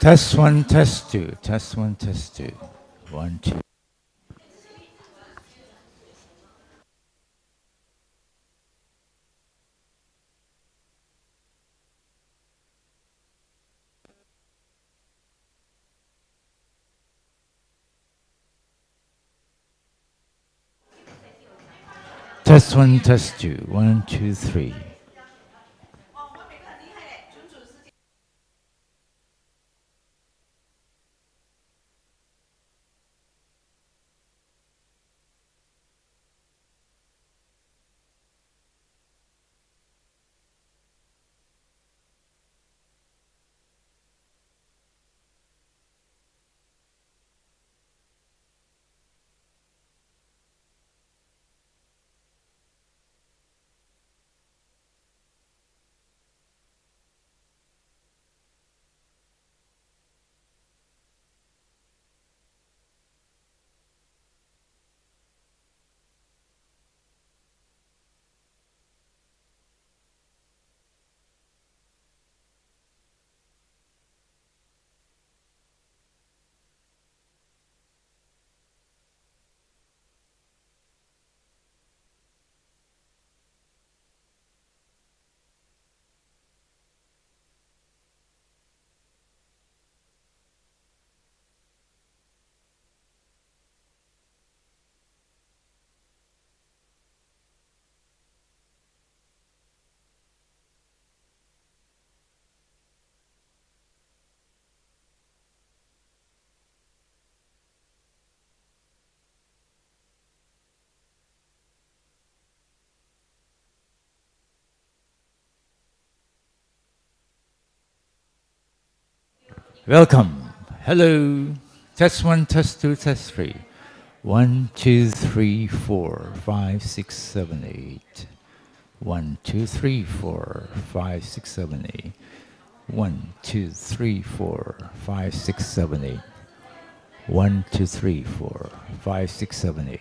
Test one, test two, test one, test two. 1, 2. Test one, test two. 1, 2, 3. Welcome. Hello. Test one, test two, test three. 1, 2, 3, 4, 5, 6, 7, 8. 1, 2, 3, 4, 5, 6, 7, 8. 1, 2, 3, 4, 5, 6, 7, 8. 1, 2, 3, 4, 5, 6, 7, 8.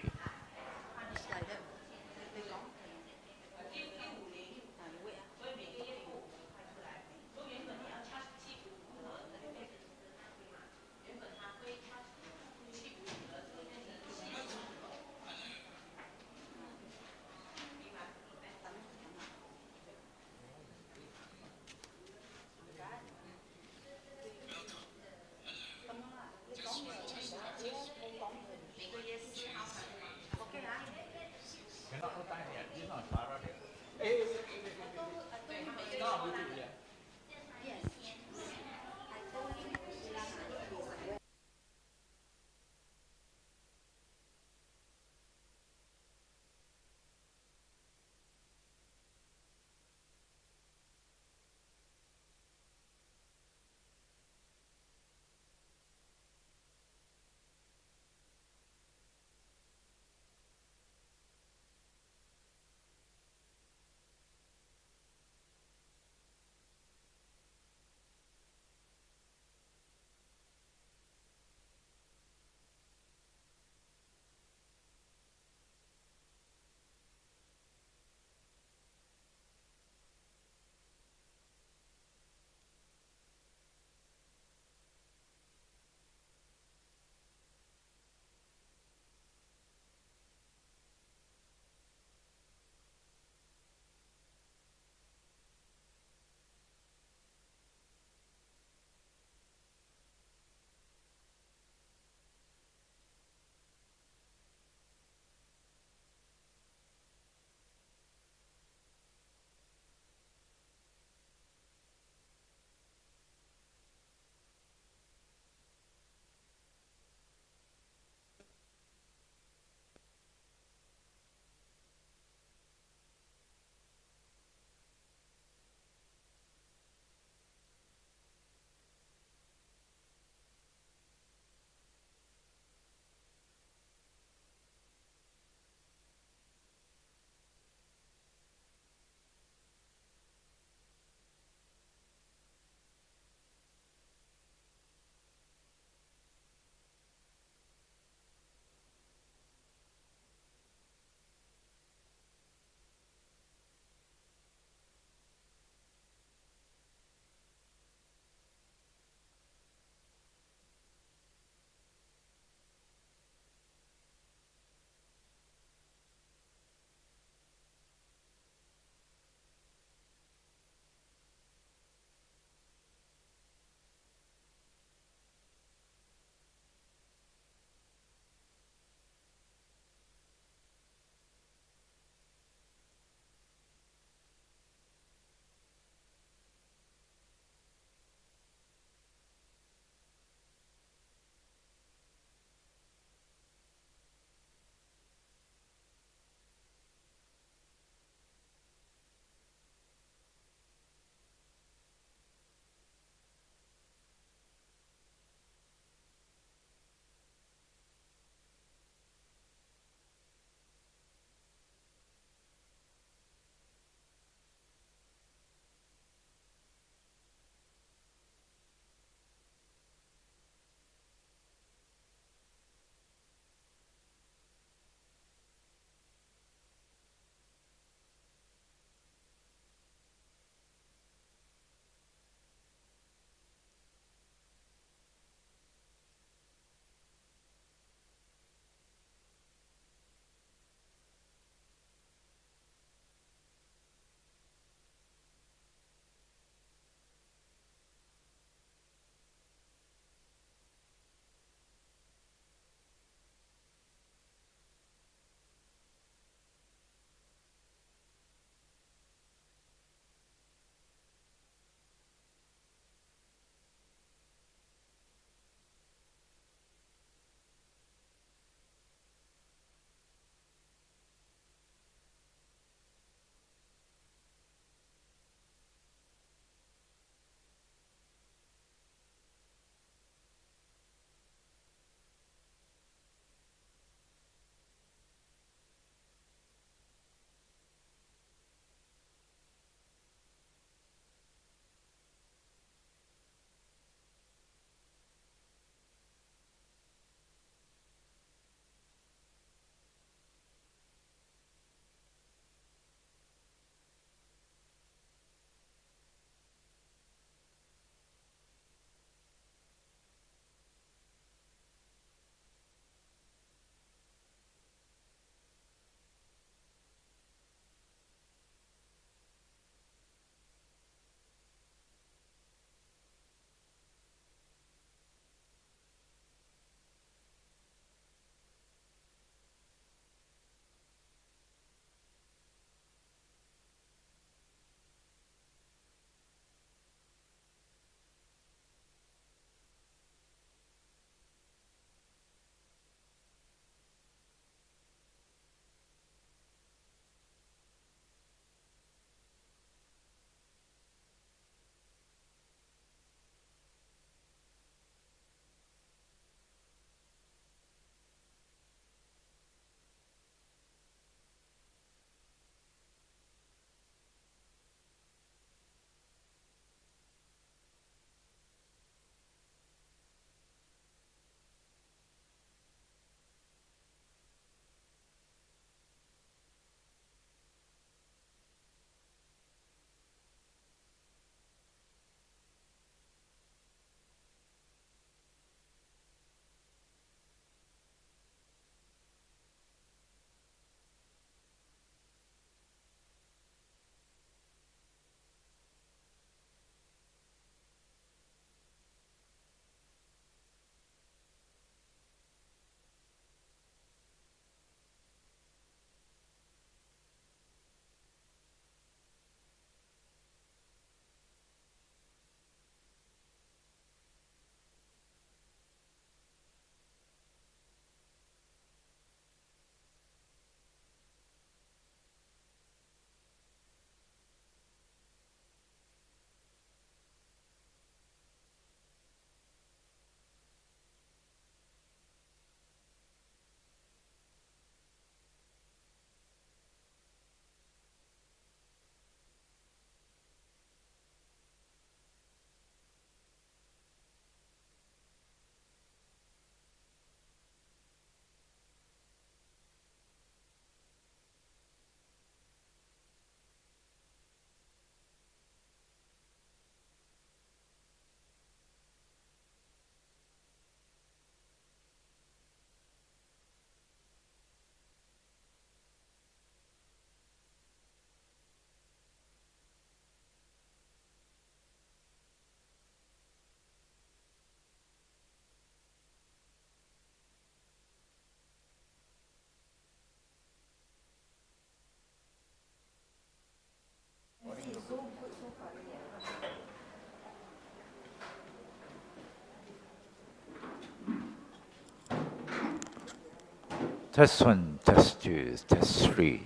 Test 1, test 2, test 3.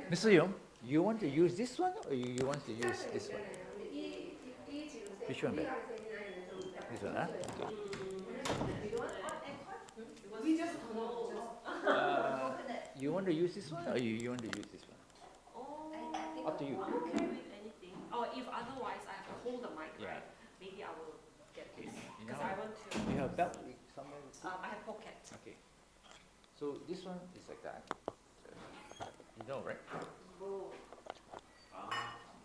Mr. Young, you want to use this one or you want to use this one? Which one better? This one, huh? You want to use this one or you want to use this one? Up to you. I'm okay with anything. Or if otherwise I have to hold the mic, Yeah. right? Maybe I will get this. You Because know, I want to. you have belt somewhere? I have pocket. Okay. So this one is like that. You know, right? 뭐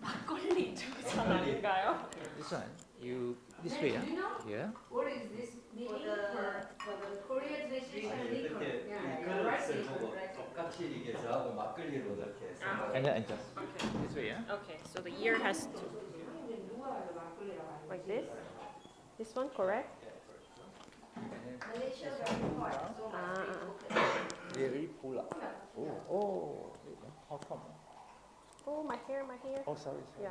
막걸리 주전 아닌가요? This one, you this way, Do you know yeah. what is this meaning for the Korean tradition liquor? 이렇게 Yeah, 그릇을 right. 보고 똑같이 이게 저하고 막걸리로 이렇게 해서 And just Okay. this way, yeah. Okay. So the ear has to like this. This one correct? Malaysia very hot, so much Ah, people They really pull up. Oh, how come? Oh, my hair, my hair. Oh, sorry. Yeah.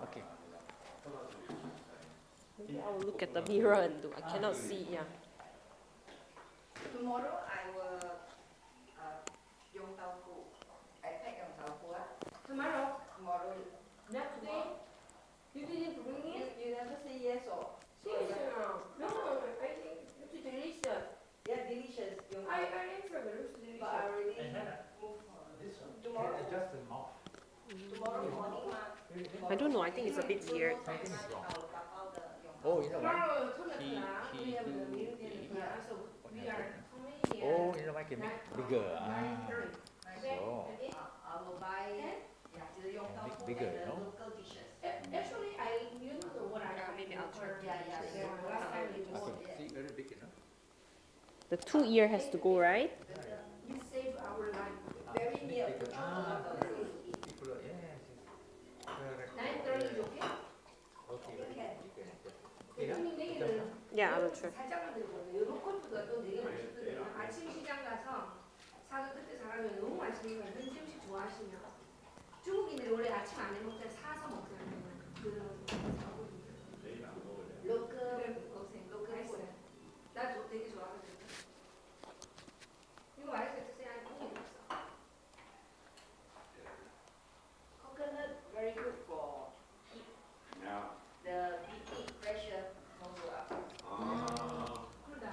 Okay. Maybe I will look at the mirror and do. I cannot see. Yeah. Tomorrow I will Yong Tau Fu. I pack Yong Tau Fu. Tomorrow? Tomorrow. Not today? You didn't bring it? You never say yes or? Yes. No, I think it's delicious. Yeah, delicious. I answered, but it's delicious. But I already moved. Tomorrow? Adjust the mouth. Tomorrow morning. I don't know. I think it's a bit weird. Something is wrong. Oh, you know what? Tomorrow, He we have a do meeting. the- So we are how many here? Oh, you know what? Can make bigger. Ah, so I will buy make bigger, you know. local dishes. Actually, you know what I got. Maybe I'll try. Yeah. Last time we bought Okay. it. See, very big, you know. The 2 ear has to go right. You save our life. Very near. Ah, people are, yes. 9:30, okay? Okay. 대표님 내일은 Yeah, I will try. 살짝만 들거든요. 로컬푸드가 또 되게 맛있거든요. 아침 시장 가서 사서 그때 사가면 너무 맛있으니까 현지 음식 좋아하시면 중국인들이 원래 아침 안 해 먹잖아요. 사서 먹잖아요. 그런 로컬 푸드. 나 되게 좋아하거든요. 이거 맛있어요. 드세요. 아니 고기 없어. Coconut very good for hip. The BP pressure won't go up. 그러다.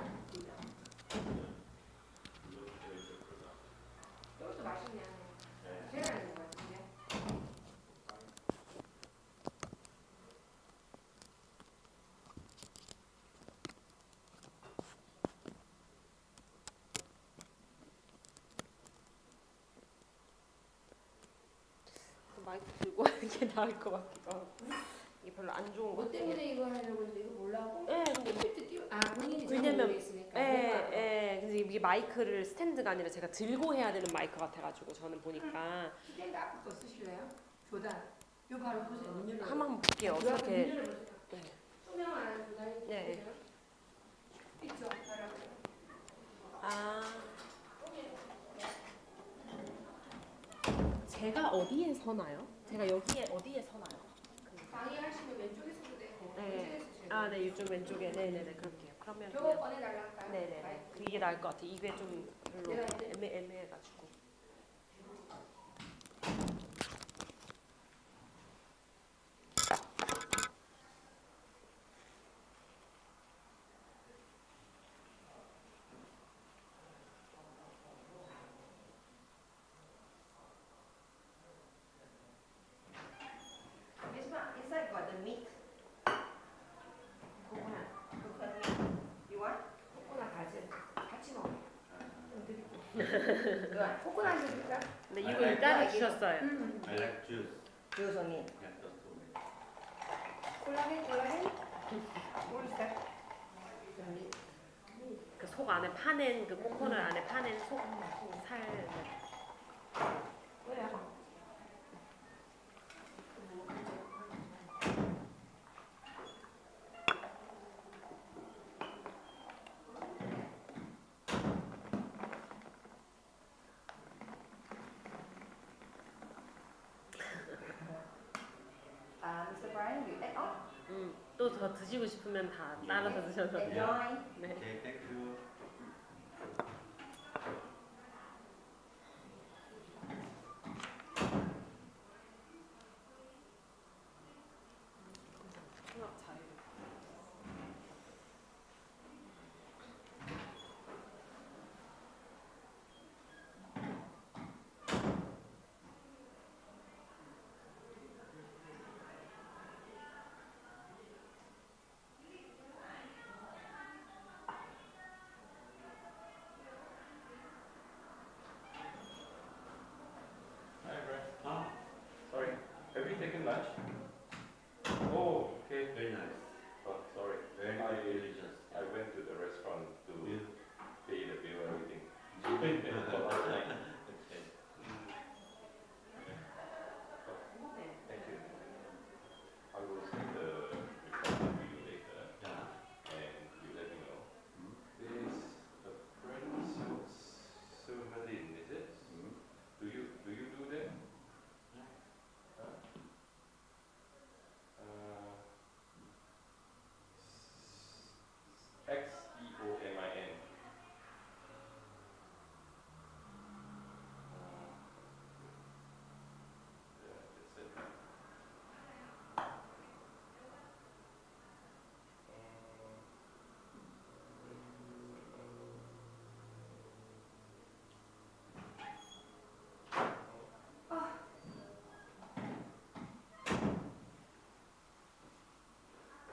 이것도 맛있네. 제일 안 것 같은데. 마이크 들고 하는 게 나을 것 같기도 하고. 이게 별로 안 좋은 것 뭐 같아요. 때문에 이거 하려고 했는데 이거 몰라고? 네, 근데 컴퓨터 띄워. 아, 본인이 왜냐면- 잘못 있으니까. 근데 이게 마이크를 스탠드가 아니라 제가 들고 해야 되는 마이크 같아가지고 저는 보니까 스탠드 앞에 거 쓰실래요? 조단. 이거 바로 보세요. 문 열어. 한번 볼게요. 문 어떻게? 열어보세요. 네. 투명한 조단이 네. 보세요. 있죠? 바라보세요. 아, 제가 어디에 서나요? 제가 여기에 어디에 서나요? 강의하시면 왼쪽에서도 되고 네. 왼쪽에서 주세요. 아, 네, 이쪽 왼쪽에, 네네네, 그럴게요. 그러면 저거 그냥, 꺼내달라 할까요? 네네네, 이게 나을 것 같아. 이게 좀 별로 내가 이제- 애매해가지고. Inside got the meat. 코코넛. 코코넛 meat. You want? 코코넛 같이 먹어. 코코넛 드릴까? 근데 이거 일단 주셨어요. I like juice. 주스 언니. Yeah, just for me. 콜라겐? 뭐 있을까? 그 속 안에 파낸 그 코코넛 안에 파낸 속 살. 뭐야? Mr. Brian, you add on? 또 또 더 드시고 싶으면 다 따라서 드셔도 돼요. Enjoy. 네. 오케이, 땡큐. 수납 자유. Hi, Brad. Sorry. Have you taken lunch? Oh, okay. Very nice. Oh, sorry. Very I delicious. I went to the restaurant to Yeah. pay the bill and everything. Okay. For last night. Okay. Thank you. I will send the recording to you later, Yeah. and you let me know. Mm. This is a friend Silverlin, is it? Mm. Do you do that? Yeah. Huh? Xeomin. Yeah, that's it.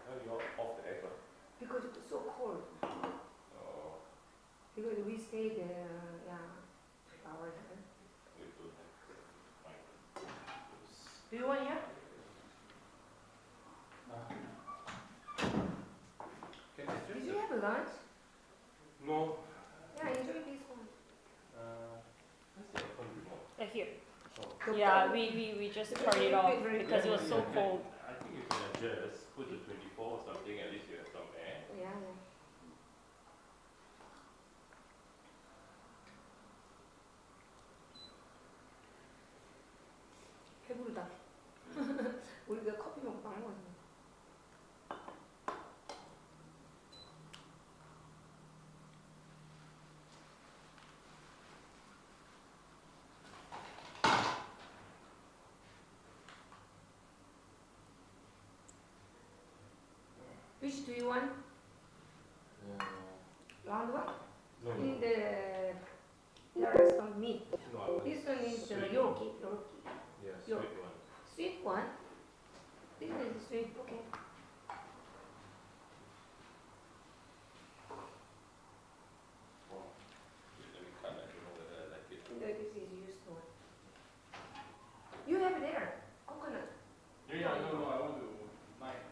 Oh, you're off the aircon. Because it's so cold. Oh, Because we stayed there, 2 hours. we do that. Fine. Do you want here? Can I Did just you have lunch? no? Yeah, enjoy this one. Where's the aircon remote? Here. Oh. Yeah, we just turned it off because it was so cold. I think you can adjust, put to 24 or something, at least you have some air. Yeah. 배부르다. 우리가 커피 먹고 안 먹었네. Which do you want? Round one? No, In the there is some meat. no, I want This one is sweet. yoki. Yeah, Yo. sweet one. Sweet one. This one is sweet. Okay. Wow. Let me cut, I don't know whether I like it. No, this is used one. You have there coconut. Yeah, no, I want to knife.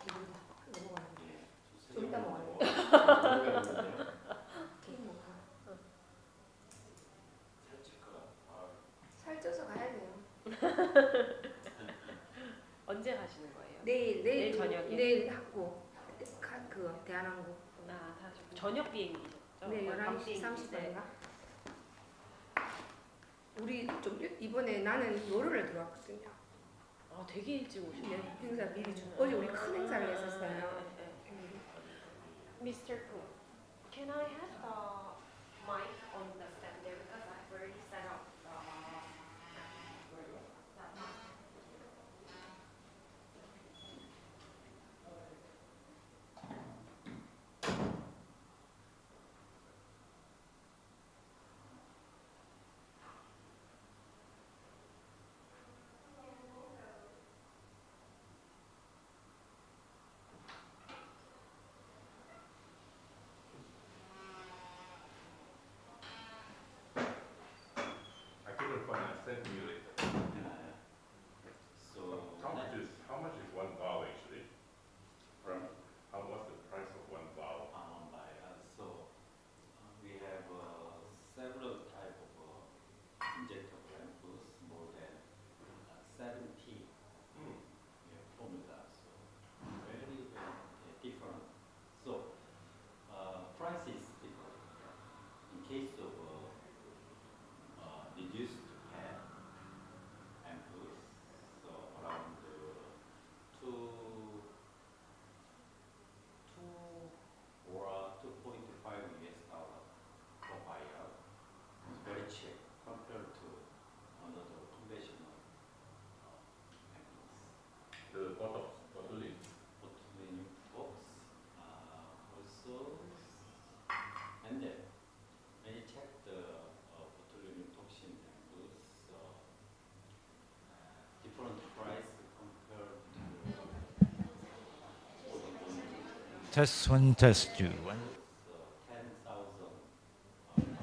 배부르다. 넘어가는데. 좀 좀 이따 먹어요. 먹어요. 케이크 먹어. 아, 살쪄서 가야 돼요. 언제 가시는 거예요? 내일 저녁에? 내일 학고 그 대한항공. 다 저녁 비행기죠? 네, 11시 30분인가? 우리 좀 이번에 나는 열흘에 들어왔거든요. 아, 되게 일찍 오시네. 네, 행사 미리 좀. 어제 우리 큰 행사를 했었어요. Mr. Poo, can I have the mic on the stand there because I've already set up the Test one, test two. One. 10,000.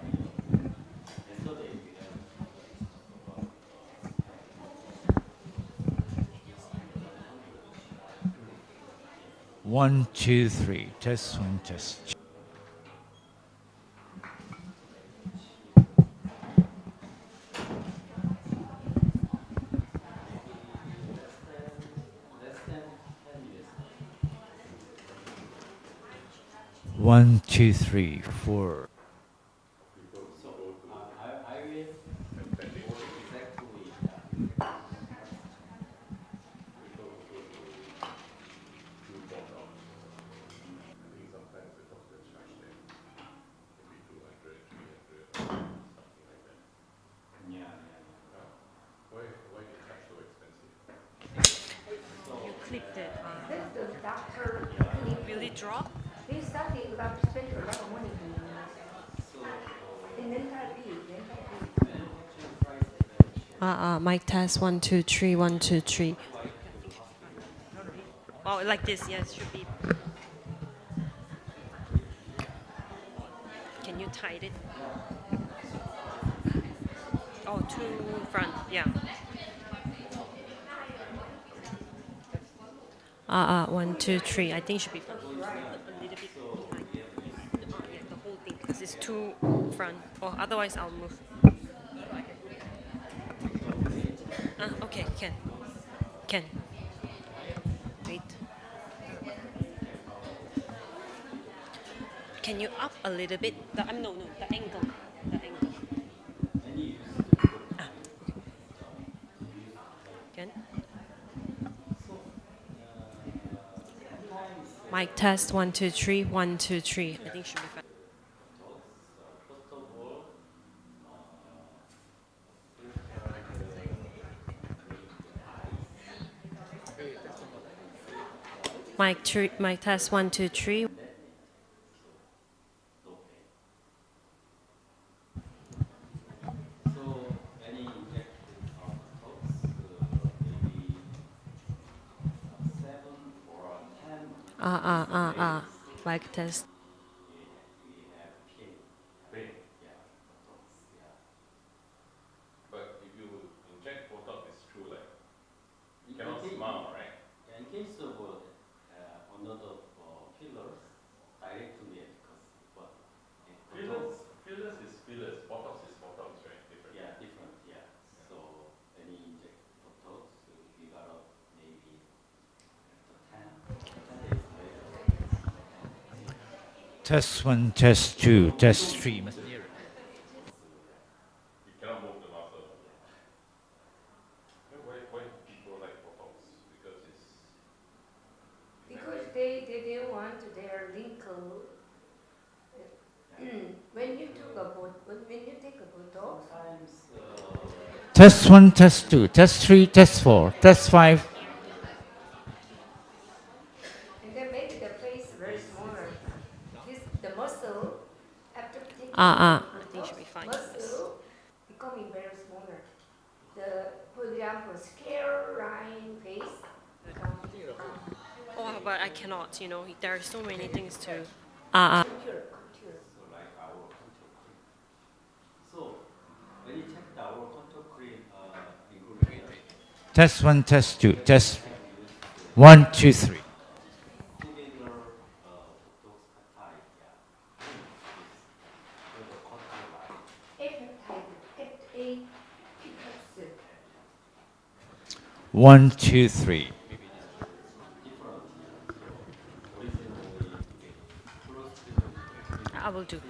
Yesterday we have One, two, three. Test one, test two. less than 10 years. One, two, three, four. So I will exactly. Sometimes the doctor charge them maybe 200, 300, something like that. Yeah. Why they charge so expensive? You clipped it. That's the doctor Will it drop? they started to spend a lot of money in dental fee. Mic test 1 2 3 1 2 3. Oh, like this, yes, should be. Can you tie it? Oh, to front, yeah. 1 2 3. I think should be front. A little bit behind. Yeah, the whole thing, because it's too front. Or otherwise, I'll move. Okay, can. Wait. Can you up a little bit? No, the angle. Can. Mic test 1 2 3 1 2 3. I think should be fine. First of all, Mic test 1 2 3. so any injection of Botox, maybe 7 or 10. Mic test. We have pain. Pain. Yeah, Botox. Yeah. But if you inject Botox, it's true like you In cannot case- smile, right? In case of another fillers, directly because what? Fillers is fillers. Botox is Botox, right? Different. Yeah, different. Yeah. So any inject Botox, we gotta maybe 10 days later. Test one, test two, test three. Must near it. You cannot move the muscle. Why people like Botox? Because it's Because they didn't want their wrinkle. When you take a Botox, Sometimes Test one, test two, test three, test four, test five. and then make the face very smaller. The muscle after taking I think Botox, should be fine. muscle becoming very smaller. For example, scale line face. Oh, but I cannot. There are so many things to. Contour. so like our contour cream. So when you check our contour cream ingredient, Test one, test two, test 1 2 3. together Botox peptide, yeah, for the contour line. F8 pixels. 1 2 3. I will do.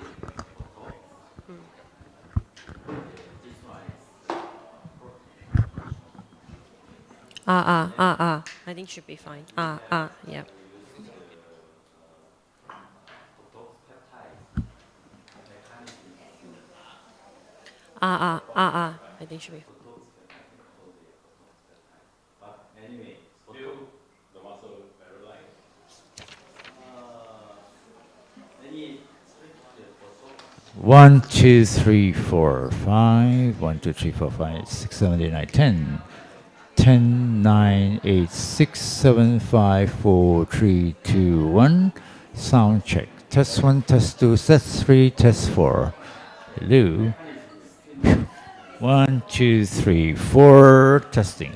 I think should be fine. Yeah. I think should be. But anyway, still the muscle very light. any strict Botox 1 2 3 4 5. 1 2 3 4 5 6 7 8 9 10. 10 9 8 6 7 5 4 3 2 1. Sound check. Test 1, test 2, test 3, test 4. Hello. 1, 2, 3, 4. Testing.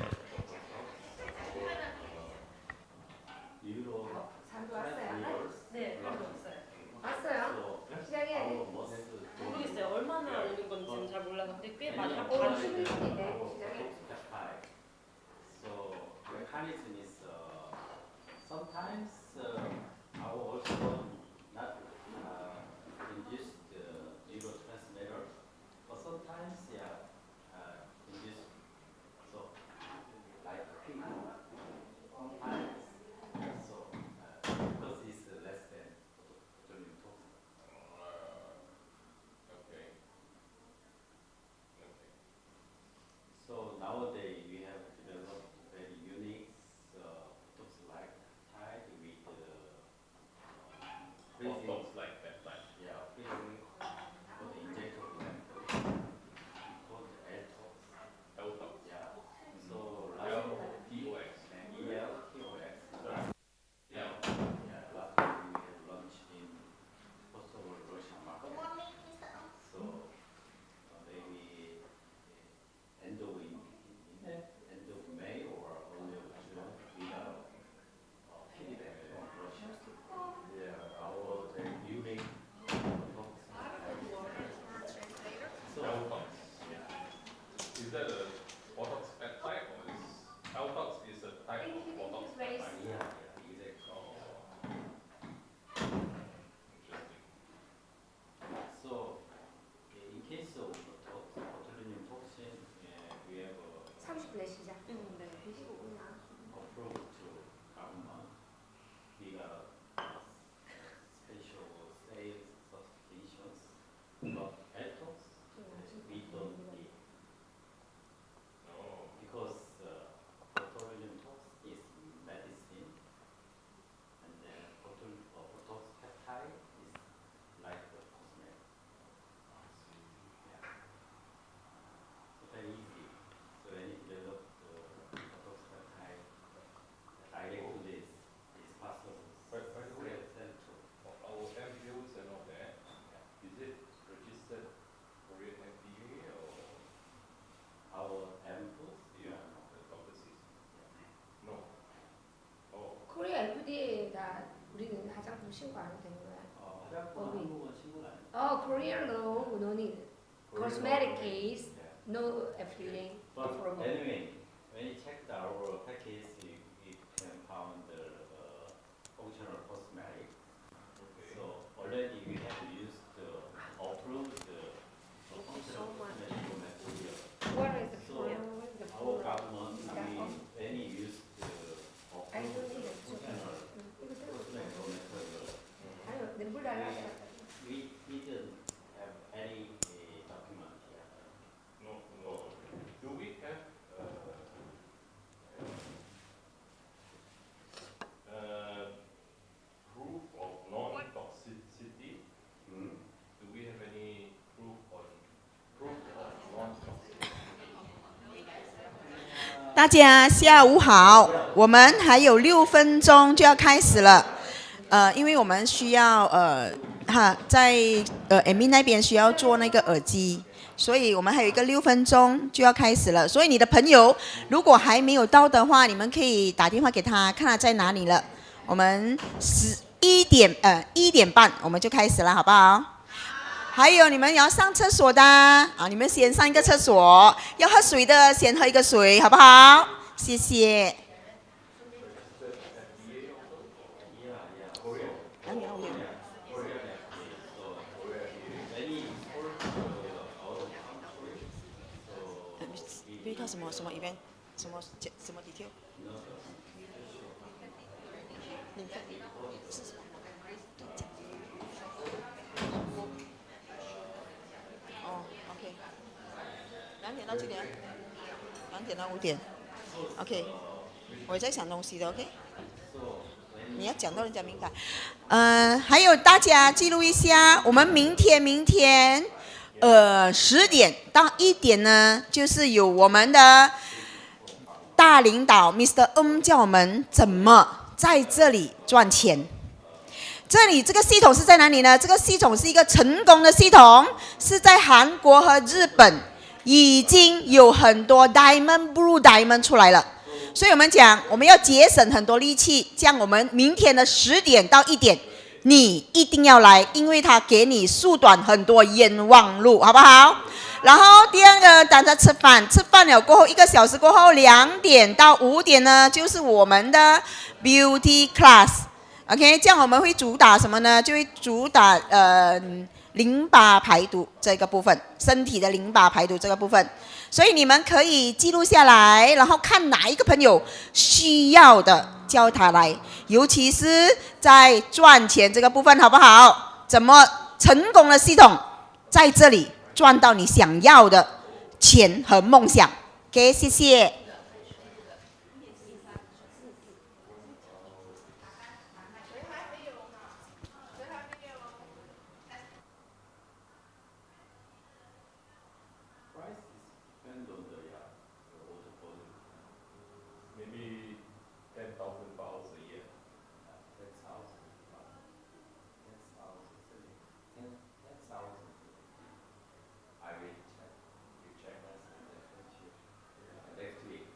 산도 왔어요? 네, 산도 왔어요. 왔어요? 시작해야 돼. 모르겠어요. 얼마나 오는 건지는 잘 몰라서 근데 꽤 많이 하고 16일인데 시작해. So the mechanism is sometimes our also not induced neurotransmitter, but sometimes induced so like people sometimes so because it's less than botulinum toxin. Okay. So nowadays we have developed very unique tox-like type with freezing. Botox like peptide. Yeah, freezing for the injectable method called L-tox. L-tox. Yeah. So L-T-O-X. EL-TOX. Yeah. Yeah, last week we had launched in possible Russian market. So maybe end of end of May or early of June, we got feedback from Russia. Yeah, our unique so L-tox. Is that a Botox peptide or is L-tox is a type of Botox peptide? yeah, exactly. Oh. Interesting. So in case of botulinum toxin, we have 30분에 시작. 네. approved to government. We got special sales certifications, but Etox we don't need Oh. because botulinum tox is medicine, and then botox peptide is like the cosmetic. Yeah. So very easy. So when you develop the botox peptide direct to this is possible. By the way, Central. our MPOs and all that, is it registered Korean FDA or Our ampoules, the Dr. C's? No. Oh. 코리아 FDA가 우리는 화장품 신고 안 해도 되는 거야. 화장품 한국은 신고는 안 해요. Korean law, no need. Cosmetic case, no FDA. But approval. anyway, when you check our package, you can find the functional cosmetic. Okay. So already we have used approved functional cosmetic material. What is the So Korean? What is the our Korean? government, when you use the I don't approved need it. functional 이거 들어. cosmetic material, 아니, 내 물 알아. we didn't have any document here. No, no. Do we have proof of non-toxicity? Do we have any proof of non-toxicity? 大家下午好，我们还有6分钟就要开始了。因为我们需要在Amy 那边需要做那个耳机，所以我们还有一个6分钟就要开始了。所以你的朋友如果还没有到的话，你们可以打电话给他，看他在哪里了。我们1点半我们就开始了，好不好？还有你们要上厕所的啊，你们先上一个厕所，要喝水的先喝一个水，好不好？谢谢。遇到什么 event， 什么 detail？ 哦 ，OK， 2点到几点？2点到5点。OK， 我在想东西的 ，OK。你要讲到人家明白。还有大家记录一下，我们明天10点到1点呢，就是有我们的大领导 Mr. 叫我们怎么在这里赚钱。这里这个系统是在哪里呢？这个系统是一个成功的系统，是在韩国和日本已经有很多 diamond blue diamond 出来了。所以我们讲，我们要节省很多力气，这样我们明天的10点到1点，你一定要来，因为它给你缩短很多冤枉路，好不好？然后第二个，大家吃饭，吃饭了过后1个小时过后，2点到5点呢，就是我们的 beauty class。OK， 这样我们会主打什么呢？就会主打淋巴排毒这个部分，身体的淋巴排毒这个部分。所以你们可以记录下来，然后看哪一个朋友需要的，叫他来。尤其是在赚钱这个部分，好不好？怎么成功的系统在这里赚到你想要的钱和梦想。OK， 谢谢。Maybe 10,000 pounds a year. I will check. You check next week.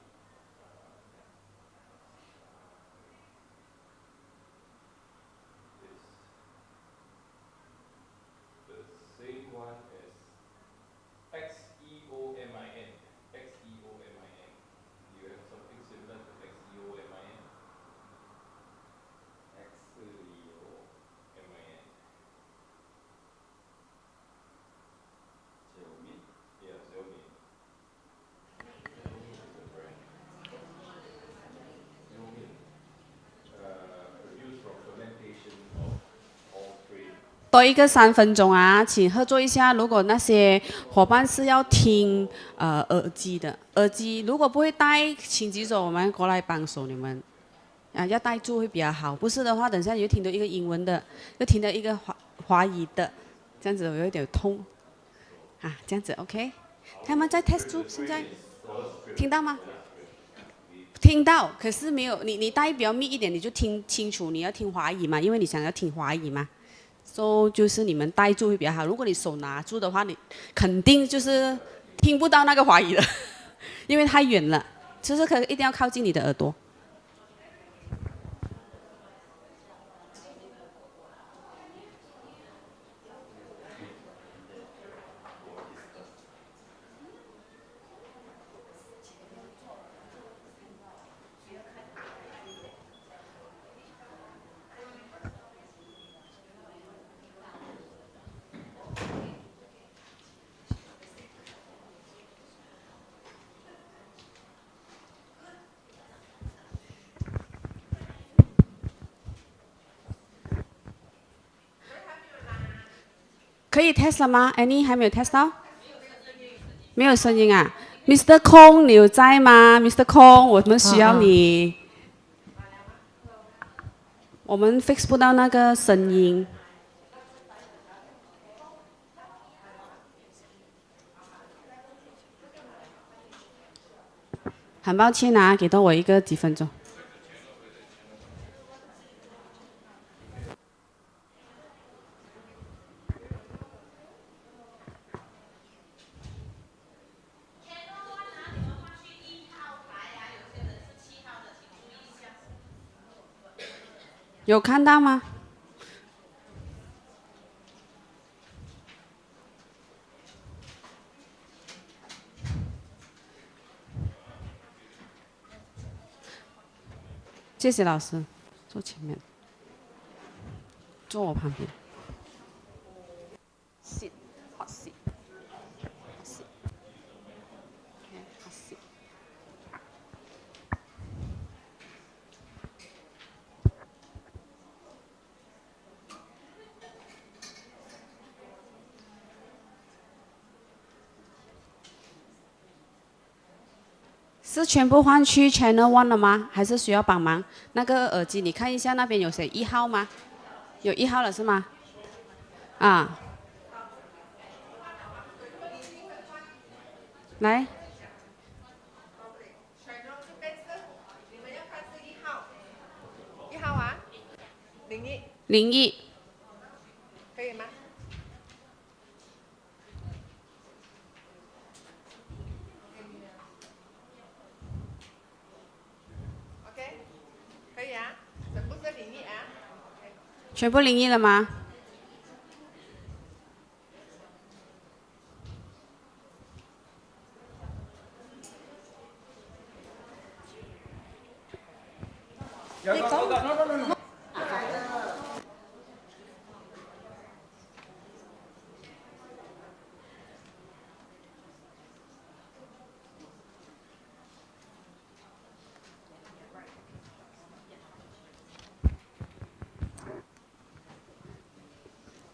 The same one as XEOMIN. XEOMIN. Do you have something similar to XEOMIN? XEO. MIN? Yeah, Xiaomi. Produced from fermentation of all grain. 多一个3分钟啊，请合作一下。如果那些伙伴是要听耳机的，耳机如果不会戴，请举手，我们过来帮手你们。要戴住会比较好，不是的话，等下你就听到一个英文的，又听到一个华语的，这样子我有点痛。这样子 OK。他们在 test 住，现在听到吗？听到，可是没有你戴比较密一点，你就听清楚。你要听华语嘛，因为你想要听华语嘛。就是你们戴住会比较好。如果你手拿住的话，你肯定就是听不到那个华语了，因为太远了。就是一定要靠近你的耳朵。可以 test 了吗 ？Annie 还没有 test 到？没有声音啊 ？Mr. Kong 你有在吗 ？Mr. Kong 我们需要你。我们 fix 不到那个声音。很抱歉啊，给到我几分钟。有看到吗？谢谢老师，坐前面，坐我旁边。Sit, hot seat. Sit. Okay, hot seat. 是全部换去 Channel One 了吗？还是需要帮忙？那个耳机你看一下，那边有写1号吗？有1号了是吗？来。1号啊，01。01。全部灵异了吗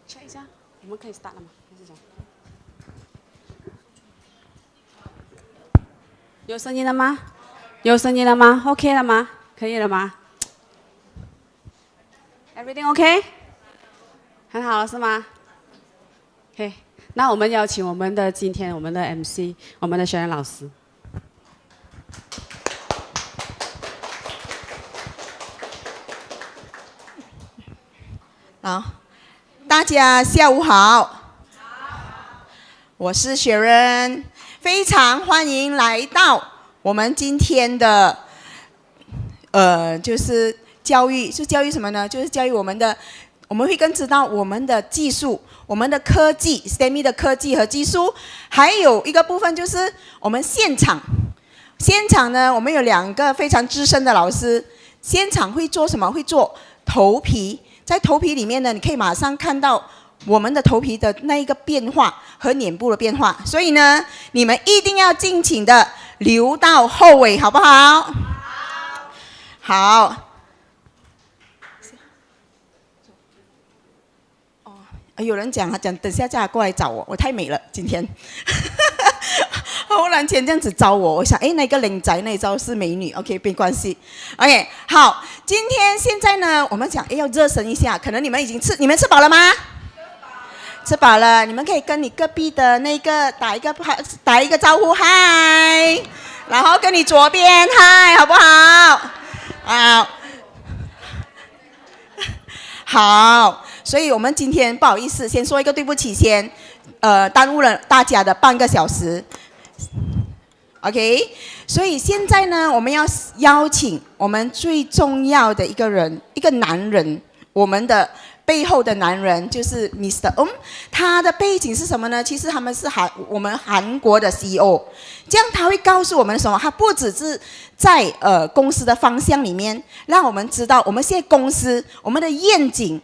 ？check 一下，我们可以 start 了吗？还是怎样？有声音了吗？有声音了吗 ？OK 了吗？可以了吗？Everything OK？ 很好了是吗 ？OK， 那我们邀请我们的今天我们的 MC， 我们的学员老师。好，大家下午好。我是雪人，非常欢迎来到我们今天的就是教育，是教育什么呢？就是教育我们的，我们会更知道我们的技术，我们的科技 ，Stemey 的科技和技术，还有一个部分就是我们现场。现场呢，我们有2个非常资深的老师，现场会做什么？会做头皮。在头皮里面呢，你可以马上看到我们的头皮的那一个变化和脸部的变化，所以呢，你们一定要尽情的留到后尾，好不好？好。哦，有人讲等下叫他过来找我，我太美了今天。忽然间这样子招我，我想，那个靓仔那招是美女 ，OK， 没关系 ，OK， 好，现在呢，我们讲，要热身一下，可能你们你们吃饱了吗？吃饱了，你们可以跟你隔壁的那个打一个招呼，嗨，然后跟你左边嗨，好不好？好，好，所以我们今天不好意思，先说一个对不起先，耽误了大家的半个小时。OK， 所以现在呢，我们要邀请我们最重要的一个人，一个男人，我们的背后的男人就是 Mr.他的背景是什么呢？其实他们是我们韩国的 CEO， 这样他会告诉我们什么？他不只是在公司的方向里面，让我们知道我们现在公司我们的愿景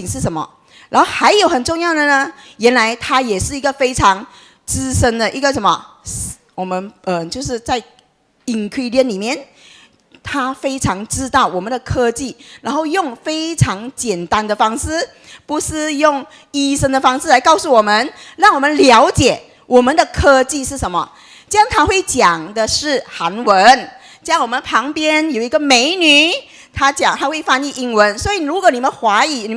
是什么。然后还有很重要的呢，原来他也是一个非常资深的一个什么？我们就是在ingredient里面，他非常知道我们的科技，然后用非常简单的方式，不是用医生的方式来告诉我们，让我们了解我们的科技是什么。这样他会讲的是韩文，这样我们旁边有一个美女，她会翻译英文，所以如果你们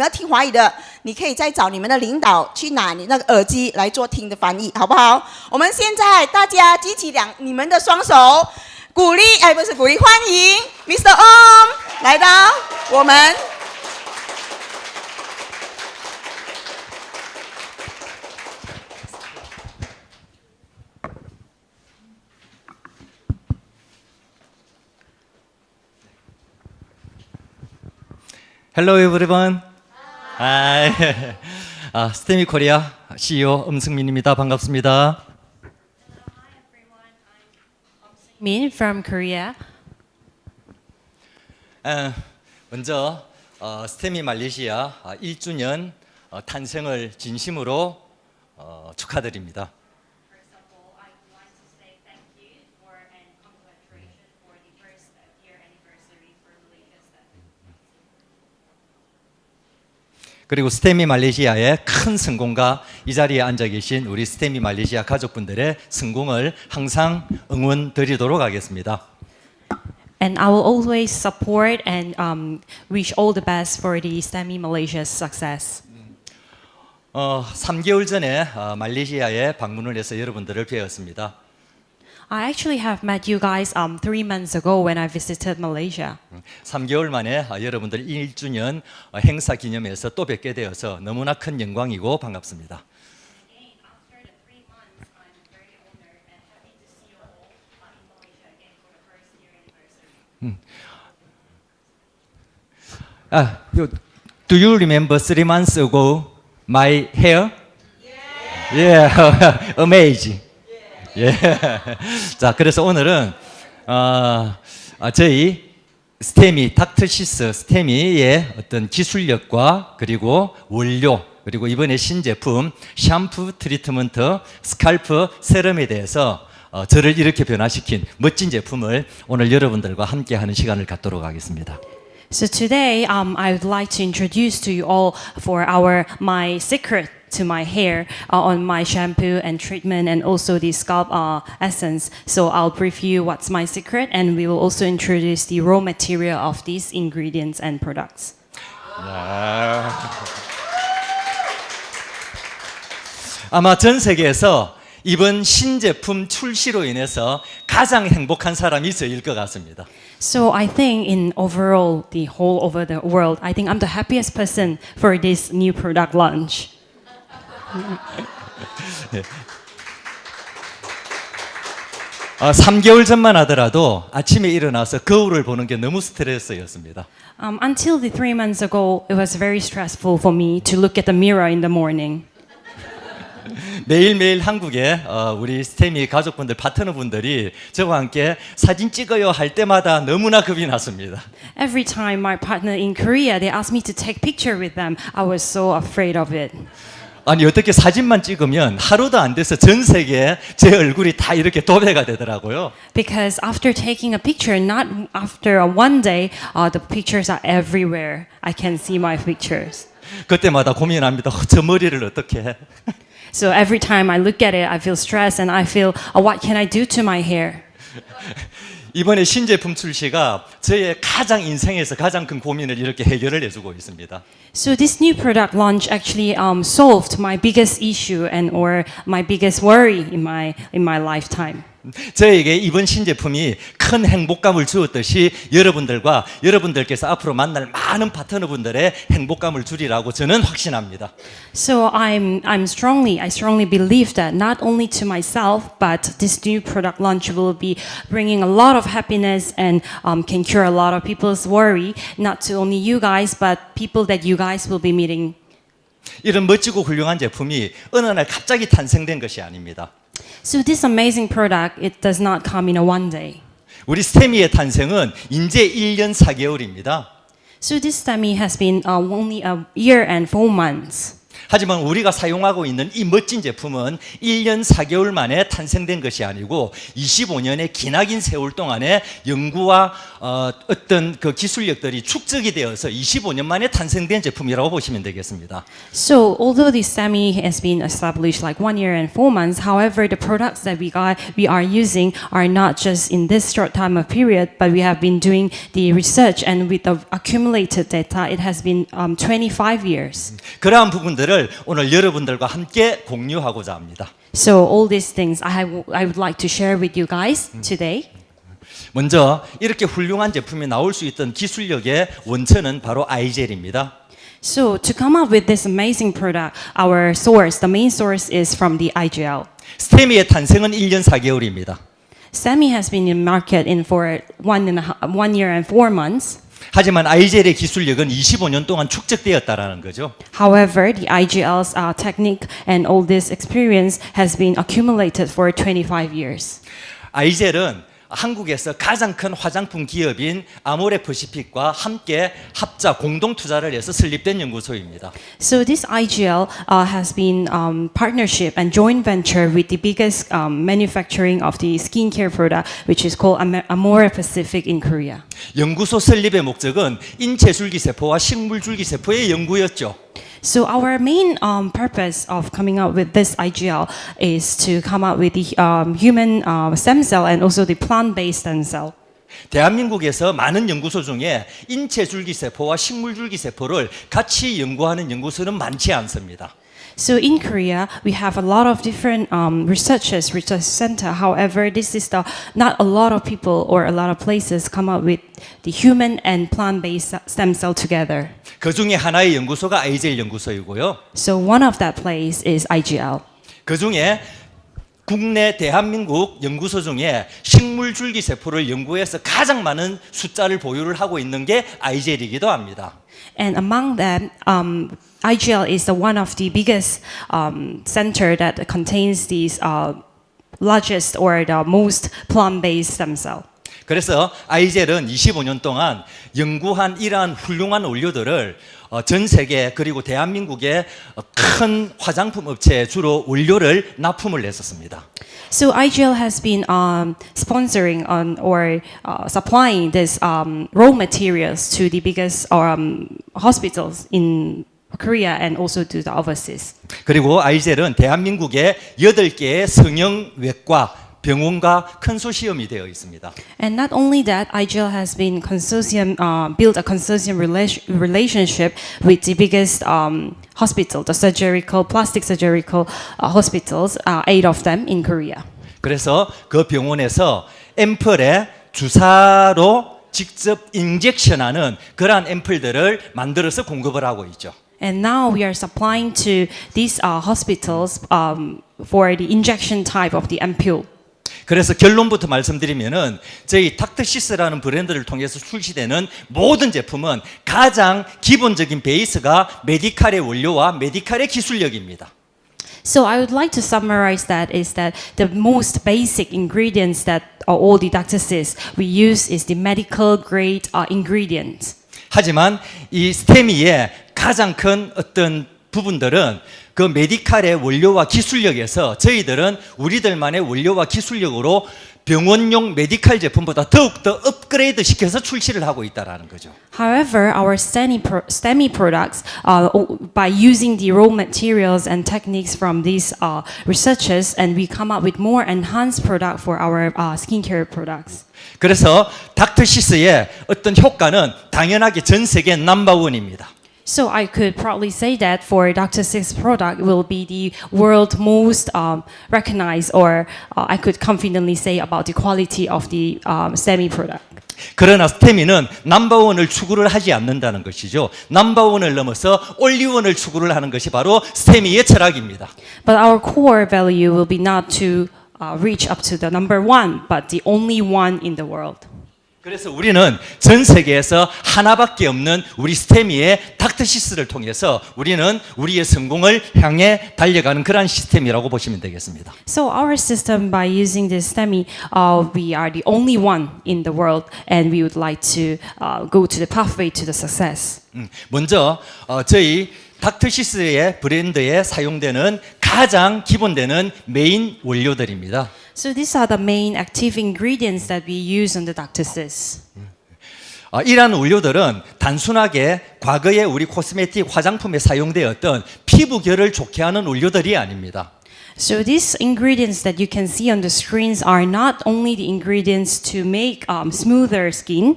要听华语的，你可以再找你们的领导去拿你那个耳机来做听的翻译，好不好？我们现在大家举起你们的双手，欢迎 Mr.来到我们。Hello everyone. Hi. 스테미 코리아 CEO 엄승민입니다. 반갑습니다. Min from Korea. 먼저 스테미 말레이시아 1주년 탄생을 진심으로 축하드립니다. First of all, I would like to say thank you and congratulations for the first year anniversary for Malaysia Stemey. 그리고 스테미 말레이시아의 큰 성공과 이 자리에 앉아 계신 우리 스테미 말레이시아 가족분들의 성공을 항상 응원드리도록 하겠습니다. And I will always support and wish all the best for the Stemey Malaysia's success. 3개월 전에 말레이시아에 방문을 해서 여러분들을 뵈었습니다. I actually have met you guys 3 months ago when I visited Malaysia. 3개월 만에 여러분들 1주년 행사 기념해서 또 뵙게 되어서 너무나 큰 영광이고 반갑습니다. Again, after the 3 months, I'm very honored and happy to see you all in Malaysia again for the first year anniversary. Do you remember 3 months ago my hair? Yeah, amazing. 예. 자, 그래서 오늘은 저희 스테미 닥터시스 스테미의 어떤 기술력과 그리고 원료 그리고 이번에 신제품 샴푸 트리트먼트 스칼프 세럼에 대해서 저를 이렇게 변화시킨 멋진 제품을 오늘 여러분들과 함께하는 시간을 갖도록 하겠습니다. So today, I would like to introduce to you all for my secret to my hair on my shampoo and treatment and also the scalp essence. So I'll brief you what's my secret, and we will also introduce the raw material of these ingredients and products. 아마 전 세계에서 이번 신제품 출시로 인해서 가장 행복한 사람이 저일 것 같습니다. So I think in overall, the whole over the world, I think I'm the happiest person for this new product launch. 3개월 전만 하더라도 아침에 일어나서 거울을 보는 게 너무 스트레스였습니다. Until the 3 months ago, it was very stressful for me to look at the mirror in the morning. 매일매일 한국에 우리 스테미 가족분들, 파트너분들이 저와 함께 사진 찍어요 할 때마다 너무나 겁이 났습니다. Every time my partner in Korea, they asked me to take picture with them, I was so afraid of it. 아니 어떻게 사진만 찍으면 하루도 안 돼서 전 세계에 제 얼굴이 다 이렇게 도배가 되더라고요. Because after taking a picture, not after one day, the pictures are everywhere. I can see my pictures. 그때마다 고민합니다. 저 머리를 어떻게 해? So every time I look at it, I feel stressed and I feel, what can I do to my hair? 이번에 신제품 출시가 저의 가장 인생에서 가장 큰 고민을 이렇게 해결을 해주고 있습니다. So this new product launch actually solved my biggest issue and or my biggest worry in my lifetime. 저에게 이번 신제품이 큰 행복감을 주었듯이 여러분들께서 앞으로 만날 많은 파트너분들의 행복감을 주리라고 저는 확신합니다. So I strongly believe that not only to myself, but this new product launch will be bringing a lot of happiness and can cure a lot of people's worry, not to only you guys, but people that you guys will be meeting. 이런 멋지고 훌륭한 제품이 어느 날 갑자기 탄생된 것이 아닙니다. So this amazing product, it does not come in a one day. 우리 스테미의 탄생은 이제 1년 4개월입니다. So this Stemey has been only a year and 4 months. 하지만 우리가 사용하고 있는 이 멋진 제품은 1년 4개월 만에 탄생된 것이 아니고 25년의 기나긴 세월 동안에 연구와 어떤 그 기술력들이 축적이 되어서 25년 만에 탄생된 제품이라고 보시면 되겠습니다. So although this Stemey has been established like 1 year and 4 months, however, the products that we are using are not just in this short time of period, but we have been doing the research, and with the accumulated data, it has been 25 years. 그러한 부분들을 오늘 여러분들과 함께 공유하고자 합니다. So all these things I would like to share with you guys today. 먼저 이렇게 훌륭한 제품이 나올 수 있던 기술력의 원천은 바로 아이젤입니다. So to come up with this amazing product, our source, the main source is from the IGL. 스테미의 탄생은 1년 4개월입니다. Stemey has been in market for 1 year and 4 months. 하지만 아이젤의 기술력은 25년 동안 축적되었다라는 거죠. However, the IGL's technique and all this experience has been accumulated for 25 years. 아이젤은 한국에서 가장 큰 화장품 기업인 아모레퍼시픽과 함께 합작 공동 투자를 해서 설립된 연구소입니다. So this IGL has been partnership and joint venture with the biggest manufacturing of the skincare product, which is called Amore Pacific in Korea. 연구소 설립의 목적은 인체 줄기세포와 식물 줄기세포의 연구였죠. So our main purpose of coming up with this IGL is to come up with the human stem cell and also the plant-based stem cell. 대한민국에서 많은 연구소 중에 인체 줄기세포와 식물 줄기세포를 같이 연구하는 연구소는 많지 않습니다. So in Korea, we have a lot of different research center. However, this is not a lot of people or a lot of places come up with the human and plant-based stem cell together. 그 중에 하나의 연구소가 아이젤 연구소이고요. So one of that place is IGL. 그 중에 국내 대한민국 연구소 중에 식물 줄기세포를 연구해서 가장 많은 숫자를 보유를 하고 있는 게 아이젤이기도 합니다. And among them, IGL is the one of the biggest center that contains these largest or the most plant-based stem cell. 그래서 아이젤은 25년 동안 연구한 이러한 훌륭한 원료들을 전 세계 그리고 대한민국의 큰 화장품 업체에 주로 원료를 납품을 했었습니다. So IGL has been sponsoring or supplying this raw materials to the biggest hospitals in Korea and also to the overseas. 그리고 아이젤은 대한민국의 8개의 성형외과 병원과 컨소시엄이 되어 있습니다. And not only that, IGL has been built a consortium relationship with the biggest hospital, the plastic surgical hospitals, 8 of them in Korea. 그래서 그 병원에서 앰플에 주사로 직접 인젝션하는 그러한 앰플들을 만들어서 공급을 하고 있죠. And now we are supplying to these hospitals for the injection type of the ampule. 그래서 결론부터 말씀드리면은 저희 닥터시스라는 브랜드를 통해서 출시되는 모든 제품은 가장 기본적인 베이스가 메디칼의 원료와 메디칼의 기술력입니다. So I would like to summarize that is that the most basic ingredients that all the doctors we use is the medical grade ingredients. 하지만 이 스테미의 가장 큰 어떤 부분들은 그 메디칼의 원료와 기술력에서 저희들은 우리들만의 원료와 기술력으로 병원용 메디칼 제품보다 더욱더 업그레이드 시켜서 출시를 하고 있다는 거죠. However, our STEMI products, by using the raw materials and techniques from these researchers, and we come up with more enhanced product for our skincare products. 그래서 닥터시스의 어떤 효과는 당연하게 전 세계 넘버원입니다. So I could probably say that for Dr. Six's product will be the world most recognized, or I could confidently say about the quality of the STEMI product. 그러나 스테미는 넘버원을 추구를 하지 않는다는 것이죠. 넘버원을 넘어서 올리원을 추구를 하는 것이 바로 스테미의 철학입니다. But our core value will be not to reach up to the number one, but the only one in the world. 그래서 우리는 전 세계에서 하나밖에 없는 우리 스테미의 닥터시스를 통해서 우리는 우리의 성공을 향해 달려가는 그런 시스템이라고 보시면 되겠습니다. So our system, by using this STEMI, we are the only one in the world, and we would like to go to the pathway to the success. 먼저 저희 닥터시스의 브랜드에 사용되는 가장 기본되는 메인 원료들입니다. So these are the main active ingredients that we use on the Dr. Sis. 이러한 원료들은 단순하게 과거에 우리 코스메틱 화장품에 사용되었던 피부결을 좋게 하는 원료들이 아닙니다. So these ingredients that you can see on the screens are not only the ingredients to make smoother skin.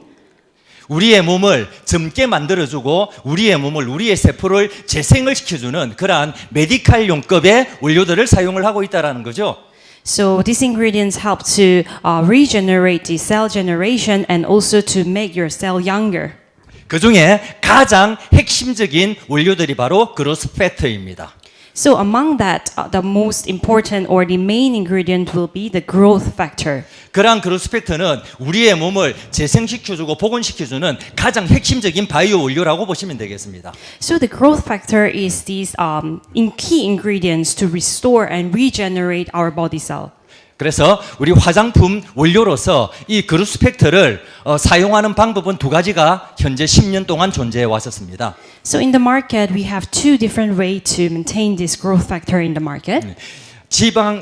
우리의 몸을 젊게 만들어주고 우리의 세포를 재생을 시켜주는 그러한 메디칼용급의 원료들을 사용을 하고 있다는 거죠. So these ingredients help to regenerate the cell generation and also to make your cell younger. 그 중에 가장 핵심적인 원료들이 바로 그로스 팩터입니다. So among that, the most important or the main ingredient will be the growth factor. 그러한 그로스 팩터는 우리의 몸을 재생시켜주고 복원시켜주는 가장 핵심적인 바이오 원료라고 보시면 되겠습니다. So the growth factor is these key ingredients to restore and regenerate our body cell. 그래서 우리 화장품 원료로서 이 그로스 팩터를 사용하는 방법은 두 가지가 현재 10년 동안 존재해 왔었습니다. So in the market, we have two different ways to maintain this growth factor in the market.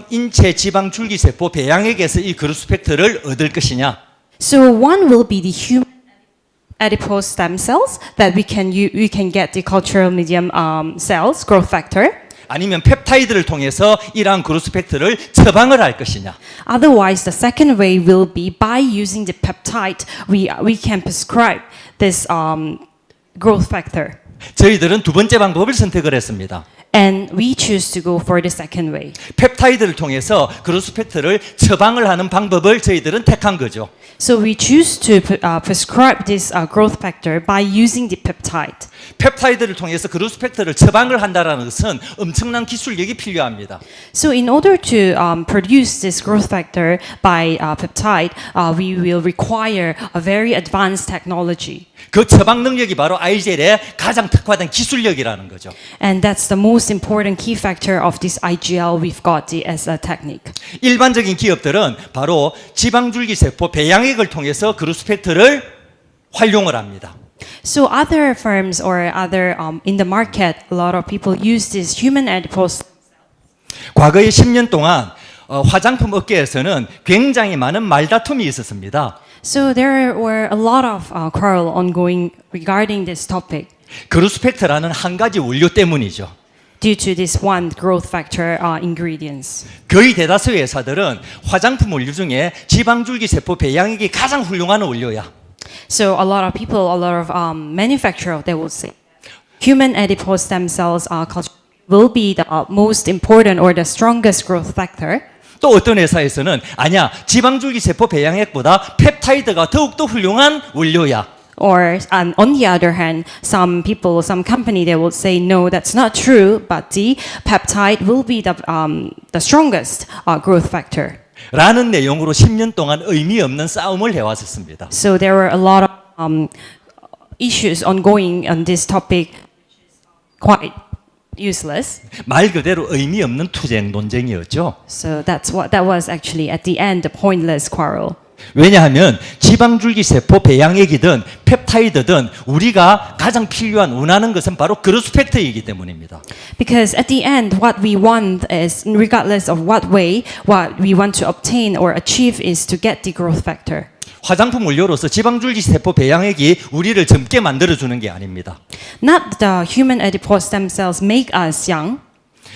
인체 지방 줄기세포 배양액에서 이 그로스 팩터를 얻을 것이냐? So one will be the human adipose stem cells that we can get the cultural medium cells growth factor. 아니면 펩타이드를 통해서 이러한 그로스 팩터를 처방을 할 것이냐? Otherwise, the second way will be by using the peptide, we can prescribe this growth factor. 저희들은 두 번째 방법을 선택을 했습니다. And we choose to go for the second way. 펩타이드를 통해서 그로스 팩터를 처방을 하는 방법을 저희들은 택한 거죠. So we choose to prescribe this growth factor by using the peptide. 펩타이드를 통해서 그로스 팩터를 처방을 한다는 것은 엄청난 기술력이 필요합니다. So in order to produce this growth factor by peptide, we will require a very advanced technology. 그 처방 능력이 바로 IGL의 가장 특화된 기술력이라는 거죠. And that's the most important key factor of this IGL we've got as a technique. 일반적인 기업들은 바로 지방줄기세포 배양액을 통해서 그로스 팩터를 활용을 합니다. So other firms or other in the market, a lot of people use this human adipose. 과거의 10년 동안 화장품 업계에서는 굉장히 많은 말다툼이 있었습니다. So there were a lot of quarrel ongoing regarding this topic 그로스 팩터라는 한 가지 원료 때문이죠. due to this one growth factor ingredients. 거의 대다수의 회사들은 화장품 원료 중에 지방줄기세포 배양액이 가장 훌륭한 원료야. So a lot of people, a lot of manufacturers, they will say human adipose stem cells culture will be the most important or the strongest growth factor. 또 어떤 회사에서는 아니야, 지방줄기세포 배양액보다 펩타이드가 더욱더 훌륭한 원료야. Or on the other hand, some people, some company, they will say no, that's not true. But the peptide will be the strongest growth factor. 라는 내용으로 10년 동안 의미 없는 싸움을 해왔었습니다. So there were a lot of issues ongoing on this topic, quite useless. 말 그대로 의미 없는 투쟁 논쟁이었죠. So that was actually at the end a pointless quarrel. 왜냐하면 지방줄기세포 배양액이든 펩타이드든 우리가 가장 필요한 원하는 것은 바로 그로스 팩터이기 때문입니다. Because at the end, what we want is, regardless of what way, what we want to obtain or achieve is to get the growth factor. 화장품 원료로서 지방줄기세포 배양액이 우리를 젊게 만들어주는 게 아닙니다. Not the human adipose stem cells make us young.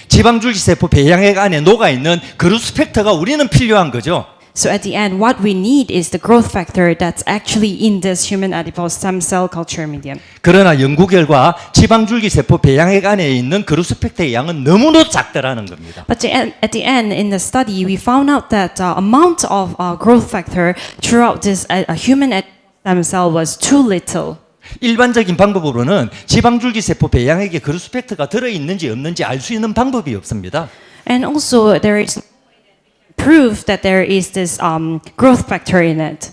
지방줄기세포 배양액 안에 녹아있는 그로스 팩터가 우리는 필요한 거죠. So at the end, what we need is the growth factor that's actually in this human adipose stem cell culture medium. 그러나 연구 결과 지방줄기세포 배양액 안에 있는 그로스 팩터의 양은 너무도 작다라는 겁니다. But at the end, in the study, we found out that amount of growth factor throughout this human stem cell was too little. 일반적인 방법으로는 지방줄기세포 배양액에 그로스 팩터가 들어있는지 없는지 알 수 있는 방법이 없습니다. And also, there is proof that there is this growth factor in it.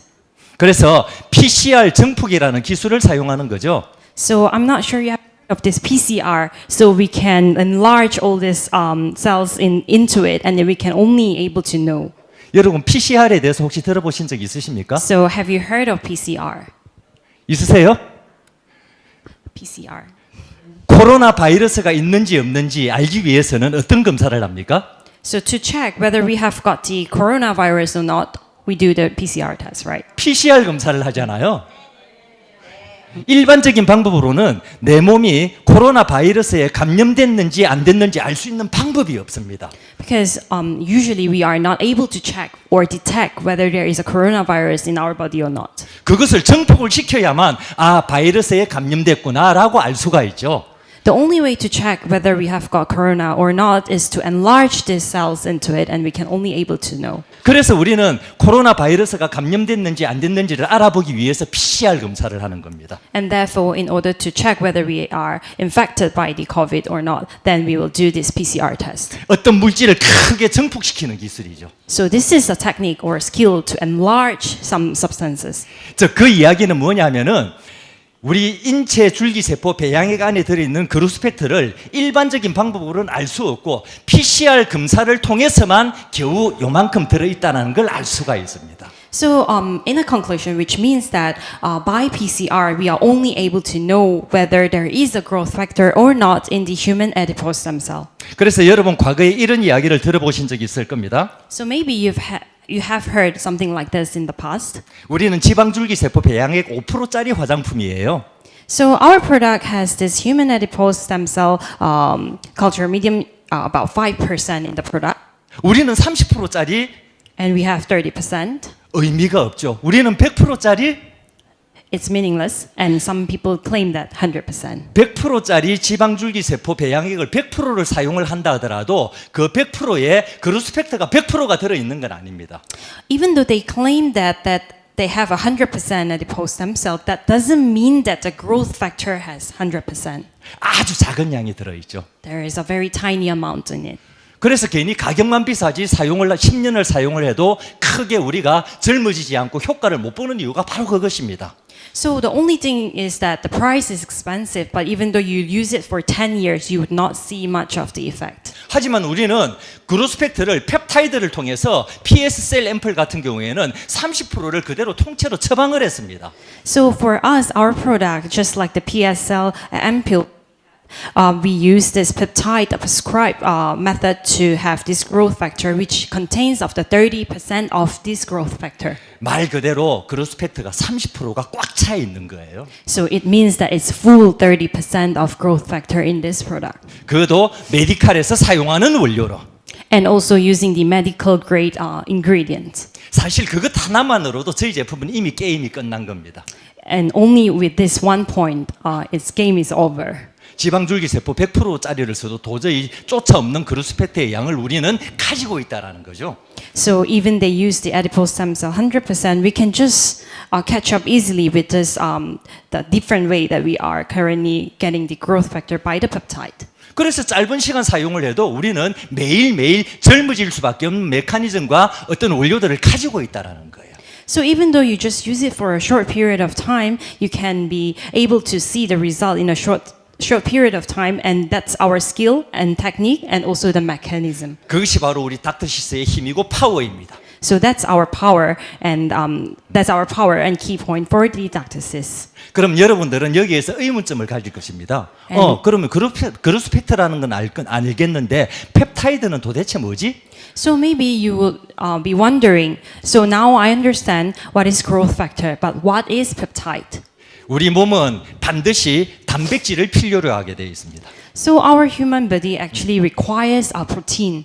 그래서 PCR 정폭이라는 기술을 사용하는 거죠. So I'm not sure you have heard of this PCR. So we can enlarge all these cells into it, and then we can only able to know. 여러분 PCR에 대해서 혹시 들어보신 적 있으십니까? So have you heard of PCR? 있으세요? PCR. 코로나 바이러스가 있는지 없는지 알기 위해서는 어떤 검사를 합니까? So to check whether we have got the coronavirus or not, we do the PCR test, right? PCR 검사를 하잖아요. 일반적인 방법으로는 내 몸이 코로나 바이러스에 감염됐는지 안 됐는지 알 수 있는 방법이 없습니다. Because usually we are not able to check or detect whether there is a coronavirus in our body or not. 그것을 정폭을 시켜야만 아 바이러스에 감염됐구나라고 알 수가 있죠. The only way to check whether we have got corona or not is to enlarge these cells into it, and we can only able to know. 그래서 우리는 코로나 바이러스가 감염됐는지 안 됐는지를 알아보기 위해서 PCR 검사를 하는 겁니다. And therefore, in order to check whether we are infected by the COVID or not, then we will do this PCR test. 어떤 물질을 크게 증폭시키는 기술이죠. So this is a technique or a skill to enlarge some substances. 그 이야기는 뭐냐면은 우리 인체 줄기세포 배양액 안에 들어있는 그로스 팩터를 일반적인 방법으로는 알 수 없고 PCR 검사를 통해서만 겨우 요만큼 들어있다는 걸 알 수가 있습니다. So in a conclusion, which means that by PCR, we are only able to know whether there is a growth factor or not in the human adipose stem cell. 그래서 여러분 과거에 이런 이야기를 들어보신 적이 있을 겁니다. So maybe you have heard something like this in the past. 우리는 지방줄기세포 배양액 5%짜리 화장품이에요. So our product has this human adipose stem cell culture medium, about 5% in the product. 우리는 30%짜리 And we have 30%. 의미가 없죠. 우리는 100%짜리 it's meaningless, and some people claim that 100%. 100%짜리 지방줄기 세포 배양액을 100%를 사용을 한다 하더라도 그 100%에 그로스 팩터가 100%가 들어 있는 건 아닙니다. Even though they claim that they have 100% adipose stem cell, that doesn't mean that the growth factor has 100%. 아주 작은 양이 들어 있죠. There is a very tiny amount in it. 그래서 괜히 가격만 비싸지 10년을 사용을 해도 크게 우리가 젊어지지 않고 효과를 못 보는 이유가 바로 그것입니다. So the only thing is that the price is expensive, but even though you use it for 10 years, you would not see much of the effect. 하지만 우리는 그로스펙트를 펩타이드를 통해서 PS 셀 앰플 같은 경우에는 30%를 그대로 통째로 처방을 했습니다. So for us, our product, just like the PSL ampoule, we use this peptide prescribed method to have this growth factor, which contains of the 30% of this growth factor. 말 그대로 그로스펙트가 30%가 꽉 차 있는 거예요. So it means that it's full 30% of growth factor in this product. 그것도 메디칼에서 사용하는 원료로. And also using the medical grade ingredients. 사실 그것 하나만으로도 저희 제품은 이미 게임이 끝난 겁니다. And only with this one point, its game is over. 지방줄기세포 100%짜리를 써도 도저히 쫓아 없는 그로스펙트의 양을 우리는 가지고 있다라는 거죠. So even they use the adipose stem cell 100%, we can just catch up easily with this the different way that we are currently getting the growth factor by the peptide. 그래서 짧은 시간 사용을 해도 우리는 매일매일 젊어질 수밖에 없는 메커니즘과 어떤 원료들을 가지고 있다라는 거예요. So even though you just use it for a short period of time, you can be able to see the result in a short period of time, and that's our skill and technique and also the mechanism. 그것이 바로 우리 닥터시스의 힘이고 파워입니다. So that's our power and key point for the Dactysis. 그럼 여러분들은 여기에서 의문점을 가질 것입니다. 그러면 그로스펙트라는 건 알겠는데 펩타이드는 도대체 뭐지? So maybe you will be wondering, so now I understand what is growth factor, but what is peptide? 우리 몸은 반드시 단백질을 필요로 하게 되어 있습니다. So our human body actually requires a protein.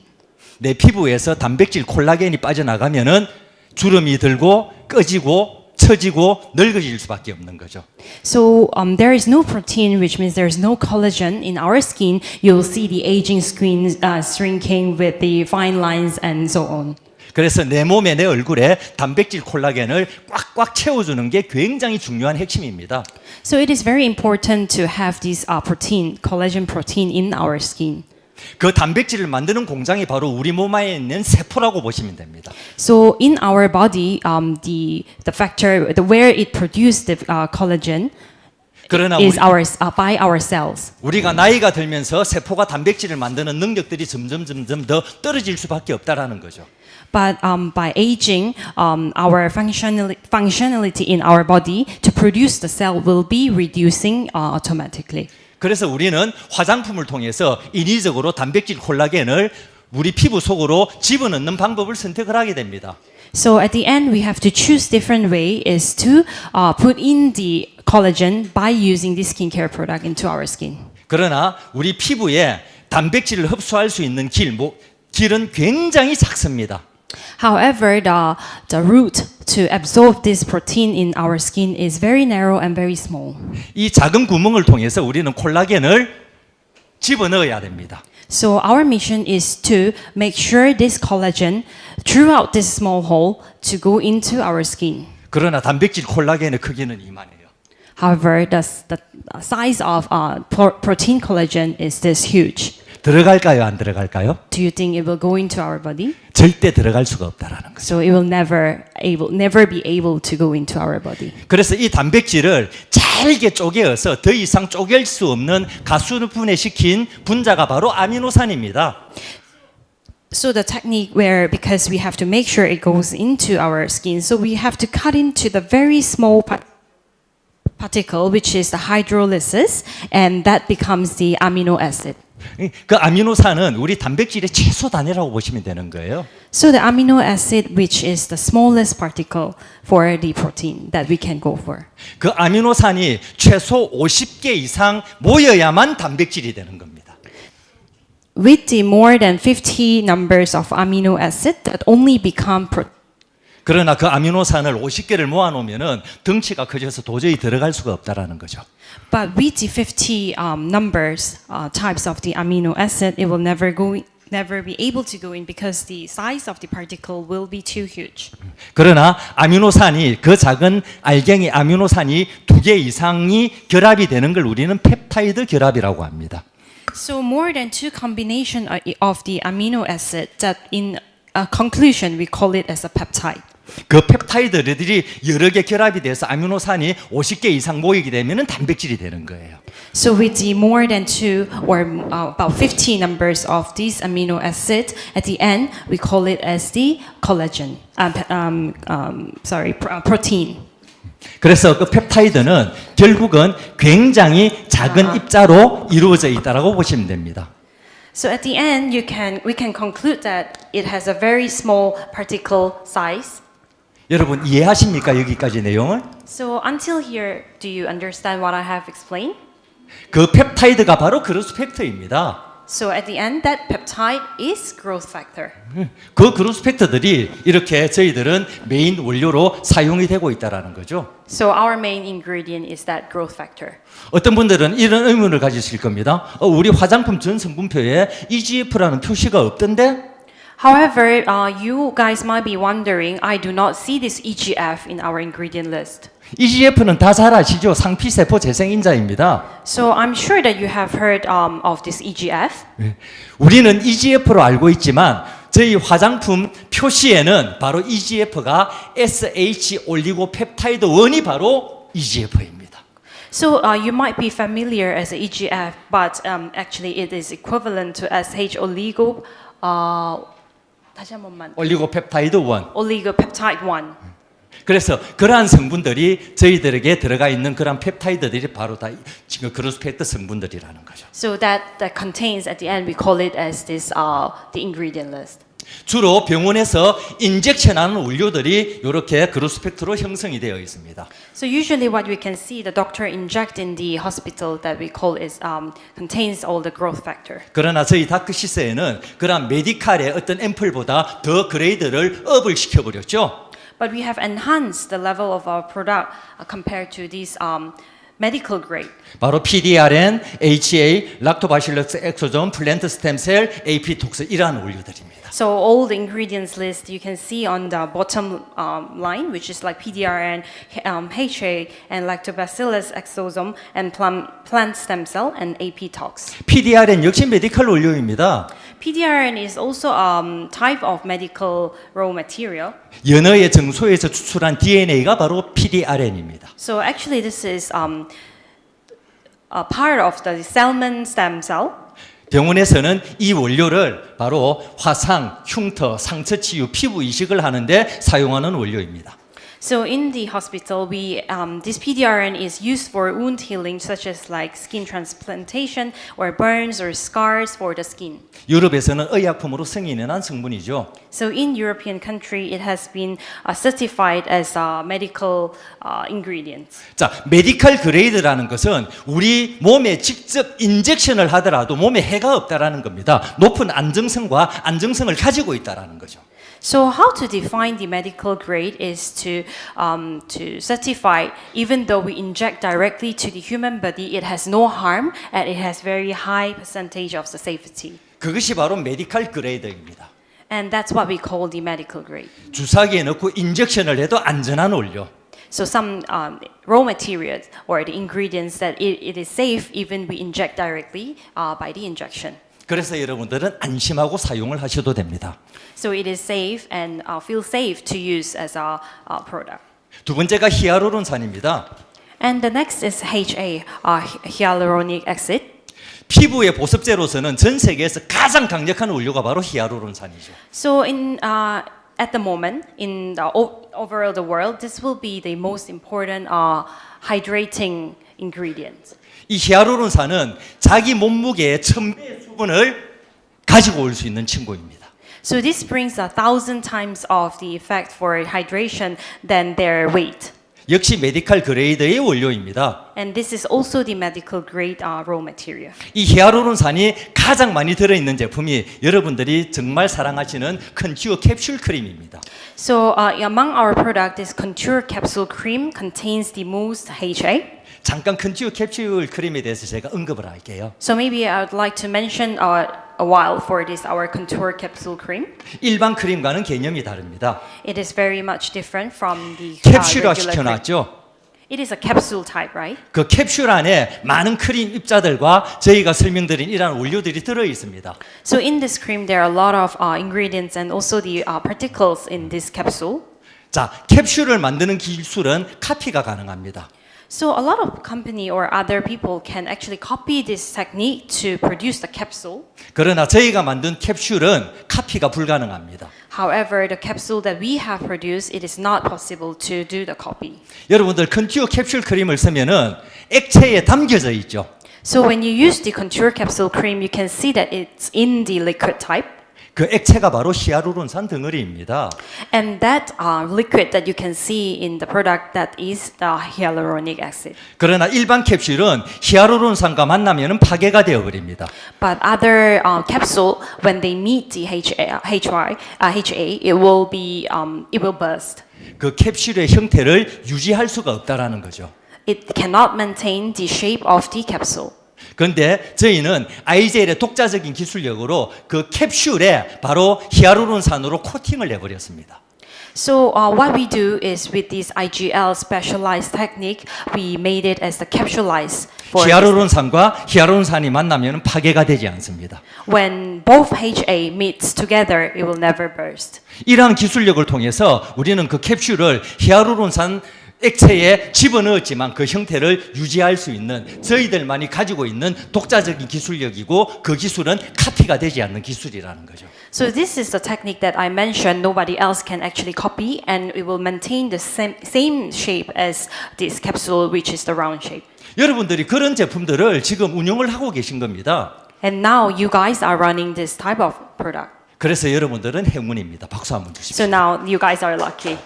내 피부에서 단백질 콜라겐이 빠져나가면은 주름이 들고 꺼지고 처지고 늙어질 수밖에 없는 거죠. So there is no protein, which means there is no collagen in our skin. You'll see the aging skin shrinking with the fine lines and so on. 그래서 내 몸에 내 얼굴에 단백질 콜라겐을 꽉꽉 채워주는 게 굉장히 중요한 핵심입니다. So it is very important to have this protein, collagen protein in our skin. 그 단백질을 만드는 공장이 바로 우리 몸 안에 있는 세포라고 보시면 됩니다. So in our body, the factor, where it produces the collagen is by our cells. 우리가 나이가 들면서 세포가 단백질을 만드는 능력들이 점점 더 떨어질 수밖에 없다라는 거죠. But by aging, our functionality in our body to produce the cell will be reducing automatically. 그래서 우리는 화장품을 통해서 인위적으로 단백질 콜라겐을 우리 피부 속으로 집어넣는 방법을 선택을 하게 됩니다. So at the end, we have to choose different way is to put in the collagen by using this skincare product into our skin. 그러나 우리 피부에 단백질을 흡수할 수 있는 길은 굉장히 작습니다. However, the route to absorb this protein in our skin is very narrow and very small. 이 작은 구멍을 통해서 우리는 콜라겐을 집어넣어야 됩니다. So our mission is to make sure this collagen throughout this small hole to go into our skin. 그러나 단백질 콜라겐의 크기는 이만해요. However, the size of protein collagen is this huge. 들어갈까요, 안 들어갈까요? Do you think it will go into our body? 절대 들어갈 수가 없다라는 거죠. So it will never be able to go into our body. 그래서 이 단백질을 잘게 쪼개어서 더 이상 쪼갤 수 없는 가수분해시킨 분자가 바로 아미노산입니다. So the technique where, because we have to make sure it goes into our skin, so we have to cut into the very small particle, which is the hydrolysis, and that becomes the amino acid. 그 아미노산은 우리 단백질의 최소 단위라고 보시면 되는 거예요. So the amino acid, which is the smallest particle for the protein that we can go for. 그 아미노산이 최소 50개 이상 모여야만 단백질이 되는 겁니다. With the more than 50 numbers of amino acid that only become 그러나 그 아미노산을 50개를 모아놓으면은 덩치가 커져서 도저히 들어갈 수가 없다라는 거죠. But with the 50 numbers, types of the amino acid, it will never be able to go in because the size of the particle will be too huge. 그러나 아미노산이 그 작은 알갱이 아미노산이 2개 이상이 결합이 되는 걸 우리는 펩타이드 결합이라고 합니다. So more than 2 combination of the amino acid that in conclusion we call it as a peptide. 그 펩타이드들이 여러 개 결합이 돼서 아미노산이 50개 이상 모이게 되면은 단백질이 되는 거예요. So with the more than 2 or about 50 numbers of these amino acids, at the end we call it as the collagen. Protein. 그래서 그 펩타이드는 결국은 굉장히 작은 입자로 이루어져 있다라고 보시면 됩니다. So at the end, we can conclude that it has a very small particle size. 여러분 이해하십니까 여기까지 내용을? So until here, do you understand what I have explained? 그 펩타이드가 바로 그로스 팩터입니다. So at the end, that peptide is growth factor. 그 그로스 팩터들이 이렇게 저희들은 메인 원료로 사용이 되고 있다라는 거죠. So our main ingredient is that growth factor. 어떤 분들은 이런 의문을 가지실 겁니다. 우리 화장품 전 성분표에 EGF라는 표시가 없던데? However, you guys might be wondering, I do not see this EGF in our ingredient list. EGF는 다 잘 아시죠? 상피세포 재생인자입니다. So I'm sure that you have heard of this EGF. 우리는 EGF로 알고 있지만 저희 화장품 표시에는 바로 EGF가 SH 올리고펩타이드 1이 바로 EGF입니다. So you might be familiar as a EGF, but actually it is equivalent to SH 다시 한 번만. 올리고펩타이드 1. Oligopeptide 1. 그래서 그러한 성분들이 저희들에게 들어가 있는 그러한 펩타이드들이 바로 다 지금 그로스펙트 성분들이라는 거죠. So that contains at the end we call it as this the ingredient list. 주로 병원에서 인젝션하는 원료들이 이렇게 그로스펙트로 형성이 되어 있습니다. So usually what we can see the doctor inject in the hospital that we call is contains all the growth factor. 그러나 저희 다크시스에는 그러한 메디칼의 어떤 앰플보다 더 그레이드를 업을 시켜버렸죠. But we have enhanced the level of our product compared to these medical grade. 바로 PDRN, HA, 락토바실러스 엑소존, 플랜트 스템셀, AP-톡스 이러한 원료들입니다. So all the ingredients list you can see on the bottom line, which is like PDRN, HA, and Lactobacillus exosome, and plant stem cell, and AP-tox. PDRN 역시 메디컬 원료입니다. PDRN is also type of medical raw material. 연어의 정소에서 추출한 DNA가 바로 PDRN입니다. So actually this is a part of the salmon stem cell. 병원에서는 이 원료를 바로 화상, 흉터, 상처 치유, 피부 이식을 하는데 사용하는 원료입니다. So in the hospital, this PDRN is used for wound healing, such as like skin transplantation or burns or scars for the skin. 유럽에서는 의약품으로 승인을 한 성분이죠. So in European country, it has been certified as a medical ingredient. 자, 메디컬 그레이드라는 것은 우리 몸에 직접 인젝션을 하더라도 몸에 해가 없다라는 겁니다. 높은 안정성과 안정성을 가지고 있다라는 거죠. So how to define the medical grade is to certify, even though we inject directly to the human body, it has no harm and it has very high percentage of the safety. 그것이 바로 메디컬 그레이드입니다. And that's what we call the medical grade. 주사기에 넣고 인젝션을 해도 안전한 원료. So some raw materials or the ingredients that it is safe even we inject directly by the injection. 그래서 여러분들은 안심하고 사용을 하셔도 됩니다. So it is safe and feel safe to use as a product. 두 번째가 히아루론산입니다. And the next is HA, hyaluronic acid. 피부의 보습제로서는 전 세계에서 가장 강력한 원료가 바로 히아루론산이죠. So at the moment in the overall the world, this will be the most important hydrating ingredient. 이 히아루론산은 자기 몸무게의 1000배의 수분을 가지고 올 수 있는 친구입니다. So this brings 1,000 times of the effect for hydration than their weight. 역시 메디칼 그레이드의 원료입니다. And this is also the medical grade raw material. 이 히알루론산이 가장 많이 들어있는 제품이 여러분들이 정말 사랑하시는 컨듀어 캡슐 크림입니다. So among our product, this contour capsule cream contains the most HA. 잠깐 컨듀어 캡슐 크림에 대해서 제가 언급을 할게요. So maybe I would like to mention a while for this our contour capsule cream. 일반 크림과는 개념이 다릅니다. It is very much different from the 캡슐화 regular cream. 시켜놨죠. It is a capsule type, right? 그 캡슐 안에 많은 크림 입자들과 저희가 설명드린 이러한 원료들이 들어 있습니다. So in this cream, there are a lot of ingredients and also the particles in this capsule. 자, 캡슐을 만드는 기술은 카피가 가능합니다. So a lot of company or other people can actually copy this technique to produce the capsule. 그러나 저희가 만든 캡슐은 카피가 불가능합니다. However, the capsule that we have produced, it is not possible to do the copy. 여러분들 컨듀어 캡슐 크림을 쓰면은 액체에 담겨져 있죠. So when you use the contour capsule cream, you can see that it's in the liquid type. 그 액체가 바로 히알루론산 덩어리입니다. And that liquid that you can see in the product, that is the hyaluronic acid. 그러나 일반 캡슐은 히알루론산과 만나면은 파괴가 되어 버립니다. But other capsule, when they meet the HA, it will burst. 그 캡슐의 형태를 유지할 수가 없다라는 거죠. It cannot maintain the shape of the capsule. 그런데 저희는 IGL의 독자적인 기술력으로 그 캡슐에 바로 히알루론산으로 코팅을 해버렸습니다. So what we do is with this IGL specialized technique, we made it as the capsulized. 히알루론산과 히알루론산이 만나면 파괴가 되지 않습니다. When both HA meets together, it will never burst. 이러한 기술력을 통해서 우리는 그 캡슐을 히알루론산 액체에 집어넣었지만 그 형태를 유지할 수 있는 저희들만이 가지고 있는 독자적인 기술력이고 그 기술은 카피가 되지 않는 기술이라는 거죠. So this is the technique that I mentioned. Nobody else can actually copy, and it will maintain the same shape as this capsule, which is the round shape. 여러분들이 그런 제품들을 지금 운영을 하고 계신 겁니다. And now you guys are running this type of product. 그래서 여러분들은 행운입니다. 박수 한번 주십시오. So now you guys are lucky.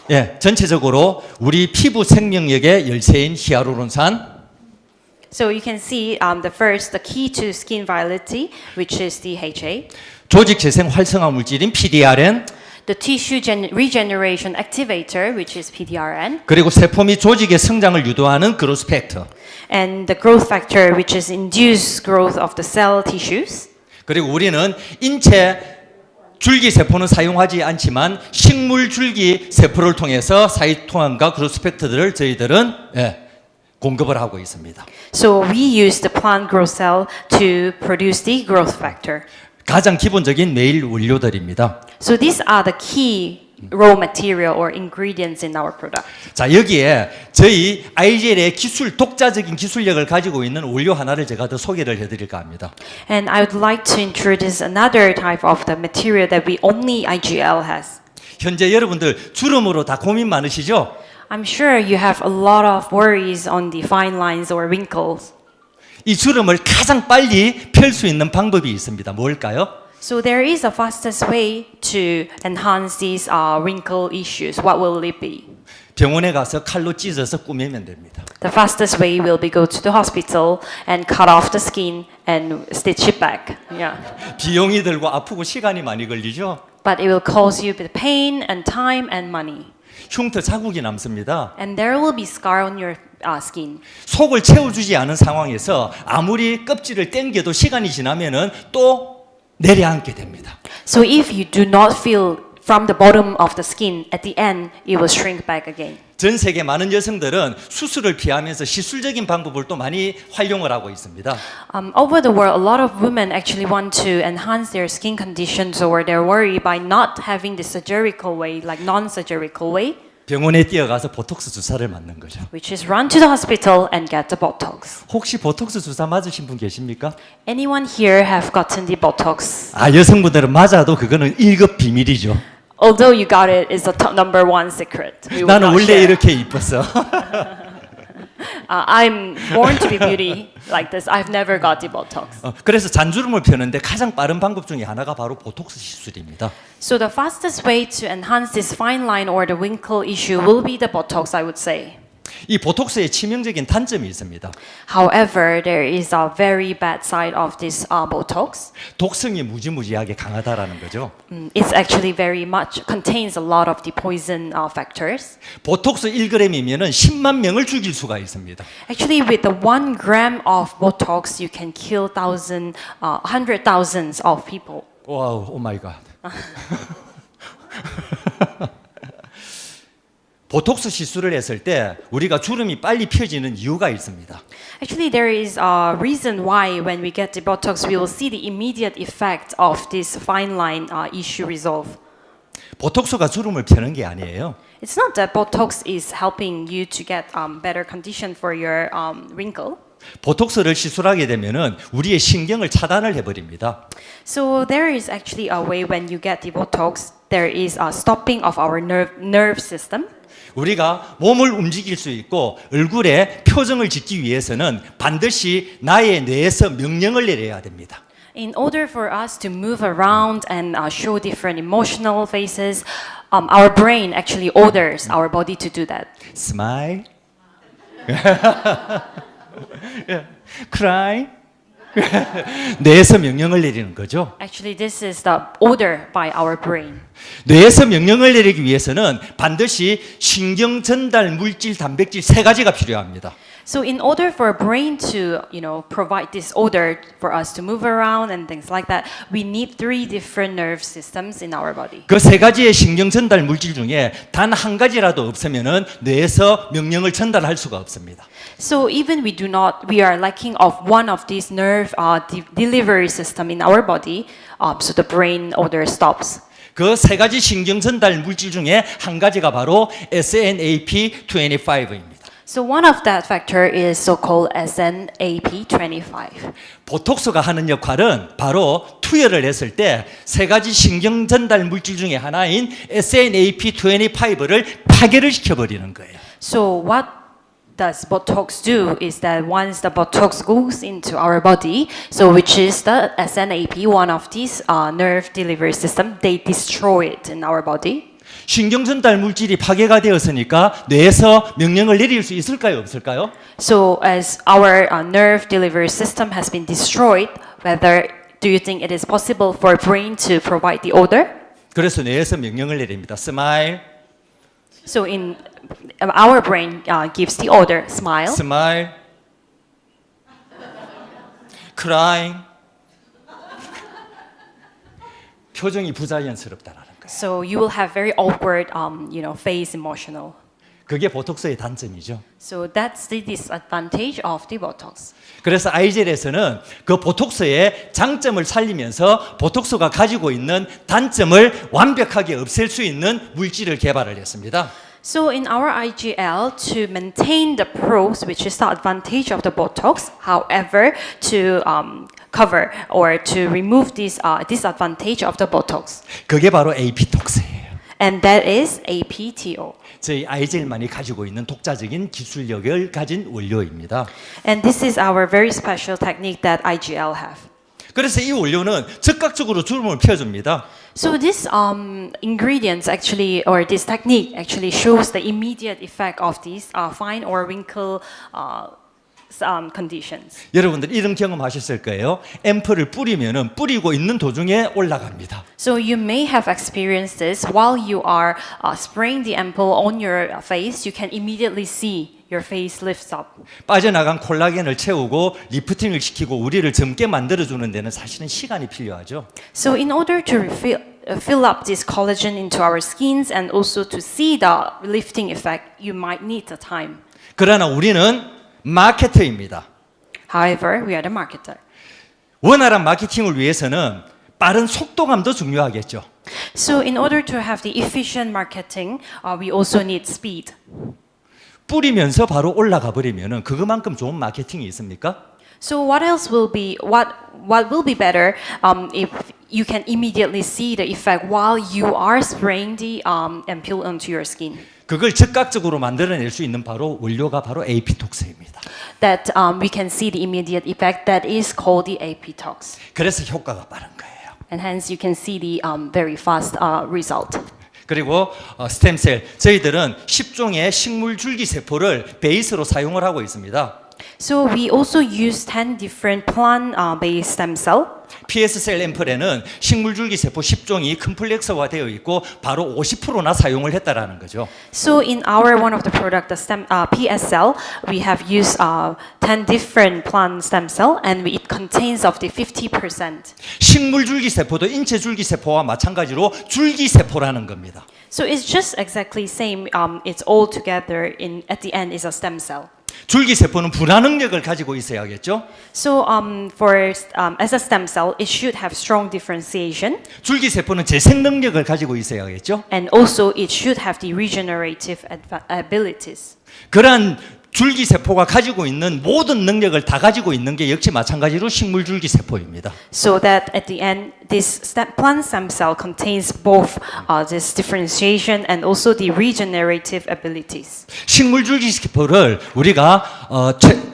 예, 전체적으로 우리 피부 생명력의 열쇠인 히알루론산. So you can see the key to skin vitality, which is the HA. 조직 재생 활성화 물질인 PDRN. The tissue regeneration activator, which is PDRN. 그리고 세포 및 조직의 성장을 유도하는 그로스 팩터. And the growth factor, which is induced growth of the cell tissues. 그리고 우리는 인체 줄기 세포는 사용하지 않지만 식물 줄기 세포를 통해서 사이토환과 그로스 팩터들을 저희들은 공급을 하고 있습니다. So we use the plant growth cell to produce the growth factor. 가장 기본적인 메일 원료들입니다. So these are the key raw material or ingredients in our product. 자, 여기에 저희 IGL의 독자적인 기술력을 가지고 있는 원료 하나를 제가 더 소개를 해드릴까 합니다. And I would like to introduce another type of the material that we only IGL has. 현재 여러분들 주름으로 다 고민 많으시죠? I'm sure you have a lot of worries on the fine lines or wrinkles. 이 주름을 가장 빨리 펼 수 있는 방법이 있습니다. 뭘까요? So there is a fastest way to enhance these wrinkle issues. What will it be? 병원에 가서 칼로 찢어서 꾸미면 됩니다. The fastest way will be go to the hospital and cut off the skin and stitch it back. Yeah. 비용이 들고 아프고 시간이 많이 걸리죠? But it will cause you the pain and time and money. 흉터 자국이 남습니다. And there will be scar on your skin. 속을 채워주지 않은 상황에서 아무리 껍질을 당겨도 시간이 지나면은 또 내려앉게 됩니다. So if you do not feel from the bottom of the skin, at the end it will shrink back again. 전 세계 많은 여성들은 수술을 피하면서 시술적인 방법을 또 많이 활용을 하고 있습니다. Over the world, a lot of women actually want to enhance their skin conditions or their worry by not having the surgical way, like non-surgical way. 병원에 뛰어가서 보톡스 주사를 맞는 거죠. Which is run to the hospital and get the Botox. 혹시 보톡스 주사 맞으신 분 계십니까? Anyone here have gotten the Botox? 아, 여성분들은 맞아도 그거는 1급 비밀이죠. Although you got it, it's the number one secret. We will 나는 not 원래 share. 이렇게 이뻤어. I'm born to be beauty like this. I've never got the Botox. 그래서 잔주름을 펴는데 가장 빠른 방법 중에 하나가 바로 보톡스 시술입니다. So the fastest way to enhance this fine line or the wrinkle issue will be the Botox, I would say. 이 보톡스의 치명적인 단점이 있습니다. However, there is a very bad side of this Botox. 독성이 무지무지하게 강하다라는 거죠. It's actually very much contains a lot of the poison factors. 보톡스 1g이면은 10만 명을 죽일 수가 있습니다. Actually, with the 1 gram of Botox, you can kill hundred thousands of people. 와우, 오 마이 갓. 보톡스 시술을 했을 때 우리가 주름이 빨리 펴지는 이유가 있습니다. Actually, there is a reason why when we get the Botox, we will see the immediate effect of this fine line issue resolve. 보톡스가 주름을 펴는 게 아니에요. It's not that Botox is helping you to get better condition for your wrinkle. 보톡스를 시술하게 되면은 우리의 신경을 차단을 해버립니다. So there is actually a way when you get the Botox, there is a stopping of our nerve system. 우리가 몸을 움직일 수 있고 얼굴에 표정을 짓기 위해서는 반드시 나의 뇌에서 명령을 내려야 됩니다. In order for us to move around and show different emotional faces, our brain actually orders our body to do that. Smile, cry. 뇌에서 명령을 내리는 거죠. Actually, this is the order by our brain. 뇌에서 명령을 내리기 위해서는 반드시 신경 전달 물질, 단백질 세 가지가 필요합니다. So in order for brain to, provide this order for us to move around and things like that, we need 3 different nerve systems in our body. 그 세 가지의 신경 전달 물질 중에 단 한 가지라도 없으면은 뇌에서 명령을 전달할 수가 없습니다. So even we are lacking of one of these nerve delivery system in our body, so the brain order stops. 그 세 가지 신경 전달 물질 중에 한 가지가 바로 SNAP25입니다. So one of that factor is so-called SNAP25. 보톡스가 하는 역할은 바로 투여를 했을 때 세 가지 신경 전달 물질 중에 하나인 SNAP25를 파괴를 시켜버리는 거예요. So what does Botox do is that once the Botox goes into our body, so which is the SNAP, one of these nerve delivery system, they destroy it in our body. 신경 전달 물질이 파괴가 되었으니까 뇌에서 명령을 내릴 수 있을까요, 없을까요? So as our nerve delivery system has been destroyed, do you think it is possible for brain to provide the order? 그래서 뇌에서 명령을 내립니다. Smile, So in our brain gives the order, smile, smile, crying. 표정이 부자연스럽다라는 거예요. so you will have very awkward, face emotional. 그게 보톡스의 단점이죠. So that's the disadvantage of the Botox. 그래서 아이젤에서는 그 보톡스의 장점을 살리면서 보톡스가 가지고 있는 단점을 완벽하게 없앨 수 있는 물질을 개발을 했습니다. So in our IGL, to maintain the pros, which is the advantage of the Botox, however, to cover or to remove this disadvantage of the Botox. 그게 바로 AP톡스예요. And that is APTO. 저희 아이젤만이 가지고 있는 독자적인 기술력을 가진 원료입니다. And this is our very special technique that IGL have. 그래서 이 원료는 즉각적으로 주름을 펴줍니다. So this ingredients actually, or this technique actually shows the immediate effect of these fine or wrinkle conditions. 여러분들 이런 경험하셨을 거예요. 앰플을 뿌리면은 뿌리고 있는 도중에 올라갑니다. So you may have experienced this while you are spraying the ampoule on your face. You can immediately see your face lifts up. 빠져나간 콜라겐을 채우고 리프팅을 시키고 우리를 젊게 만들어주는 데는 사실은 시간이 필요하죠. So in order to fill up this collagen into our skins and also to see the lifting effect, you might need the time. 그러나 우리는 마케터입니다. However, we are the marketer. 원활한 마케팅을 위해서는 빠른 속도감도 중요하겠죠. So in order to have the efficient marketing, we also need speed. 뿌리면서 바로 올라가 버리면은 그것만큼 좋은 마케팅이 있습니까? So what else will be what will be better if you can immediately see the effect while you are spraying the ampoule onto your skin? 그걸 즉각적으로 만들어낼 수 있는 바로 원료가 바로 AP톡스입니다. that we can see the immediate effect that is called the apitox. 그래서 효과가 빠른 거예요. And hence you can see the very fast result. 그리고 스템셀, 저희들은 10종의 식물 줄기세포를 베이스로 사용을 하고 있습니다. So we also use 10 different plant-based stem cell. PS셀 앰플에는 식물 줄기세포 10종이 컴플렉서화 되어 있고 바로 50%나 사용을 했다라는 거죠. So in our one of the product, the PS cell, we have used 10 different plant stem cell, and it contains of the 50%. 식물 줄기세포도 인체 줄기세포와 마찬가지로 줄기세포라는 겁니다. So it's just exactly same. It's all together. At the end is a stem cell. 줄기세포는 분화 능력을 가지고 있어야겠죠. So as a stem cell, it should have strong differentiation, 줄기세포는 재생 능력을 가지고 있어야겠죠. and also it should have the regenerative abilities. 그러한 줄기세포가 가지고 있는 모든 능력을 다 가지고 있는 게 역시 마찬가지로 식물 줄기세포입니다. So that at the end, this plant stem cell contains both this differentiation and also the regenerative abilities. 식물 줄기세포를 우리가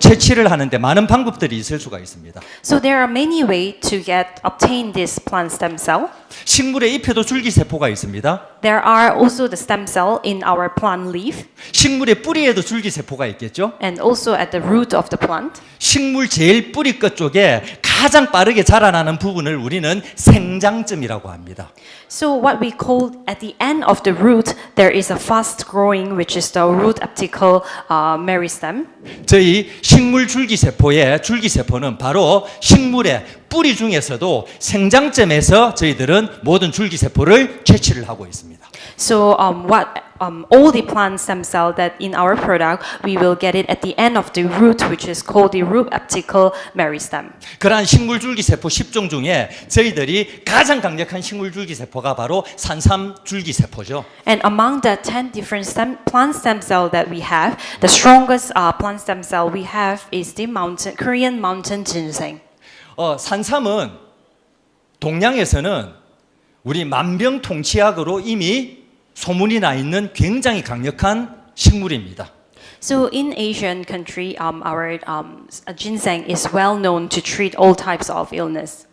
채취를 하는데 많은 방법들이 있을 수가 있습니다. So there are many ways to obtain this plant stem cell. 식물의 잎에도 줄기세포가 있습니다. There are also the stem cell in our plant leaf, 식물의 뿌리에도 줄기세포가 있겠죠. and also at the root of the plant. 식물 제일 뿌리 끝 쪽에 가장 빠르게 자라나는 부분을 우리는 생장점이라고 합니다. So what we call at the end of the root, there is a fast growing, which is the root apical meristem. 저희 식물 줄기세포는 바로 식물의 뿌리 중에서도 생장점에서 저희들은 모든 줄기세포를 채취를 하고 있습니다. So all the plant stem cell that in our product, we will get it at the end of the root, which is called the root apical meristem. 그러한 식물 줄기세포 10종 중에 저희들이 가장 강력한 식물 줄기세포가 바로 산삼 줄기세포죠. And among the 10 different plant stem cell that we have, the strongest plant stem cell we have is the Korean mountain ginseng. 산삼은 동양에서는 우리 만병통치약으로 이미 소문이 나 있는 굉장히 강력한 식물입니다. So in Asian country, our ginseng is well known to treat all types of illness.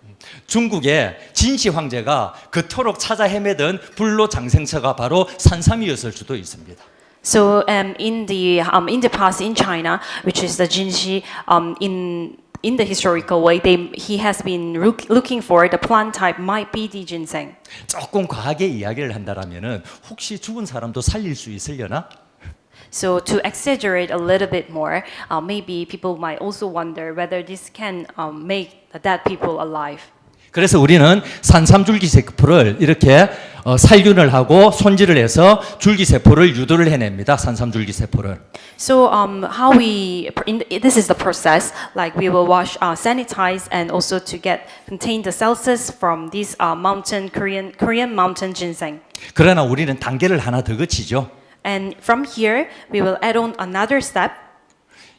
중국의 진시 황제가 그토록 찾아 헤매던 불로장생처가 바로 산삼이었을 수도 있습니다. So in the past in China, which is the jinshi, in the historical way, he has been looking for the plant type might be the ginseng. 조금 과하게 이야기를 한다라면은 혹시 죽은 사람도 살릴 수 있으려나? So to exaggerate a little bit more, maybe people might also wonder whether this can make the dead people alive. 그래서 우리는 산삼 줄기세포를 이렇게 살균을 하고 손질을 해서 줄기세포를 유도를 해냅니다. 산삼 줄기세포를. So how this is the process. Like we will wash, sanitize, and also to contain the cells from this Korean mountain ginseng. 그러나 우리는 단계를 하나 더 거치죠. And from here, we will add on another step.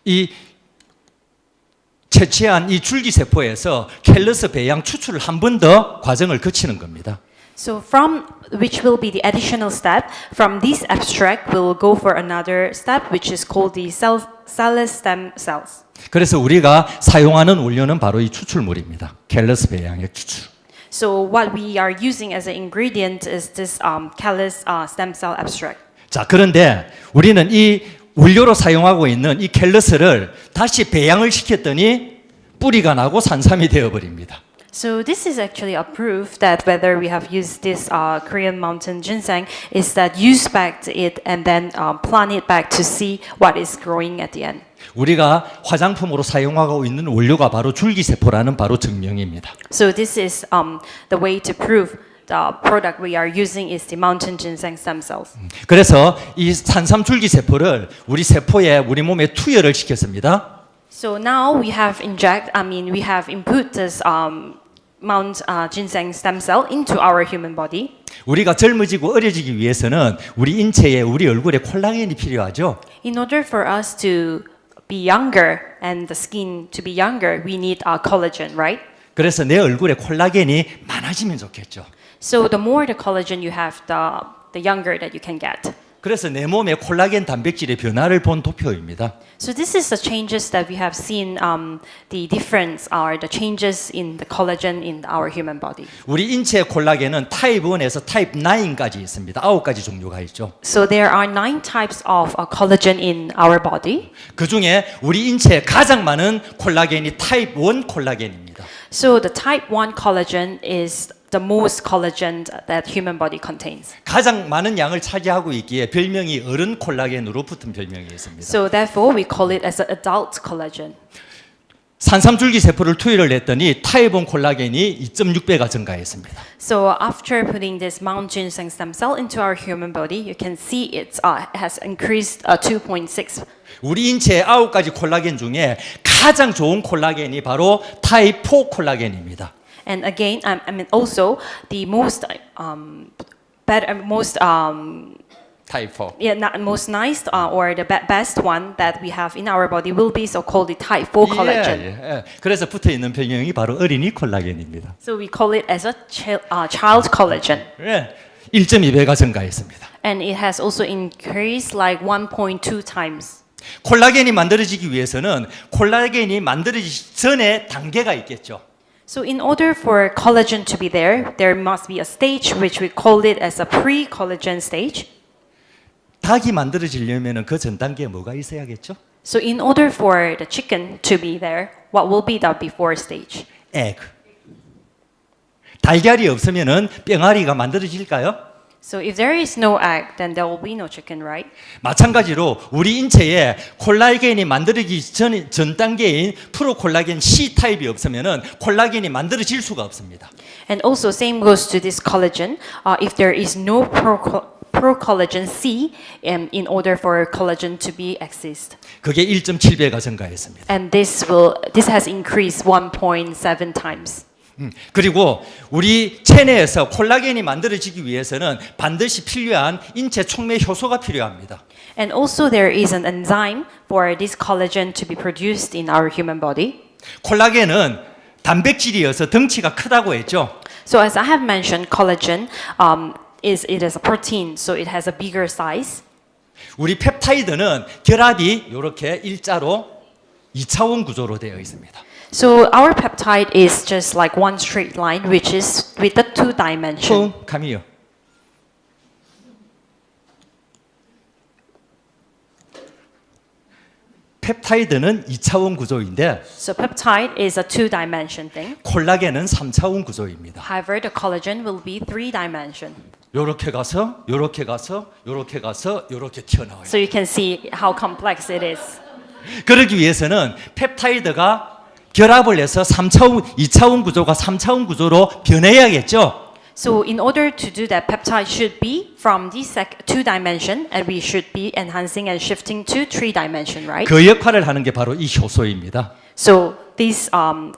이 채취한 이 줄기세포에서 켈러스 배양 추출을 한 번 더 과정을 거치는 겁니다. So from which will be the additional step, from this abstract, we will go for another step, which is called the cellus stem cells. 그래서 우리가 사용하는 원료는 바로 이 추출물입니다. 켈러스 배양액 추출. So what we are using as an ingredient is this callus stem cell abstract. 자, 그런데 우리는 이 원료로 사용하고 있는 이 켈러스를 다시 배양을 시켰더니 뿌리가 나고 산삼이 되어버립니다. So this is actually a proof that whether we have used this Korean mountain ginseng is that use back it and then plant it back to see what is growing at the end. 우리가 화장품으로 사용하고 있는 원료가 바로 줄기세포라는 바로 증명입니다. So this is the way to prove the product we are using is the mountain ginseng stem cells. 그래서 이 산삼 줄기세포를 우리 몸에 투여를 시켰습니다. So now we have input this Mount ginseng stem cell into our human body. 우리가 젊어지고 어려지기 위해서는 우리 인체에 우리 얼굴에 콜라겐이 필요하죠. In order for us to be younger and the skin to be younger, we need collagen, right? 그래서 내 얼굴에 콜라겐이 많아지면 좋겠죠. So the more the collagen you have, the younger that you can get. 그래서 내 몸에 콜라겐 단백질의 변화를 본 도표입니다. So this is the changes that we have seen. The difference are the changes in the collagen in our human body. 우리 인체 콜라겐은 타입 1에서 타입 9까지 있습니다. 9가지 종류가 있죠. So there are 9 types of collagen in our body. 그 중에 우리 인체에 가장 많은 콜라겐이 타입 1 콜라겐입니다. So the type 1 collagen is the most collagen that human body contains. 가장 많은 양을 차지하고 있기에 별명이 어른 콜라겐으로 붙은 별명이 있습니다. So therefore we call it as an adult collagen. 산삼줄기 세포를 투여를 했더니 타입 1 콜라겐이 2.6배가 증가했습니다. So after putting this mountain stem cell into our human body, you can see it has increased 2.6. 우리 인체의 9가지 콜라겐 중에 가장 좋은 콜라겐이 바로 타입 4 콜라겐입니다. And again, I mean also the most better, most 타입 4. most nice or the best one that we have in our body will be so-called the type 4 collagen. 예. 그래서 붙어 있는 별명이 바로 어린이 콜라겐입니다. So we call it as a child collagen. 예. 1.2배가 증가했습니다. And it has also increased like 1.2 times. 콜라겐이 만들어지기 위해서는 콜라겐이 만들어지기 전에 단계가 있겠죠. So in order for collagen to be there, there must be a stage which we call it as a pre-collagen stage. 닭이 만들어지려면 그 전 단계에 뭐가 있어야겠죠? So in order for the chicken to be there, what will be the before stage? egg. 달걀이 없으면은 뿅아리가 만들어질까요? So if there is no egg, then there will be no chicken, right? 마찬가지로 우리 인체에 콜라겐이 만들어지기 전 단계인 프로콜라겐 C 타입이 없으면은 콜라겐이 만들어질 수가 없습니다. And also same goes to this collagen. If there is no pro-collagen C, in order for collagen to be exist. 그게 1.7배가 증가했습니다. And this has increased 1.7 times. 그리고 우리 체내에서 콜라겐이 만들어지기 위해서는 반드시 필요한 인체 촉매 효소가 필요합니다. And also there is an enzyme for this collagen to be produced in our human body. 콜라겐은 단백질이어서 덩치가 크다고 했죠. So as I have mentioned, collagen is a protein, so it has a bigger size. 우리 펩타이드는 결합이 이렇게 일자로 2차원 구조로 되어 있습니다. So our peptide is just like one straight line, which is with the 2 dimension. Come here. 펩타이드는 2차원 구조인데 So peptide is a 2 dimension thing. 콜라겐은 3차원 구조입니다. However, the collagen will be 3 dimension. 요렇게 가서 요렇게 가서 요렇게 가서 요렇게 튀어나와요. So you can see how complex it is. 그러기 위해서는 펩타이드가 결합을 해서 2차원 구조가 3차원 구조로 변해야겠죠. So in order to do that, peptide should be from this 2 dimension, and we should be enhancing and shifting to 3 dimension, right? 그 역할을 하는 게 바로 이 효소입니다. So this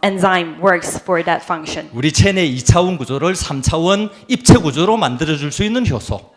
enzyme works for that function. 우리 체내 2차원 구조를 3차원 입체 구조로 만들어 줄 수 있는 효소.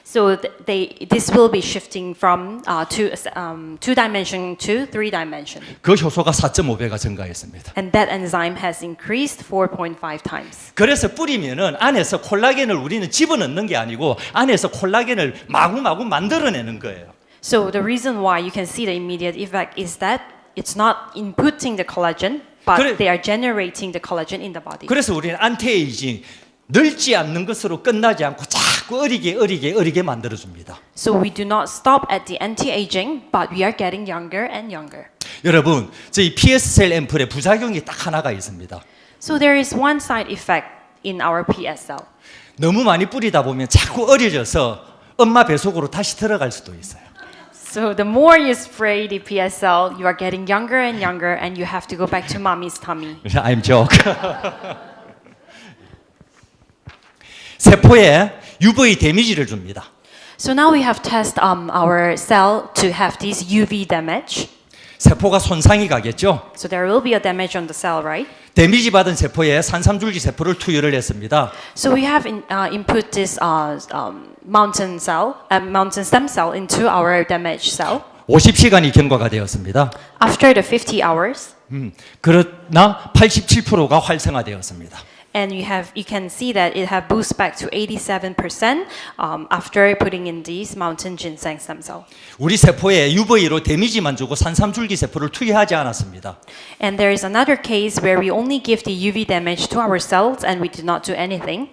So this will be shifting from 2 dimension to 3 dimension. 그 효소가 4.5배가 증가했습니다. And that enzyme has increased 4.5 times. 그래서 뿌리면은 안에서 콜라겐을 우리는 집어넣는 게 아니고 안에서 콜라겐을 마구마구 만들어내는 거예요. So the reason why you can see the immediate effect is that it's not inputting the collagen, but they are generating the collagen in the body. 그래서 우리는 안티에이징 늙지 않는 것으로 끝나지 않고 자꾸 어리게 만들어줍니다. So we do not stop at the anti-aging, but we are getting younger and younger. 여러분, 저희 PS셀 앰플의 부작용이 딱 하나가 있습니다. So there is one side effect in our PSL. 너무 많이 뿌리다 보면 자꾸 어려져서 엄마 뱃속으로 다시 들어갈 수도 있어요. So the more you spray the PSL, you are getting younger and younger, and you have to go back to mommy's tummy. I'm joke. 세포에 UV 데미지를 줍니다. So now we have tested our cell to have this UV damage. 세포가 손상이 가겠죠. So there will be a damage on the cell, right? 데미지 받은 세포에 산삼줄기 세포를 투여를 했습니다. So we have input this mountain stem cell into our damaged cell. 50시간이 경과가 되었습니다. After the 50 hours. 그러나 87%가 활성화되었습니다. And you can see that it have boost back to 87% after putting in these mountain ginseng stem cell. 우리 세포에 UV로 데미지만 주고 산삼줄기 세포를 투여하지 않았습니다. And there is another case where we only give the UV damage to our cells and we did not do anything.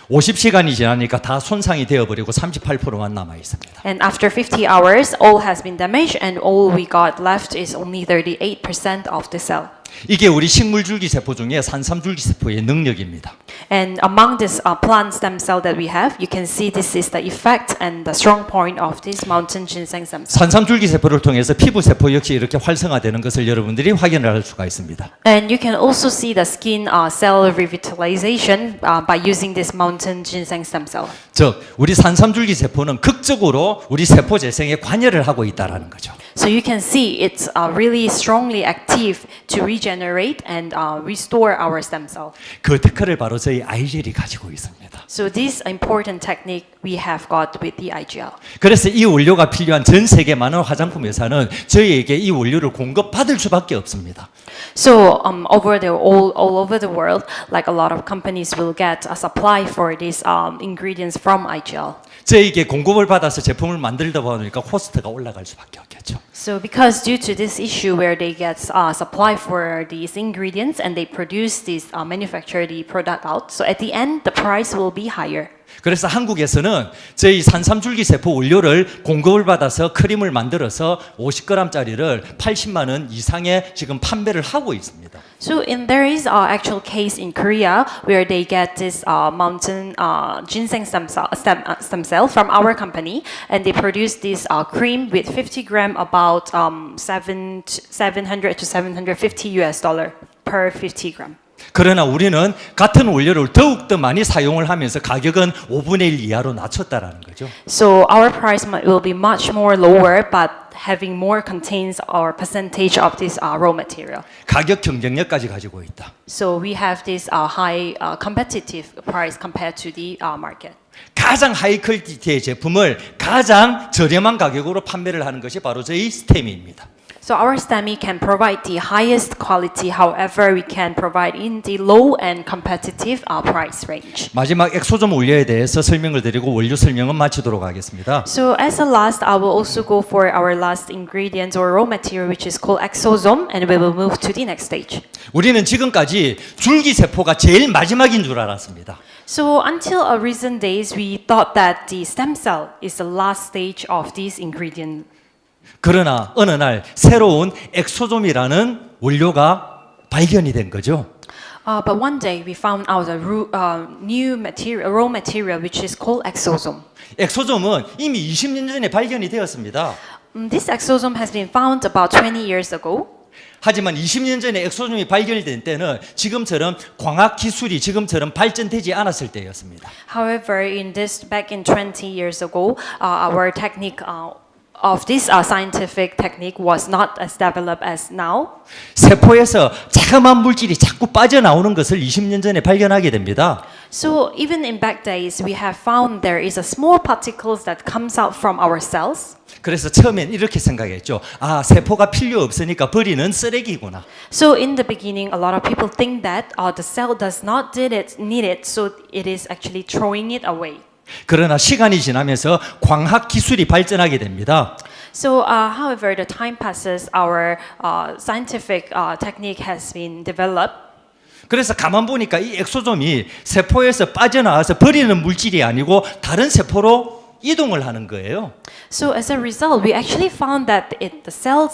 50시간이 지나니까 다 손상이 되어버리고 38%만 남아 있습니다. And after 50 hours, all has been damaged and all we got left is only 38% of the cell. 이게 우리 식물줄기 세포 중에 산삼줄기 세포의 능력입니다. And among this plant stem cell that we have, you can see this is the effect and the strong point of this mountain ginseng stem cell. 산삼줄기 세포를 통해서 피부 세포 역시 이렇게 활성화되는 것을 여러분들이 확인을 할 수가 있습니다. And you can also see the skin cell revitalization by using this mountain ginseng stem cell. 즉, 우리 산삼줄기 세포는 극적으로 우리 세포 재생에 관여를 하고 있다라는 거죠. So you can see it's really strongly active to regenerate and restore our stem cell. 그 특허를 바로 저희 IGL이 가지고 있습니다. So this important technique we have got with the IGL. 그래서 이 원료가 필요한 전 세계 많은 화장품 회사는 저희에게 이 원료를 공급받을 수밖에 없습니다. So all over the world, like a lot of companies will get a supply for these ingredients from IGL. 저희에게 공급을 받아서 제품을 만들다 보니까 코스트가 올라갈 수밖에 없겠죠. So because due to this issue where they get supply for these ingredients and they produce this manufacture the product out, so at the end the price will be higher. 그래서 한국에서는 저희 산삼줄기 세포 원료를 공급을 받아서 크림을 만들어서 50g짜리를 80만 원 이상에 지금 판매를 하고 있습니다. So there is an actual case in Korea where they get this mountain ginseng stem cell from our company, and they produce this cream with 50 gram about $700 to $750 per 50 gram. 그러나 우리는 같은 원료를 더욱더 많이 사용을 하면서 가격은 5분의 1 이하로 낮췄다라는 거죠. So our price will be much more lower, but having more contains our percentage of this raw material. 가격 경쟁력까지 가지고 있다. So we have this high competitive price compared to the market. 가장 하이 퀄리티의 제품을 가장 저렴한 가격으로 판매를 하는 것이 바로 저희 스테미입니다. So our Stemey can provide the highest quality, however, we can provide in the low and competitive price range. 마지막 엑소점 원료에 대해서 설명을 드리고 원료 설명은 마치도록 하겠습니다. So as a last, I will also go for our last ingredient or raw material, which is called exosome, and we will move to the next stage. 우리는 지금까지 줄기 세포가 제일 마지막인 줄 알았습니다. So until recent days, we thought that the stem cell is the last stage of this ingredient. 그러나 어느 날 새로운 엑소좀이라는 원료가 발견이 된 거죠. But one day we found out a new material, raw material, which is called exosome. 엑소좀은 이미 20년 전에 발견이 되었습니다. This exosome has been found about 20 years ago. 하지만 20년 전에 엑소좀이 발견된 때는 지금처럼 광학 기술이 지금처럼 발전되지 않았을 때였습니다. However, back in 20 years ago, our technique of this scientific technique was not as developed as now. 세포에서 자그마한 물질이 자꾸 빠져나오는 것을 20년 전에 발견하게 됩니다. So even in back days, we have found there is a small particles that comes out from our cells. 그래서 처음엔 이렇게 생각했죠. 아, 세포가 필요 없으니까 버리는 쓰레기구나. So in the beginning, a lot of people think that the cell does not need it, so it is actually throwing it away. 그러나 시간이 지나면서 광학 기술이 발전하게 됩니다. So, however, the time passes, our scientific technique has been developed. 그래서 가만 보니까 이 엑소좀이 세포에서 빠져나와서 버리는 물질이 아니고 다른 세포로 이동을 하는 거예요. So as a result, we actually found that the cell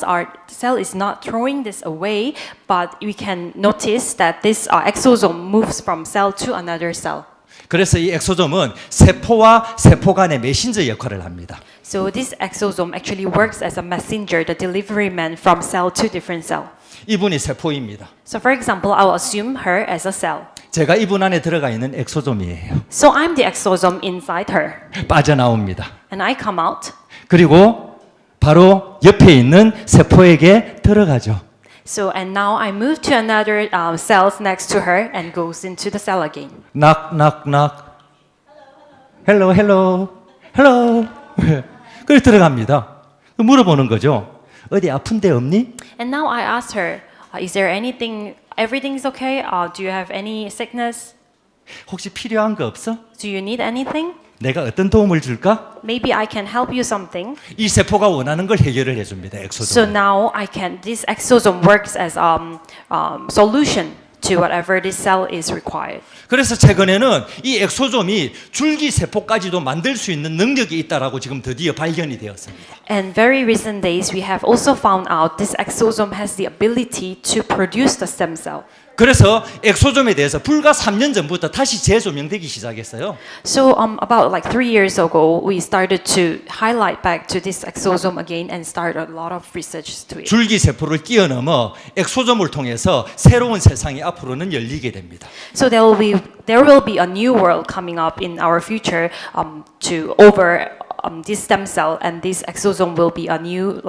is not throwing this away, but we can notice that this exosome moves from cell to another cell. 그래서 이 엑소좀은 세포와 세포 간의 메신저 역할을 합니다. So this exosome actually works as a messenger, the delivery man from cell to different cell. 이분이 세포입니다. So for example, I will assume her as a cell. 제가 이분 안에 들어가 있는 엑소좀이에요. So I'm the exosome inside her. 빠져나옵니다. And I come out. 그리고 바로 옆에 있는 세포에게 들어가죠. So and now I move to another cells next to her and goes into the cell again. Knock, knock, knock. Hello, hello, hello. 그래 들어갑니다. 물어보는 거죠. 어디 아픈 데 없니? And now I asked her, is there everything's okay? Do you have any sickness? 혹시 필요한 거 없어? Do you need anything? 내가 어떤 도움을 줄까? Maybe I can help you something. 이 세포가 원하는 걸 해결을 해줍니다. So 엑소솜. now this exosome works as solution to whatever this cell is required. 그래서 최근에는 이 엑소솜이 줄기 세포까지도 만들 수 있는 능력이 있다라고 지금 드디어 발견이 되었습니다. And very recent days, we have also found out this exosome has the ability to produce the stem cell. 그래서 엑소솜에 대해서 불과 3년 전부터 다시 재조명되기 시작했어요. So about like 3 years ago, we started to highlight back to this exosome again and start a lot of research to it. 줄기 세포를 뛰어넘어 엑소솜을 통해서 새로운 세상이 앞으로는 열리게 됩니다. So there will be a new world coming up in our future to over this stem cell, and this exosome will be a new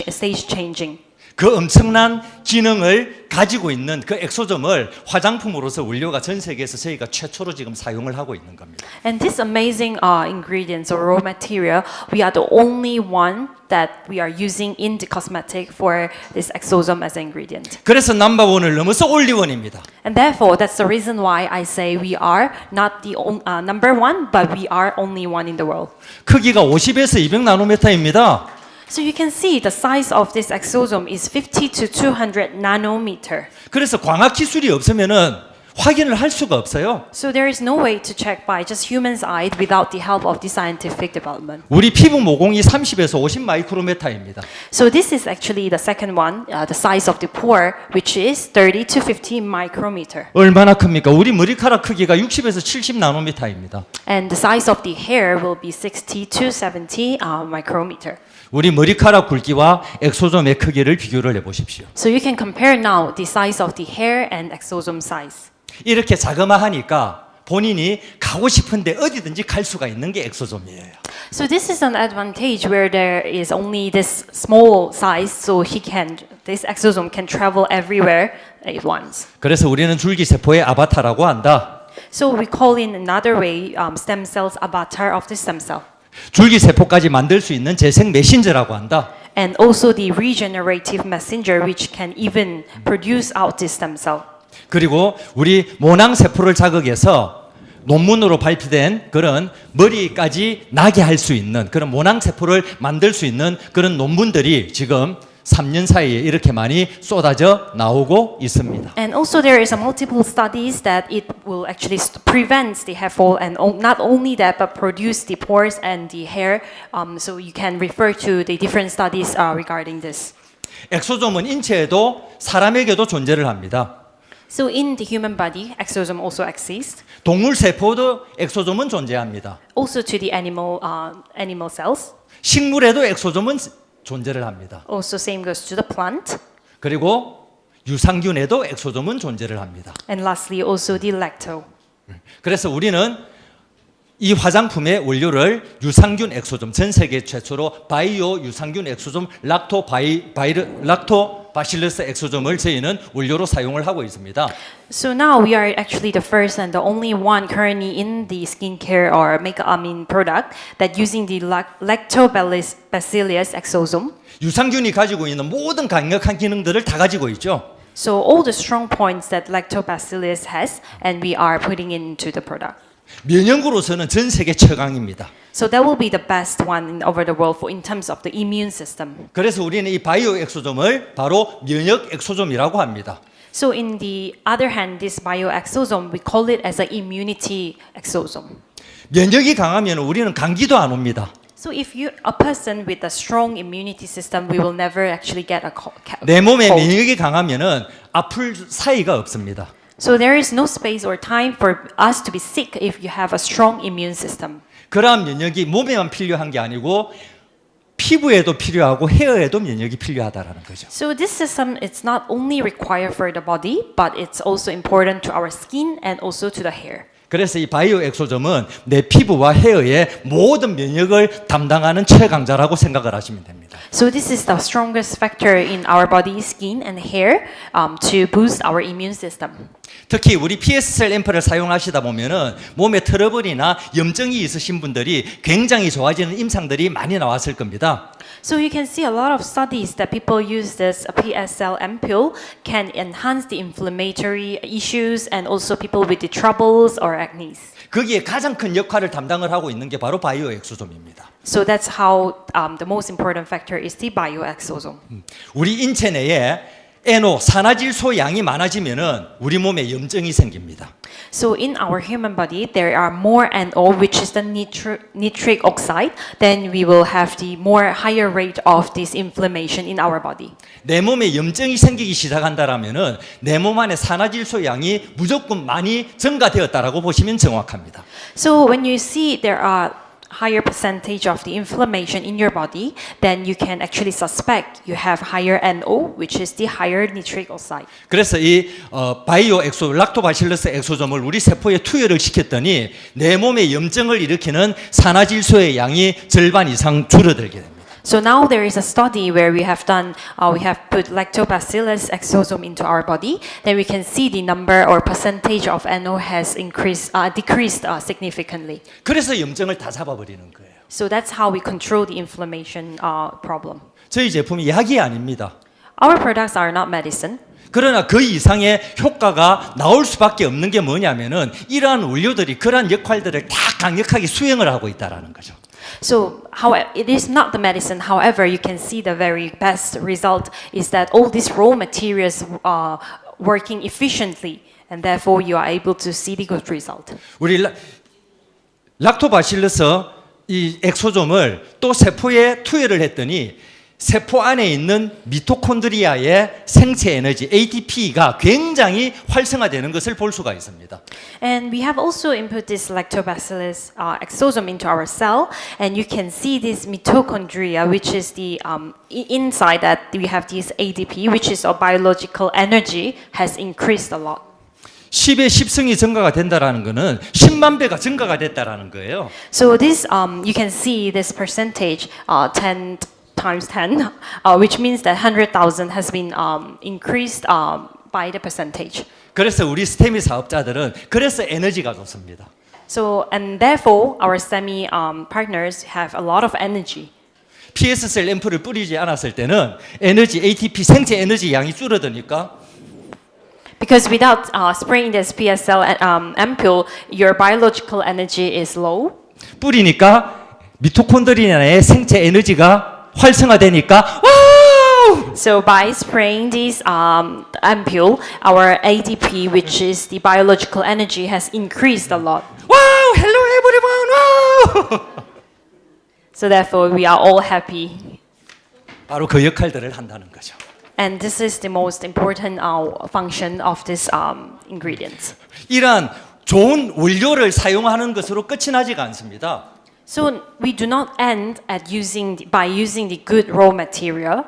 stage changing. 그 엄청난 기능을 가지고 있는 그 엑소솜을 화장품으로서 원료가 전 세계에서 저희가 최초로 지금 사용을 하고 있는 겁니다. And this amazing ingredients or raw material, we are the only one that we are using in the cosmetic for this exosome as an ingredient. 그래서 넘버원을 넘어서 올리원입니다. And therefore, that's the reason why I say we are not the number one, but we are only one in the world. 크기가 50에서 200 나노미터입니다. So you can see the size of this exosome is 50 to 200 nanometer. 그래서 광학 기술이 없으면은 확인을 할 수가 없어요. So there is no way to check by just human's eye without the help of the scientific development. 우리 피부 모공이 30에서 50 마이크로메타입니다. So this is actually the second one, the size of the pore, which is 30 to 50 micrometer. 얼마나 큽니까? 우리 머리카락 크기가 60에서 70 나노미터입니다. And the size of the hair will be 60 to 70 micrometer. 우리 머리카락 굵기와 엑소솜의 크기를 비교를 해보십시오. So you can compare now the size of the hair and exosome size. 이렇게 자그마하니까 본인이 가고 싶은데 어디든지 갈 수가 있는 게 엑소솜이에요. So this is an advantage where there is only this small size, so this exosome can travel everywhere at once. 그래서 우리는 줄기세포의 아바타라고 한다. So we call in another way stem cells avatar of the stem cell. 줄기세포까지 만들 수 있는 재생 메신저라고 한다. And also the regenerative messenger which can even produce out this stem cell. 그리고 우리 모낭세포를 자극해서 논문으로 발표된 그런 머리까지 나게 할 수 있는 그런 모낭세포를 만들 수 있는 그런 논문들이 지금 3년 사이에 이렇게 많이 쏟아져 나오고 있습니다. And also there is a multiple studies that it will actually prevent the hair fall, and not only that but produce the pores and the hair. So you can refer to the different studies regarding this. 엑소솜은 인체에도 사람에게도 존재를 합니다. So in the human body, exosome also exists. 동물 세포도 엑소솜은 존재합니다. Also to the animal cells. 식물에도 엑소솜은 존재를 합니다. Also same goes to the plant. 그리고 유산균에도 엑소솜은 존재를 합니다. And lastly also the lacto. 그래서 우리는 이 화장품의 원료를 유산균 엑소솜, 전 세계 최초로 바이오 유산균 엑소솜 락토바실러스 엑소솜을 저희는 원료로 사용을 하고 있습니다. So now we are actually the first and the only one currently in the skincare or product that using the lactobacillus exosome. 유산균이 가지고 있는 모든 강력한 기능들을 다 가지고 있죠. So all the strong points that lactobacillus has, and we are putting into the product. 면역으로서는 전 세계 최강입니다. So that will be the best one over the world in terms of the immune system. 그래서 우리는 이 바이오 엑소솜을 바로 면역 엑소솜이라고 합니다. So in the other hand, this bioexosome, we call it as an immunity exosome. 면역이 강하면 우리는 감기도 안 옵니다. So if you're a person with a strong immunity system, we will never actually get a cold. 내 몸에 면역이 강하면은 아플 사이가 없습니다. So there is no space or time for us to be sick if you have a strong immune system. 그러한 면역이 몸에만 필요한 게 아니고 피부에도 필요하고 헤어에도 면역이 필요하다라는 거죠. So this system it's not only required for the body, but it's also important to our skin and also to the hair. 그래서 이 바이오 엑소솜은 내 피부와 헤어의 모든 면역을 담당하는 최강자라고 생각을 하시면 됩니다. So this is the strongest factor in our body, skin, and hair to boost our immune system. 특히 우리 PS셀 앰플을 사용하시다 보면은 몸에 트러블이나 염증이 있으신 분들이 굉장히 좋아지는 임상들이 많이 나왔을 겁니다. So you can see a lot of studies that people use this PSL ampule can enhance the inflammatory issues and also people with the troubles or acne. 거기에 가장 큰 역할을 담당을 하고 있는 게 바로 바이오 엑소솜입니다. So that's how the most important factor is the bioexosome. 우리 인체 내에 NO, 산화질소 양이 많아지면은 우리 몸에 염증이 생깁니다. So in our human body, there are more NO, which is the nitric oxide. Then we will have the more higher rate of this inflammation in our body. 내 몸에 염증이 생기기 시작한다라면은 내 몸 안에 산화질소 양이 무조건 많이 증가되었다라고 보시면 정확합니다. So when you see there are higher percentage of the inflammation in your body, then you can actually suspect you have higher NO, which is the higher nitric oxide. 그래서 이 바이오 엑소 락토바실러스 엑소점을 우리 세포에 투여를 시켰더니 내 몸에 염증을 일으키는 산화질소의 양이 절반 이상 줄어들게 됩니다. So now there is a study where we have put lactobacillus exosome into our body. Then we can see the number or percentage of NO has decreased significantly. 그래서 염증을 다 잡아버리는 거예요. So that's how we control the inflammation problem. 저희 제품이 약이 아닙니다. Our products are not medicine. 그러나 그 이상의 효과가 나올 수밖에 없는 게 뭐냐면은 이러한 원료들이 그러한 역할들을 다 강력하게 수행을 하고 있다라는 거죠. So, it is not the medicine. However, you can see the very best result is that all these raw materials are working efficiently, and therefore you are able to see the good result. 우리 락토바실러스 이 엑소점을 또 세포에 투여를 했더니 세포 안에 있는 미토콘드리아의 생체 에너지 ATP가 굉장히 활성화되는 것을 볼 수가 있습니다. And we have also input this lactobacillus exosome into our cell, and you can see this mitochondria, which is the inside that we have this ADP, which is our biological energy, has increased a lot. 10의 10승이 증가가 된다라는 것은 10만 배가 증가가 됐다라는 거예요. So this you can see this percentage 10 times 10, which means that 100,000 has been increased by the percentage. 그래서 우리 스테미 사업자들은 그래서 에너지가 좋습니다. So and therefore our STEMI partners have a lot of energy. PS셀 앰플을 뿌리지 않았을 때는 에너지 ATP 생체 에너지 양이 줄어드니까 Because without spraying this PSL ampule, your biological energy is low. 뿌리니까 미토콘드리아의 생체 에너지가 활성화되니까 와우! So by spraying this ampule, our ADP, which is the biological energy, has increased a lot. 와우! 헬로 에브리원 와우! So therefore, we are all happy. 바로 그 역할들을 한다는 거죠. And this is the most important function of this ingredients. 이러한 좋은 원료를 사용하는 것으로 끝이 나지가 않습니다. So we do not end at by using the good raw material.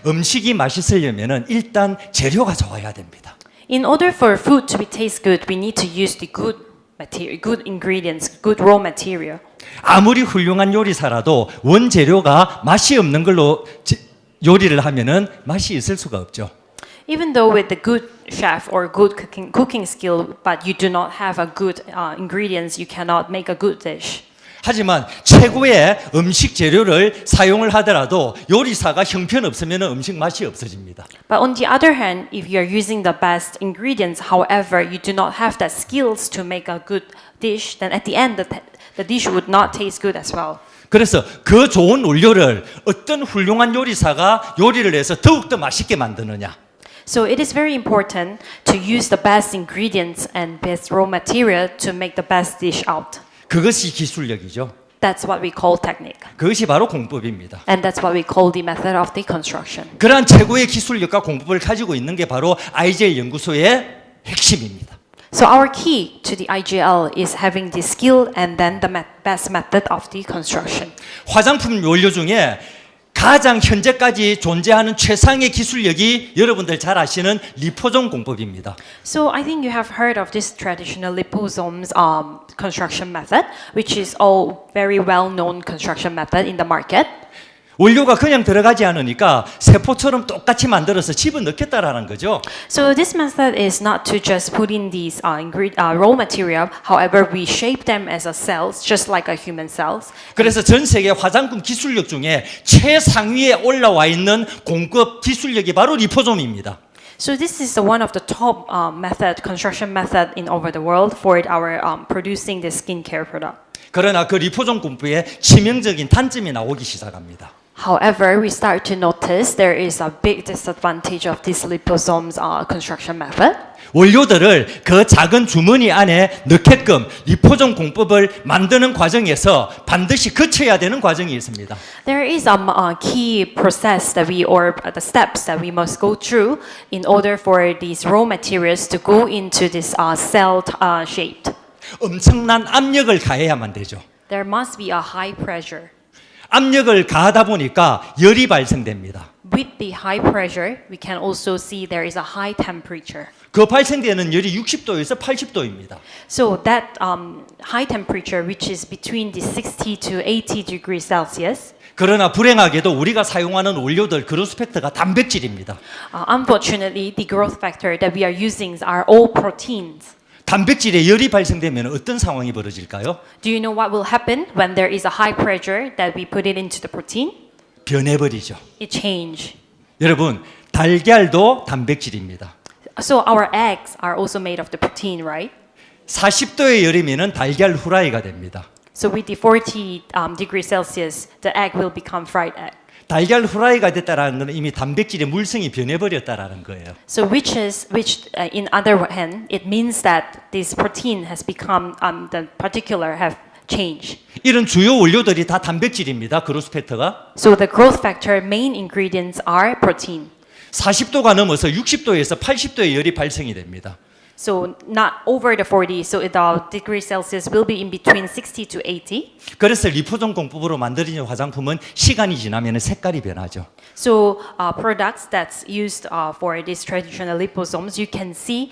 음식이 맛있으려면은 일단 재료가 좋아야 됩니다. In order for food to be taste good, we need to use the good material, good ingredients, good raw material. 아무리 훌륭한 요리사라도 원재료가 맛이 없는 걸로 요리를 하면은 맛이 있을 수가 없죠. Even though with the good chef or good cooking skill, but you do not have a good ingredients, you cannot make a good dish. 하지만 최고의 음식 재료를 사용을 하더라도 요리사가 형편없으면 음식 맛이 없어집니다. But on the other hand, if you are using the best ingredients, however, you do not have the skills to make a good dish, then at the end, the dish would not taste good as well. 그래서 그 좋은 원료를 어떤 훌륭한 요리사가 요리를 해서 더욱더 맛있게 만드느냐. So it is very important to use the best ingredients and best raw material to make the best dish out. 그것이 기술력이죠. That's what we call technique. 그것이 바로 공법입니다. And that's what we call the method of the construction. 그러한 최고의 기술력과 공법을 가지고 있는 게 바로 IGL 연구소의 핵심입니다. So our key to the IGL is having the skill and then the best method of the construction. 화장품 원료 중에 가장 현재까지 존재하는 최상의 기술력이 여러분들 잘 아시는 리포존 공법입니다. So I think you have heard of this traditional liposomes construction method, which is all very well-known construction method in the market. 원료가 그냥 들어가지 않으니까 세포처럼 똑같이 만들어서 집어넣겠다라는 거죠. So this method is not to just put in these raw material. However, we shape them as a cells, just like a human cells. 그래서 전 세계 화장품 기술력 중에 최상위에 올라와 있는 공급 기술력이 바로 리포솜입니다. So this is one of the top construction method in over the world for our producing the skincare product. 그러나 그 리포솜 공법에 치명적인 단점이 나오기 시작합니다. However, we start to notice there is a big disadvantage of this liposomes construction method. 원료들을 그 작은 주머니 안에 넣게끔 리포솜 공법을 만드는 과정에서 반드시 거쳐야 되는 과정이 있습니다. There is a key process that or the steps that we must go through in order for these raw materials to go into this cell shaped. 엄청난 압력을 가해야만 되죠. There must be a high pressure. 압력을 가하다 보니까 열이 발생됩니다. With the high pressure, we can also see there is a high temperature. 그 발생되는 열이 60도에서 80도입니다. So that high temperature, which is between the 60 to 80 degrees Celsius, 그러나 불행하게도 우리가 사용하는 원료들 그로스펙트가 단백질입니다. unfortunately, the growth factor that we are using are all proteins. 단백질에 열이 발생되면 어떤 상황이 벌어질까요? Do you know what will happen when there is a high pressure that we put it into the protein? 변해버리죠. It change. 여러분, 달걀도 단백질입니다. So our eggs are also made of the protein, right? 40도의 열이면 달걀 후라이가 됩니다. So with the 40 degrees Celsius, the egg will become fried egg. 달걀 후라이가 됐다라는 건 이미 단백질의 물성이 변해버렸다라는 거예요. So which in other hand, it means that this protein has become the particular have changed. 이런 주요 원료들이 다 단백질입니다. 그로스펙트가. So the growth factor main ingredients are protein. 40도가 넘어서 60도에서 80도의 열이 발생이 됩니다. So not over the 40, so the degree Celsius will be in between 60 to 80. 그래서 리포솜 공법으로 만들어진 화장품은 시간이 지나면 색깔이 변하죠. So products that's used for these traditional liposomes, you can see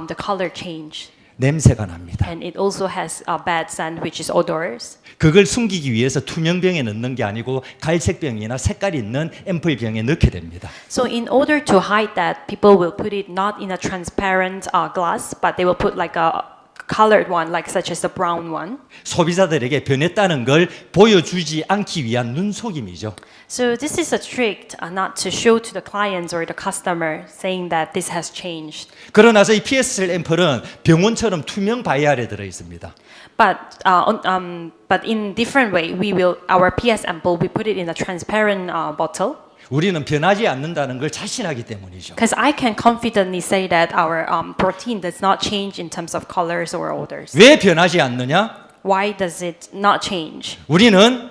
the color change. 냄새가 납니다. And it also has a bad scent, which is odorous. 그걸 숨기기 위해서 투명병에 넣는 게 아니고 갈색병이나 색깔 있는 앰플병에 넣게 됩니다. So in order to hide that, people will put it not in a transparent glass, but they will put like a colored one, like such as the brown one. 소비자들에게 변했다는 걸 보여주지 않기 위한 눈속임이죠. So this is a trick not to show to the clients or the customer saying that this has changed. 그러나서 이 PSL 앰플은 병원처럼 투명 바이알에 들어 있습니다. But in different way, our PS ampoule we put it in a transparent bottle. 우리는 변하지 않는다는 걸 자신하기 때문이죠. Because I can confidently say that our protein does not change in terms of colors or odors. 왜 변하지 않느냐? Why does it not change? 우리는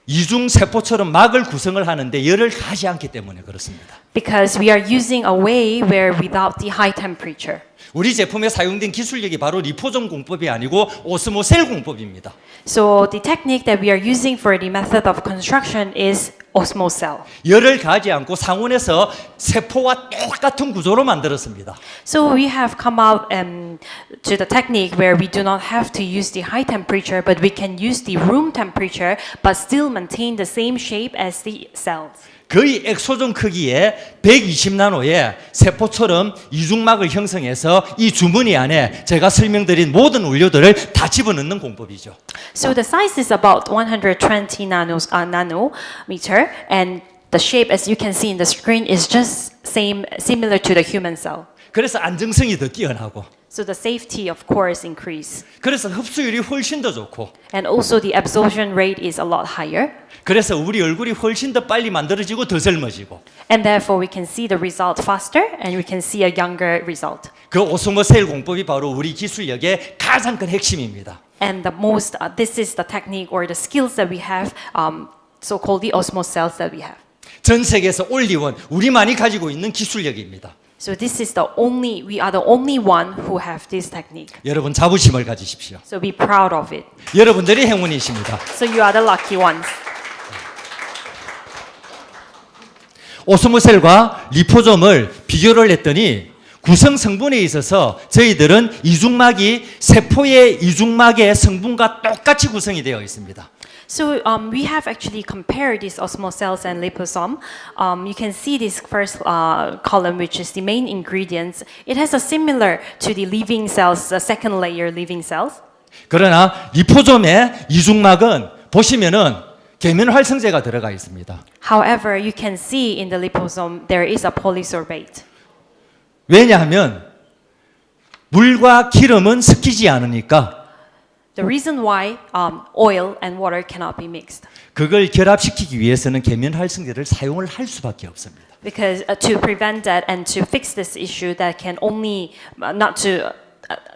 이중 세포처럼 막을 구성을 하는데 열을 가지 않기 때문에 그렇습니다. Because we are using a way where without the high temperature. 우리 제품에 사용된 기술력이 바로 리포솜 공법이 아니고 오스모셀 공법입니다. So the technique that we are using for the method of construction is osmocell. 열을 가지 않고 상온에서 세포와 똑같은 구조로 만들었습니다. So we have come out to the technique where we do not have to use the high temperature, but we can use the room temperature, but still maintain the same shape as the cells. 거의 엑소존 크기의 120나노의 세포처럼 이중막을 형성해서 이 주머니 안에 제가 설명드린 모든 원료들을 다 집어넣는 공법이죠. So the size is about 120 nanometer, and the shape, as you can see in the screen, is just similar to the human cell. 그래서 안정성이 더 뛰어나고, So the safety, of course, increase, 그래서 흡수율이 훨씬 더 좋고, and also the absorption rate is a lot higher. 그래서 우리 얼굴이 훨씬 더 빨리 만들어지고 더 젊어지고, And therefore, we can see the result faster, and we can see a younger result. 그 오스모셀 공법이 바로 우리 기술력의 가장 큰 핵심입니다. And this is the technique or the skills that we have, so-called the osmocells that we have. 전 세계에서 올리원 우리만이 가지고 있는 기술력입니다. So we are the only one who have this technique. 여러분 자부심을 가지십시오. So be proud of it. 여러분들이 행운이십니다. So you are the lucky ones. 오스모셀과 리포솜을 비교를 했더니 구성 성분에 있어서 저희들은 이중막이 세포의 이중막의 성분과 똑같이 구성이 되어 있습니다. So we have actually compared these osmo cells and liposome. You can see this first column, which is the main ingredients. It has a similar to the living cells, the second layer living cells. 그러나 리포솜의 이중막은 보시면은 계면 활성제가 들어가 있습니다. However, you can see in the liposome there is a polysorbate. 왜냐하면 물과 기름은 섞이지 않으니까 The reason why oil and water cannot be mixed. 그걸 결합시키기 위해서는 계면 활성제를 사용을 할 수밖에 없습니다. Because to prevent that and to fix this issue, that can only not to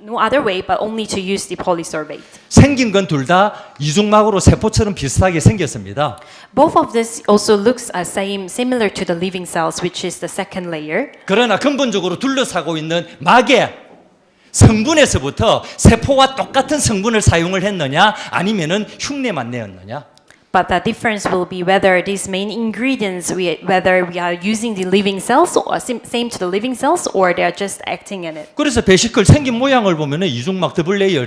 no other way, but only to use the polysorbate. 생긴 건 둘 다 이중막으로 세포처럼 비슷하게 생겼습니다. Both of this also looks similar to the living cells, which is the second layer. 그러나 근본적으로 둘러싸고 있는 막의 성분에서부터 세포와 똑같은 성분을 사용을 했느냐 아니면은 흉내만 내었느냐. But the difference will be whether these main ingredients, whether we are using the living cells or same to the living cells, or they are just acting in it. 그래서 베시클 생긴 모양을 보면은 이중막 더블 레이어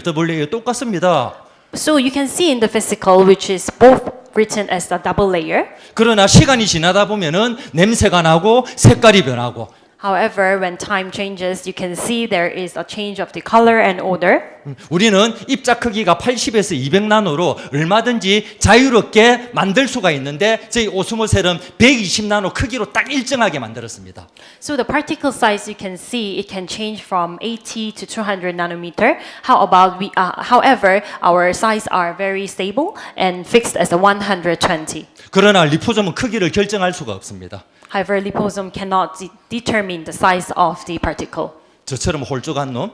똑같습니다. So you can see in the physical, which is both written as a double layer. 그러나 시간이 지나다 보면은 냄새가 나고 색깔이 변하고. However, when time changes, you can see there is a change of the color and odor. 우리는 입자 크기가 80에서 200나노로 얼마든지 자유롭게 만들 수가 있는데 저희 오스모셀은 120나노 크기로 딱 일정하게 만들었습니다. So the particle size you can see it can change from 80 to 200 nanometer. How about however, our size are very stable and fixed as a 120. 그러나 리포솜은 크기를 결정할 수가 없습니다. However, liposome cannot determine the size of the particle. 저처럼 홀쭉한 놈,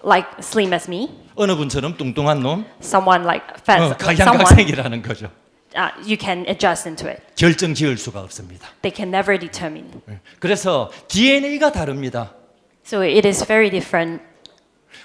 Like slim as me, 어느 분처럼 뚱뚱한 놈, someone like fat, someone 각양각색이라는 거죠. you can adjust into it. 결정 지을 수가 없습니다. They can never determine. 그래서 DNA가 다릅니다. So it is very different.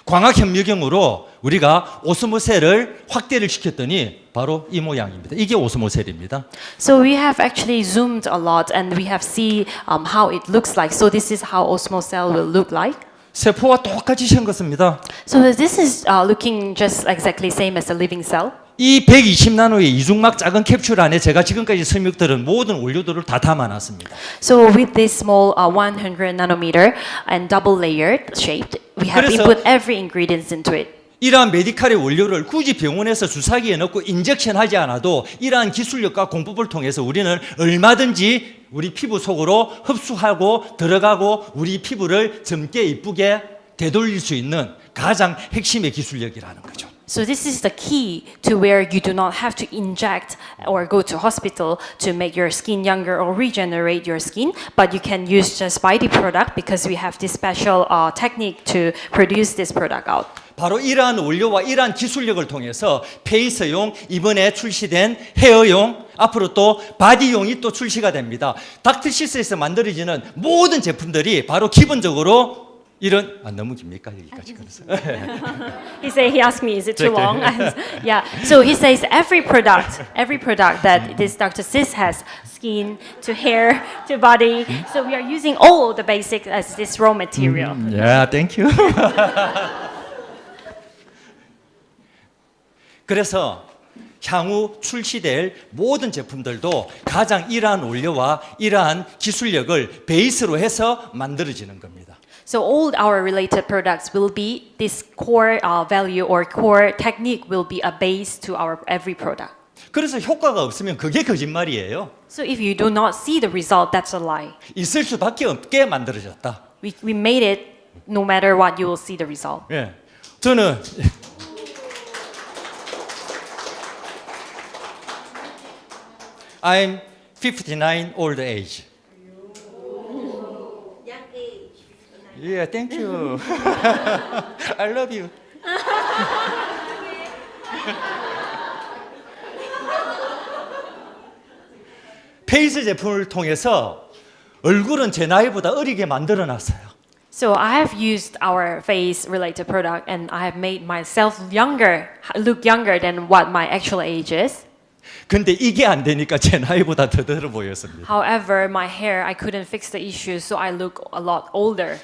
광학 현미경으로 우리가 오스모셀을 확대를 시켰더니 바로 이 모양입니다. 이게 오스모셀입니다. So we have actually zoomed a lot and we have seen how it looks like. So this is how osmo cell will look like. 세포와 똑같이 생겼습니다. So this is looking just exactly same as a living cell. 이 120나노의 이중막 작은 캡슐 안에 제가 지금까지 설명드린 모든 원료들을 다 담아놨습니다. So with this small 100 nanometer and double layered shaped, we have 그래서 input every ingredient into it. 이러한 메디칼의 원료를 굳이 병원에서 주사기에 넣고 인젝션 하지 않아도 이러한 기술력과 공법을 통해서 우리는 얼마든지 우리 피부 속으로 흡수하고 들어가고 우리 피부를 젊게 이쁘게 되돌릴 수 있는 가장 핵심의 기술력이라는 거죠. So this is the key to where you do not have to inject or go to hospital to make your skin younger or regenerate your skin, but you can use just by the product because we have this special technique to produce this product out. 바로 이러한 원료와 이러한 기술력을 통해서 페이서용, 이번에 출시된 헤어용, 앞으로 또 바디용이 또 출시가 됩니다. 닥터시스에서 만들어지는 모든 제품들이 바로 기본적으로 이런 너무 깁니까 여기까지 그래서 He asked me, is it too long? Yeah. So he says every product that this Dr. Sis has, skin to hair to body. So we are using all the basics as this raw material. Yeah, thank you. 그래서 향후 출시될 모든 제품들도 가장 이러한 원료와 이러한 기술력을 베이스로 해서 만들어지는 겁니다. So all our related products will be this core value or core technique will be a base to our every product. 그래서 효과가 없으면 그게 거짓말이에요. So if you do not see the result, that's a lie. 있을 수밖에 없게 만들어졌다. We made it no matter what you will see the result. 예, 저는 I'm 59 old age. Young age. Yeah, thank you. I love you. 페이스 제품을 통해서 얼굴은 제 나이보다 어리게 만들어 놨어요. So I have used our face-related product, and I have made myself look younger than what my actual age is. 근데 이게 안 되니까 제 나이보다 더 들어 보였습니다. However, my hair, I couldn't fix the issue, so I look a lot older.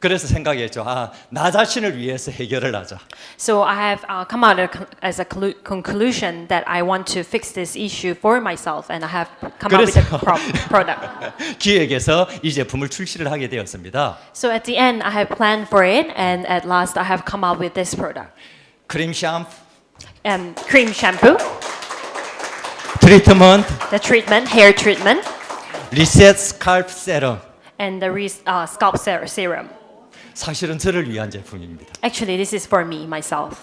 그래서 생각했죠. 아, 나 자신을 위해서 해결을 하자. So I have come out as a conclusion that I want to fix this issue for myself, and I have come up with a product. 기획에서 이 제품을 출시를 하게 되었습니다. So at the end, I have planned for it, and at last, I have come up with this product. 크림 샴푸, Cream shampoo, 트리트먼트, the treatment, hair treatment, 리셋 스칼프 세럼. and the scalp serum. 사실은 저를 위한 제품입니다. Actually, this is for me, myself.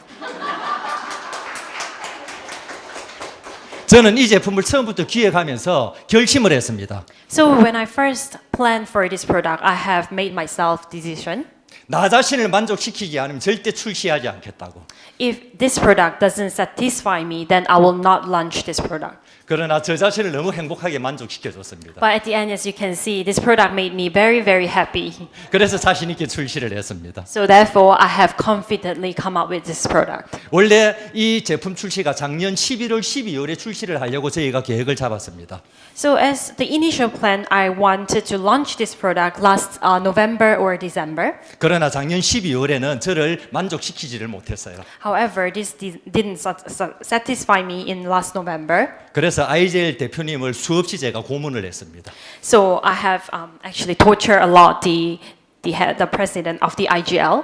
저는 이 제품을 처음부터 기획하면서 결심을 했습니다. So when I first planned for this product, I have made myself decision. 나 자신을 만족시키지 않으면 절대 출시하지 않겠다고. If this product doesn't satisfy me, then I will not launch this product. 그러나 저 자신을 너무 행복하게 만족시켜줬습니다. But at the end, as you can see, this product made me very, very happy. 그래서 자신 있게 출시를 했습니다. So therefore, I have confidently come up with this product. 원래 이 제품 출시가 작년 11월, 12월에 출시를 하려고 저희가 계획을 잡았습니다. So as the initial plan, I wanted to launch this product last November or December. 그러나 작년 12월에는 저를 만족시키지를 못했어요. However, this didn't satisfy me in last November. 그래서 아이젤 대표님을 수없이 제가 고문을 했습니다. So I have actually tortured a lot the president of the IGL.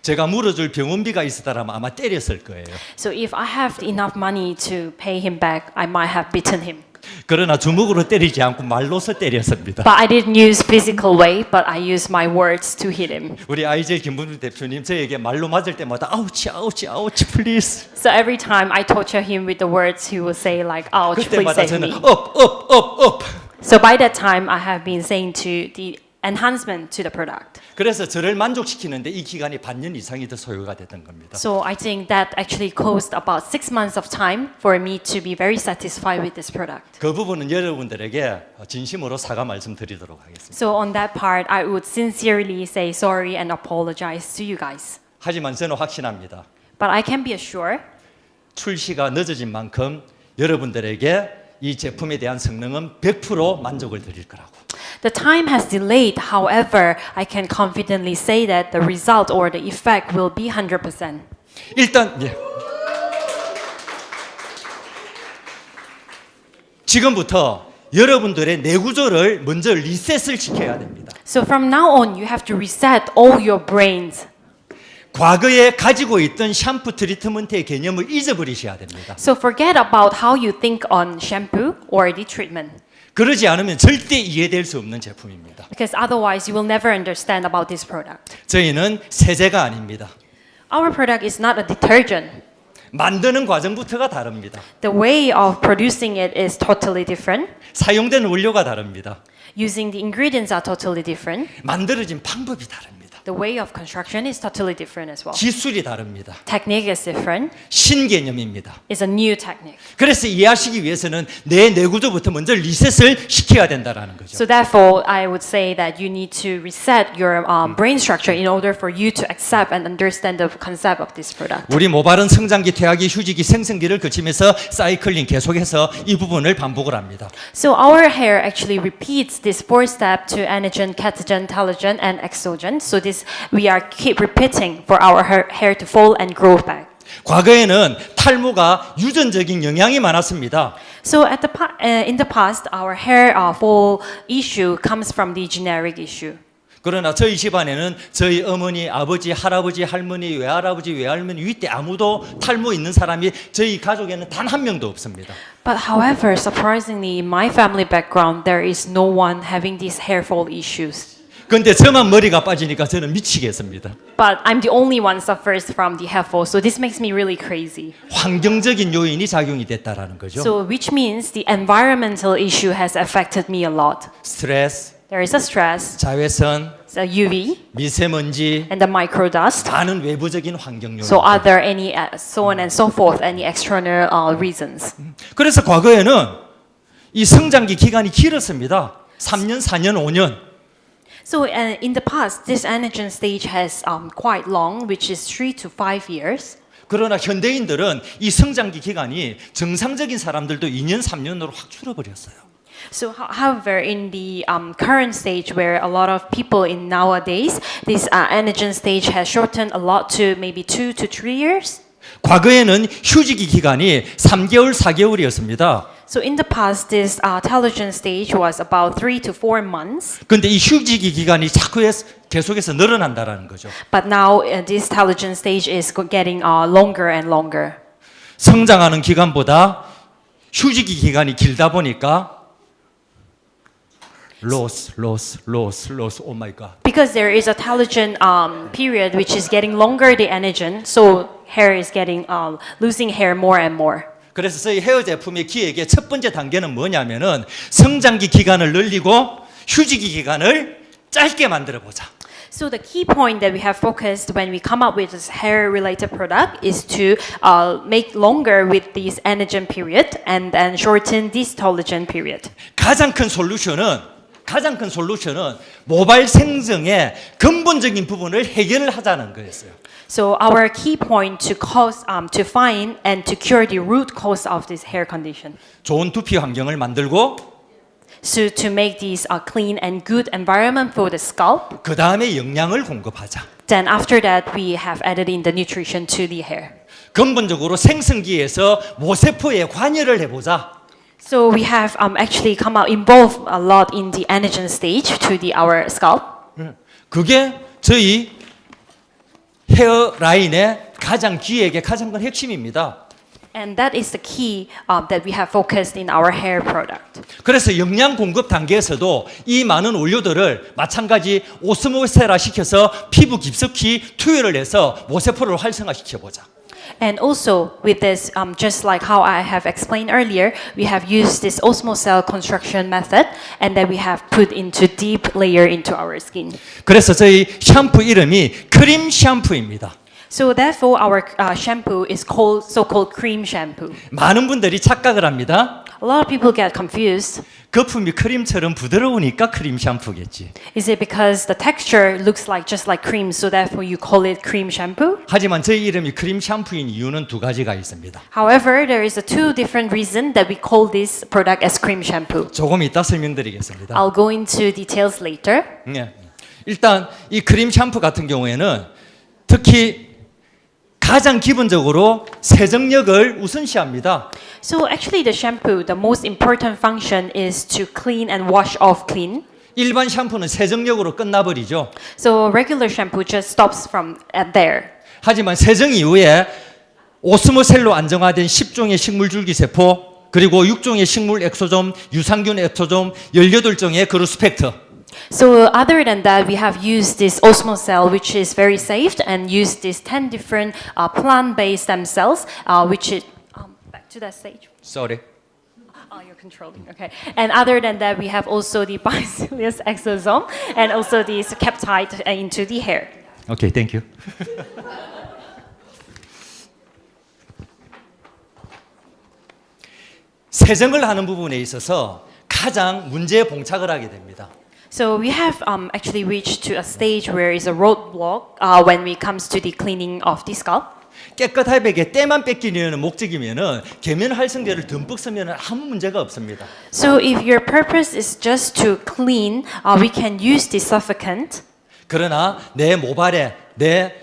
제가 물어줄 병원비가 있었다면 아마 때렸을 거예요. So if I have enough money to pay him back, I might have beaten him. 그러나 주먹으로 때리지 않고 말로서 때렸습니다. But I didn't use physical way, but I used my words to hit him. 우리 아이젤 김분주 대표님 저에게 말로 맞을 때마다 아우치 아우치 아우치 플리즈. So every time I torture him with the words, he will say like, "Ouch, please 그때마다 save 저는 me." 업. So by that time, I have been saying to the enhancement to the product. 그래서 저를 만족시키는데 이 기간이 반년 이상이 더 소요가 됐던 겁니다. So I think that actually caused about 6 months of time for me to be very satisfied with this product. 그 부분은 여러분들에게 진심으로 사과 말씀드리도록 하겠습니다. So on that part, I would sincerely say sorry and apologize to you guys. 하지만 저는 확신합니다. But I can be assured 출시가 늦어진 만큼 여러분들에게 이 제품에 대한 성능은 100% 만족을 드릴 거라고. the time has delayed. However, I can confidently say that the result or the effect will be 100%. 일단 지금부터 여러분들의 뇌구조를 먼저 리셋을 시켜야 됩니다. So from now on, you have to reset all your brains. 과거에 가지고 있던 샴푸 트리트먼트의 개념을 잊어버리셔야 됩니다. So forget about how you think on shampoo or the treatment. 그러지 않으면 절대 이해될 수 없는 제품입니다. Because otherwise, you will never understand about this product. 저희는 세제가 아닙니다. Our product is not a detergent. 만드는 과정부터가 다릅니다. The way of producing it is totally different. 사용된 원료가 다릅니다. Using the ingredients are totally different. 만들어진 방법이 다릅니다. The way of construction is totally different as well. 기술이 다릅니다. Technique is different. 신개념입니다. It's a new technique. 그래서 이해하시기 위해서는 내 뇌구조부터 먼저 리셋을 시켜야 된다라는 거죠. So therefore, I would say that you need to reset your brain structure in order for you to accept and understand the concept of this product. 우리 모발은 성장기, 퇴화기, 휴지기, 생성기를 거치면서 사이클링 계속해서 이 부분을 반복을 합니다. So our hair actually repeats this 4-step to anagen, catagen, telogen, and exogen. So this we are keep repeating for our hair to fall and grow back. 과거에는 탈모가 유전적인 영향이 많았습니다. So in the past, our hair fall issue comes from the generic issue. 그러나 저희 집안에는 저희 어머니, 아버지, 할아버지, 할머니, 외할아버지, 외할머니 위때 아무도 탈모 있는 사람이 저희 가족에는 단 한 명도 없습니다. But however, surprisingly, in my family background, there is no one having these hair fall issues. 근데 저만 머리가 빠지니까 저는 미치겠습니다. But I'm the only one suffers from the hair fall, so this makes me really crazy. 환경적인 요인이 작용이 됐다라는 거죠. So which means the environmental issue has affected me a lot. 스트레스, There is a stress, 자외선, the UV, 미세먼지, and the microdust. 많은 외부적인 환경 요인. So are there any so on and so forth, any external reasons? 그래서 과거에는 이 성장기 기간이 길었습니다. 3년, 4년, 5년. So in the past, this anagen stage has quite long, which is 3 to 5 years. 그러나 현대인들은 이 성장기 기간이 정상적인 사람들도 2년, 3년으로 확 줄어버렸어요. So, however, in the current stage, where a lot of people in nowadays, this anagen stage has shortened a lot to maybe 2 to 3 years. 과거에는 휴지기 기간이 3개월, 4개월이었습니다. So in the past, this telogen stage was about 3 to 4 months. 근데 이 휴지기 기간이 자꾸 계속해서 늘어난다라는 거죠. But now this telogen stage is getting longer and longer. 성장하는 기간보다 휴지기 기간이 길다 보니까 loss, oh my god. Because there is a telogen period which is getting longer the anagen, so hair is getting losing hair more and more. 그래서 저희 헤어 제품의 기획의 첫 번째 단계는 뭐냐면은 성장기 기간을 늘리고 휴지기 기간을 짧게 만들어 보자. So the key point that we have focused when we come up with this hair-related product is to make longer with this anagen period and then shorten this telogen period. 가장 큰 솔루션은 모발 생성의 근본적인 부분을 해결을 하자는 거였어요. So our key point to find and to cure the root cause of this hair condition. 좋은 두피 환경을 만들고 So to make this a clean and good environment for the scalp. 그 다음에 영양을 공급하자. Then after that we have added in the nutrition to the hair. 근본적으로 생성기에서 모세포에 관여를 해보자. So we have actually involved a lot in the anagen stage to our scalp. 그게 저희 헤어라인의 가장 기획의 가장 큰 핵심입니다. And that is the key that we have focused in our hair product. 그래서 영양 공급 단계에서도 이 많은 원료들을 마찬가지 오스모세라 시켜서 피부 깊숙이 투여를 해서 모세포를 활성화시켜 보자. And also with this, just like how I have explained earlier, we have used this osmocell construction method, and then we have put into deep layer into our skin. 그래서 저희 샴푸 이름이 크림 샴푸입니다. So therefore, our shampoo is so-called cream shampoo. 많은 분들이 착각을 합니다. A lot of people get confused. 거품이 크림처럼 부드러우니까 크림 샴푸겠지. Is it because the texture looks just like cream, so therefore you call it cream shampoo? 하지만 저희 이름이 크림 샴푸인 이유는 두 가지가 있습니다. However, there is two different reasons that we call this product as cream shampoo. 조금 이따 설명드리겠습니다. I'll go into details later. 네. 일단 이 크림 샴푸 같은 경우에는 특히 가장 기본적으로 세정력을 우선시합니다. So actually the shampoo, the most important function is to clean and wash off clean. 일반 샴푸는 세정력으로 끝나버리죠. So regular shampoo just stops from at there. 하지만 세정 이후에 오스모셀로 안정화된 10종의 식물 줄기세포 그리고 6종의 식물 엑소좀, 유산균 엑소좀, 18종의 그루스 팩터 So other than that, we have used this osmocell, which is very safe, and used these 10 different plant-based stem cells, which is back to that stage. Sorry. Oh, you're controlling. Okay. And other than that, we have also the bacillus exosome and also this peptide into the hair. Okay, thank you. 세정을 하는 부분에 있어서 가장 문제에 봉착을 하게 됩니다. So we have actually reached to a stage where is a roadblock when it comes to the cleaning of the scalp. 깨끗하게 때만 뺏기려는 목적이면은 계면 활성제를 듬뿍 쓰면 아무 문제가 없습니다. So if your purpose is just to clean, we can use the suffocant. 그러나 내 모발에 내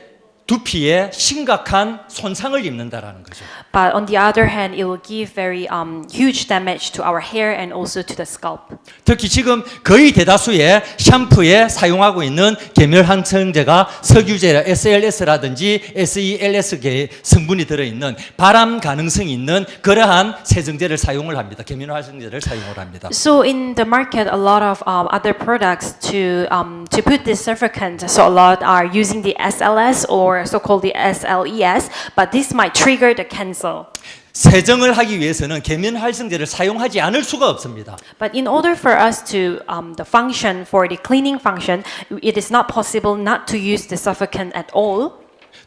두피에 심각한 손상을 입는다라는 거죠. But on the other hand, it will give very huge damage to our hair and also to the scalp. 특히 지금 거의 대다수의 샴푸에 사용하고 있는 계면 활성제가 석유제 SLS라든지 SELS계 성분이 들어있는 발암 가능성이 있는 그러한 세정제를 사용을 합니다. 계면 활성제를 사용을 합니다. So in the market, a lot of other products to put this surfactant. So a lot are using the SLS or so-called the SLES, but this might trigger the cancer. 세정을 하기 위해서는 계면 활성제를 사용하지 않을 수가 없습니다. But in order for us to the function for the cleaning function, it is not possible not to use the suffocant at all.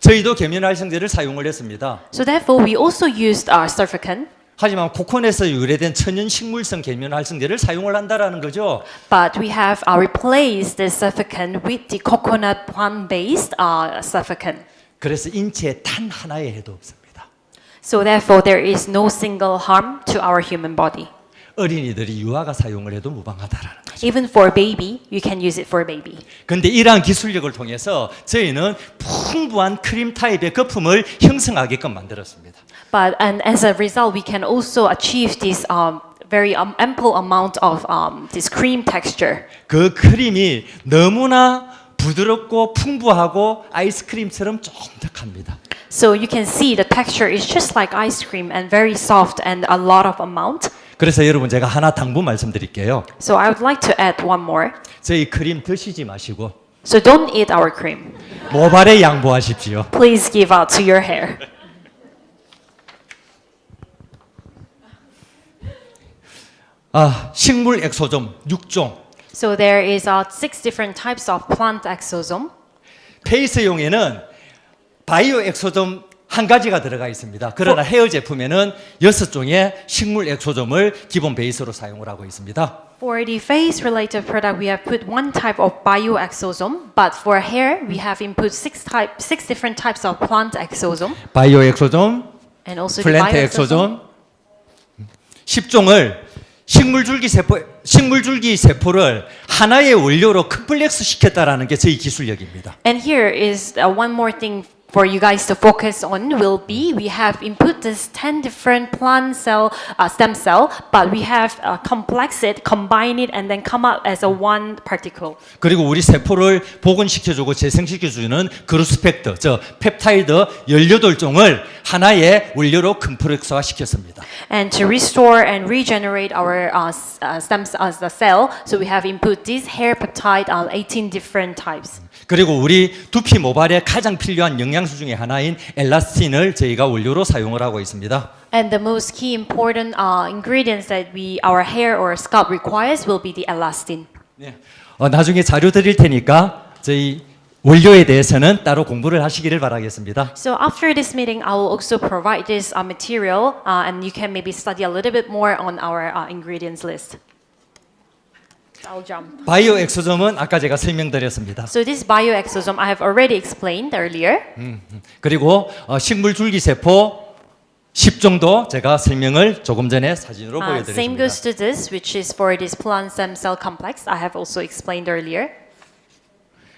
저희도 계면 활성제를 사용을 했습니다. So therefore, we also used our surfactant. 하지만 코코넛에서 유래된 천연 식물성 계면 활성제를 사용을 한다라는 거죠. But we have replaced the surfactant with the coconut plant-based surfactant. 그래서 인체에 단 하나의 해도 없습니다. So therefore, there is no single harm to our human body. 어린이들이 유아가 사용을 해도 무방하다라는 거죠. Even for baby, you can use it for baby. 그런데 이러한 기술력을 통해서 저희는 풍부한 크림 타입의 거품을 형성하게끔 만들었습니다. But and as a result, we can also achieve this very ample amount of this cream texture. 그 크림이 너무나 부드럽고 풍부하고 아이스크림처럼 쫀득합니다. So you can see the texture is just like ice cream and very soft and a lot of amount. 그래서 여러분 제가 하나 당부 말씀드릴게요. So I would like to add one more. 저희 크림 드시지 마시고 So don't eat our cream. 모발에 양보하십시오. Please give out to your hair. 식물 엑소점 6종. So there is 6 different types of plant exosome. 페이스용에는 바이오 엑소점 한 가지가 들어가 있습니다. 그러나 헤어 제품에는 6종의 식물 엑소점을 기본 베이스로 사용을 하고 있습니다. For the face-related product, we have put one type of bioexosome, but for hair, we have input 6 different types of plant exosome, 바이오 엑소점, and also the 플랜트 bioexosome. 엑소점 10종을 식물줄기 세포를 하나의 원료로 컴플렉스 시켰다라는 게 저희 기술력입니다. And here is one more thing for you guys to focus on will be we have input this 10 different plant cell stem cell, but we have complex it, combine it, and then come out as a one particle. 그리고 우리 세포를 복원시켜주고 재생시켜주는 그루스펙터, 저 펩타이드 18종을 하나의 원료로 컴플렉스화 시켰습니다. And to restore and regenerate our the cell, so we have input this hair peptide 18 different types. 그리고 우리 두피 모발에 가장 필요한 영양소 중에 하나인 엘라스틴을 저희가 원료로 사용을 하고 있습니다. And the most key important ingredients that our hair or scalp requires will be the elastin. 네. 나중에 자료 드릴 테니까 저희 원료에 대해서는 따로 공부를 하시기를 바라겠습니다. So after this meeting, I will also provide this material, and you can maybe study a little bit more on our ingredients list. I'll jump. 바이오 엑소점은 아까 제가 설명드렸습니다. So this bioexosome I have already explained earlier. 그리고 식물 줄기세포 10종도 제가 설명을 조금 전에 사진으로 Same 보여드렸습니다. goes to this, which is for this plant stem cell complex. I have also explained earlier.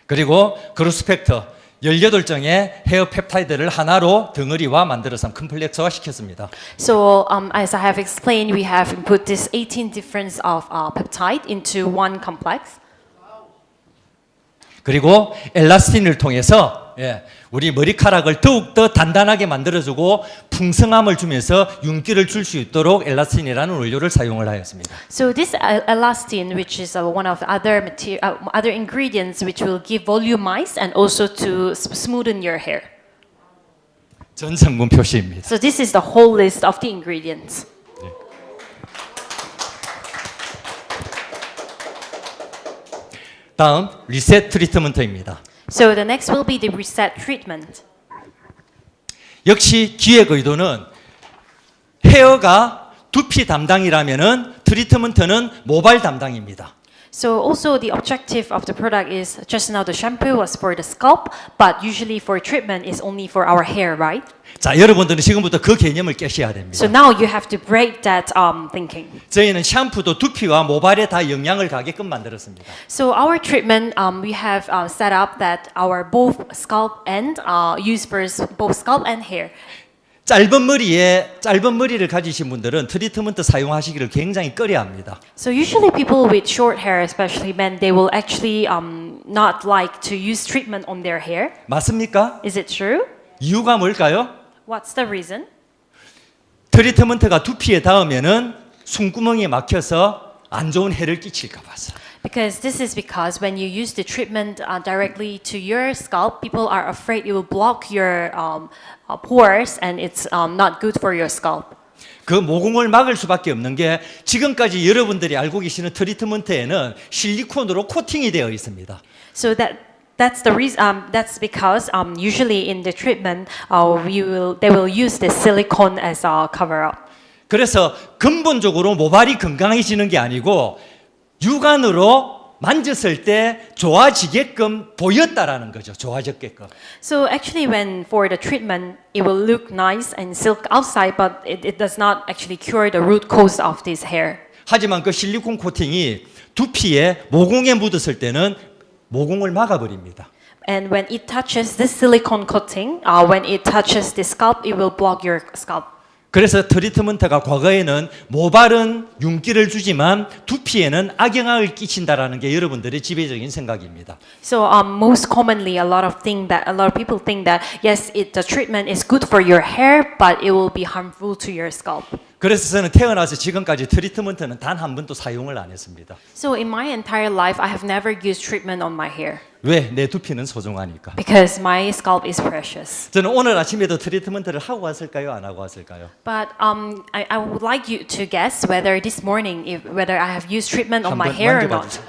그리고 그루스펙터 18종의 헤어 펩타이드를 하나로 덩어리와 만들어서 컴플렉스화 시켰습니다. So as I have explained, we have input this 18 difference of peptide into one complex. 그리고 엘라스틴을 통해서 우리 머리카락을 더욱더 단단하게 만들어주고 풍성함을 주면서 윤기를 줄 수 있도록 엘라스틴이라는 원료를 사용을 하였습니다. So this elastin, which is one of the other ingredients which will give volumize and also to smoothen your hair. 전 성분 표시입니다. So this is the whole list of the ingredients. 다음 리셋 트리트먼트입니다. So the next will be the reset treatment. 역시 기획 의도는 헤어가 두피 담당이라면은 트리트먼트는 모발 담당입니다. So also the objective of the product is just now the shampoo was for the scalp, but usually for treatment is only for our hair, right? 자, 여러분들은 지금부터 그 개념을 깨셔야 됩니다. So now you have to break that thinking. 저희는 샴푸도 두피와 모발에 다 영향을 가게끔 만들었습니다. So our treatment, we have set up that our both scalp and use for both scalp and hair. 짧은 머리를 가지신 분들은 트리트먼트 사용하시기를 굉장히 꺼려합니다. So usually people with short hair, especially men, they will actually not like to use treatment on their hair. 맞습니까? Is it true? 이유가 뭘까요? What's the reason? 트리트먼트가 두피에 닿으면은 숨구멍이 막혀서 안 좋은 해를 끼칠까 봐서. Because this is because when you use the treatment directly to your scalp, people are afraid it will block your pores and it's not good for your scalp. 그 모공을 막을 수밖에 없는 게 지금까지 여러분들이 알고 계시는 트리트먼트에는 실리콘으로 코팅이 되어 있습니다. So that's the reason. That's because usually in the treatment, they will use the silicone as a cover up. 그래서 근본적으로 모발이 건강해지는 게 아니고 육안으로 만졌을 때 좋아지게끔 보였다라는 거죠. 좋아졌게끔. So actually, when for the treatment, it will look nice and silk outside, but it does not actually cure the root cause of this hair. 하지만 그 실리콘 코팅이 두피에 모공에 묻었을 때는 모공을 막아버립니다. And when it touches this silicone coating, when it touches the scalp, it will block your scalp. 그래서 트리트먼트가 과거에는 모발은 윤기를 주지만 두피에는 악영향을 끼친다라는 게 여러분들의 지배적인 생각입니다. So most commonly, a lot of people think that yes, the treatment is good for your hair, but it will be harmful to your scalp. 그래서 저는 태어나서 지금까지 트리트먼트는 단 한 번도 사용을 안 했습니다. So in my entire life, I have never used treatment on my hair 왜? 내 두피는 소중하니까. because my scalp is precious. 저는 오늘 아침에도 트리트먼트를 하고 왔을까요? 안 하고 왔을까요? But I would like you to guess whether this morning, whether I have used treatment on my 한번 hair or 만져봐 not. 주세요.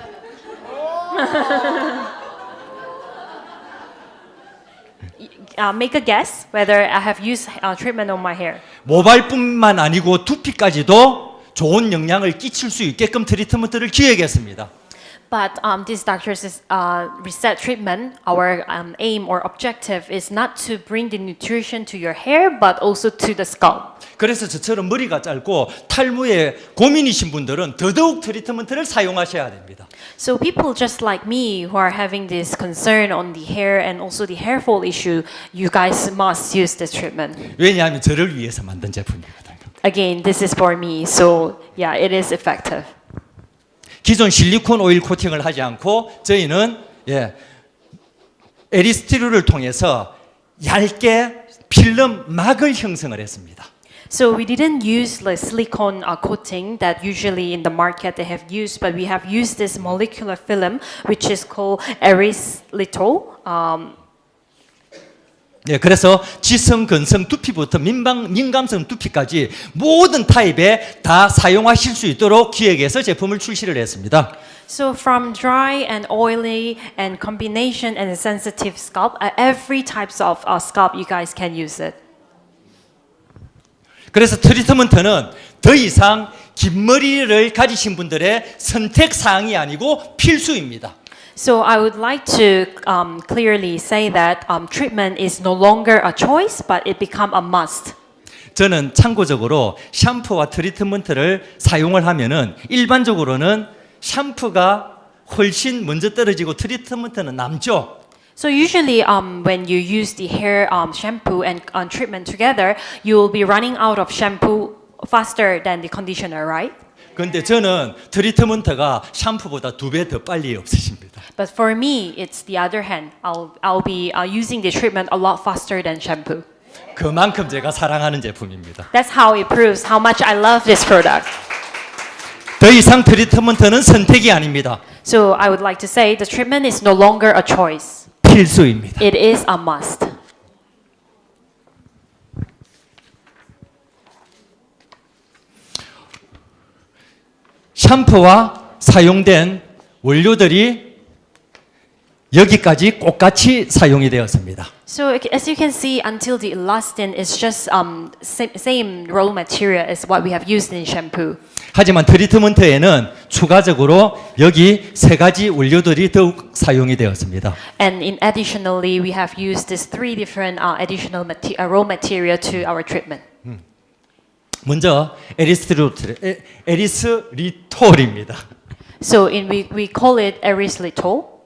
Make a guess whether I have used treatment on my hair. 모발뿐만 아니고 두피까지도 좋은 영향을 끼칠 수 있게끔 트리트먼트를 기획했습니다. But this doctor's reset treatment, our aim or objective is not to bring the nutrition to your hair, but also to the scalp. 그래서 저처럼 머리가 짧고 탈모에 고민이신 분들은 더더욱 트리트먼트를 사용하셔야 됩니다. So people just like me who are having this concern on the hair and also the hair fall issue, you guys must use this treatment. 왜냐하면 저를 위해서 만든 제품이거든요. Again, this is for me, so yeah, it is effective. 기존 실리콘 오일 코팅을 하지 않고 저희는 에리스티루를 통해서 얇게 필름 막을 형성을 했습니다. So we didn't use the silicone coating that usually in the market they have used, but we have used this molecular film, which is called erythritol. 그래서 지성, 건성 두피부터 민감성 두피까지 모든 타입에 다 사용하실 수 있도록 기획해서 제품을 출시를 했습니다. So from dry and oily and combination and sensitive scalp, every types of scalp you guys can use it. 그래서 트리트먼트는 더 이상 긴 머리를 가지신 분들의 선택 사항이 아니고 필수입니다. So I would like to clearly say that treatment is no longer a choice, but it become a must. 저는 참고적으로 샴푸와 트리트먼트를 사용을 하면은 일반적으로는 샴푸가 훨씬 먼저 떨어지고 트리트먼트는 남죠. So usually when you use the hair shampoo and treatment together, you will be running out of shampoo faster than the conditioner, right? 근데 저는 트리트먼트가 샴푸보다 2배 더 빨리 없어집니다. But for me, it's the other hand. I'll be using the treatment a lot faster than shampoo. 그만큼 제가 사랑하는 제품입니다. That's how it proves how much I love this product. 더 이상 트리트먼트는 선택이 아닙니다. So I would like to say the treatment is no longer a choice. 필수입니다. It is a must. 샴푸와 사용된 원료들이 여기까지 똑같이 사용이 되었습니다. So as you can see, until the elastin is just same raw material as what we have used in shampoo. 하지만 트리트먼트에는 추가적으로 여기 3가지 원료들이 더욱 사용이 되었습니다. And additionally, we have used these 3 different additional raw material to our treatment. 먼저 에리스리톨입니다. So we call it erythritol.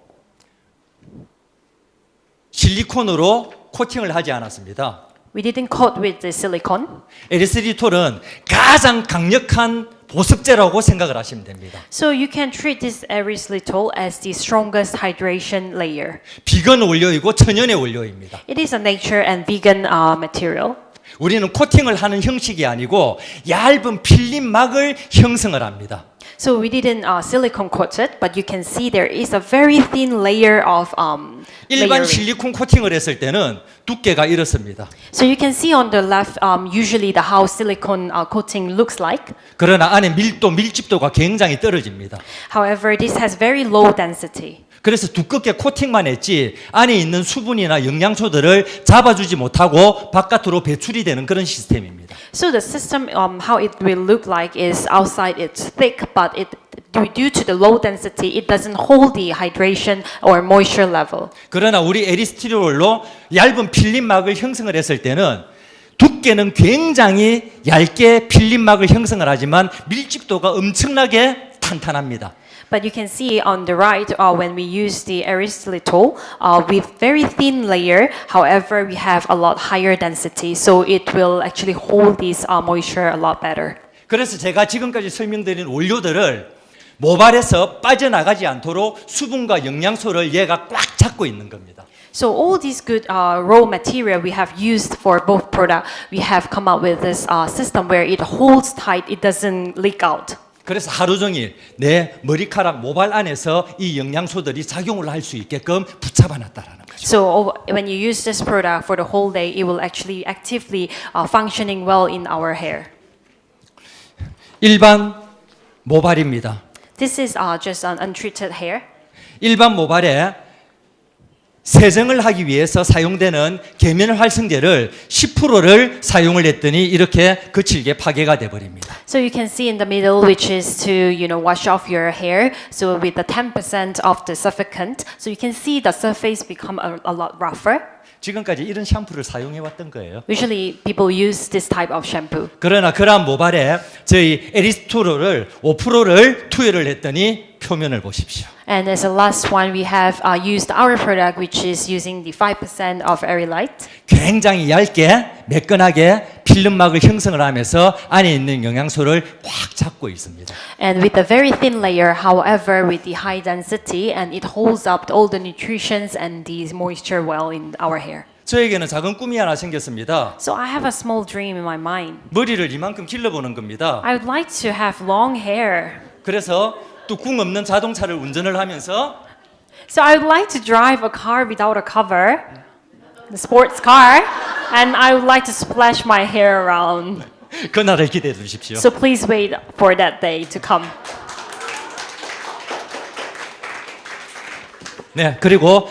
실리콘으로 코팅을 하지 않았습니다. We didn't coat with the silicone. 에리스리톨은 가장 강력한 보습제라고 생각을 하시면 됩니다. So you can treat this erythritol as the strongest hydration layer. 비건 원료이고 천연의 원료입니다. It is a nature and vegan material. 우리는 코팅을 하는 형식이 아니고 얇은 필름막을 형성을 합니다. So we didn't silicone coat it, but you can see there is a very thin layer of 일반 layering. 실리콘 코팅을 했을 때는 두께가 이렇습니다. So you can see on the left, usually the how silicone coating looks like. 그러나 안에 밀집도가 굉장히 떨어집니다. However, this has very low density. 그래서 두껍게 코팅만 했지 안에 있는 수분이나 영양소들을 잡아주지 못하고 바깥으로 배출이 되는 그런 시스템입니다. So the system, how it will look like is outside it's thick, but due to the low density, it doesn't hold the hydration or moisture level. 그러나 우리 에리스티롤로 얇은 필름막을 형성을 했을 때는 두께는 굉장히 얇게 필름막을 형성을 하지만 밀집도가 엄청나게 탄탄합니다. But you can see on the right, when we use the erythritol, with very thin layer, however, we have a lot higher density, so it will actually hold this moisture a lot better. 그래서 제가 지금까지 설명드린 원료들을 모발에서 빠져나가지 않도록 수분과 영양소를 얘가 꽉 잡고 있는 겁니다. So all these good raw material we have used for both product, we have come up with this system where it holds tight, it doesn't leak out. 그래서 하루 종일 내 머리카락 모발 안에서 이 영양소들이 작용을 할 수 있게끔 붙잡아 놨다라는 거죠. So when you use this product for the whole day, it will actually actively functioning well in our hair. 일반 모발입니다. This is just an untreated hair. 일반 모발에 세정을 하기 위해서 사용되는 계면 활성제를 10%를 사용을 했더니 이렇게 거칠게 파괴가 돼 버립니다. So you can see in the middle, which is to wash off your hair. So with the 10% of the surfactant, so you can see the surface become a lot rougher. 지금까지 이런 샴푸를 사용해 왔던 거예요. Usually people use this type of shampoo. 그러나 그러한 모발에 저희 에리스토롤을 5%를 투여를 했더니 표면을 보십시오. And as a last one, we have used our product, which is using the 5% of Aerolite. 굉장히 얇게 매끈하게 필름막을 형성을 하면서 안에 있는 영양소를 꽉 잡고 있습니다. And with a very thin layer, however, with the high density, and it holds up all the nutrients and the moisture well in our hair. 저에게는 작은 꿈이 하나 생겼습니다. So I have a small dream in my mind. 머리를 이만큼 길러보는 겁니다. I would like to have long hair. 그래서 뚜껑 없는 자동차를 운전을 하면서 So I would like to drive a car without a cover, the sports car, and I would like to splash my hair around. 그날을 기대해 주십시오. So please wait for that day to come. 네, 그리고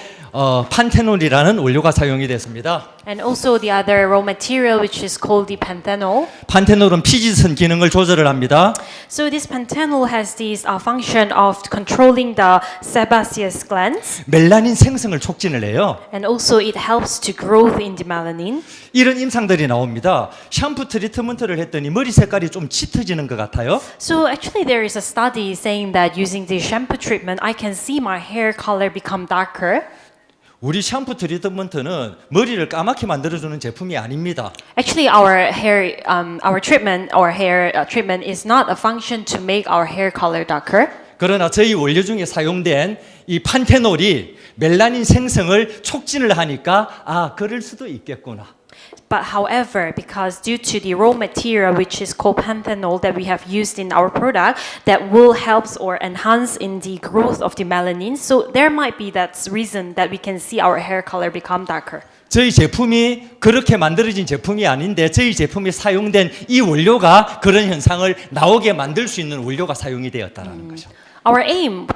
판테놀이라는 원료가 사용이 됐습니다. And also the other raw material, which is called the panthenol. 판테놀은 피지선 기능을 조절을 합니다. So this panthenol has this function of controlling the sebaceous glands, 멜라닌 생성을 촉진을 해요. and also it helps to growth in the melanin. 이런 임상들이 나옵니다. 샴푸 트리트먼트를 했더니 머리 색깔이 좀 짙어지는 것 같아요. So actually there is a study saying that using the shampoo treatment, I can see my hair color become darker. 우리 샴푸 트리트먼트는 머리를 까맣게 만들어주는 제품이 아닙니다. Actually, our hair, our treatment, or hair treatment is not a function to make our hair color darker. 그러나 저희 원료 중에 사용된 이 판테놀이 멜라닌 생성을 촉진을 하니까 아, 그럴 수도 있겠구나. But however, because due to the raw material, which is called panthenol, that we have used in our product, that will help or enhance in the growth of the melanin. So there might be that reason that we can see our hair color become darker. 저희 제품이 그렇게 만들어진 제품이 아닌데 저희 제품에 사용된 이 원료가 그런 현상을 나오게 만들 수 있는 원료가 사용이 되었다는 거죠. Our aim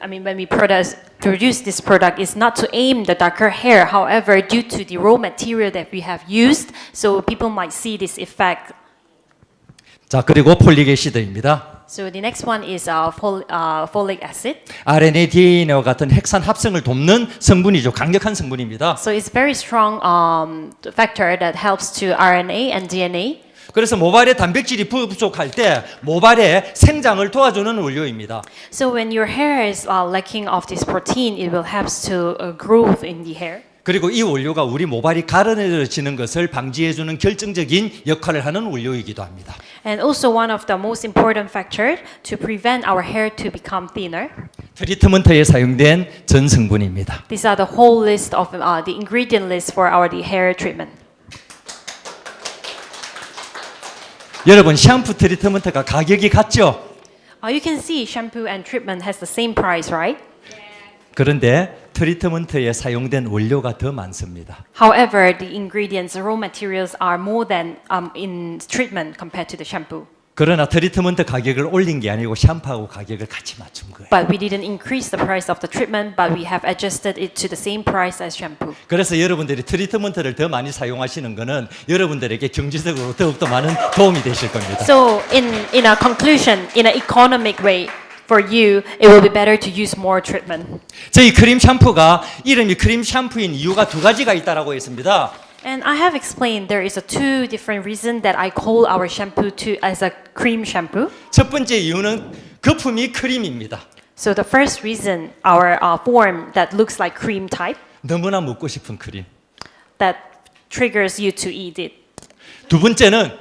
when we produce this product is not to aim the darker hair. However, due to the raw material that we have used, so people might see this effect. 자, 그리고 폴릭 애시드입니다. So the next one is folic acid. RNA, DNA와 같은 핵산 합성을 돕는 성분이죠. 강력한 성분입니다. So it's very strong factor that helps to RNA and DNA. 그래서 모발에 단백질이 부족할 때 모발의 생장을 도와주는 원료입니다. So when your hair is lacking of this protein, it will help to grow in the hair. 그리고 이 원료가 우리 모발이 가라앉아지는 것을 방지해주는 결정적인 역할을 하는 원료이기도 합니다. And also one of the most important factors to prevent our hair to become thinner. 트리트먼트에 사용된 전 성분입니다. These are the whole list of the ingredient list for our hair treatment. 여러분 샴푸 트리트먼트가 가격이 같죠? You can see shampoo and treatment has the same price, right? 그런데 트리트먼트에 사용된 원료가 더 많습니다. However, the ingredients, raw materials are more than in treatment compared to the shampoo. 그러나 트리트먼트 가격을 올린 게 아니고 샴푸하고 가격을 같이 맞춘 거예요. But we didn't increase the price of the treatment, but we have adjusted it to the same price as shampoo. 그래서 여러분들이 트리트먼트를 더 많이 사용하시는 것은 여러분들에게 경제적으로 더욱더 많은 도움이 되실 겁니다. So in a conclusion, in an economic way, for you, it will be better to use more treatment. 저희 크림 샴푸가 이름이 크림 샴푸인 이유가 두 가지가 있다라고 했습니다. And I have explained there is a two different reasons that I call our shampoo as a cream shampoo. 첫 번째 이유는 거품이 크림입니다. So the first reason, our form that looks like cream type, 너무나 먹고 싶은 크림. that triggers you to eat it. 두 번째는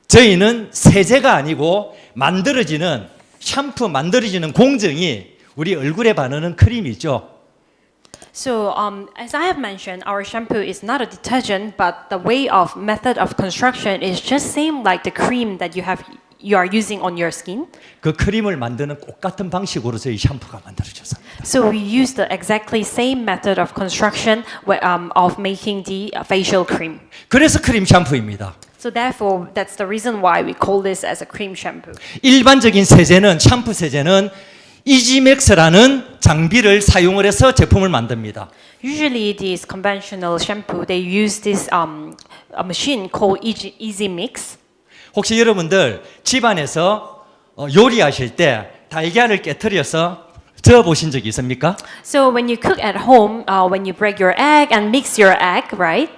저희는 세제가 아니고 만들어지는 샴푸 만들어지는 공정이 우리 얼굴에 바르는 크림이죠. So, as I have mentioned, our shampoo is not a detergent, but the way of method of construction is just same like the cream that you are using on your skin. 그 크림을 만드는 똑같은 방식으로 저희 샴푸가 만들어졌습니다. So we use the exactly same method of construction of making the facial cream. 그래서 크림 샴푸입니다. So therefore, that's the reason why we call this as a cream shampoo. 일반적인 세제는 샴푸 세제는 이지맥스라는 장비를 사용을 해서 제품을 만듭니다. Usually, these conventional shampoo they use this a machine called Easy Mix. 혹시 여러분들 집안에서 요리하실 때 달걀을 깨트려서 저어 보신 적이 있습니까? So when you cook at home, when you break your egg and mix your egg, right?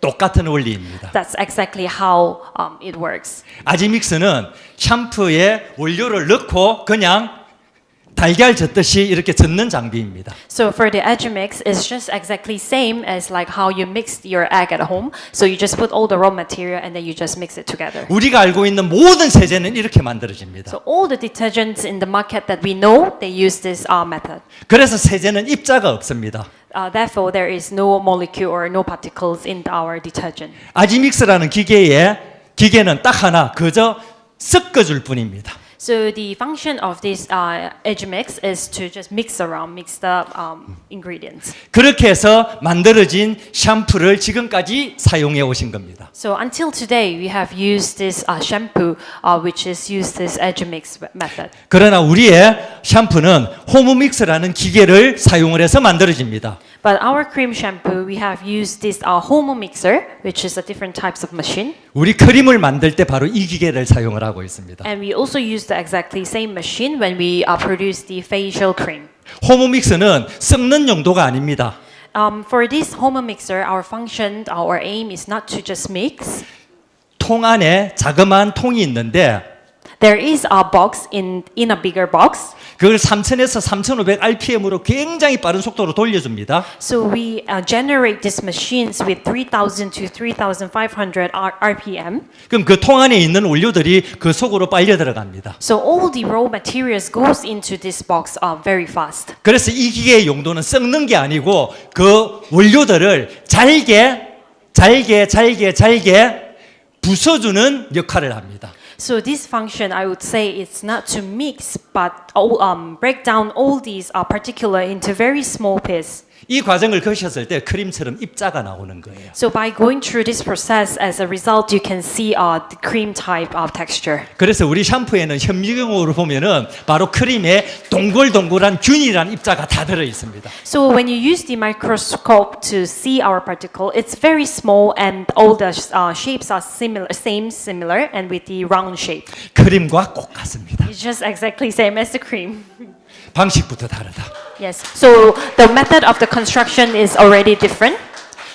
똑같은 원리입니다. That's exactly how it works. 아지믹스는 샴푸에 원료를 넣고 그냥 달걀 젓듯이 이렇게 젓는 장비입니다. So for the Agimix, it's just exactly same as like how you mix your egg at home. So you just put all the raw material and then you just mix it together. 우리가 알고 있는 모든 세제는 이렇게 만들어집니다. So all the detergents in the market that we know, they use this method. 그래서 세제는 입자가 없습니다. Therefore, there is no molecule or no particles in our detergent. 아지믹스라는 기계는 딱 하나, 그저 섞어줄 뿐입니다. So the function of this Agimix is to just mix the ingredients. 그렇게 해서 만들어진 샴푸를 지금까지 사용해 오신 겁니다. So until today, we have used this shampoo, which is used this Agimix method. 그러나 우리의 샴푸는 호모믹스라는 기계를 사용을 해서 만들어집니다. But our cream shampoo, we have used this homo mixer, which is a different types of machine. 우리 크림을 만들 때 바로 이 기계를 사용을 하고 있습니다. And we also use the exactly same machine when we produce the facial cream. 호모믹스는 섞는 용도가 아닙니다. For this homo mixer, our function, our aim is not to just mix. 통 안에 자그마한 통이 있는데 There is a box in a bigger box. 그걸 3000에서 3500 RPM으로 굉장히 빠른 속도로 돌려줍니다. So we generate these machines with 3,000 to 3,500 RPM. 그럼 그 통 안에 있는 원료들이 그 속으로 빨려 들어갑니다. So all the raw materials goes into this box very fast. 그래서 이 기계의 용도는 섞는 게 아니고 그 원료들을 잘게 부숴주는 역할을 합니다. So this function, I would say, it's not to mix, but break down all these particular into very small pieces. 이 과정을 거쳤을 때 크림처럼 입자가 나오는 거예요. So by going through this process, as a result, you can see the cream type of texture. 그래서 우리 샴푸에는 현미경으로 보면은 바로 크림에 동글동글한 균이라는 입자가 다 들어 있습니다. So when you use the microscope to see our particle, it's very small and all the shapes are similar, and with the round shape. 크림과 꼭 같습니다. It's just exactly same as the cream. 방식부터 다르다. Yes. So the method of the construction is already different.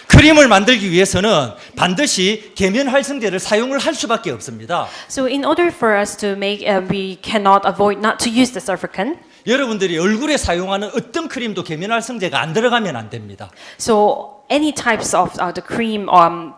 크림을 만들기 위해서는 반드시 계면 활성제를 사용을 할 수밖에 없습니다. So in order for us to make, we cannot avoid not to use the surfactant. 여러분들이 얼굴에 사용하는 어떤 크림도 계면 활성제가 안 들어가면 안 됩니다. So any types of the cream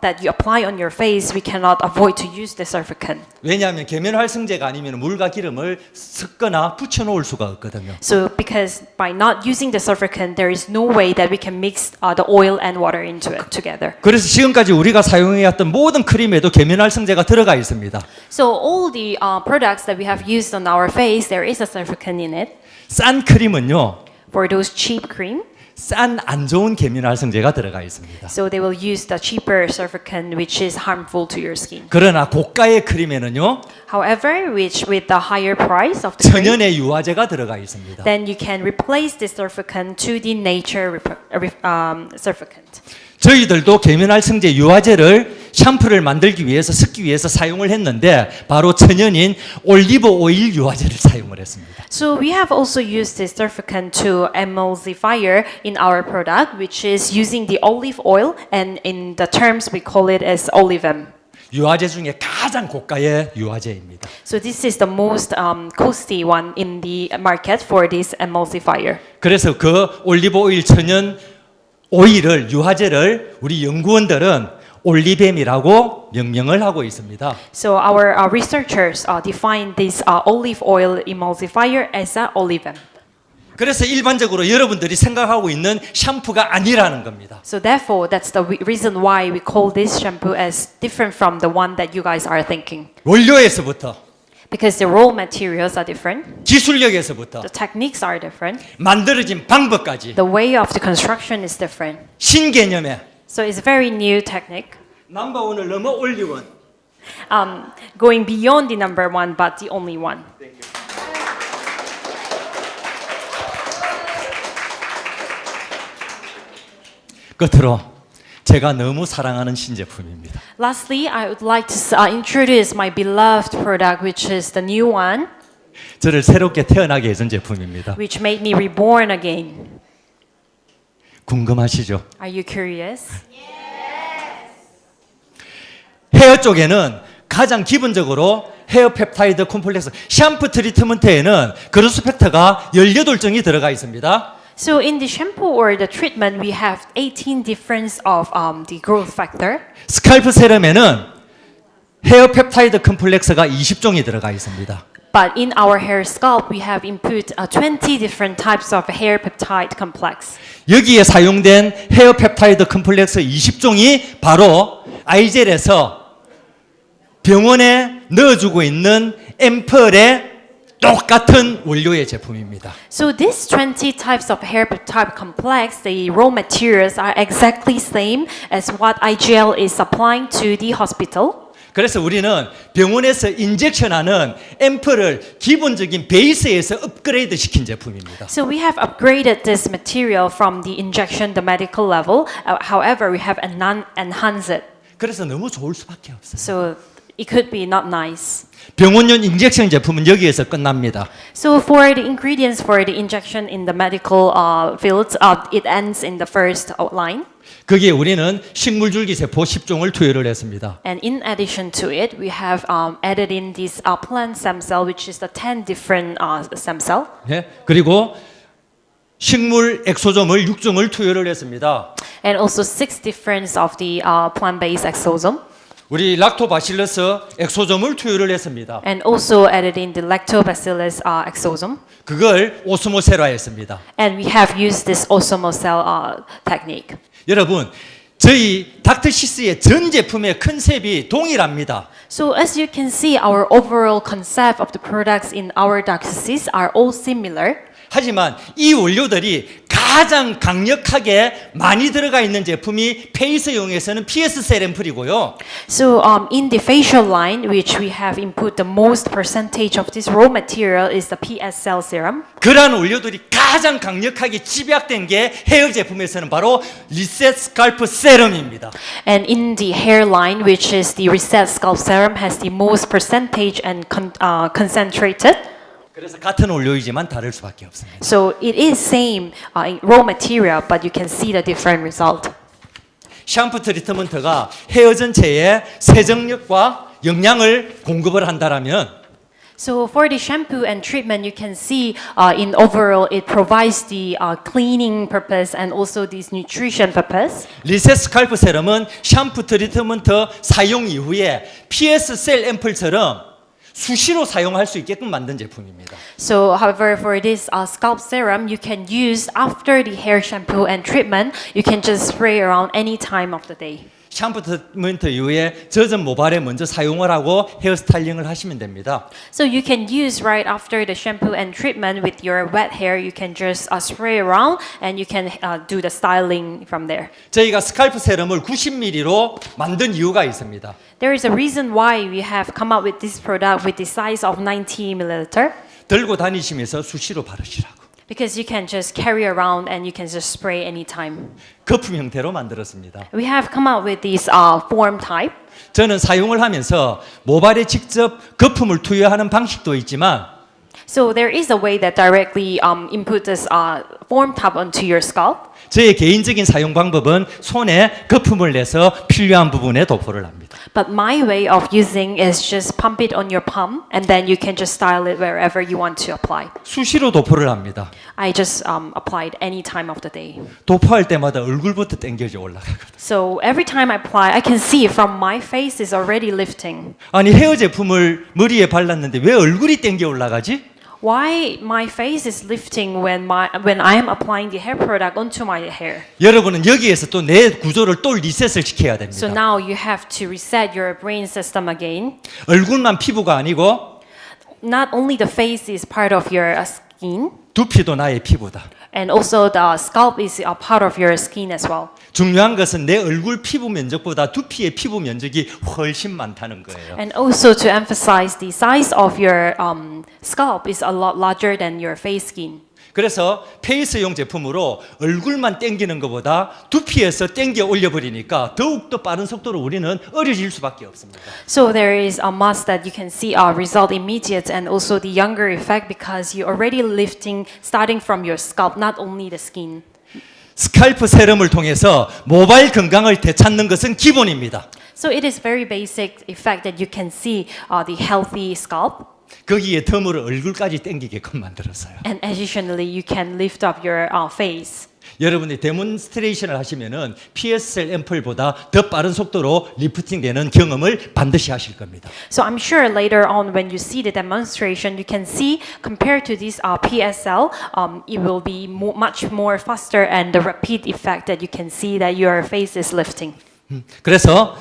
that you apply on your face, we cannot avoid to use the surfactant. 왜냐하면 계면 활성제가 아니면 물과 기름을 섞거나 붙여 놓을 수가 없거든요. So because by not using the surfactant, there is no way that we can mix the oil and water into it together. 그래서 지금까지 우리가 사용해왔던 모든 크림에도 계면 활성제가 들어가 있습니다. So all the products that we have used on our face, there is a surfactant in it. 싼 크림은요, For those cheap cream, 싼 안 좋은 계면 활성제가 들어가 있습니다. so they will use the cheaper surfactant, which is harmful to your skin. 그러나 고가의 크림에는요, However, with the higher price of the cream, 천연의 유화제가 들어가 있습니다. then you can replace the surfactant to the nature surfactant. 저희들도 계면 활성제 유화제를 샴푸를 만들기 위해서 섞기 위해서 사용을 했는데 바로 천연인 올리브 오일 유화제를 사용을 했습니다. So we have also used this surfactant to emulsifier in our product, which is using the olive oil, and in the terms we call it as olivem. 유화제 중에 가장 고가의 유화제입니다. So this is the most costly one in the market for this emulsifier. 그래서 그 올리브 오일 천연 오일을 유화제를 우리 연구원들은 올리뱀이라고 명명을 하고 있습니다. So our researchers define this olive oil emulsifier as a olivem. 그래서 일반적으로 여러분들이 생각하고 있는 샴푸가 아니라는 겁니다. So therefore, that's the reason why we call this shampoo as different from the one that you guys are thinking. 원료에서부터 Because the raw materials are different, 기술력에서부터 the techniques are different, 만들어진 방법까지 the way of the construction is different. 신개념에 So it's a very new technique, 넘버원을 넘어 올리원. going beyond the number one, but the only one. 끝으로 제가 너무 사랑하는 신제품입니다. Lastly, I would like to introduce my beloved product, which is the new one, 저를 새롭게 태어나게 해준 제품입니다. which made me reborn again. 궁금하시죠? Are you curious? 헤어 쪽에는 가장 기본적으로 헤어 펩타이드 콤플렉스 샴푸 트리트먼트에는 그로스 팩터가 18종이 들어가 있습니다. So in the shampoo or the treatment, we have 18 difference of the growth factor. 스칼프 세럼에는 헤어 펩타이드 콤플렉스가 20종이 들어가 있습니다. But in our hair scalp, we have input 20 different types of hair peptide complex. 여기에 사용된 헤어 펩타이드 콤플렉스 20종이 바로 아이젤에서 병원에 넣어주고 있는 앰플의 똑같은 원료의 제품입니다. So these 20 types of hair peptide complex, the raw materials are exactly same as what IGL is supplying to the hospital. 그래서 우리는 병원에서 인젝션하는 앰플을 기본적인 베이스에서 업그레이드 시킨 제품입니다. So we have upgraded this material from the injection, the medical level. However, we have enhanced it. 그래서 너무 좋을 수밖에 없어요. So it could be not nice. 병원용 인젝션 제품은 여기에서 끝납니다. So for the ingredients for the injection in the medical field, it ends in the first line. 거기에 우리는 식물줄기세포 10종을 투여를 했습니다. And in addition to it, we have added in this plant stem cell, which is the 10 different stem cell. 예? 그리고 식물 엑소점을 6종을 투여를 했습니다. And also 6 different of the plant-based exosome. 우리 락토바실러스 엑소점을 투여를 했습니다. And also added in the lactobacillus exosome. 그걸 오스모세라했습니다. And we have used this osmocell technique. 여러분, 저희 닥터시스의 전 제품의 컨셉이 동일합니다. So as you can see, our overall concept of the products in our diocese are all similar. 하지만 이 원료들이 가장 강력하게 많이 들어가 있는 제품이 페이스용에서는 PS 세럼풀이고요. So in the facial line, which we have input the most percentage of this raw material is the PS cell serum. 그러한 원료들이 가장 강력하게 집약된 게 헤어 제품에서는 바로 리셋 스칼프 세럼입니다. And in the hairline, which is the Reset Scalp Serum, has the most percentage and concentrated. 그래서 같은 원료이지만 다를 수밖에 없습니다. So it is same raw material, but you can see the different result. 샴푸 트리트먼트가 헤어 전체에 세정력과 영양을 공급을 한다라면 So for the shampoo and treatment, you can see in overall it provides the cleaning purpose and also this nutrition purpose. 리셋 스칼프 세럼은 샴푸 트리트먼트 사용 이후에 PS 셀 앰플처럼 수시로 사용할 수 있게끔 만든 제품입니다. So however, for this scalp serum, you can use after the hair shampoo and treatment. You can just spray around any time of the day. 샴푸 트리트먼트 이후에 젖은 모발에 먼저 사용을 하고 헤어 스타일링을 하시면 됩니다. So you can use right after the shampoo and treatment with your wet hair. You can just spray around and you can do the styling from there. 저희가 스칼프 세럼을 90ml로 만든 이유가 있습니다. There is a reason why we have come up with this product with the size of 90 milliliter. 들고 다니시면서 수시로 바르시라고. Because you can just carry around and you can just spray anytime. 거품 형태로 만들었습니다. We have come out with this form type. 저는 사용을 하면서 모발에 직접 거품을 투여하는 방식도 있지만 So there is a way that directly input this foam tab onto your scalp. 저의 개인적인 사용 방법은 손에 거품을 내서 필요한 부분에 도포를 합니다. But my way of using is just pump it on your palm and then you can just style it wherever you want to apply. 수시로 도포를 합니다. I just apply it any time of the day. 도포할 때마다 얼굴부터 당겨져 올라가거든요. So every time I apply, I can see from my face is already lifting. 아니 헤어 제품을 머리에 발랐는데 왜 얼굴이 당겨 올라가지? Why my face is lifting when I am applying the hair product onto my hair? 여러분은 여기에서 또 내 구조를 또 리셋을 시켜야 됩니다. So now you have to reset your brain system again. 얼굴만 피부가 아니고 Not only the face is part of your skin, 두피도 나의 피부다. and also the scalp is a part of your skin as well. 중요한 것은 내 얼굴 피부 면적보다 두피의 피부 면적이 훨씬 많다는 거예요. And also to emphasize the size of your scalp is a lot larger than your face skin. 그래서 페이스용 제품으로 얼굴만 당기는 것보다 두피에서 당겨 올려버리니까 더욱더 빠른 속도로 우리는 어려질 수밖에 없습니다. So there is a must that you can see a result immediate and also the younger effect because you're already lifting starting from your scalp, not only the skin. 스칼프 세럼을 통해서 모발 건강을 되찾는 것은 기본입니다. So it is very basic effect that you can see the healthy scalp. 거기에 덤으로 얼굴까지 당기게끔 만들었어요. And additionally, you can lift up your face. 여러분이 데몬스트레이션을 하시면은 PSL 앰플보다 더 빠른 속도로 리프팅되는 경험을 반드시 하실 겁니다. So I'm sure later on when you see the demonstration, you can see compared to this PSL, it will be much more faster and the rapid effect that you can see that your face is lifting. 그래서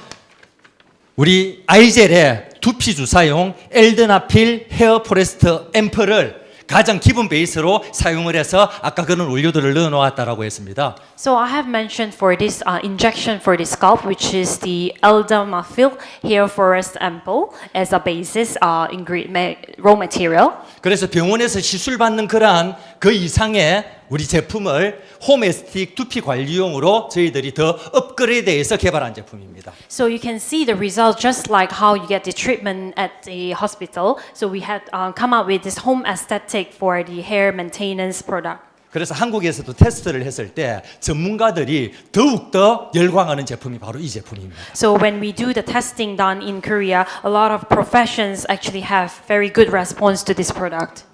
우리 아이젤의 두피 주사용 엘드나필 헤어 포레스트 앰플을 가장 기본 베이스로 사용을 해서 아까 그런 원료들을 넣어 놓았다라고 했습니다. So I have mentioned for this injection for the scalp, which is the Eldamafil Hair Forest Ampoule as a basis ingredient raw material. 그래서 병원에서 시술 받는 그러한 그 이상의 우리 제품을 홈에스틱 두피 관리용으로 저희들이 더 업그레이드해서 개발한 제품입니다. So you can see the result just like how you get the treatment at the hospital. So we had come up with this home aesthetic for the hair maintenance product. 그래서 한국에서도 테스트를 했을 때 전문가들이 더욱더 열광하는 제품이 바로 이 제품입니다. So when we do the testing done in Korea, a lot of professions actually have very good response to this product.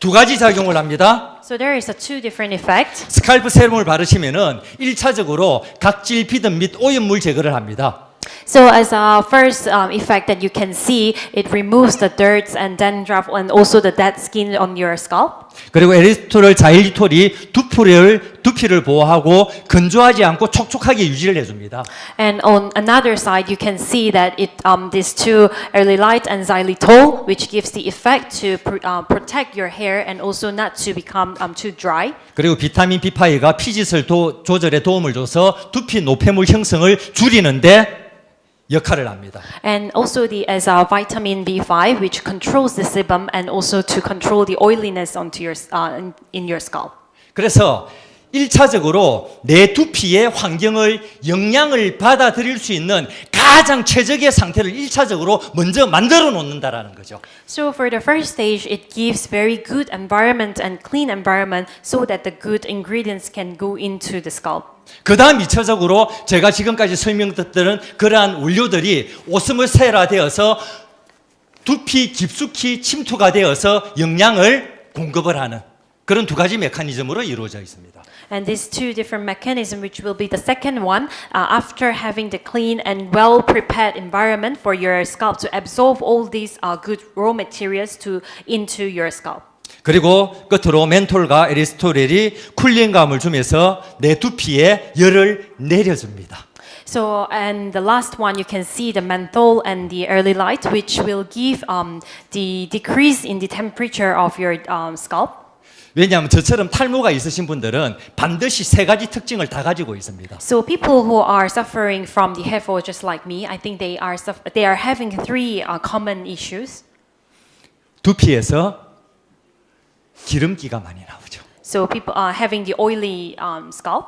두 가지 작용을 합니다. So there is a two different effect. 스칼프 세럼을 바르시면은 1차적으로 각질, 비듬 및 오염물 제거를 합니다. So as a first effect that you can see, it removes the dirt and dandruff and also the dead skin on your scalp. 그리고 에리스토럴 자일리톨이 두피를 보호하고 건조하지 않고 촉촉하게 유지를 해줍니다. And on another side, you can see that it these two early light and xylitol, which gives the effect to protect your hair and also not to become too dry. 그리고 비타민 B5가 피지설 조절에 도움을 줘서 두피 노폐물 형성을 줄이는데 역할을 합니다. And also as a vitamin B5, which controls the sebum and also to control the oiliness onto your in your scalp. 그래서 1차적으로 내 두피의 환경을 영양을 받아들일 수 있는 가장 최적의 상태를 1차적으로 먼저 만들어 놓는다라는 거죠. So for the first stage, it gives very good environment and clean environment so that the good ingredients can go into the scalp. 그 다음 2차적으로 제가 지금까지 설명드렸던 그러한 원료들이 오스모세라되어서 두피 깊숙이 침투가 되어서 영양을 공급을 하는 그런 두 가지 메커니즘으로 이루어져 있습니다. And these two different mechanisms, which will be the second one, after having the clean and well-prepared environment for your scalp to absorb all these good raw materials into your scalp. 그리고 끝으로 멘톨과 에리스토렐이 쿨링감을 주면서 내 두피에 열을 내려줍니다. So, and the last one, you can see the menthol and the early light, which will give the decrease in the temperature of your scalp. 왜냐하면 저처럼 탈모가 있으신 분들은 반드시 세 가지 특징을 다 가지고 있습니다. So people who are suffering from the hair fall just like me, I think they are having three common issues. 두피에서 기름기가 많이 나오죠. So people are having the oily scalp.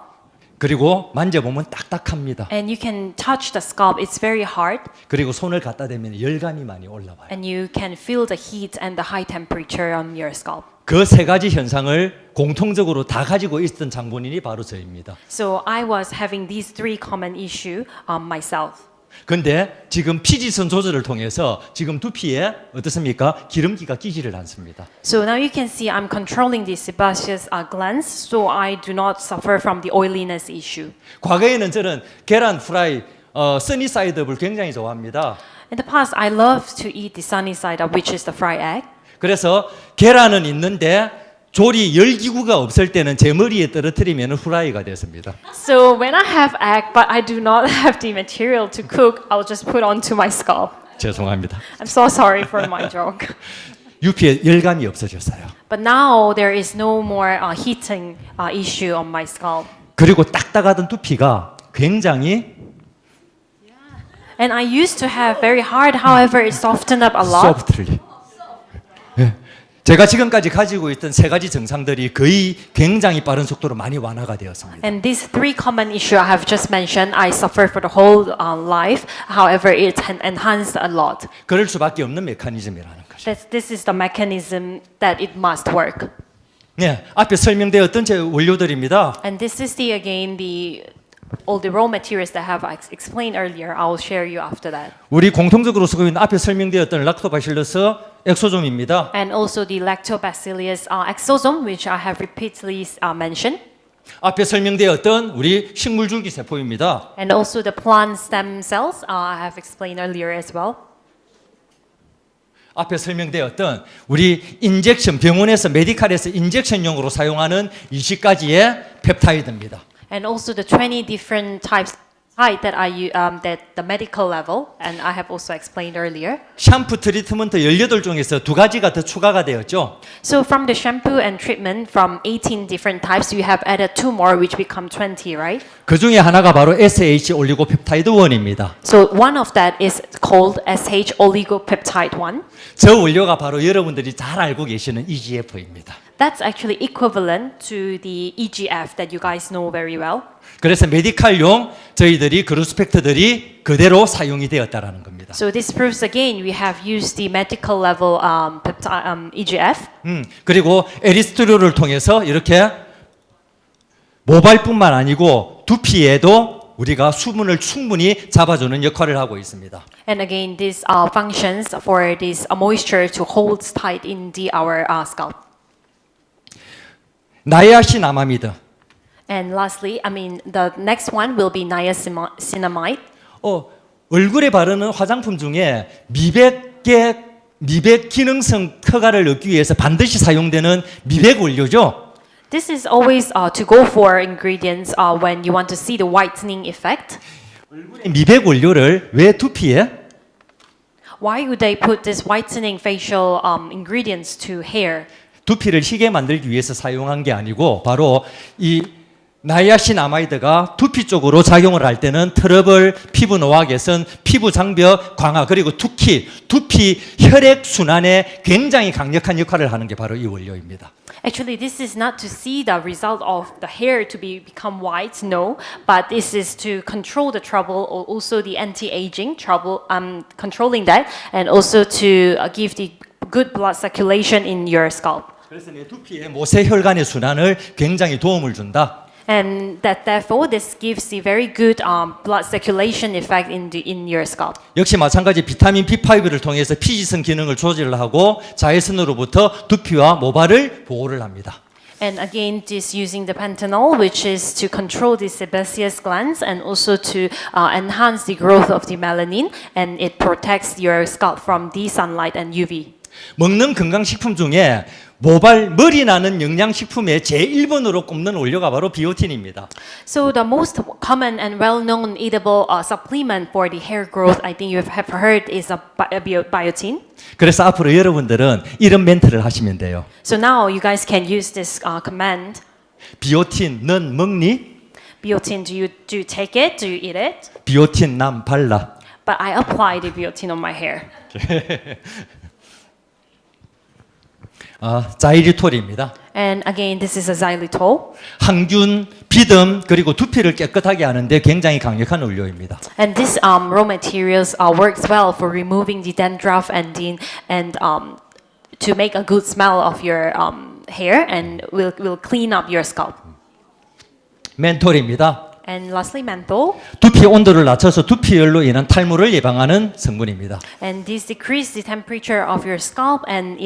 그리고 만져보면 딱딱합니다. And you can touch the scalp. It's very hard. 그리고 손을 갖다 대면 열감이 많이 올라와요. And you can feel the heat and the high temperature on your scalp. 그 세 가지 현상을 공통적으로 다 가지고 있던 장본인이 바로 저입니다. So I was having these three common issue myself. 근데 지금 피지선 조절을 통해서 지금 두피에 어떻습니까? 기름기가 끼지를 않습니다. So now you can see I'm controlling the sebaceous glands, so I do not suffer from the oiliness issue. 과거에는 저는 계란 프라이, 써니사이드업을 굉장히 좋아합니다. In the past, I loved to eat the sunny side up, which is the fried egg. 그래서 계란은 있는데 조리 열기구가 없을 때는 제 머리에 떨어뜨리면 후라이가 됐습니다. So when I have egg, but I do not have the material to cook, I'll just put onto my scalp. 죄송합니다. I'm so sorry for my joke. 유피에 열감이 없어졌어요. But now there is no more heating issue on my scalp. 그리고 딱딱하던 두피가 굉장히 And I used to have very hard, however, it softened up a lot. 소프트리. 제가 지금까지 가지고 있던 세 가지 증상들이 거의 굉장히 빠른 속도로 많이 완화가 되었습니다. And these three common issues I have just mentioned, I suffered for the whole life. However, it enhanced a lot. 그럴 수밖에 없는 메커니즘이라는 거죠. This is the mechanism that it must work. 네, 앞에 설명되었던 제 원료들입니다. And this is all the raw materials that I have explained earlier. I will share you after that. 우리 공통적으로 쓰고 있는 앞에 설명되었던 락토바실러스 엑소좀입니다. And also the lactobacillus exosome, which I have repeatedly mentioned. 앞에 설명되었던 우리 식물 줄기 세포입니다. And also the plant stem cells, I have explained earlier as well. 앞에 설명되었던 우리 인젝션 병원에서 메디칼에서 인젝션용으로 사용하는 20가지의 펩타이드입니다. And also the 20 different types that the medical level, and I have also explained earlier. 샴푸 트리트먼트 18종에서 2가지가 더 추가가 되었죠. So from the shampoo and treatment from 18 different types, you have added 2 more, which become 20, right? 그 중에 하나가 바로 SH 올리고펩타이드 1입니다. So one of that is called SH oligopeptide 1. 저 원료가 바로 여러분들이 잘 알고 계시는 EGF입니다. That's actually equivalent to the EGF that you guys know very well. 그래서 메디칼용 저희들이 그루스펙트들이 그대로 사용이 되었다라는 겁니다. So this proves again we have used the medical level EGF. 그리고 에리스트롤을 통해서 이렇게 모발뿐만 아니고 두피에도 우리가 수분을 충분히 잡아주는 역할을 하고 있습니다. And again, these are functions for this moisture to hold tight in our scalp. 나이아신아마미드. And lastly, the next one will be niacinamide. 얼굴에 바르는 화장품 중에 미백 기능성 효과를 얻기 위해서 반드시 사용되는 미백 원료죠. This is always to go for ingredients when you want to see the whitening effect. 얼굴에 미백 원료를 왜 두피에? Why would they put this whitening facial ingredients to hair? 두피를 희게 만들기 위해서 사용한 게 아니고 바로 이 나이아신아마이드가 두피 쪽으로 작용을 할 때는 트러블, 피부 노화 개선, 피부 장벽 강화 그리고 특히 두피 혈액 순환에 굉장히 강력한 역할을 하는 게 바로 이 원료입니다. Actually, this is not to see the result of the hair to become white, no, but this is to control the trouble or also the anti-aging trouble, controlling that, and also to give the good blood circulation in your scalp. 그래서 내 두피의 모세혈관의 순환을 굉장히 도움을 준다. And that therefore this gives the very good blood circulation effect in your scalp. 역시 마찬가지 비타민 B5를 통해서 피지선 기능을 조절을 하고 자외선으로부터 두피와 모발을 보호를 합니다. And again, this using the panthenol, which is to control the sebaceous glands and also to enhance the growth of the melanin, and it protects your scalp from the sunlight and UV. 먹는 건강식품 중에 머리 나는 영양식품의 제1번으로 꼽는 원료가 바로 비오틴입니다. So the most common and well-known eatable supplement for the hair growth, I think you have heard, is biotin. 그래서 앞으로 여러분들은 이런 멘트를 하시면 돼요. So now you guys can use this command. 비오틴 넌 먹니? Biotin, do you take it? Do you eat it? 비오틴 난 발라. But I apply the biotin on my hair. 자이리톨입니다. And again, this is a xylitol. 항균, 비듬 그리고 두피를 깨끗하게 하는데 굉장히 강력한 원료입니다. And this raw materials works well for removing the dandruff and to make a good smell of your hair and will clean up your scalp. 멘톨입니다. And lastly, menthol. 두피 온도를 낮춰서 두피열로 인한 탈모를 예방하는 성분입니다. And this decrease the temperature of your scalp, and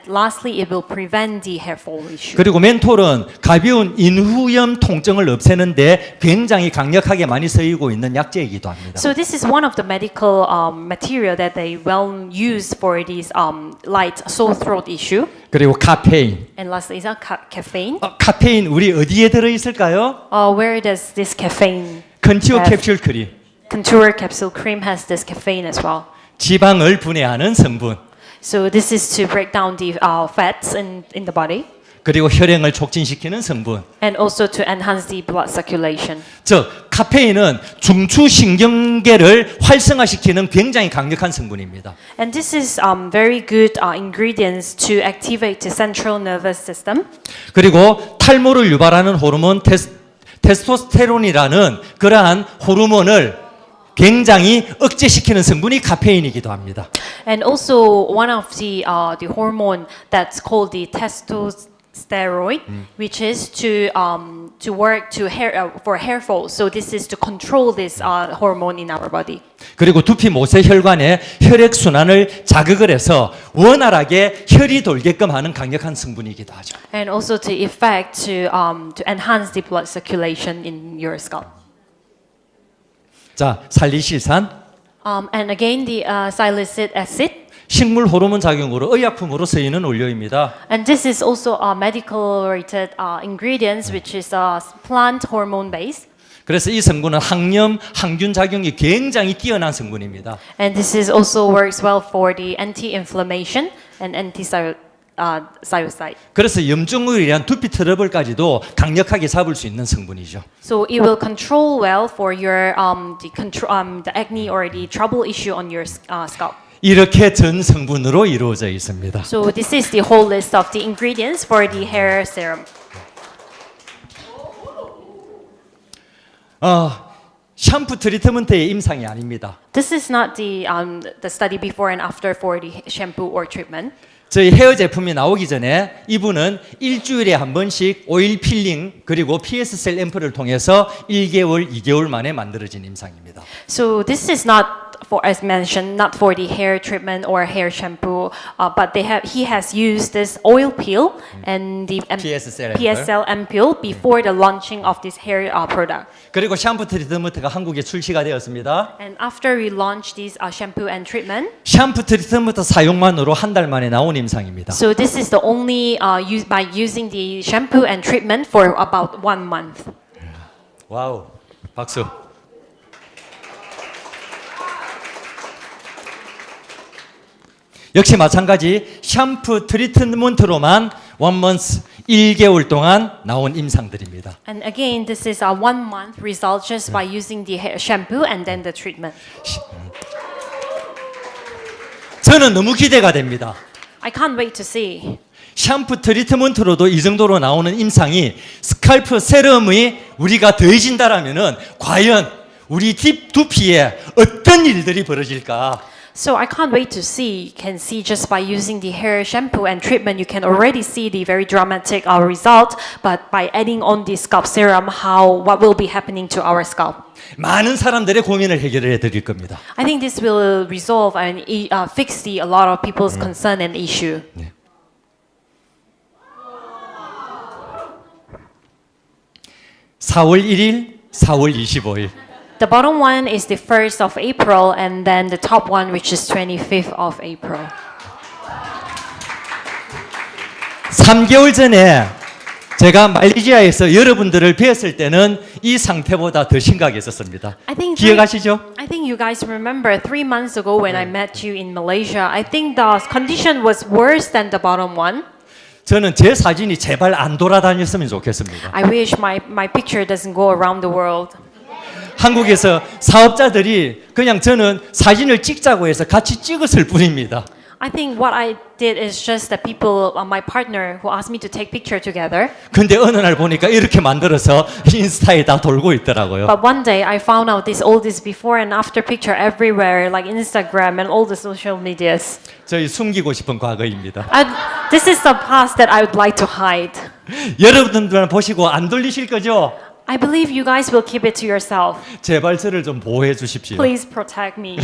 lastly, it will prevent the hair fall issue. 그리고 멘톨은 가벼운 인후염 통증을 없애는데 굉장히 강력하게 많이 쓰이고 있는 약재이기도 합니다. So this is one of the medical material that they well use for this light sore throat issue. 그리고 카페인. And lastly, is caffeine. 카페인 우리 어디에 들어 있을까요? Where does this caffeine? 컨티오 have? 캡슐 크림. Contour capsule cream has this caffeine as well. 지방을 분해하는 성분. So this is to break down the fats in the body. 그리고 혈행을 촉진시키는 성분. And also to enhance the blood circulation. 즉 카페인은 중추신경계를 활성화시키는 굉장히 강력한 성분입니다. And this is very good ingredients to activate the central nervous system. 그리고 탈모를 유발하는 호르몬 테스토스테론이라는 그러한 호르몬을 굉장히 억제시키는 성분이 카페인이기도 합니다. And also one of the hormone that's called the testosterone, which is to work for hair fall. So this is to control this hormone in our body. 그리고 두피 모세 혈관의 혈액 순환을 자극을 해서 원활하게 혈이 돌게끔 하는 강력한 성분이기도 하죠. And also to effect to enhance the blood circulation in your scalp. 자, 살리실산. And again, the salicylic acid. 식물 호르몬 작용으로 의약품으로 쓰이는 원료입니다. And this is also a medical-related ingredients, which is plant hormone based. 그래서 이 성분은 항염, 항균 작용이 굉장히 뛰어난 성분입니다. And this is also works well for the anti-inflammation and anti-cytokine. 그래서 염증으로 두피 트러블까지도 강력하게 잡을 수 있는 성분이죠. So it will control well for your the acne or the trouble issue on your scalp. 이렇게 전 성분으로 이루어져 있습니다. So this is the whole list of the ingredients for the hair serum. 샴푸 트리트먼트의 임상이 아닙니다. This is not the study before and after for the shampoo or treatment. 저희 헤어 제품이 나오기 전에 이분은 일주일에 한 번씩 오일 필링 그리고 PS 셀 앰플을 통해서 1개월, 2개월 만에 만들어진 임상입니다. So this is not for, as mentioned, not for the hair treatment or hair shampoo, but he has used this oil peel and the PSL ampoule before the launching of this hair product. 그리고 샴푸 트리트먼트가 한국에 출시가 되었습니다. And after we launched this shampoo and treatment, 샴푸 트리트먼트 사용만으로 한 달 만에 나온 임상입니다. so this is the only by using the shampoo and treatment for about 1 month. 와우, 박수. 역시 마찬가지 샴푸 트리트먼트로만 1 month 1개월 동안 나온 임상들입니다. And again, this is a 1 month result just by using the hair shampoo and then the treatment. 저는 너무 기대가 됩니다. I can't wait to see. 샴푸 트리트먼트로도 이 정도로 나오는 임상이 스칼프 세럼이 우리가 더해진다라면은 과연 우리 두피에 어떤 일들이 벌어질까? So I can't wait to see. You can see just by using the hair shampoo and treatment, you can already see the very dramatic result. But by adding on the scalp serum, what will be happening to our scalp? 많은 사람들의 고민을 해결해 드릴 겁니다. I think this will resolve and fix a lot of people's concern and issue. 네. 4월 1일, 4월 25일. The bottom one is the 1st of April, and then the top one, which is 25th of April. 3개월 전에 제가 말레이시아에서 여러분들을 뵀을 때는 이 상태보다 더 심각했었습니다. 기억하시죠? I think you guys remember 3 months ago when I met you in Malaysia. I think the condition was worse than the bottom one. 저는 제 사진이 제발 안 돌아다녔으면 좋겠습니다. I wish my picture doesn't go around the world. 한국에서 사업자들이 그냥 저는 사진을 찍자고 해서 같이 찍었을 뿐입니다. I think what I did is just that people, my partner who asked me to take picture together. 근데 어느 날 보니까 이렇게 만들어서 인스타에 다 돌고 있더라고요. But one day I found out all this before and after picture everywhere, like Instagram and all the social medias. 저희 숨기고 싶은 과거입니다. This is the past that I would like to hide. 여러분들만 보시고 안 돌리실 거죠? I believe you guys will keep it to yourself. 제발 저를 좀 보호해 주십시오. Please protect me.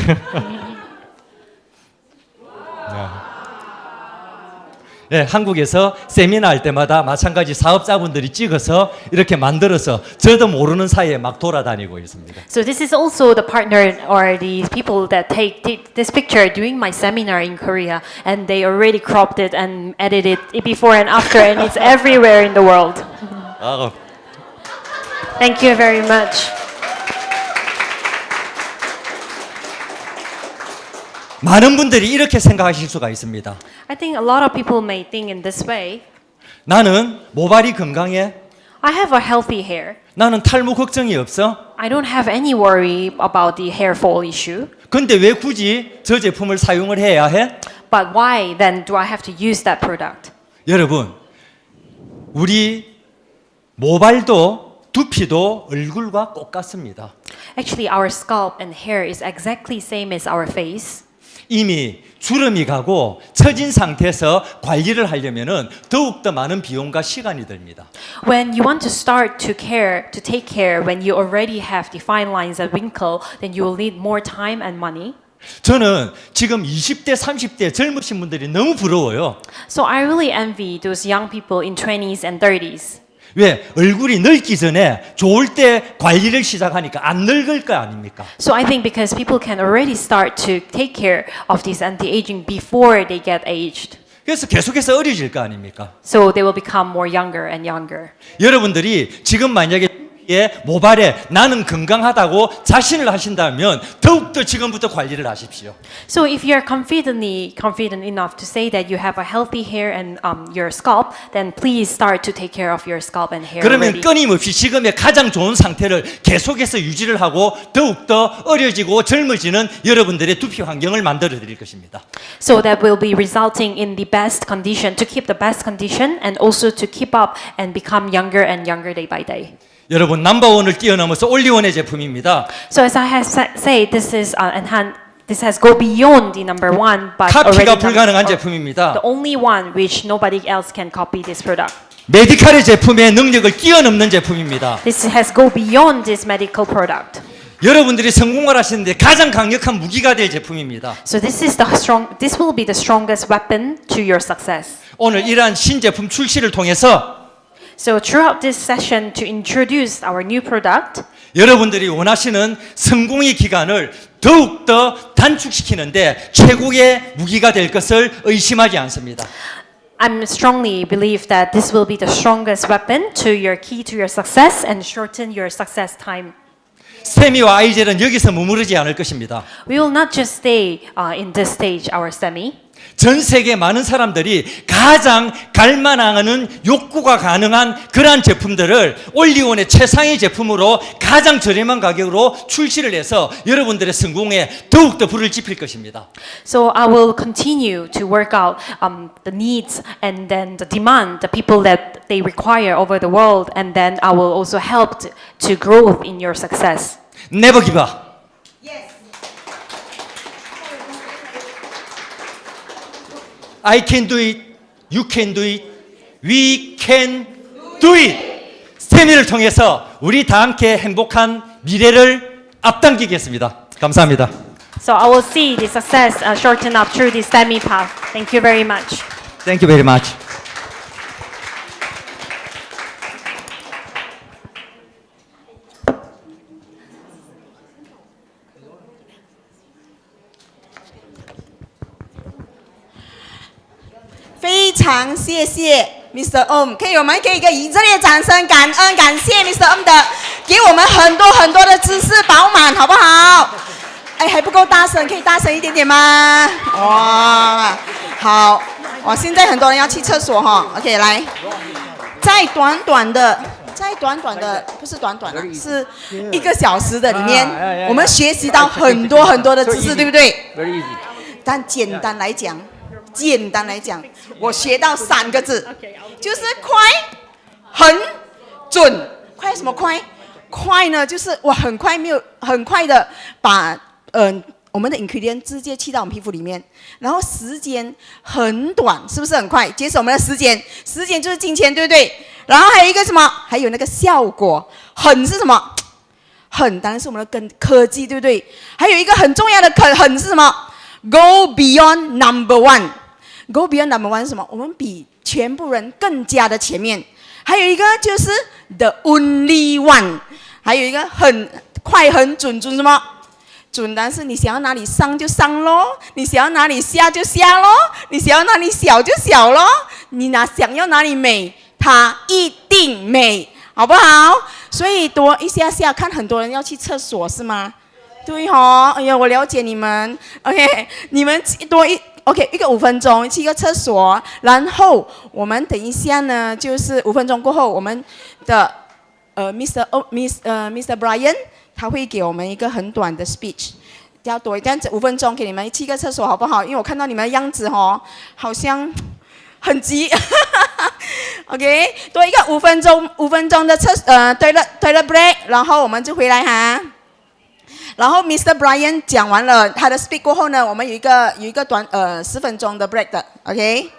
네, 한국에서 세미나 할 때마다 마찬가지 사업자분들이 찍어서 이렇게 만들어서 저도 모르는 사이에 막 돌아다니고 있습니다. So this is also the partner or the people that take this picture during my seminar in Korea, and they already cropped it and edited it before and after, and it's everywhere in the world. Thank you very much. 많은 분들이 이렇게 생각하실 수가 있습니다. I think a lot of people may think in this way. 나는 모발이 건강해. I have a healthy hair. 나는 탈모 걱정이 없어. I don't have any worry about the hair fall issue. 근데 왜 굳이 저 제품을 사용을 해야 해? But why then do I have to use that product? 여러분, 우리 모발도 두피도 얼굴과 똑같습니다. Actually, our scalp and hair is exactly same as our face. 이미 주름이 가고 처진 상태에서 관리를 하려면은 더욱더 많은 비용과 시간이 듭니다. When you want to start to take care when you already have defined lines and wrinkle, then you will need more time and money. 저는 지금 20대, 30대 젊으신 분들이 너무 부러워요. So I really envy those young people in 20s and 30s. 왜? 얼굴이 늙기 전에 좋을 때 관리를 시작하니까 안 늙을 거 아닙니까? So I think because people can already start to take care of this anti-aging before they get aged. 그래서 계속해서 어려질 거 아닙니까? So they will become more younger and younger. 여러분들이 지금 만약에 모발에 나는 건강하다고 자신을 하신다면 더욱더 지금부터 관리를 하십시오. So if you're confident enough to say that you have a healthy hair and your scalp, then please start to take care of your scalp and hair 그러면 already. 끊임없이 지금의 가장 좋은 상태를 계속해서 유지를 하고 더욱더 어려지고 젊어지는 여러분들의 두피 환경을 만들어 드릴 것입니다. So that will be resulting in the best condition, to keep the best condition and also to keep up and become younger and younger day by day. 여러분 넘버원을 뛰어넘어서 올리원의 제품입니다. So as I have said, this has go beyond the number one, but 카피가 already 불가능한 제품입니다. the only one which nobody else can copy this product. 메디칼의 제품의 능력을 뛰어넘는 제품입니다. This has go beyond this medical product. 여러분들이 성공을 하시는데 가장 강력한 무기가 될 제품입니다. So this will be the strongest weapon to your success. 오늘 이러한 신제품 출시를 통해서 So throughout this session to introduce our new product, 여러분들이 원하시는 성공의 기간을 더욱더 단축시키는데 최고의 무기가 될 것을 의심하지 않습니다. I strongly believe that this will be the strongest weapon to your key to your success and shorten your success time. 스테미와 아이젤은 여기서 머무르지 않을 것입니다. We will not just stay in this stage, our STEMI. 전 세계 많은 사람들이 가장 갈망하는 욕구가 가능한 그러한 제품들을 올리원의 최상의 제품으로 가장 저렴한 가격으로 출시를 해서 여러분들의 성공에 더욱더 불을 지필 것입니다. So I will continue to work out the needs and then the demand, the people that they require over the world, and then I will also help to grow in your success. Never give up. I can do it. You can do it. We can do it. 스테미를 통해서 우리 다 함께 행복한 미래를 앞당기겠습니다. 감사합니다. So I will see the success shorten up through the STEMI path. Thank you very much. Thank you very much.非常谢谢 Mr. Om， 可以我们给一个以热烈掌声，感恩感谢 Mr. Om 的，给我们很多很多的知识饱满，好不好？哎，还不够大声，可以大声一点点吗？哇，好，哇，现在很多人要去厕所哈 ，OK， 来，在短短的不是短短的，是1个小时的里面，我们学习到很多很多的知识，对不对？但简单来讲。简单来讲，我学到3个字，就是快、很、准。快什么快？快呢，就是我很快没有很快的把我们的 ingredient 直接去到我们皮肤里面，然后时间很短，是不是很快？节省我们的时间，时间就是金钱，对不对？然后还有一个什么？还有那个效果，很是什么？很当然是我们的科技，对不对？还有一个很重要的很是什么 ？Go beyond number one。Go beyond number one 是什么？我们比全部人更加的前面。还有一个就是 the only one。还有一个很快很准，准什么？准当然是你想要哪里上就上咯，你想要哪里下就下咯，你想要哪里小就小咯，你想要哪里美，它一定美，好不好？所以多一下下看很多人要去厕所是吗？对哦，哎呀，我了解你们。OK， 你们多OK 一个5分钟去一个厕所，然后我们等一下呢，就是5分钟过后，我们的Mr. Brian 他会给我们一个很短的 speech， 要多这样子5分钟给你们去一个厕所好不好？因为我看到你们的样子哦，好像很急。OK， 多一个5分钟的toilet break， 然后我们就回来哈。然后 Mr. Brian 讲完了他的 speak 过后呢，我们有一个短10分钟的 break 的 ，OK。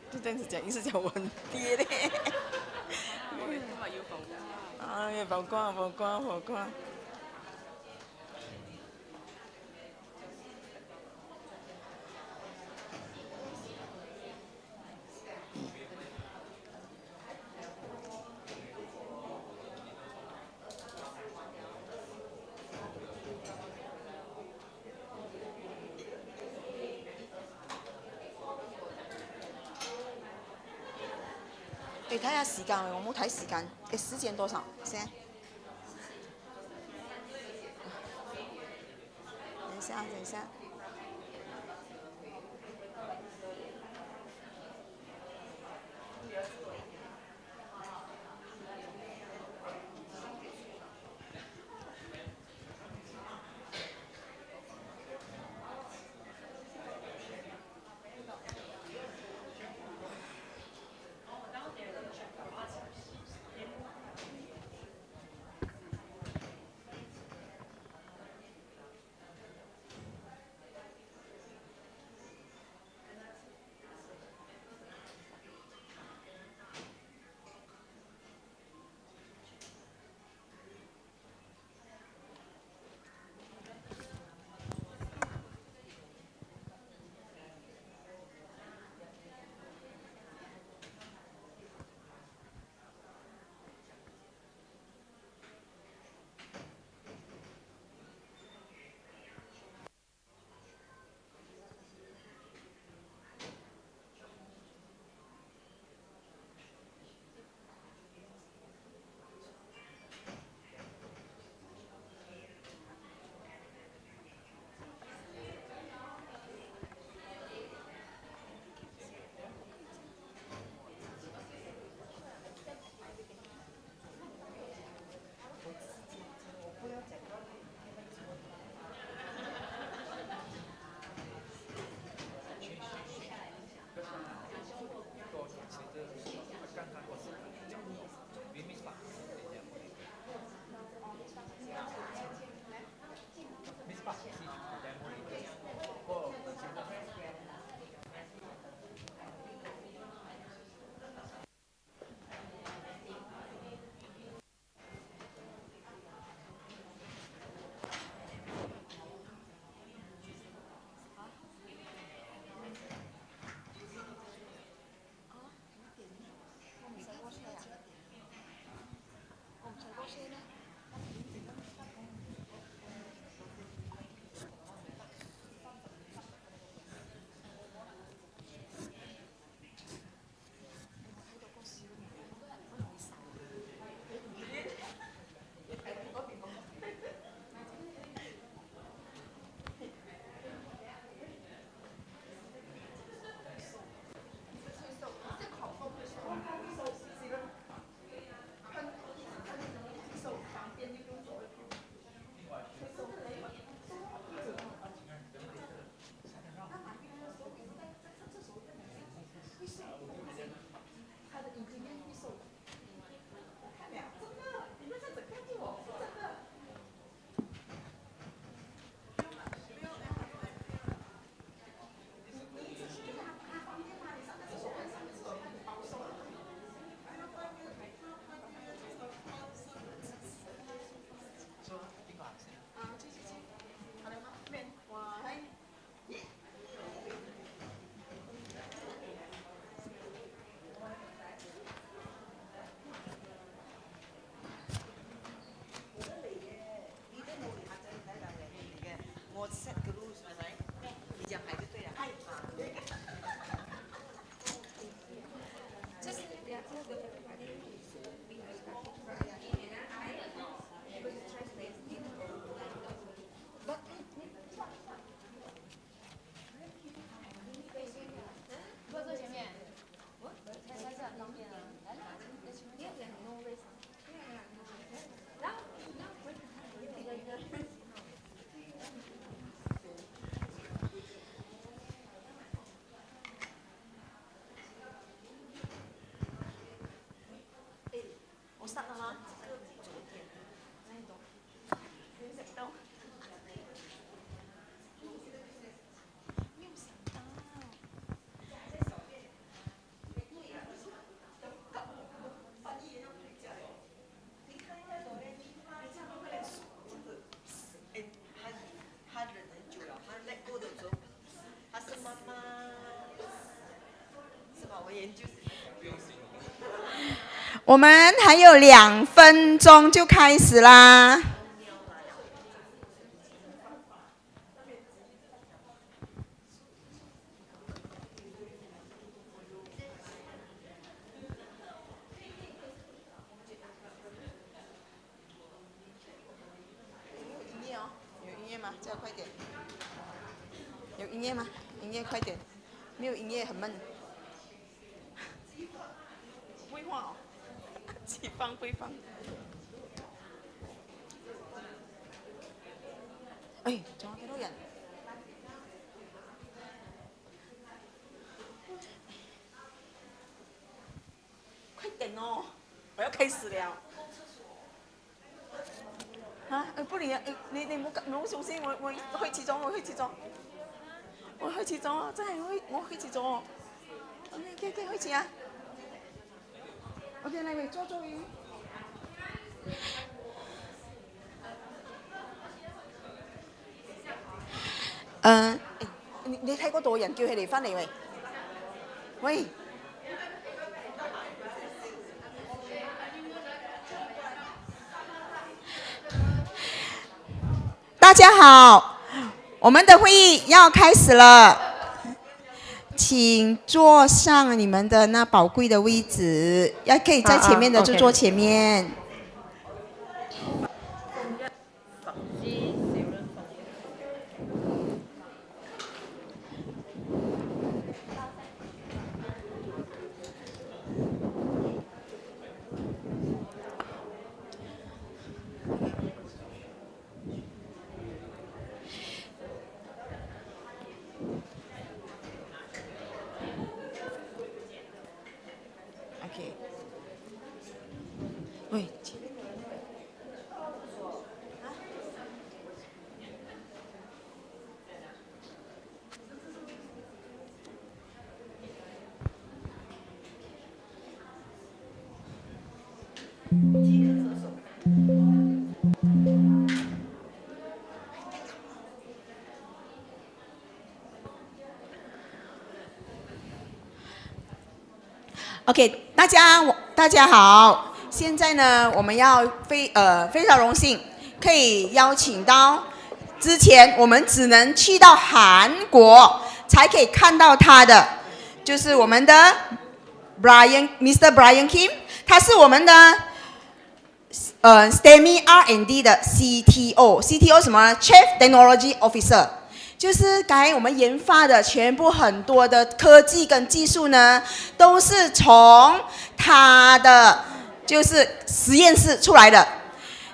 就这样子讲，意思讲我很憋嘞。啊，要曝光，曝光，曝光。睇下時間，我冇睇時間。時間多少？先。等一下，等一下。我们还有2分钟就开始啦。有音乐吗？这样快点。有音乐吗？音乐快点。没有音乐很闷。不会放哦。起放不会放。哎，仲有幾多人？快點哦！我要開始了。啊！不如你唔好小先，我開始咗，我開始咗，我開始咗，真係我開始咗。OK，開始啊！ OK， 嚟喂，坐魚。你睇嗰度人叫佢哋翻嚟喂，喂。大家好，我们的会议要开始了，请坐上你们的那宝贵的位置，要可以在前面的就坐前面。喂，OK， 大家好。现在呢，我们要非常荣幸，可以邀请到之前我们只能去到韩国才可以看到他的，就是我们的 Mr. Brian Kim， 他是我们的Stemey R&D 的 CTO 什么 Chief Technology Officer。就是刚才我们研发的全部很多的科技跟技术呢，都是从他的就是实验室出来的。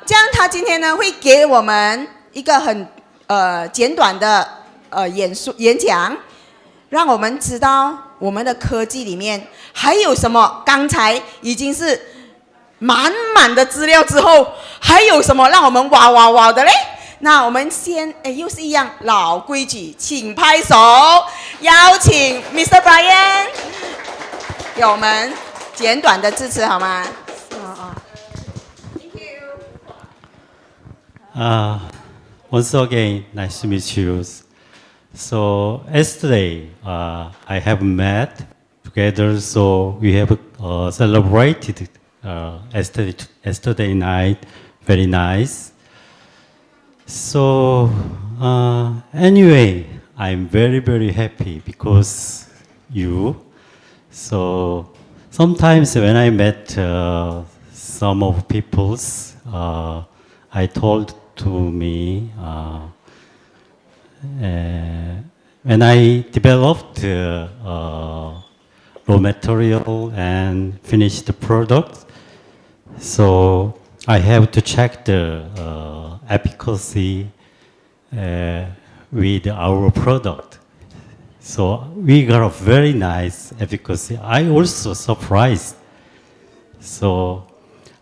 这样他今天呢会给我们一个很简短的演讲，让我们知道我们的科技里面还有什么。刚才已经是满满的资料之后，还有什么让我们哇的嘞？那我们先又是一样老规矩，请拍手，邀请 Mr. Brian 给我们简短的致辞好吗？Once again, nice to meet you. So yesterday, I have met together. So we have celebrated yesterday night. Very nice. So anyway, I'm very happy because you. So sometimes when I met some of people's, I told to me when I developed raw material and finished the product, so I have to check the efficacy with our product. So we got a very nice efficacy. I also surprised. So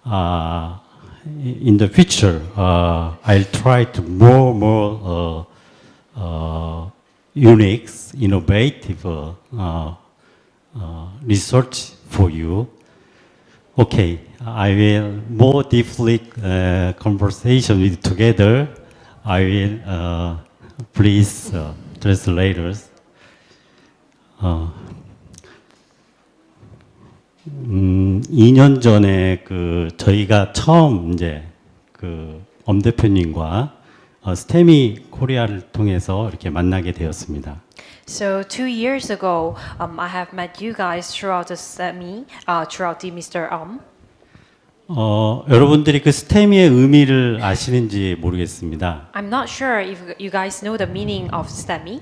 in the future, I'll try to more unique, innovative research for you. Okay, I will more deeply conversation with together. I will please translators. 2년 전에 저희가 처음 이제 엄 대표님과 스테미 코리아를 통해서 이렇게 만나게 되었습니다. So 2 years ago, I have met you guys throughout the Stemey, throughout the Mr. 여러분들이 그 스테미의 의미를 아시는지 모르겠습니다. I'm not sure if you guys know the meaning of Stemey.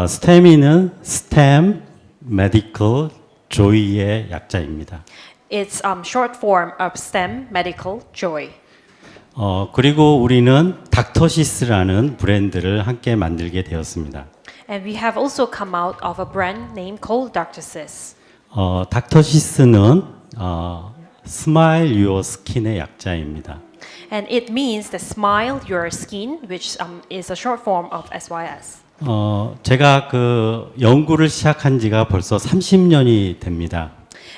스테미는 STEM, Medical, Joy의 약자입니다. It's short form of STEM, Medical, Joy. 그리고 우리는 닥터시스라는 브랜드를 함께 만들게 되었습니다. And we have also come out of a brand name called Dr. Sis. 닥터시스는 Smile Your Skin의 약자입니다. And it means the smile your skin, which is a short form of SYS. 제가 연구를 시작한 지가 벌써 30년이 됩니다.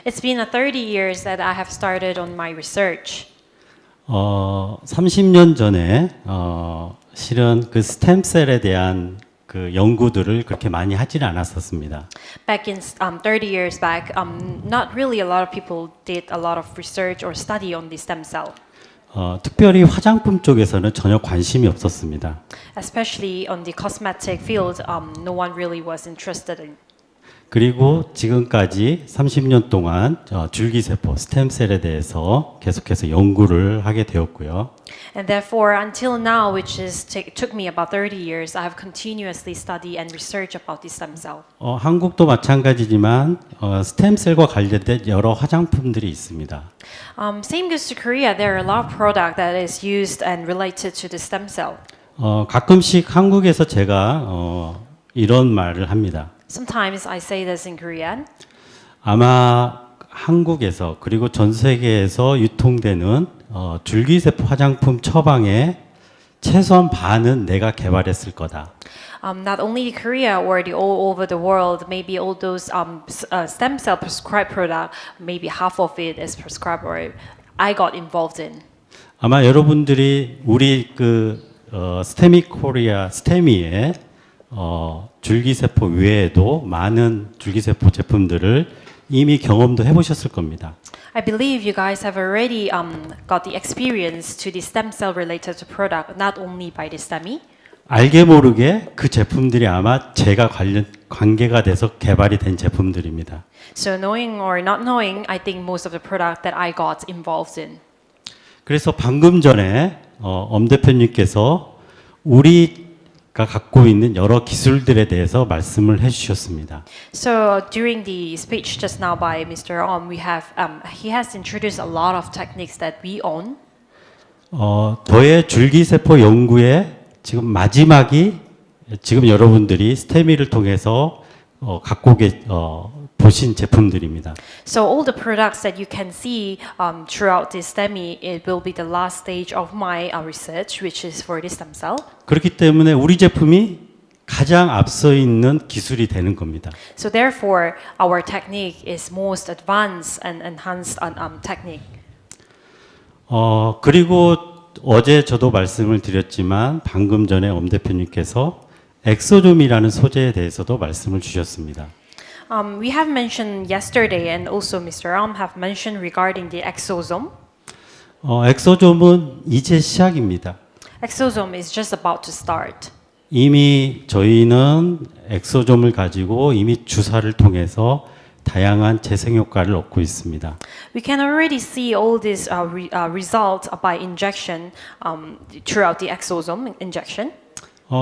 It's been 30 years that I have started on my research. 30년 전에 실은 그 스템셀에 대한 연구들을 그렇게 많이 하지는 않았었습니다. Back in 30 years back, not really a lot of people did a lot of research or study on the stem cell. 특별히 화장품 쪽에서는 전혀 관심이 없었습니다. Especially on the cosmetic field, no one really was interested in. 그리고 지금까지 30년 동안 줄기세포 스템셀에 대해서 계속해서 연구를 하게 되었고요. And therefore, until now, which took me about 30 years, I have continuously studied and researched about the stem cell. 한국도 마찬가지지만 스템셀과 관련된 여러 화장품들이 있습니다. Same goes to Korea. There are a lot of product that is used and related to the stem cell. 가끔씩 한국에서 제가 이런 말을 합니다. Sometimes I say this in Korean. 아마 한국에서 그리고 전 세계에서 유통되는 줄기세포 화장품 처방의 최소한 반은 내가 개발했을 거다. Not only Korea or all over the world, maybe all those stem cell prescribed product, maybe half of it is prescribed or I got involved in. 아마 여러분들이 우리 스테미 코리아 스테미의 줄기세포 외에도 많은 줄기세포 제품들을 이미 경험도 해보셨을 겁니다. I believe you guys have already got the experience to the stem cell related product, not only by the STEMI. 알게 모르게 그 제품들이 아마 제가 관계가 돼서 개발이 된 제품들입니다. So knowing or not knowing, I think most of the product that I got involved in. 그래서 방금 전에 엄 대표님께서 우리가 갖고 있는 여러 기술들에 대해서 말씀을 해주셨습니다. So during the speech just now by Mr. We have he has introduced a lot of techniques that we own. 저의 줄기세포 연구의 지금 마지막이 지금 여러분들이 스테미를 통해서 갖고 보신 제품들입니다. So all the products that you can see throughout this STEMI, it will be the last stage of my research, which is for the stem cell. 그렇기 때문에 우리 제품이 가장 앞서 있는 기술이 되는 겁니다. So therefore, our technique is most advanced and enhanced technique. 그리고 어제 저도 말씀을 드렸지만 방금 전에 엄 대표님께서 엑소좀이라는 소재에 대해서도 말씀을 주셨습니다. We have mentioned yesterday, and also Mr. have mentioned regarding the exosome. 엑소좀은 이제 시작입니다. Exosome is just about to start. 이미 저희는 엑소좀을 가지고 이미 주사를 통해서 다양한 재생 효과를 얻고 있습니다. We can already see all these results by injection throughout the exosome injection.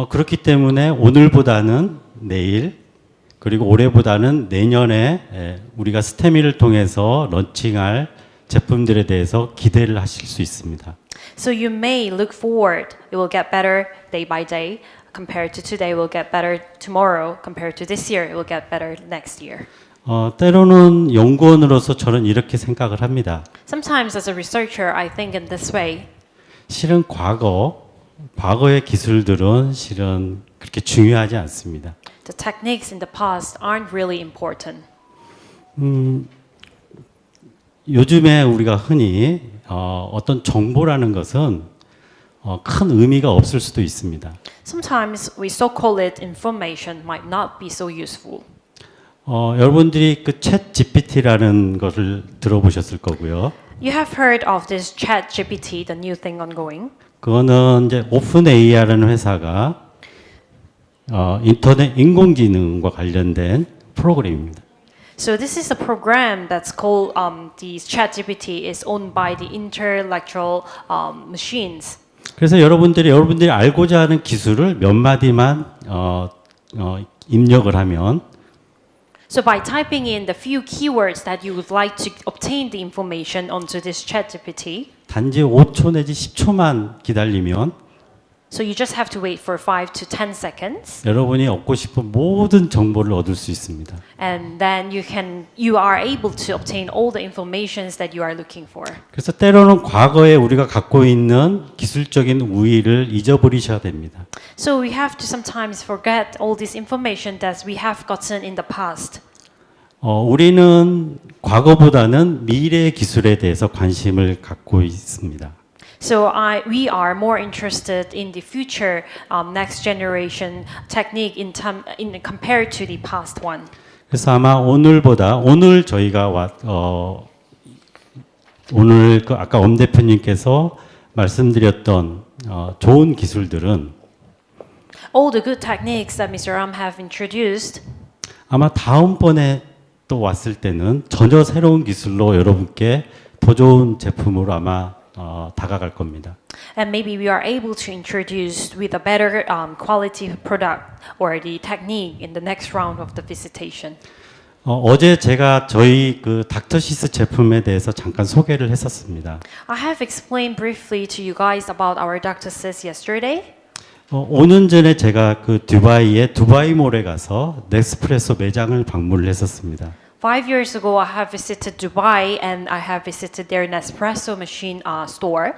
그렇기 때문에 오늘보다는 내일 그리고 올해보다는 내년에 우리가 스테미를 통해서 런칭할 제품들에 대해서 기대를 하실 수 있습니다. So you may look forward. It will get better day by day. Compared to today, it will get better tomorrow. Compared to this year, it will get better next year. 때로는 연구원으로서 저는 이렇게 생각을 합니다. Sometimes as a researcher, I think in this way. 실은 과거의 기술들은 실은 그렇게 중요하지 않습니다. The techniques in the past aren't really important. 요즘에 우리가 흔히 어떤 정보라는 것은 큰 의미가 없을 수도 있습니다. Sometimes we so-called it information might not be so useful. 여러분들이 그 챗 GPT라는 것을 들어보셨을 거고요. You have heard of this Chat GPT, the new thing ongoing. 그거는 이제 오픈 AI라는 회사가 인터넷 인공지능과 관련된 프로그램입니다. So this is a program that's called the Chat GPT is owned by the intellectual machines. 그래서 여러분들이 알고자 하는 기술을 몇 마디만 입력을 하면 So by typing in the few keywords that you would like to obtain the information onto this ChatGPT, 단지 5초 내지 10초만 기다리면 so you just have to wait for 5 to 10 seconds, 여러분이 얻고 싶은 모든 정보를 얻을 수 있습니다. and then you are able to obtain all the informations that you are looking for. 그래서 때로는 과거에 우리가 갖고 있는 기술적인 우위를 잊어버리셔야 됩니다. So we have to sometimes forget all this information that we have gotten in the past. 우리는 과거보다는 미래의 기술에 대해서 관심을 갖고 있습니다. So we are more interested in the future next generation technique compared to the past one. 그래서 아마 오늘 저희가 오늘 그 아까 엄 대표님께서 말씀드렸던 좋은 기술들은 All the good techniques that Mr. Ram have introduced, 아마 다음번에 또 왔을 때는 전혀 새로운 기술로 여러분께 더 좋은 제품으로 아마 다가갈 겁니다. and maybe we are able to introduce with a better quality product or the technique in the next round of the visitation. 어제 제가 저희 그 닥터시스 제품에 대해서 잠깐 소개를 했었습니다. I have explained briefly to you guys about our Dr. Sis yesterday. 5년 전에 제가 그 두바이의 두바이몰에 가서 네스프레소 매장을 방문을 했었습니다. 5 years ago, I have visited Dubai and I have visited their Nespresso machine store.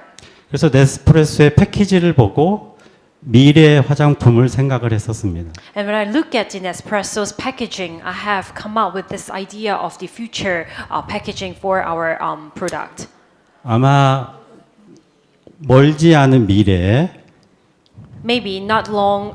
그래서 네스프레소의 패키지를 보고 미래의 화장품을 생각을 했었습니다. And when I look at the Nespresso's packaging, I have come up with this idea of the future packaging for our product. 아마 멀지 않은 미래에 Maybe not long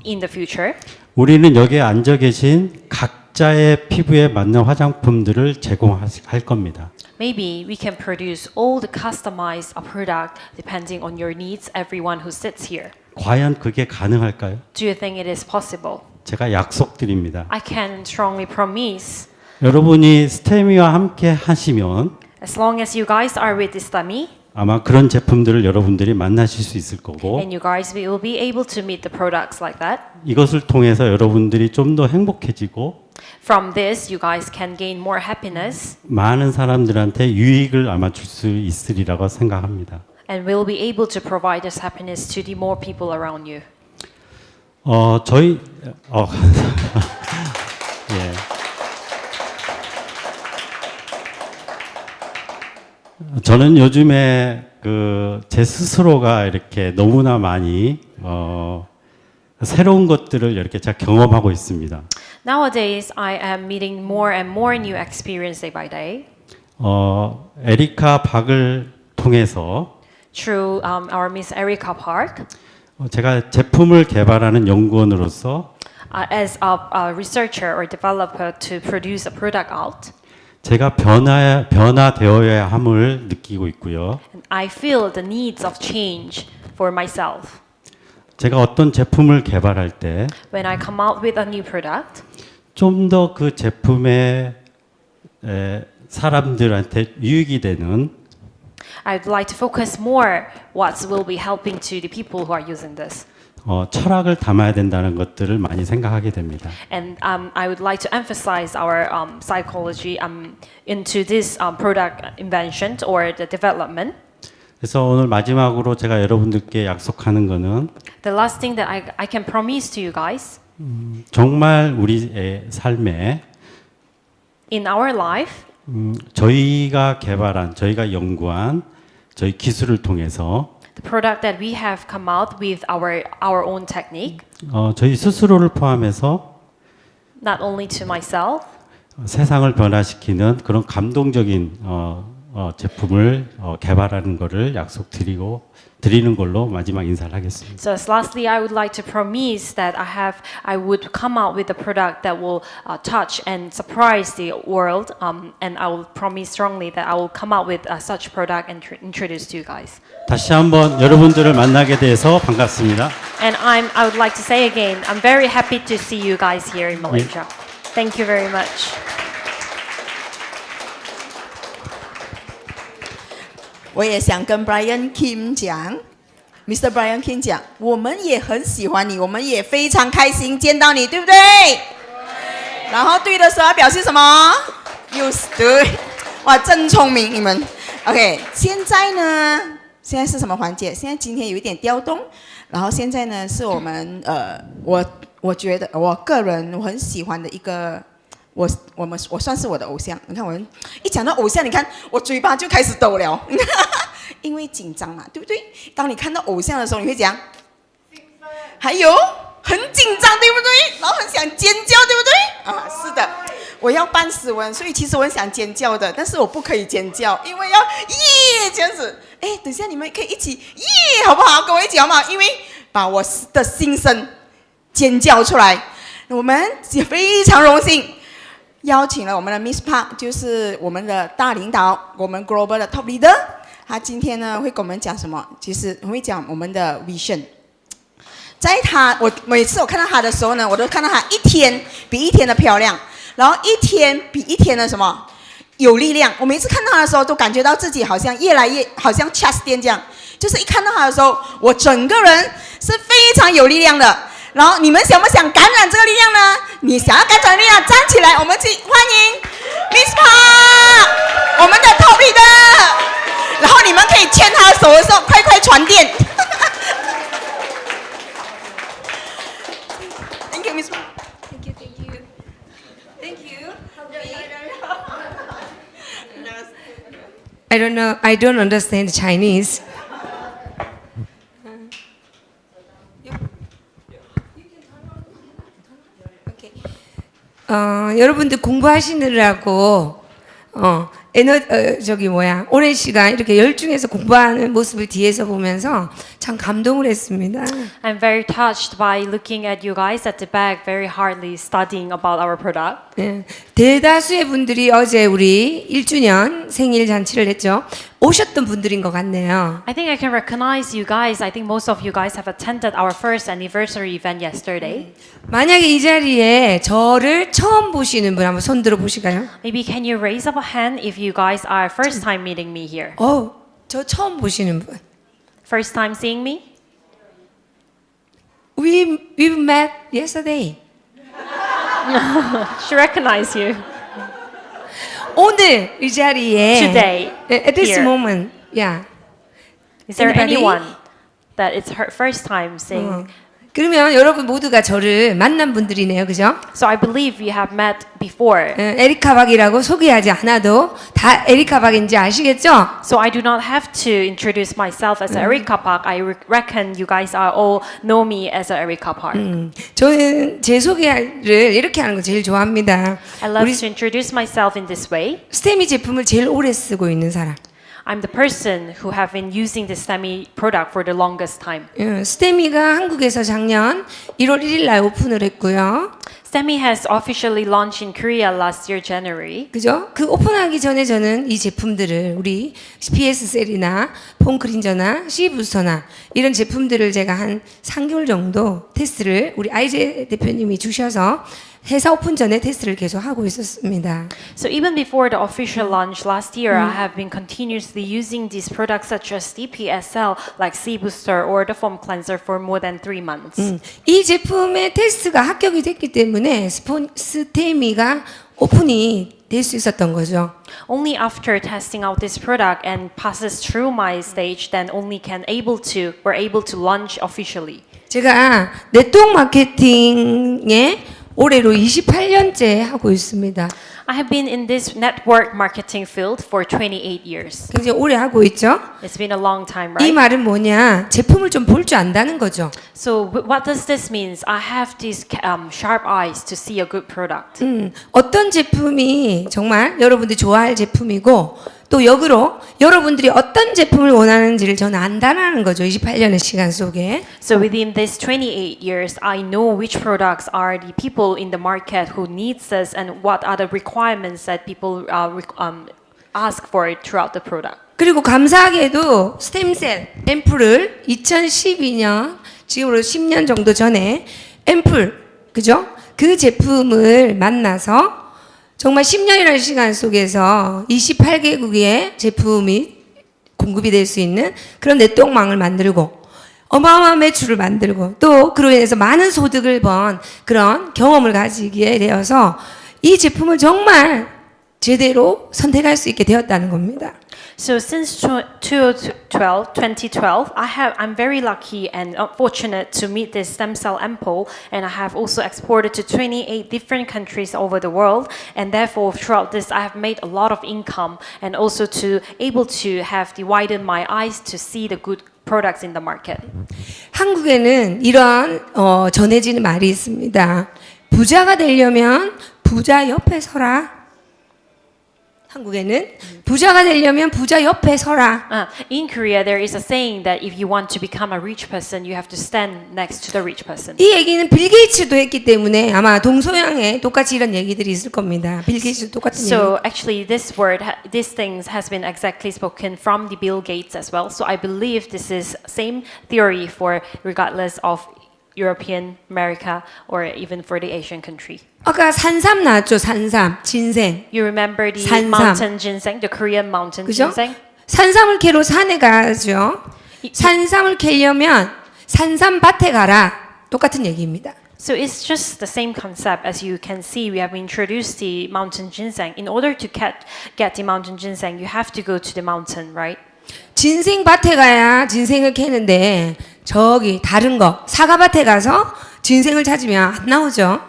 in the future, 우리는 여기에 앉아 계신 각자의 피부에 맞는 화장품들을 제공할 겁니다. maybe we can produce all the customized product depending on your needs, everyone who sits here. 과연 그게 가능할까요? Do you think it is possible? 제가 약속드립니다. I can strongly promise, 여러분이 스테미와 함께 하시면 as long as you guys are with Stemey, 아마 그런 제품들을 여러분들이 만나실 수 있을 거고 and you guys will be able to meet the products like that. 이것을 통해서 여러분들이 좀 더 행복해지고 From this, you guys can gain more happiness 많은 사람들한테 유익을 아마 줄 수 있으리라고 생각합니다. and will be able to provide this happiness to the more people around you. 저희 예. 저는 요즘에 제 스스로가 이렇게 너무나 많이 새로운 것들을 이렇게 제가 경험하고 있습니다. Nowadays, I am meeting more and more new experience day by day. 에리카 박을 통해서 Through our Miss Erica Park, 제가 제품을 개발하는 연구원으로서 as a researcher or developer to produce a product out, 제가 변화되어야 함을 느끼고 있고요. and I feel the needs of change for myself. 제가 어떤 제품을 개발할 때 When I come out with a new product, 좀 더 그 제품에 사람들한테 유익이 되는 I'd like to focus more what will be helping to the people who are using this. 철학을 담아야 된다는 것들을 많이 생각하게 됩니다. And I would like to emphasize our psychology into this product invention or the development. 그래서 오늘 마지막으로 제가 여러분들께 약속하는 거는 The last thing that I can promise to you guys, 정말 우리의 삶에 in our life, 저희가 연구한 저희 기술을 통해서 the product that we have come out with our own technique, 저희 스스로를 포함해서 not only to myself, 세상을 변화시키는 그런 감동적인 제품을 개발하는 것을 드리는 걸로 마지막 인사를 하겠습니다. So as lastly, I would like to promise that I would come out with a product that will touch and surprise the world, and I will promise strongly that I will come out with such product and introduce to you guys. 다시 한번 여러분들을 만나게 돼서 반갑습니다. And I would like to say again, I'm very happy to see you guys here in Malaysia. Thank you very much. 我也想跟 Brian Kim 讲 ，Mr. Brian Kim 讲，我们也很喜欢你，我们也非常开心见到你，对不对？然后对的时候要表示什么？对，哇，真聪明你们。OK， 现在呢，现在是什么环节？现在今天有一点调动，然后现在呢是我们我觉得我个人我很喜欢的一个。我算是我的偶像，你看我一讲到偶像，你看我嘴巴就开始抖了，因为紧张嘛，对不对？当你看到偶像的时候，你会讲，还有很紧张，对不对？然后很想尖叫，对不对？啊，是的，我要扮斯文，所以其实我很想尖叫的，但是我不可以尖叫，因为要耶这样子。哎，等一下你们可以一起耶，好不好？跟我一起好不好？因为把我的心声尖叫出来，我们也非常荣幸。邀请了我们的 Miss Park， 就是我们的大领导，我们 Global 的 Top Leader。他今天呢会跟我们讲什么？其实会讲我们的 Vision。我每次我看到他的时候呢，我都看到他一天比一天的漂亮，然后一天比一天的什么有力量。我每次看到他的时候，都感觉到自己好像越来越好像 Chas 店这样，就是一看到他的时候，我整个人是非常有力量的。然后你们想不想感染这个力量呢？你想要感染力量，站起来，我们去欢迎 Miss Pa， 我们的 Top Leader。然后你们可以牵他的手的时候，快快传电。Thank you, Miss Pa. Thank you, thank you. Thank you. I don't know. I don't understand Chinese. 여러분들 공부하시느라고 오랜 시간 이렇게 열중해서 공부하는 모습을 뒤에서 보면서 참 감동을 했습니다. I'm very touched by looking at you guys at the back very hardly studying about our product. 네, 대다수의 분들이 어제 우리 1주년 생일 잔치를 했죠. 오셨던 분들인 것 같네요. I think I can recognize you guys. I think most of you guys have attended our first anniversary event yesterday. 만약에 이 자리에 저를 처음 보시는 분 한번 손 들어 보실까요? Maybe can you raise up a hand if you guys are first time meeting me here? 저 처음 보시는 분. First time seeing me? We've met yesterday. She recognized you. 오늘 이 자리에 Today, at this here. moment, yeah. Is there Anybody? anyone that it's her first time seeing? 그러면 여러분 모두가 저를 만난 분들이네요, 그죠? So I believe we have met before. 에리카 박이라고 소개하지 않아도 다 에리카 박인지 아시겠죠? So I do not have to introduce myself as Erika Park. I reckon you guys are all know me as Erika Park. 저는 제 소개를 이렇게 하는 거 제일 좋아합니다. I love 우리 to introduce myself in this way. 스테미 제품을 제일 오래 쓰고 있는 사람. I'm the person who have been using the Stemey product for the longest time. 스테미가 한국에서 작년 1월 1일 날 오픈을 했고요. Stemey has officially launched in Korea last year January. 그죠? 그 오픈하기 전에 저는 이 제품들을 우리 PS 셀이나 폼 클린저나 C 부스터나 이런 제품들을 제가 한 3개월 정도 테스트를 우리 아이제 대표님이 주셔서 회사 오픈 전에 테스트를 계속 하고 있었습니다. So even before the official launch last year, I have been continuously using these products such as DPSL, like C Booster or the foam cleanser for more than 3 months. 이 제품의 테스트가 합격이 됐기 때문에 스테미가 오픈이 될 수 있었던 거죠. Only after testing out this product and passes through my stage, then only we're able to launch officially. 제가 네트워크 마케팅에 올해로 28년째 하고 있습니다. I have been in this network marketing field for 28 years. 굉장히 오래 하고 있죠. It's been a long time, 이 right? 말은 뭐냐? 제품을 좀 볼 줄 안다는 거죠. So what does this mean? I have these sharp eyes to see a good product. 어떤 제품이 정말 여러분들이 좋아할 제품이고 또 역으로 여러분들이 어떤 제품을 원하는지를 저는 안다라는 거죠. 28년의 시간 속에. So within these 28 years, I know which products are the people in the market who needs us and what are the requirements that people ask for throughout the product. 그리고 감사하게도 스템셀 앰플을 2012년 지금으로 10년 정도 전에 앰플 그죠? 그 제품을 만나서 정말 10년이라는 시간 속에서 28개국의 제품이 공급이 될 수 있는 그런 네트워크망을 만들고 어마어마한 매출을 만들고 또 그로 인해서 많은 소득을 번 그런 경험을 가지게 되어서 이 제품을 정말 제대로 선택할 수 있게 되었다는 겁니다. So since 2012, I'm very lucky and fortunate to meet this stem cell ampoule, and I have also exported to 28 different countries over the world, and therefore throughout this I have made a lot of income and also to able to have widened my eyes to see the good products in the market. 한국에는 이런 전해지는 말이 있습니다. 부자가 되려면 부자 옆에 서라. 한국에는 부자가 되려면 부자 옆에 서라. In Korea, there is a saying that if you want to become a rich person, you have to stand next to the rich person. 이 얘기는 빌 게이츠도 했기 때문에 아마 동서양에 똑같이 이런 얘기들이 있을 겁니다. 빌 게이츠도 똑같은 So 얘기. actually, these things has been exactly spoken from the Bill Gates as well. So I believe this is same theory for regardless of European, America, or even for the Asian country. 아까 산삼 나왔죠. 산삼, 진생. You remember the 산삼. mountain ginseng, the Korean mountain 그죠? ginseng? 산삼을 캐러 산에 가죠. 산삼을 캐려면 산삼밭에 가라. 똑같은 얘기입니다. So it's just the same concept. As you can see, we have introduced the mountain ginseng. In order to get the mountain ginseng, you have to go to the mountain, right? 진생밭에 가야 진생을 캐는데 저기 다른 거 사과밭에 가서 진생을 찾으면 안 나오죠.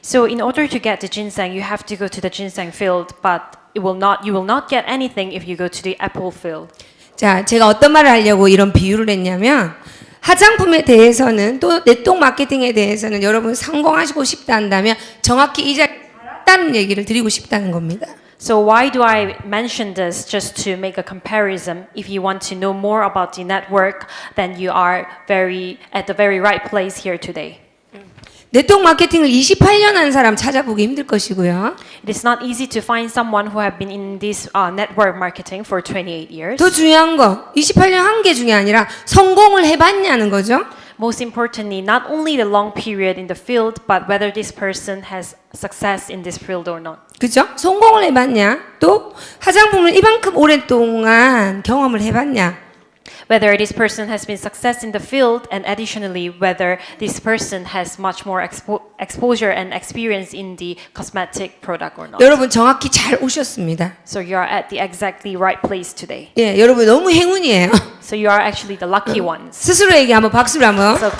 So in order to get the ginseng, you have to go to the ginseng field, but you will not get anything if you go to the apple field. 자, 제가 어떤 말을 하려고 이런 비유를 했냐면 화장품에 대해서는 또 네트워크 마케팅에 대해서는 여러분 성공하시고 싶다 한다면 정확히 이 자리에 다른 얘기를 드리고 싶다는 겁니다. So why do I mention this? Just to make a comparison. If you want to know more about the network, then you are at the very right place here today. 네트워크 마케팅을 28년 한 사람 찾아보기 힘들 것이고요. It is not easy to find someone who have been in this network marketing for 28 years. 더 중요한 거 28년 한 게 중요한 아니라 성공을 해봤냐는 거죠. Most importantly, not only the long period in the field, but whether this person has success in this field or not. 그죠? 성공을 해봤냐? 또 화장품을 이만큼 오랫동안 경험을 해봤냐? Whether this person has been success in the field, and additionally, whether this person has much more exposure and experience in the cosmetic product or not. 여러분 정확히 잘 오셨습니다. So you are at the exactly right place today. 예, 여러분 너무 행운이에요. So you are actually the lucky ones. 스스로에게 한번 박수를 한번. So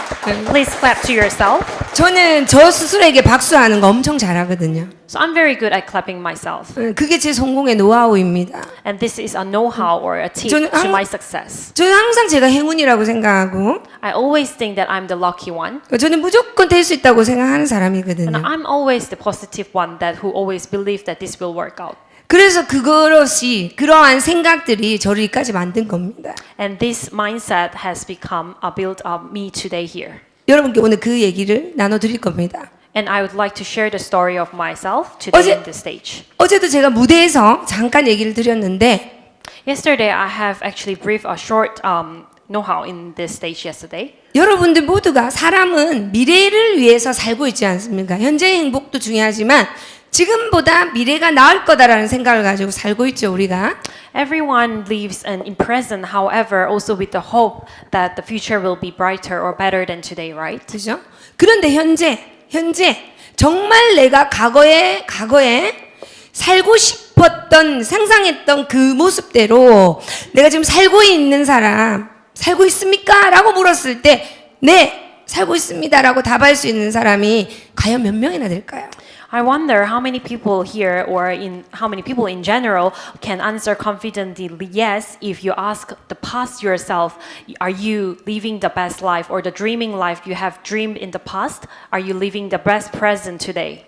please clap to yourself. 저는 저 스스로에게 박수하는 거 엄청 잘하거든요. So I'm very good at clapping myself. 그게 제 성공의 노하우입니다. And this is a know-how or a tip 저는 to my success. 저는 항상 제가 행운이라고 생각하고 I always think that I'm the lucky one. 저는 무조건 될 수 있다고 생각하는 And 사람이거든요. I'm always the positive one that who always believe that this will work out. 그래서 그것이 그러한 생각들이 저를 여기까지 만든 겁니다. And this mindset has become built up me today here. 여러분께 오늘 그 얘기를 나눠드릴 겁니다. And I would like to share the story of myself today in this stage. 어제도 제가 무대에서 잠깐 얘기를 드렸는데 Yesterday, I have actually briefed a short know-how in this stage yesterday. 여러분들 모두가 사람은 미래를 위해서 살고 있지 않습니까? 현재의 행복도 중요하지만 지금보다 미래가 나을 거다라는 생각을 가지고 살고 있죠, 우리가. Everyone lives in present, however, also with the hope that the future will be brighter or better than today, right? 그죠? 그런데 현재 정말 내가 과거에 살고 싶었던 상상했던 그 모습대로 내가 지금 살고 있는 사람 살고 있습니까? 라고 물었을 때 네, 살고 있습니다 라고 답할 수 있는 사람이 과연 몇 명이나 될까요? I wonder how many people here or in how many people in general can answer confidently yes if you ask the past yourself, are you living the best life or the dreaming life you have dreamed in the past? Are you living the best present today?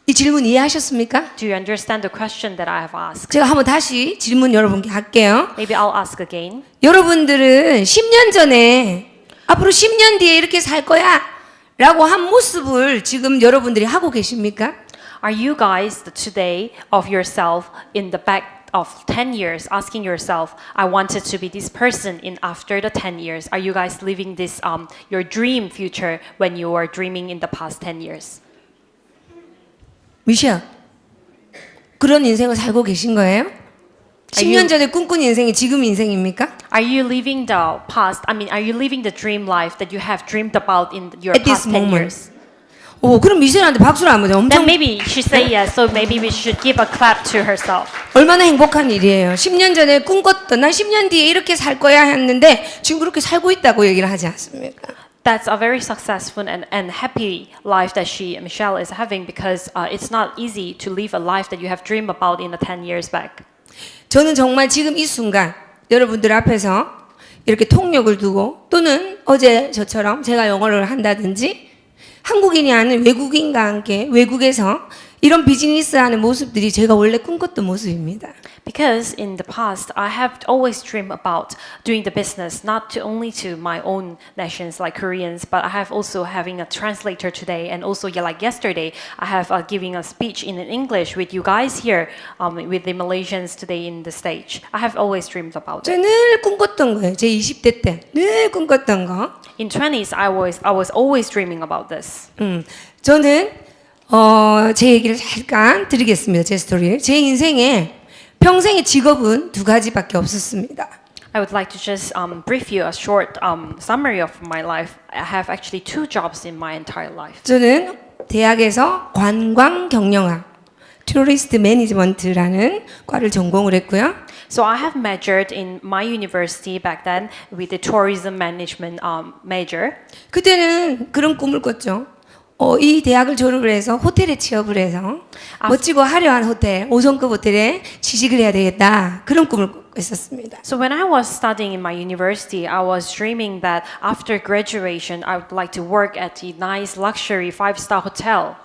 이 질문 이해하셨습니까? Do you understand the question that I have asked? 제가 한번 다시 질문 여러분께 할게요. Maybe I'll ask again. 여러분들은 10년 전에 앞으로 10년 뒤에 이렇게 살 거야 라고 한 모습을 지금 여러분들이 하고 계십니까? Are you guys today of yourself in the back of 10 years asking yourself, I wanted to be this person in after the 10 years? Are you guys living this your dream future when you were dreaming in the past 10 years? 미샤, 그런 인생을 살고 계신 거예요? 10년 전에 꿈꾼 인생이 지금 인생입니까? Are you living the past? I mean, are you living the dream life that you have dreamed about in your At this past 10 moment. years? 오, 그럼 미셸한테 박수를 한번 줘. Then 엄청 maybe she say yes, so maybe we should give a clap to herself. 얼마나 행복한 일이에요. 10년 전에 꿈꿨던 난 10년 뒤에 이렇게 살 거야 했는데 지금 그렇게 살고 있다고 얘기를 하지 않습니까? That's a very successful and happy life that Michelle is having because it's not easy to live a life that you have dreamed about in the 10 years back. 저는 정말 지금 이 순간 여러분들 앞에서 이렇게 통역을 두고 또는 어제 저처럼 제가 영어를 한다든지 한국인이 아닌 외국인과 함께 외국에서 이런 비즈니스 하는 모습들이 제가 원래 꿈꿨던 모습입니다. Because in the past, I have always dreamed about doing the business, not to only to my own nations like Koreans, but I have also having a translator today, and also like yesterday, I have giving a speech in English with you guys here, with the Malaysians today in the stage. I have always dreamed about it. 제가 늘 꿈꿨던 거예요. 제 20대 때 늘 꿈꿨던 거. In 20s, I was always dreaming about this. 저는 제 얘기를 잠깐 드리겠습니다. 제 스토리를. 제 인생에 평생의 직업은 두 가지밖에 없었습니다. I would like to just brief you a short summary of my life. I have actually 2 jobs in my entire life. 저는 대학에서 관광경영학, Tourist Management라는 과를 전공을 했고요. So I have majored in my university back then with the tourism management major. 그때는 그런 꿈을 꿨죠. 이 대학을 졸업을 해서 호텔에 취업을 해서 멋지고 화려한 호텔, 5성급 호텔에 취직을 해야 되겠다. 그런 꿈을 꿨었습니다. So when I was studying in my university, I was dreaming that after graduation, I would like to work at a nice luxury 5-star hotel.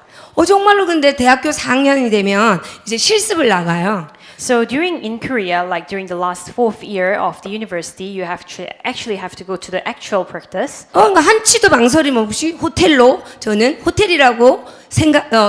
정말로 근데 대학교 4학년이 되면 이제 실습을 나가요. So in Korea, like during the last 4th year of the university, you have to actually have to go to the actual practice. 그러니까 한치도 망설임 없이 호텔로 저는 호텔이라고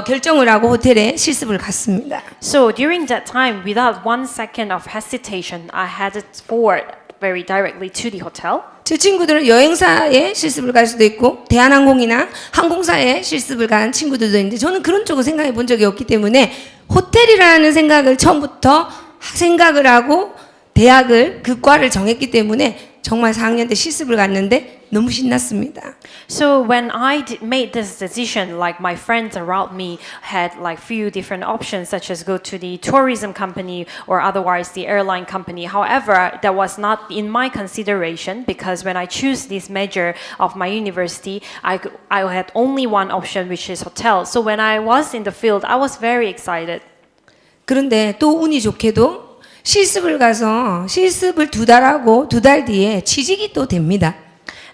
결정을 하고 호텔에 실습을 갔습니다. So during that time, without 1 second of hesitation, I headed forward very directly to the hotel. 제 친구들은 여행사에 실습을 갈 수도 있고 대한항공이나 항공사에 실습을 간 친구들도 있는데 저는 그런 쪽을 생각해 본 적이 없기 때문에 호텔이라는 생각을 처음부터 생각을 하고 대학을 그 과를 정했기 때문에 정말 4학년 때 실습을 갔는데 너무 신났습니다. So when I made this decision, like my friends around me had like few different options, such as go to the tourism company or otherwise the airline company. However, that was not in my consideration because when I choose this major of my university, I had only one option, which is hotel. So when I was in the field, I was very excited. 그런데 또 운이 좋게도 실습을 가서 실습을 2달 하고 2달 뒤에 취직이 또 됩니다.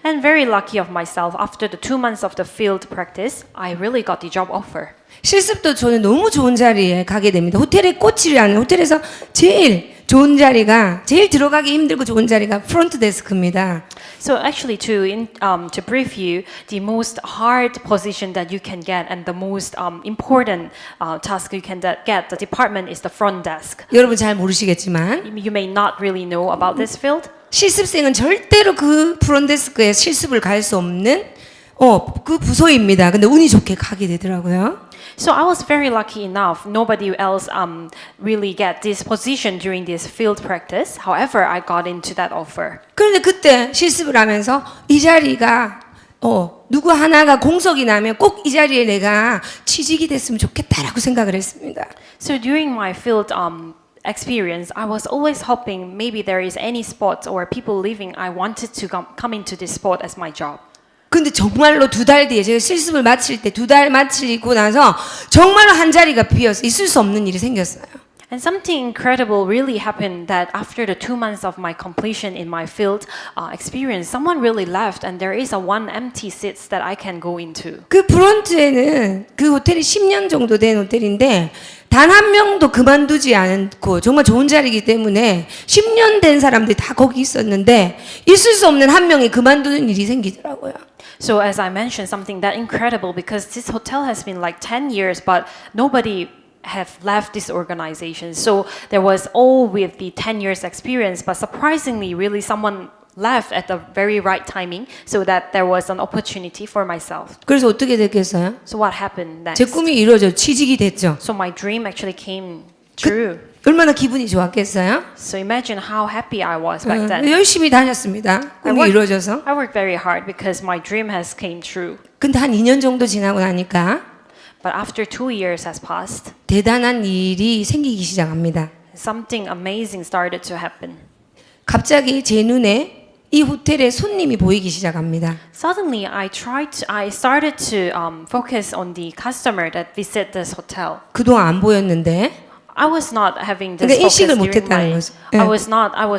And very lucky of myself, after the 2 months of the field practice, I really got the job offer. 실습도 저는 너무 좋은 자리에 가게 됩니다. 호텔에 꽂히지 호텔에서 제일 좋은 자리가 제일 들어가기 힘들고 좋은 자리가 프론트 데스크입니다. So actually, to brief you, the most hard position that you can get and the most important task you can get, the department is the front desk. 여러분 잘 모르시겠지만 You may not really know about this field. 실습생은 절대로 그 프론트 데스크에 실습을 갈 수 없는 그 부서입니다. 근데 운이 좋게 가게 되더라고요. So I was very lucky enough. Nobody else really get this position during this field practice. However, I got into that offer. 그런데 그때 실습을 하면서 이 자리가 누구 하나가 공석이 나면 꼭 이 자리에 내가 취직이 됐으면 좋겠다라고 생각을 했습니다. So during my field experience, I was always hoping maybe there is any spot or people leaving. I wanted to come into this spot as my job. 근데 정말로 2달 뒤에 제가 실습을 마칠 때 2달 마치고 나서 정말로 한 자리가 비어서 있을 수 없는 일이 생겼어요. And something incredible really happened that after the 2 months of my completion in my field experience, someone really left and there is a one empty seats that I can go into. 그 브론트에는 그 호텔이 10년 정도 된 호텔인데 단 한 명도 그만두지 않고 정말 좋은 자리이기 때문에 10년 된 사람들이 다 거기 있었는데 있을 수 없는 한 명이 그만두는 일이 생기더라고요. So as I mentioned, something that incredible because this hotel has been like 10 years, but nobody have left this organization. So there was all with the 10 years experience, but surprisingly, really someone left at the very right timing so that there was an opportunity for myself. 그래서 어떻게 됐겠어요? So what happened next? 제 꿈이 이루어져 취직이 됐죠. So my dream actually came true. 얼마나 기분이 좋았겠어요? So imagine how happy I was back then. 열심히 다녔습니다. 꿈이 이루어져서. I worked very hard because my dream has came true. 근데 한 2년 정도 지나고 나니까 But after 2 years has passed, 대단한 일이 생기기 시작합니다. something amazing started to happen. 갑자기 제 눈에 이 호텔에 손님이 보이기 시작합니다. Suddenly, I started to focus on the customer that visit this hotel. 그동안 안 보였는데 I was not having this 그러니까 focus 인식을 during 못했다는 my. 거죠. I was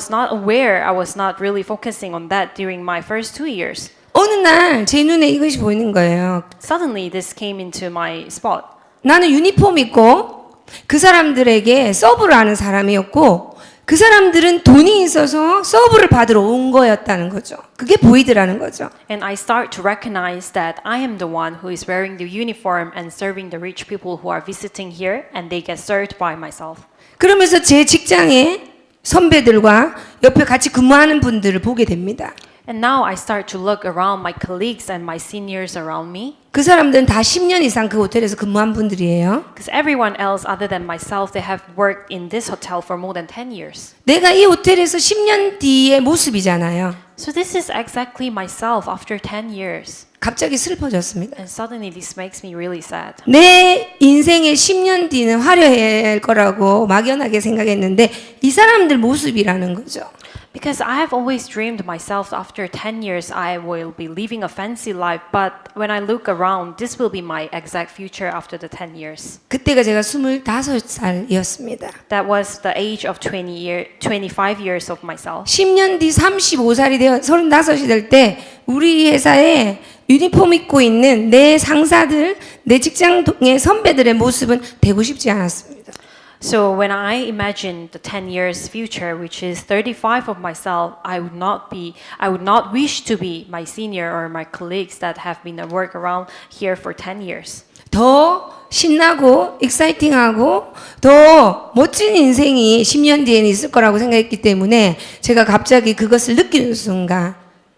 not aware. I was not really focusing on that during my first 2 years. 어느 날 제 눈에 이것이 보이는 거예요. Suddenly, this came into my spot. 나는 유니폼 입고 그 사람들에게 서브를 하는 사람이었고 그 사람들은 돈이 있어서 서브를 받으러 온 거였다는 거죠. 그게 보이더라는 거죠. And I start to recognize that I am the one who is wearing the uniform and serving the rich people who are visiting here, and they get served by myself. 그러면서 제 직장의 선배들과 옆에 같이 근무하는 분들을 보게 됩니다. And now I start to look around my colleagues and my seniors around me. 그 사람들은 다 10년 이상 그 호텔에서 근무한 분들이에요. Because everyone else other than myself, they have worked in this hotel for more than 10 years. 내가 이 호텔에서 10년 뒤의 모습이잖아요. So this is exactly myself after 10 years. 갑자기 슬퍼졌습니다. And suddenly this makes me really sad. 내 인생의 10년 뒤는 화려할 거라고 막연하게 생각했는데 이 사람들 모습이라는 거죠. Because I have always dreamed myself after 10 years I will be living a fancy life, but when I look around, this will be my exact future after the 10 years. 그때가 제가 25살이었습니다. That was the age of 25 years of myself. 10년 뒤 35살이 되어 35이 될 때 우리 회사에 유니폼 입고 있는 내 상사들, 내 직장의 선배들의 모습은 되고 싶지 않았습니다. So when I imagine the 10 years future, which is 35 of myself, I would not wish to be my senior or my colleagues that have been at work around here for 10 years. 더 신나고 익사이팅하고 더 멋진 인생이 10년 뒤에는 있을 거라고 생각했기 때문에 제가 갑자기 그것을 느끼는 순간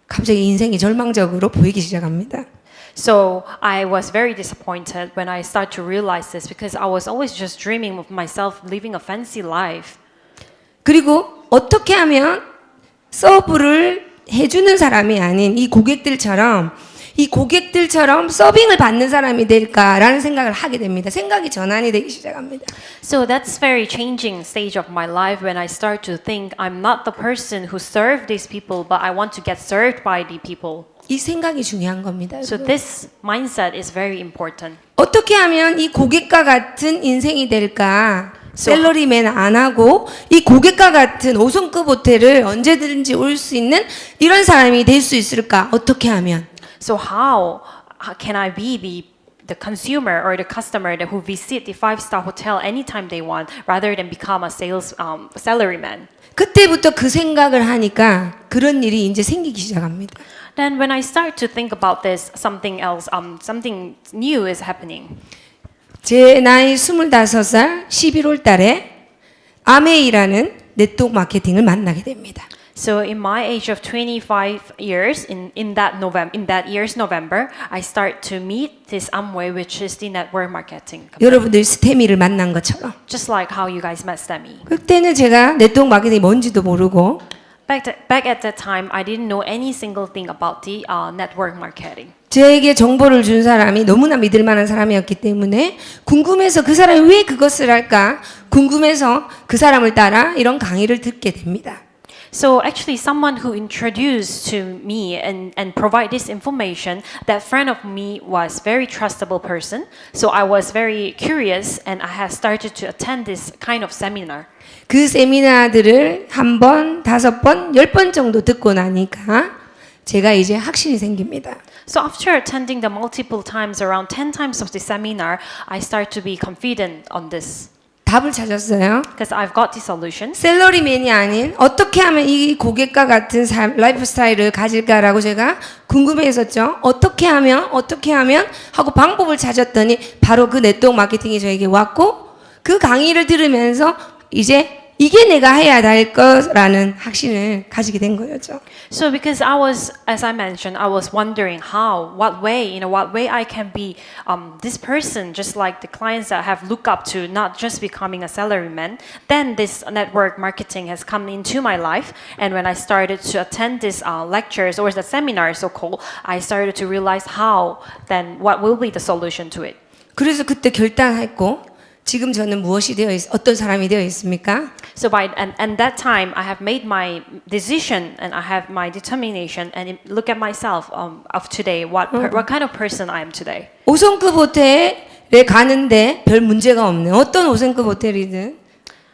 갑자기 인생이 절망적으로 보이기 시작합니다. So I was very disappointed when I started to realize this because I was always just dreaming of myself living a fancy life. 그리고 어떻게 하면 서브를 해주는 사람이 아닌 이 고객들처럼 서빙을 받는 사람이 될까라는 생각을 하게 됩니다. 생각이 전환이 되기 시작합니다. So that's very changing stage of my life when I start to think I'm not the person who served these people, but I want to get served by the people. 이 생각이 중요한 겁니다. So this mindset is very important. 어떻게 하면 이 고객과 같은 인생이 될까? 셀러리맨 안 하고 이 고객과 같은 5성급 호텔을 언제든지 올 수 있는 이런 사람이 될 수 있을까? 어떻게 하면? So how can I be the consumer or the customer that who visit the 5-star hotel anytime they want, rather than become a salaryman? 그때부터 그 생각을 하니까 그런 일이 이제 생기기 시작합니다. Then when I start to think about this, something new is happening. 제 나이 25살 11월 달에 아메이라는 네트워크 마케팅을 만나게 됩니다. So in my age of 25 years, in that year's November, I start to meet this Amway, which is the network marketing company. 여러분들 스테미를 만난 것처럼. Just like how you guys met Stemey. 그때는 제가 네트워크 마케팅이 뭔지도 모르고 Back at that time, I didn't know any single thing about the network marketing. 저에게 정보를 준 사람이 너무나 믿을 만한 사람이었기 때문에 궁금해서 그 사람이 왜 그것을 할까 궁금해서 그 사람을 따라 이런 강의를 듣게 됩니다. So actually, someone who introduced to me and provide this information, that friend of me was very trustable person. So I was very curious, and I have started to attend this kind of seminar. 그 세미나들을 한 번, 5번, 10번 정도 듣고 나니까 제가 이제 확신이 생깁니다. So after attending the multiple times, around 10 times of the seminar, I start to be confident on this. 답을 찾았어요. Because I've got the solution. 셀러리맨이 아닌 어떻게 하면 이 고객과 같은 라이프 스타일을 가질까라고 제가 궁금해했었죠. 어떻게 하면 하고 방법을 찾았더니 바로 그 네트워크 마케팅이 저에게 왔고 그 강의를 들으면서 이제 이게 내가 해야 될 거라는 확신을 가지게 된 거였죠. So because I was, as I mentioned, I was wondering how, what way I can be this person, just like the clients that I have looked up to, not just becoming a salaryman. Then this network marketing has come into my life, and when I started to attend these lectures or the seminars, so-called, I started to realize how, then what will be the solution to it. 그래서 그때 결단했고 지금 저는 어떤 사람이 되어 있습니까? So and that time I have made my decision and I have my determination and look at myself of today what kind of person I am today. 5성급 호텔에 가는데 별 문제가 없는 어떤 5성급 호텔이든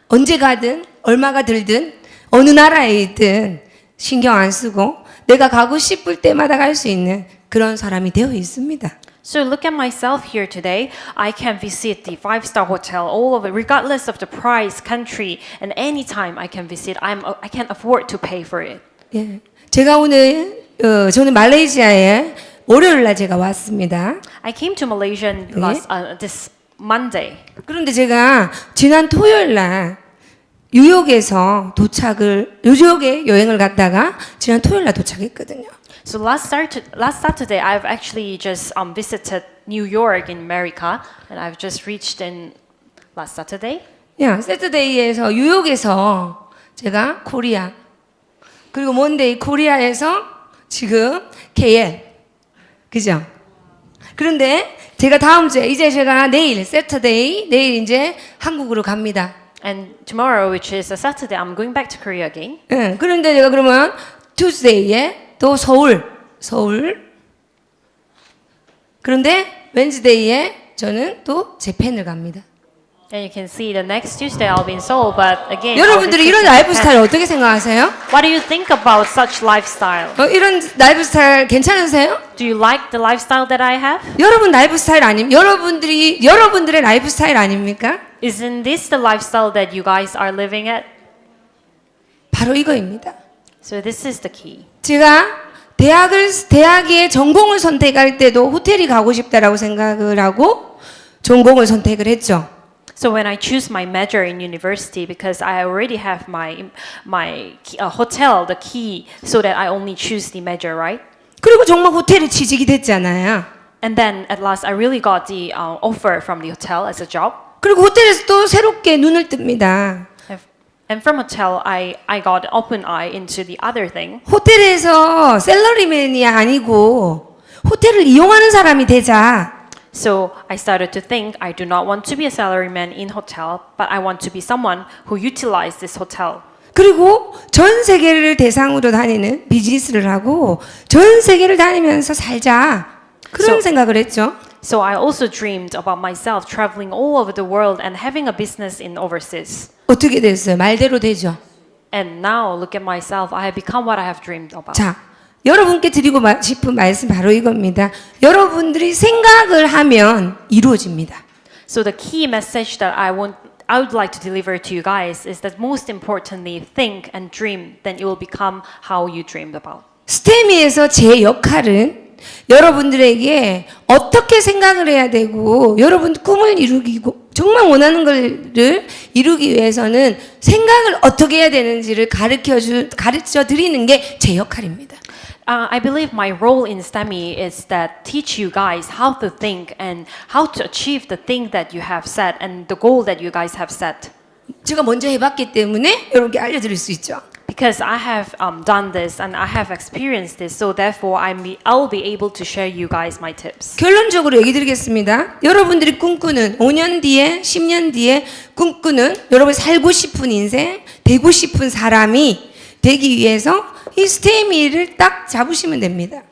언제 가든 얼마가 들든 어느 나라에 있든 신경 안 쓰고 내가 가고 싶을 때마다 갈 수 있는 그런 사람이 되어 있습니다. So look at myself here today. I can visit the 5-star hotel all over, regardless of the price, country, and any time I can visit. I can afford to pay for it. 예, 제가 오늘 저는 말레이시아에 월요일 날 제가 왔습니다. I came to Malaysia this Monday. 그런데 제가 지난 토요일 날 뉴욕에 여행을 갔다가 지난 토요일 날 도착했거든요. So last Saturday, I've actually just visited New York in America, and I've just reached in last Saturday. 세터데이에서 뉴욕에서 제가 코리아 그리고 몬데이 코리아에서 지금 KL 그죠? 그런데 제가 다음 주에 이제 제가 내일 이제 한국으로 갑니다. And tomorrow, which is a Saturday, I'm going back to Korea again. 그런데 제가 그러면 Tuesday에 또 서울. 그런데 웬즈데이에 저는 또 재팬을 갑니다. And you can see the next Tuesday I'll be in Seoul, but again. 여러분들이 이런 라이프 스타일 어떻게 생각하세요? What do you think about such lifestyle? 이런 라이프 스타일 괜찮으세요? Do you like the lifestyle that I have? 여러분 라이프 스타일 여러분들의 라이프 스타일 아닙니까? Isn't this the lifestyle that you guys are living at? 바로 이거입니다. So this is the key. 제가 대학의 전공을 선택할 때도 호텔이 가고 싶다라고 생각을 하고 전공을 선택을 했죠. So when I choose my major in university, because I already have my hotel, the key, so that I only choose the major, right? 그리고 정말 호텔에 취직이 됐잖아요. And then at last I really got the offer from the hotel as a job. 그리고 호텔에서 또 새롭게 눈을 뜹니다. And from hotel, I got open eye into the other thing. 호텔에서 셀러리맨이 아니고 호텔을 이용하는 사람이 되자. So I started to think I do not want to be a salaryman in hotel, but I want to be someone who utilize this hotel. 그리고 전 세계를 대상으로 다니는 비즈니스를 하고 전 세계를 다니면서 살자. 그런 생각을 했죠. So I also dreamed about myself traveling all over the world and having a business in overseas. 어떻게 됐어요? 말대로 되죠. And now look at myself. I have become what I have dreamed about. 자, 여러분께 드리고 싶은 말씀 바로 이겁니다. 여러분들이 생각을 하면 이루어집니다. So the key message that I would like to deliver to you guys is that most importantly, think and dream, then it will become how you dreamed about. 스테미에서 제 역할은 여러분들에게 어떻게 생각을 해야 되고 여러분 꿈을 이루고 정말 원하는 것을 이루기 위해서는 생각을 어떻게 해야 되는지를 가르쳐 드리는 게 제 역할입니다. I believe my role in STEMI is that teach you guys how to think and how to achieve the thing that you have set and the goal that you guys have set. 제가 먼저 해봤기 때문에 여러분께 알려드릴 수 있죠. Because I have done this and I have experienced this, so therefore I'll be able to share you guys my tips. 결론적으로 얘기 드리겠습니다. 여러분들이 꿈꾸는 5년 뒤에, 10년 뒤에 꿈꾸는 여러분이 살고 싶은 인생, 되고 싶은 사람이 되기 위해서 이 스테미를 딱 잡으시면 됩니다.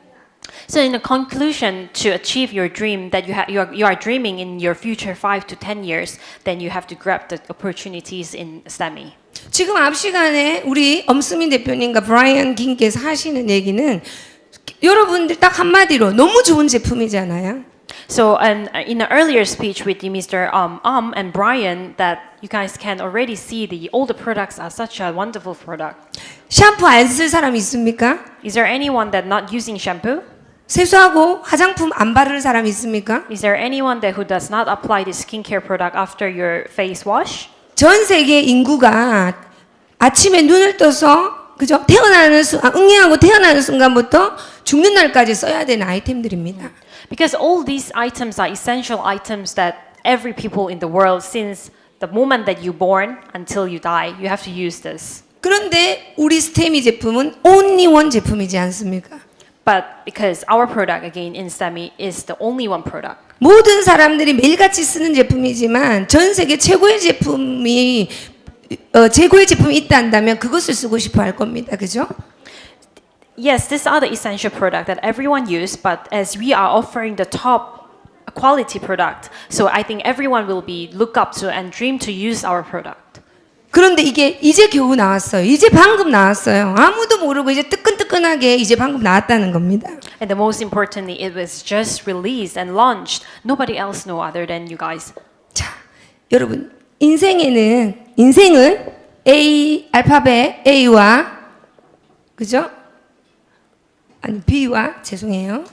So in the conclusion, to achieve your dream that you are dreaming in your future 5 to 10 years, then you have to grab the opportunities in STEMI. 지금 앞 시간에 우리 엄수민 대표님과 브라이언 김께서 하시는 얘기는 여러분들 딱 한마디로 너무 좋은 제품이잖아요. So in the earlier speech with Mr. And Brian, that you guys can already see all the products are such a wonderful product. 샴푸 안 쓸 사람 있습니까? Is there anyone that not using shampoo? 세수하고 화장품 안 바르는 사람 있습니까? Is there anyone that who does not apply the skincare product after your face wash? 전 세계 인구가 아침에 눈을 떠서 그죠? 응애하고 태어나는 순간부터 죽는 날까지 써야 되는 아이템들입니다. Because all these items are essential items that every people in the world, since the moment that you born until you die, you have to use this. 그런데 우리 스테미 제품은 only one 제품이지 않습니까? But because our product again in STEMI is the only one product. 모든 사람들이 매일같이 쓰는 제품이지만 전 세계 최고의 제품이 있다 한다면 그것을 쓰고 싶어 할 겁니다. 그죠? Yes, these are the essential product that everyone use, but as we are offering the top quality product, so I think everyone will be look up to and dream to use our product. 그런데 이게 이제 겨우 나왔어요. 이제 방금 나왔어요. 아무도 모르고 이제 뜨끈뜨끈하게 이제 방금 나왔다는 겁니다. And the most importantly, it was just released and launched. Nobody else know other than you guys. 자, 여러분 인생은 A 알파벳 A와 그죠? 아니 B와 죄송해요.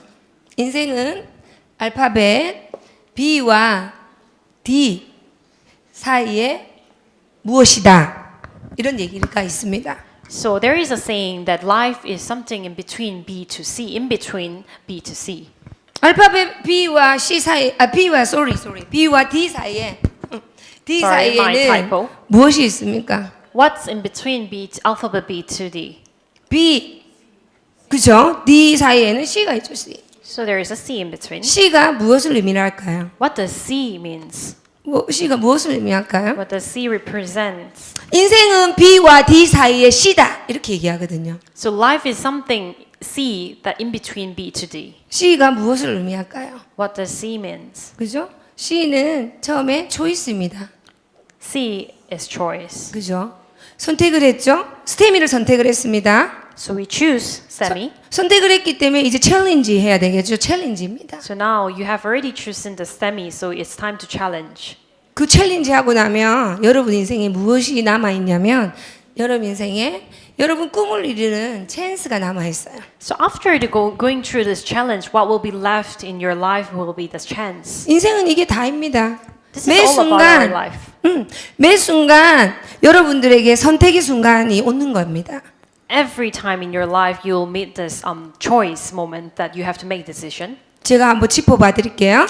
인생은 알파벳 B와 D 사이에 무엇이다 이런 얘기가 있습니다. So there is a saying that life is something in between B to C, in between B to C. 알파벳 B와 C 사이 B와 B와 D 사이에 D Sorry, my 사이에는 typo. 무엇이 있습니까? What's in between alphabet B to D? B 그죠? D 사이에는 C가 있죠. C. So there is a C in between. C가 무엇을 의미할까요? What does C means? C가 무엇을 의미할까요? What does C represents? 인생은 B와 D 사이에 C다 이렇게 얘기하거든요. So life is something C that in between B to D. C가 무엇을 의미할까요? What does C means? 그죠? C는 처음에 choice입니다. C is choice. 그죠? 선택을 했죠? 스테미를 선택을 했습니다. So we choose STEMI. 선택을 했기 때문에 이제 챌린지 해야 되겠죠? 챌린지입니다. So now you have already chosen the STEMI, so it's time to challenge. 그 챌린지 하고 나면 여러분 인생에 무엇이 남아 있냐면 여러분 인생에 여러분 꿈을 이루는 찬스가 남아 있어요. So after going through this challenge, what will be left in your life will be the chance. 인생은 이게 다입니다. This is all about our life. 매 순간 여러분들에게 선택의 순간이 오는 겁니다. Every time in your life, you will meet this choice moment that you have to make decision. 제가 한번 짚어봐 드릴게요.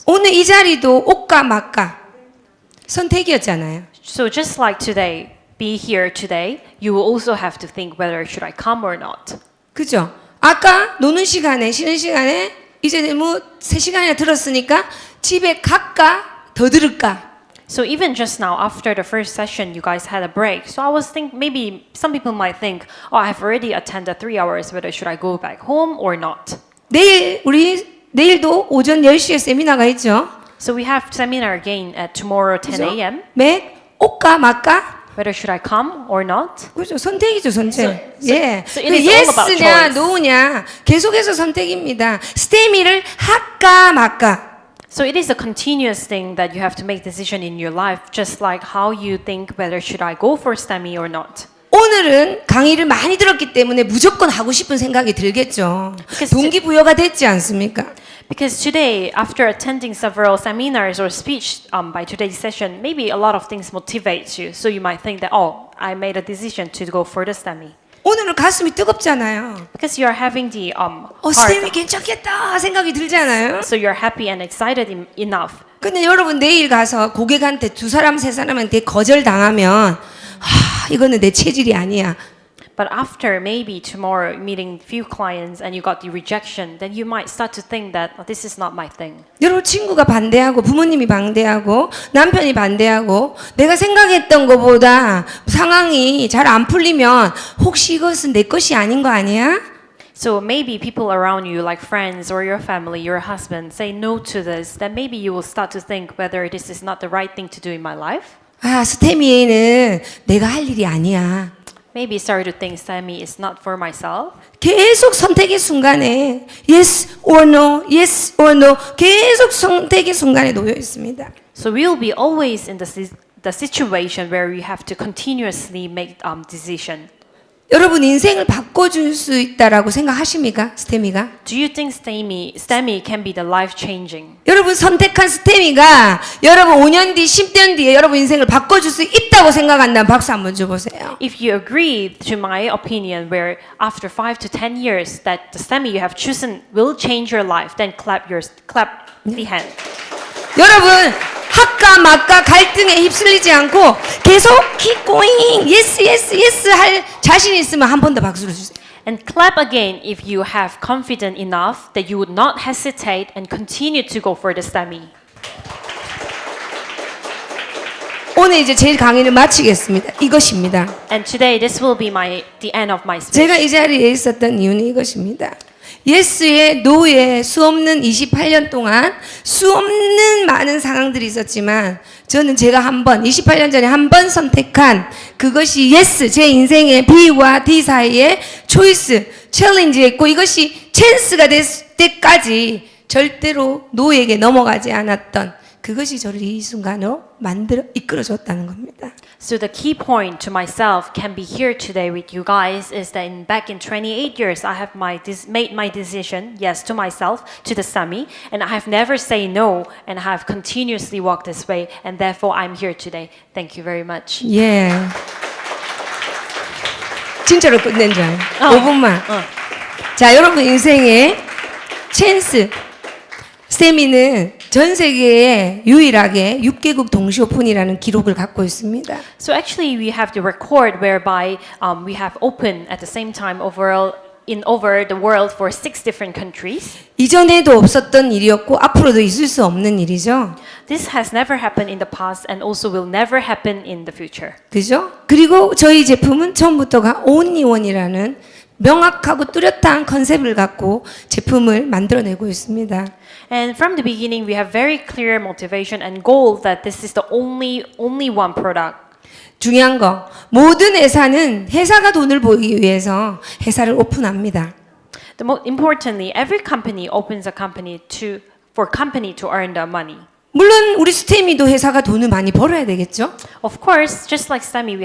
오늘 이 자리도 올까 말까 선택이었잖아요. So just like today, be here today, you will also have to think whether should I come or not. 그죠? 아까 노는 시간에 쉬는 시간에 이제 너무 3시간이나 들었으니까 집에 갈까 더 들을까? So even just now, after the first session, you guys had a break. So I was thinking, maybe some people might think, oh, I have already attended 3 hours, whether should I go back home or not? 내일도 오전 10시에 세미나가 있죠. So we have seminar again at tomorrow 10 a.m. 올까 말까? Whether should I come or not? 그죠? 선택이죠, 선택. So it is all about 예스냐, choice. 노냐, 계속해서 선택입니다. 스테미를 할까 말까? So it is a continuous thing that you have to make decision in your life, just like how you think whether should I go for STEMI or not. 오늘은 강의를 많이 들었기 때문에 무조건 하고 싶은 생각이 들겠죠. 동기부여가 됐지 않습니까? Because today, after attending several seminars or speech by today's session, maybe a lot of things motivate you. So you might think that, oh, I made a decision to go for the STEMI. 오늘은 가슴이 뜨겁잖아요. Because you are having the 스테미 heart. 괜찮겠다 생각이 들잖아요. So you're happy and excited enough. 근데 여러분 내일 가서 고객한테 2사람 3사람한테 거절당하면 이거는 내 체질이 아니야. But after maybe tomorrow meeting few clients and you got the rejection, then you might start to think that this is not my thing. 여러분 친구가 반대하고 부모님이 반대하고 남편이 반대하고 내가 생각했던 것보다 상황이 잘 안 풀리면 혹시 이것은 내 것이 아닌 거 아니야? So maybe people around you, like friends or your family, your husband, say no to this, then maybe you will start to think whether this is not the right thing to do in my life. 아, 스테미에는 내가 할 일이 아니야. Maybe start to think Stemey is not for myself. 계속 선택의 순간에 yes or no, yes or no 계속 선택의 순간에 놓여 있습니다. So we'll be always in the situation where we have to continuously make decision. 여러분 인생을 바꿔줄 수 있다라고 생각하십니까? 스테미가? Do you think Stemey can be the life changing? 여러분 선택한 스테미가 여러분 5년 뒤, 10년 뒤에 여러분 인생을 바꿔줄 수 있다고 생각한다면 박수 한번 줘보세요. If you agree to my opinion, where after 5 to 10 years that the Stemey you have chosen will change your life, then clap the hand. 여러분 학과 막과 갈등에 휩쓸리지 않고 계속 keep going, yes, yes, yes 할 자신 있으면 한 번 더 박수를 주세요. And clap again if you have confidence enough that you would not hesitate and continue to go for the Stemey. 오늘 이제 제 강의를 마치겠습니다. 이것입니다. And today this will be the end of my speech. 제가 이 자리에 있었던 이유는 이것입니다. 예스의 노예 수없는 28년 동안 수없는 많은 상황들이 있었지만 저는 제가 28년 전에 한 번 선택한 그것이 예스 제 인생의 B와 D 사이의 초이스 챌린지였고 이것이 찬스가 될 때까지 절대로 노예에게 넘어가지 않았던 그것이 저를 이 순간으로 이끌어줬다는 겁니다. So the key point to myself can be here today with you guys is that back in 28 years I have made my decision, yes, to myself, to the Stemey, and I have never say no and I have continuously walked this way and therefore I'm here today. Thank you very much. 예. 진짜로 끝낸 줄 알아요. 5분만. 자, 여러분 인생의 찬스. 스테미는 전 세계에 유일하게 6개국 동시 오픈이라는 기록을 갖고 있습니다. So actually we have the record whereby we have opened at the same time over the world for 6 different countries. 이전에도 없었던 일이었고 앞으로도 있을 수 없는 일이죠. This has never happened in the past and also will never happen in the future. 그죠? 그리고 저희 제품은 처음부터가 only one이라는 명확하고 뚜렷한 컨셉을 갖고 제품을 만들어내고 있습니다. And from the beginning, we have very clear motivation and goal that this is the only one product. 중요한 거, 모든 회사는 회사가 돈을 벌기 위해서 회사를 오픈합니다. Importantly, every company opens a company for company to earn the money. 물론 우리 스테미도 회사가 돈을 많이 벌어야 되겠죠? Of course, just like Stemey,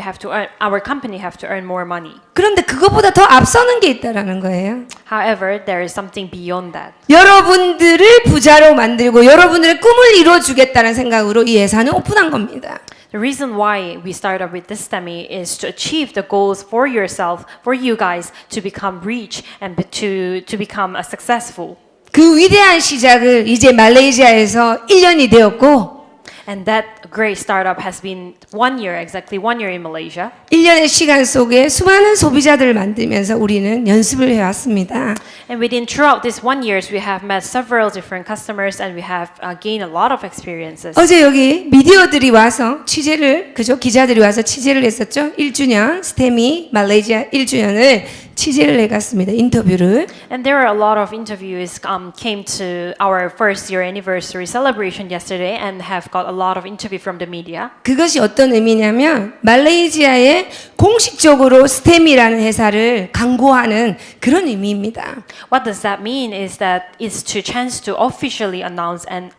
our company have to earn more money. 그런데 그것보다 더 앞서는 게 있다라는 거예요. However, there is something beyond that. 여러분들을 부자로 만들고 여러분들의 꿈을 이루어주겠다는 생각으로 이 회사는 오픈한 겁니다. The reason why we started with this Stemey is to achieve the goals for yourself, for you guys, to become rich and to become a successful. 그 위대한 시작을 이제 말레이시아에서 1년이 되었고 And that great startup has been exactly 1 year in Malaysia. 1년의 시간 속에 수많은 소비자들을 만들면서 우리는 연습을 해왔습니다. And throughout this 1 year, we have met several different customers and we have gained a lot of experiences. 어제 여기 미디어들이 와서 기자들이 와서 취재를 했었죠. 1주년 스테미 말레이시아 1주년을 취재를 해갔습니다. 인터뷰를. And there were a lot of interviews came to our first year anniversary celebration yesterday and have got a lot of interview from the media. 그것이 어떤 의미냐면 말레이시아에 공식적으로 스테미라는 회사를 광고하는 그런 의미입니다. What does that mean is that it's to chance to officially announce and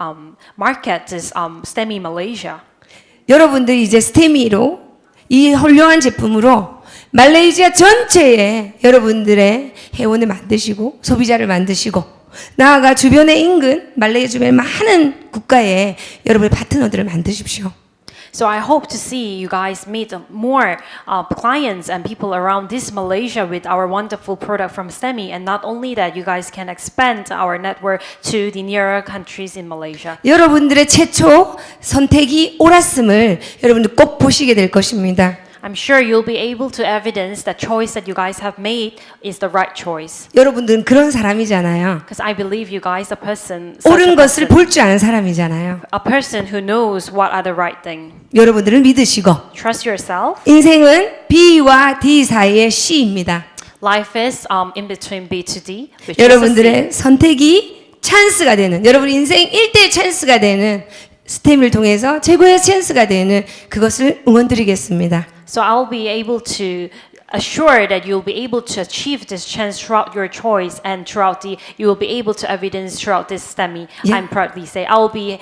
market this Stemey Malaysia. 여러분들 이제 스테미로 이 훌륭한 제품으로 말레이시아 전체에 여러분들의 회원을 만드시고 소비자를 만드시고 나아가 주변의 인근 말레이시아 주변의 많은 국가에 여러분의 파트너들을 만드십시오. So I hope to see you guys meet more clients and people around this Malaysia with our wonderful product from Stemey. And not only that, you guys can expand our network to the nearer countries in Malaysia. 여러분들의 최초 선택이 옳았음을 여러분들 꼭 보시게 될 것입니다. I'm sure you'll be able to evidence that choice that you guys have made is the right choice. 여러분들은 그런 사람이잖아요. Because I believe you guys are person, such 옳은 a 것을 person, 볼 줄 아는 사람이잖아요. a person who knows what are the right thing. 여러분들은 믿으시고 Trust yourself. 인생은 B와 D 사이의 C입니다. Life is in between B to D. Which is a C. 여러분들의 선택이 찬스가 되는, 여러분 인생 1대 찬스가 되는 스템을 통해서 최고의 찬스가 되는 그것을 응원드리겠습니다. So I'll be able to assure that you'll be able to achieve this chance throughout your choice and throughout you will be able to evidence throughout this STEMI. Yeah. I'm proudly say I'll be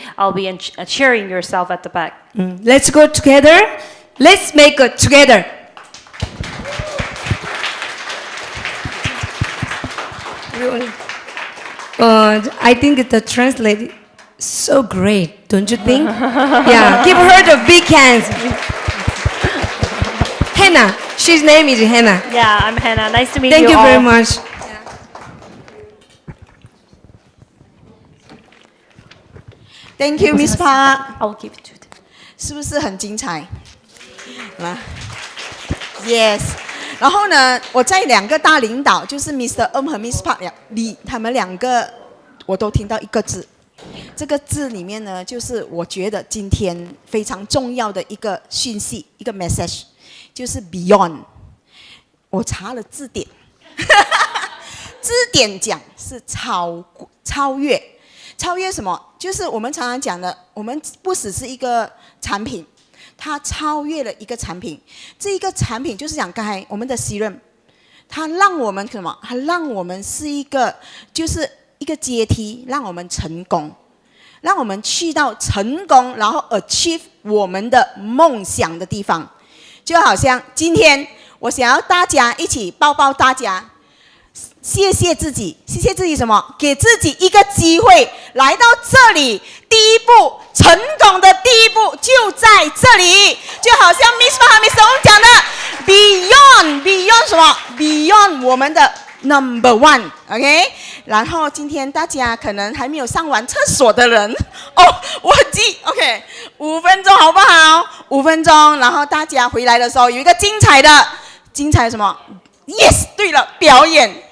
cheering yourself at the back. Let's go together. Let's make it together. I think the translate so great, don't you think? Yeah, give her the big hands. Hannah, she's name is Hannah. Yeah, I'm Hannah. Nice to meet Thank you you all. very much. Thank you, Miss Park. I'll give it to them. 是不是很精彩？啊，Yes。然后呢，我在两个大领导，就是 Mr.和 Miss Park 他们两个，我都听到一个字。这个字里面呢，就是我觉得今天非常重要的一个讯息，一个 message， 就是 Beyond。我查了字典，字典讲是超越。超越什么？就是我们常常讲的，我们不只是一个产品，它超越了一个产品。这一个产品就是讲刚才我们的 serum， 它让我们什么？它让我们是一个，就是一个阶梯，让我们成功，让我们去到成功，然后 achieve 我们的梦想的地方。就好像今天我想要大家一起抱抱大家。谢谢自己，谢谢自己什么？给自己一个机会来到这里，第一步成功的第一步就在这里，就好像 Miss 和 Miss 我们讲的 Beyond 什么 Beyond 我们的 Number One，OK？ 然后今天大家可能还没有上完厕所的人，哦，我记 OK， 5分钟好不好？5分钟，然后大家回来的时候有一个精彩什么 ？Yes， 对了，表演。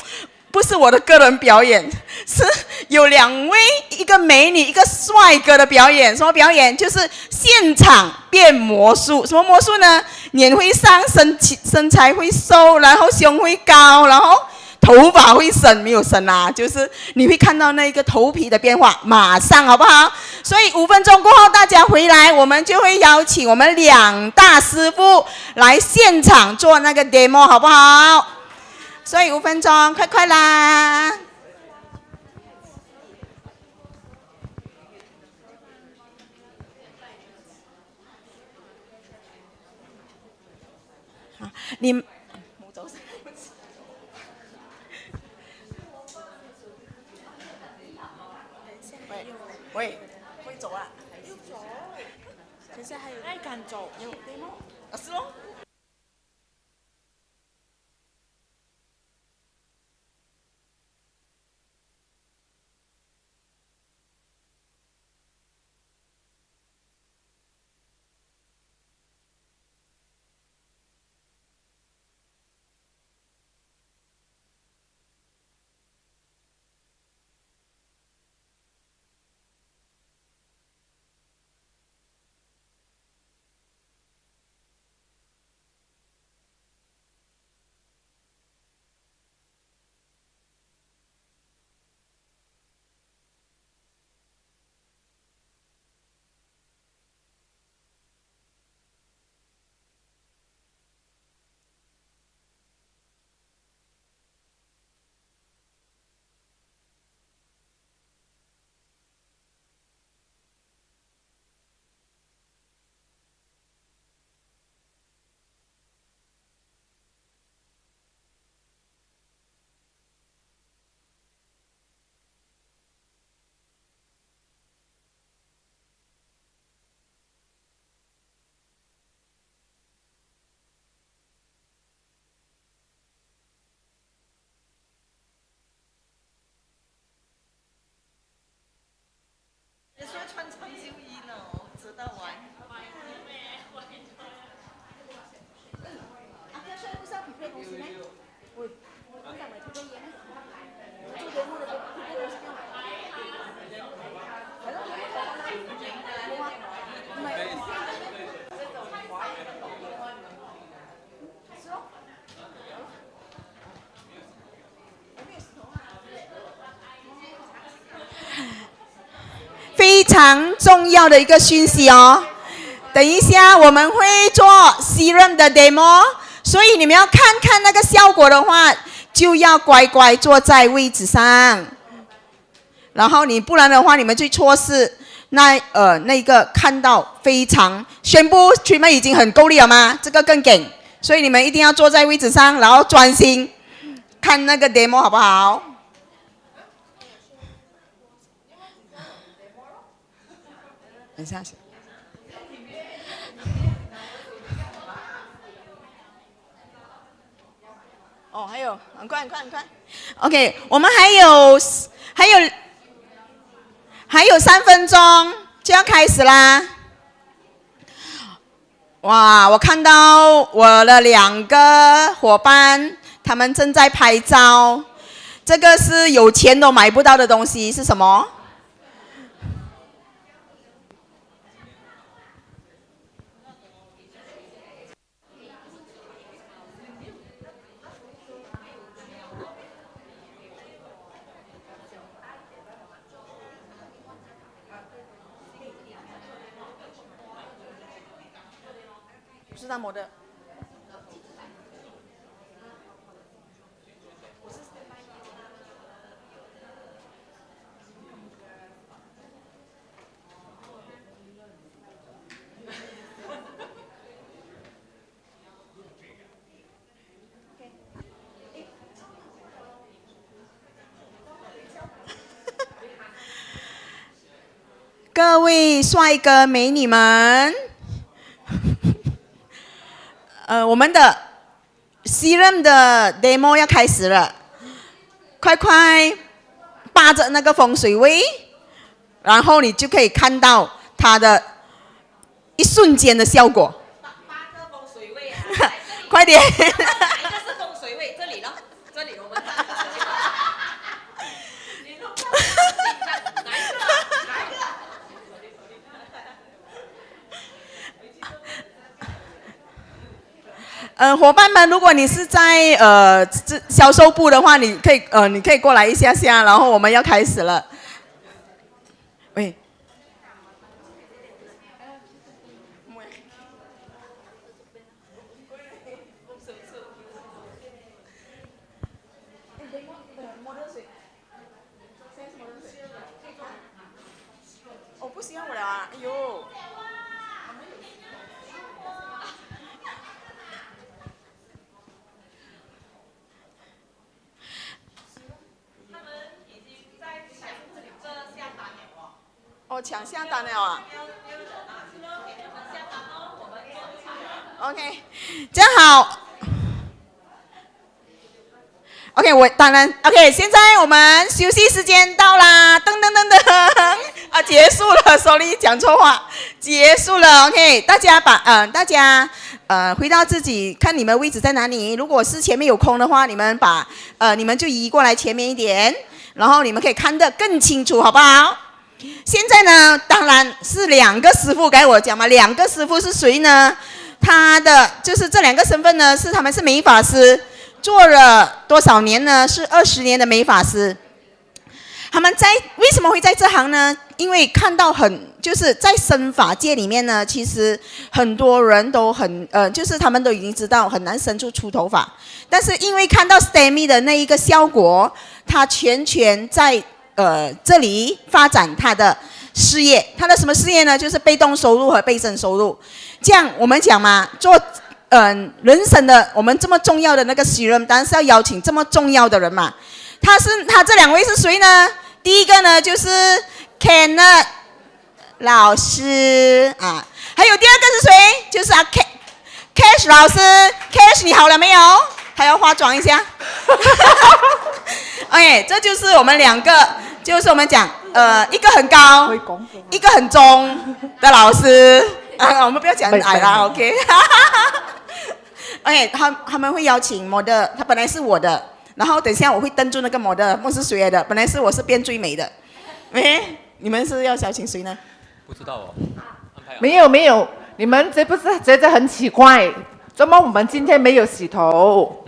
不是我的个人表演，是有2位，一个美女，一个帅哥的表演。什么表演？就是现场变魔术。什么魔术呢？脸会上，身材会瘦，然后胸会高，然后头发会省，没有省啊，就是你会看到那个头皮的变化，马上好不好？所以5分钟过后大家回来，我们就会邀请我们2大师傅来现场做那个 demo， 好不好？所以5分钟，快啦！你喂，会走啊？要走，其实还有爱敢走，有 demo， 是咯。常重要的一个讯息哦。等一下我们会做 serum 的 demo， 所以你们要看看那个效果的话，就要乖乖坐在位置上。然后你不然的话，你们就错失那个看到非常宣布 treatment 已经很够力了吗？这个更给，所以你们一定要坐在位置上，然后专心看那个 demo 好不好？等一下。哦，还有，很快。OK， 我们还有3分钟就要开始啦。哇，我看到我的2个伙伴，他们正在拍照。这个是有钱都买不到的东西，是什么？不是按摩的。各位帅哥美女们，我们的 serum 的 demo 要开始了，快扒着那个风水位，然后你就可以看到它的一瞬间的效果。扒着风水位啊！快点！哪一个是风水位？这里咯，这里我们。伙伴们，如果你是在销售部的话，你可以过来一下，然后我们要开始了。喂。我不喜欢我了啊！哎呦。哦，抢下单了啊 ！OK， 这样好。OK， 我当然 OK， 现在我们休息时间到啦，噔噔噔噔啊，结束了 ，sorry 讲错话，结束了 ，OK， 大家回到自己看你们位置在哪里，如果是前面有空的话，你们就移过来前面一点，然后你们可以看得更清楚，好不好？现在呢，当然是2个师傅，该我讲嘛，2个师傅是谁呢？他的就是这2个身份呢，他们是美发师，做了多少年呢？是20年的美发师。他们为什么会在这行呢？因为看到就是在生发界里面呢，其实很多人都就是他们都已经知道很难生出秃头发，但是因为看到 Stemey 的那一个效果，他全在这里发展他的事业。他的什么事业呢？就是被动收入和倍增收入。这样我们讲嘛，做人生的我们这么重要的那个 serum， 当然是要邀请这么重要的人嘛。他这2位是谁呢？第一个呢就是 Kenneth 老师啊，还有第2个是谁？就是Cash 老师。Cash 你好了没有？还要化妆一下。OK， 这就是我们2个，就是我们讲一个很高，一个很中的老师啊，我们不要讲矮啦 ，OK。OK， 他们会邀请模特，他本来是我的，然后等一下我会登住那个模特，不是谁来的，本来是我是变最美的。你们是要邀请谁呢？不知道哦。没有，你们这不是觉得很奇怪？怎么我们今天没有洗头？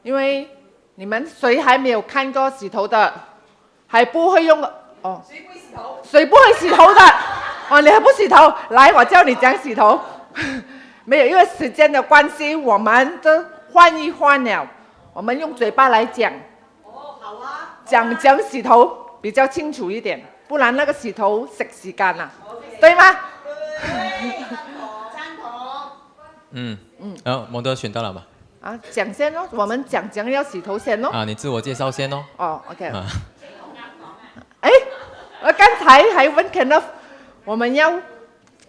因为你们谁还没有看过洗头的，还不会用哦，水不会洗头的。哦，你还不洗头？来，我教你怎样洗头。没有，因为时间的关系，我们都换一换了。我们用嘴巴来讲。哦，好啊。讲洗头比较清楚一点，不然那个洗头食时间啦，对吗？赞同。然后模特选到了吗？啊，讲先咯，我们讲要洗头先咯。啊，你自我介绍先哦。哦 ，OK。哎，我刚才还问 Kenneth， 我们要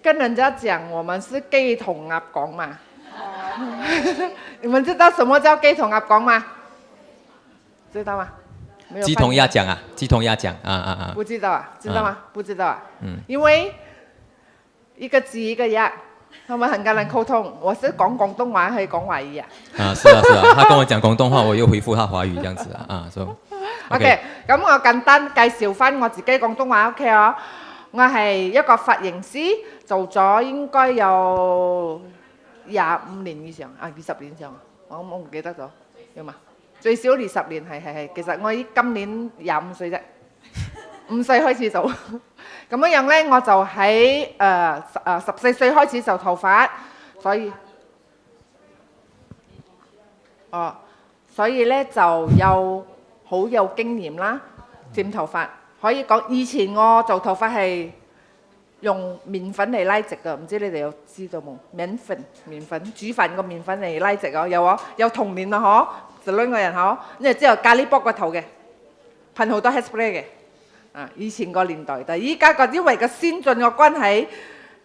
跟人家讲我们是雞同鴨講嘛？你们知道什么叫雞同鴨講吗？知道吗？鸡同鸭讲啊，鸡同鸭讲啊。不知道啊？知道吗？不知道啊。因为一个鸡一个鸭。他们很跟人沟通，我是講廣東話，可以講華語啊。是啊，他跟我講廣東話，我又回覆他華語這樣子啊。OK， 咁我簡單介紹翻我自己廣東話 OK 哦。我係一個髮型師，做咗應該有25年以上啊，20年以上，我唔記得咗，要嘛？最少20年係，其實我今年25歲啫，5歲開始做。咁樣樣咧，我就喺14歲開始就頭髮，所以咧就好有經驗啦，剪頭髮可以講以前我做頭髮係用麵粉嚟拉直㗎，唔知你哋有知道冇？麵粉煮飯個麵粉嚟拉直啊，有啊，有童年啊嗬，就兩個人嗬，然之後咖喱卜個頭嘅，噴好多 hairspray 嘅。以前個年代，但係依家因為個先進嘅關係，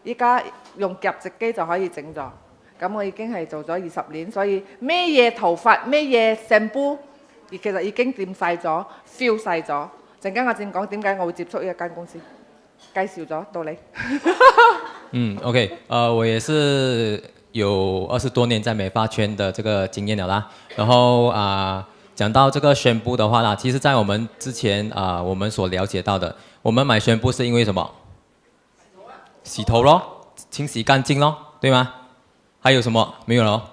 依家用夾直機就可以整咗。咁我已經係做咗20年，所以咩嘢頭髮、咩嘢 shampoo， 其實已經掂晒咗 ，feel 晒咗。陣間我先講點解我會接觸呢一間公司，介紹咗到你。OK， 我也是有20多年在美髮圈的這個經驗了啦，然後講到這個宣布的話啦，其實在我們之前我們所了解到的，我們買宣布是因為什麼？洗頭咯，清洗乾淨咯，對嗎？還有什麼？沒有咯，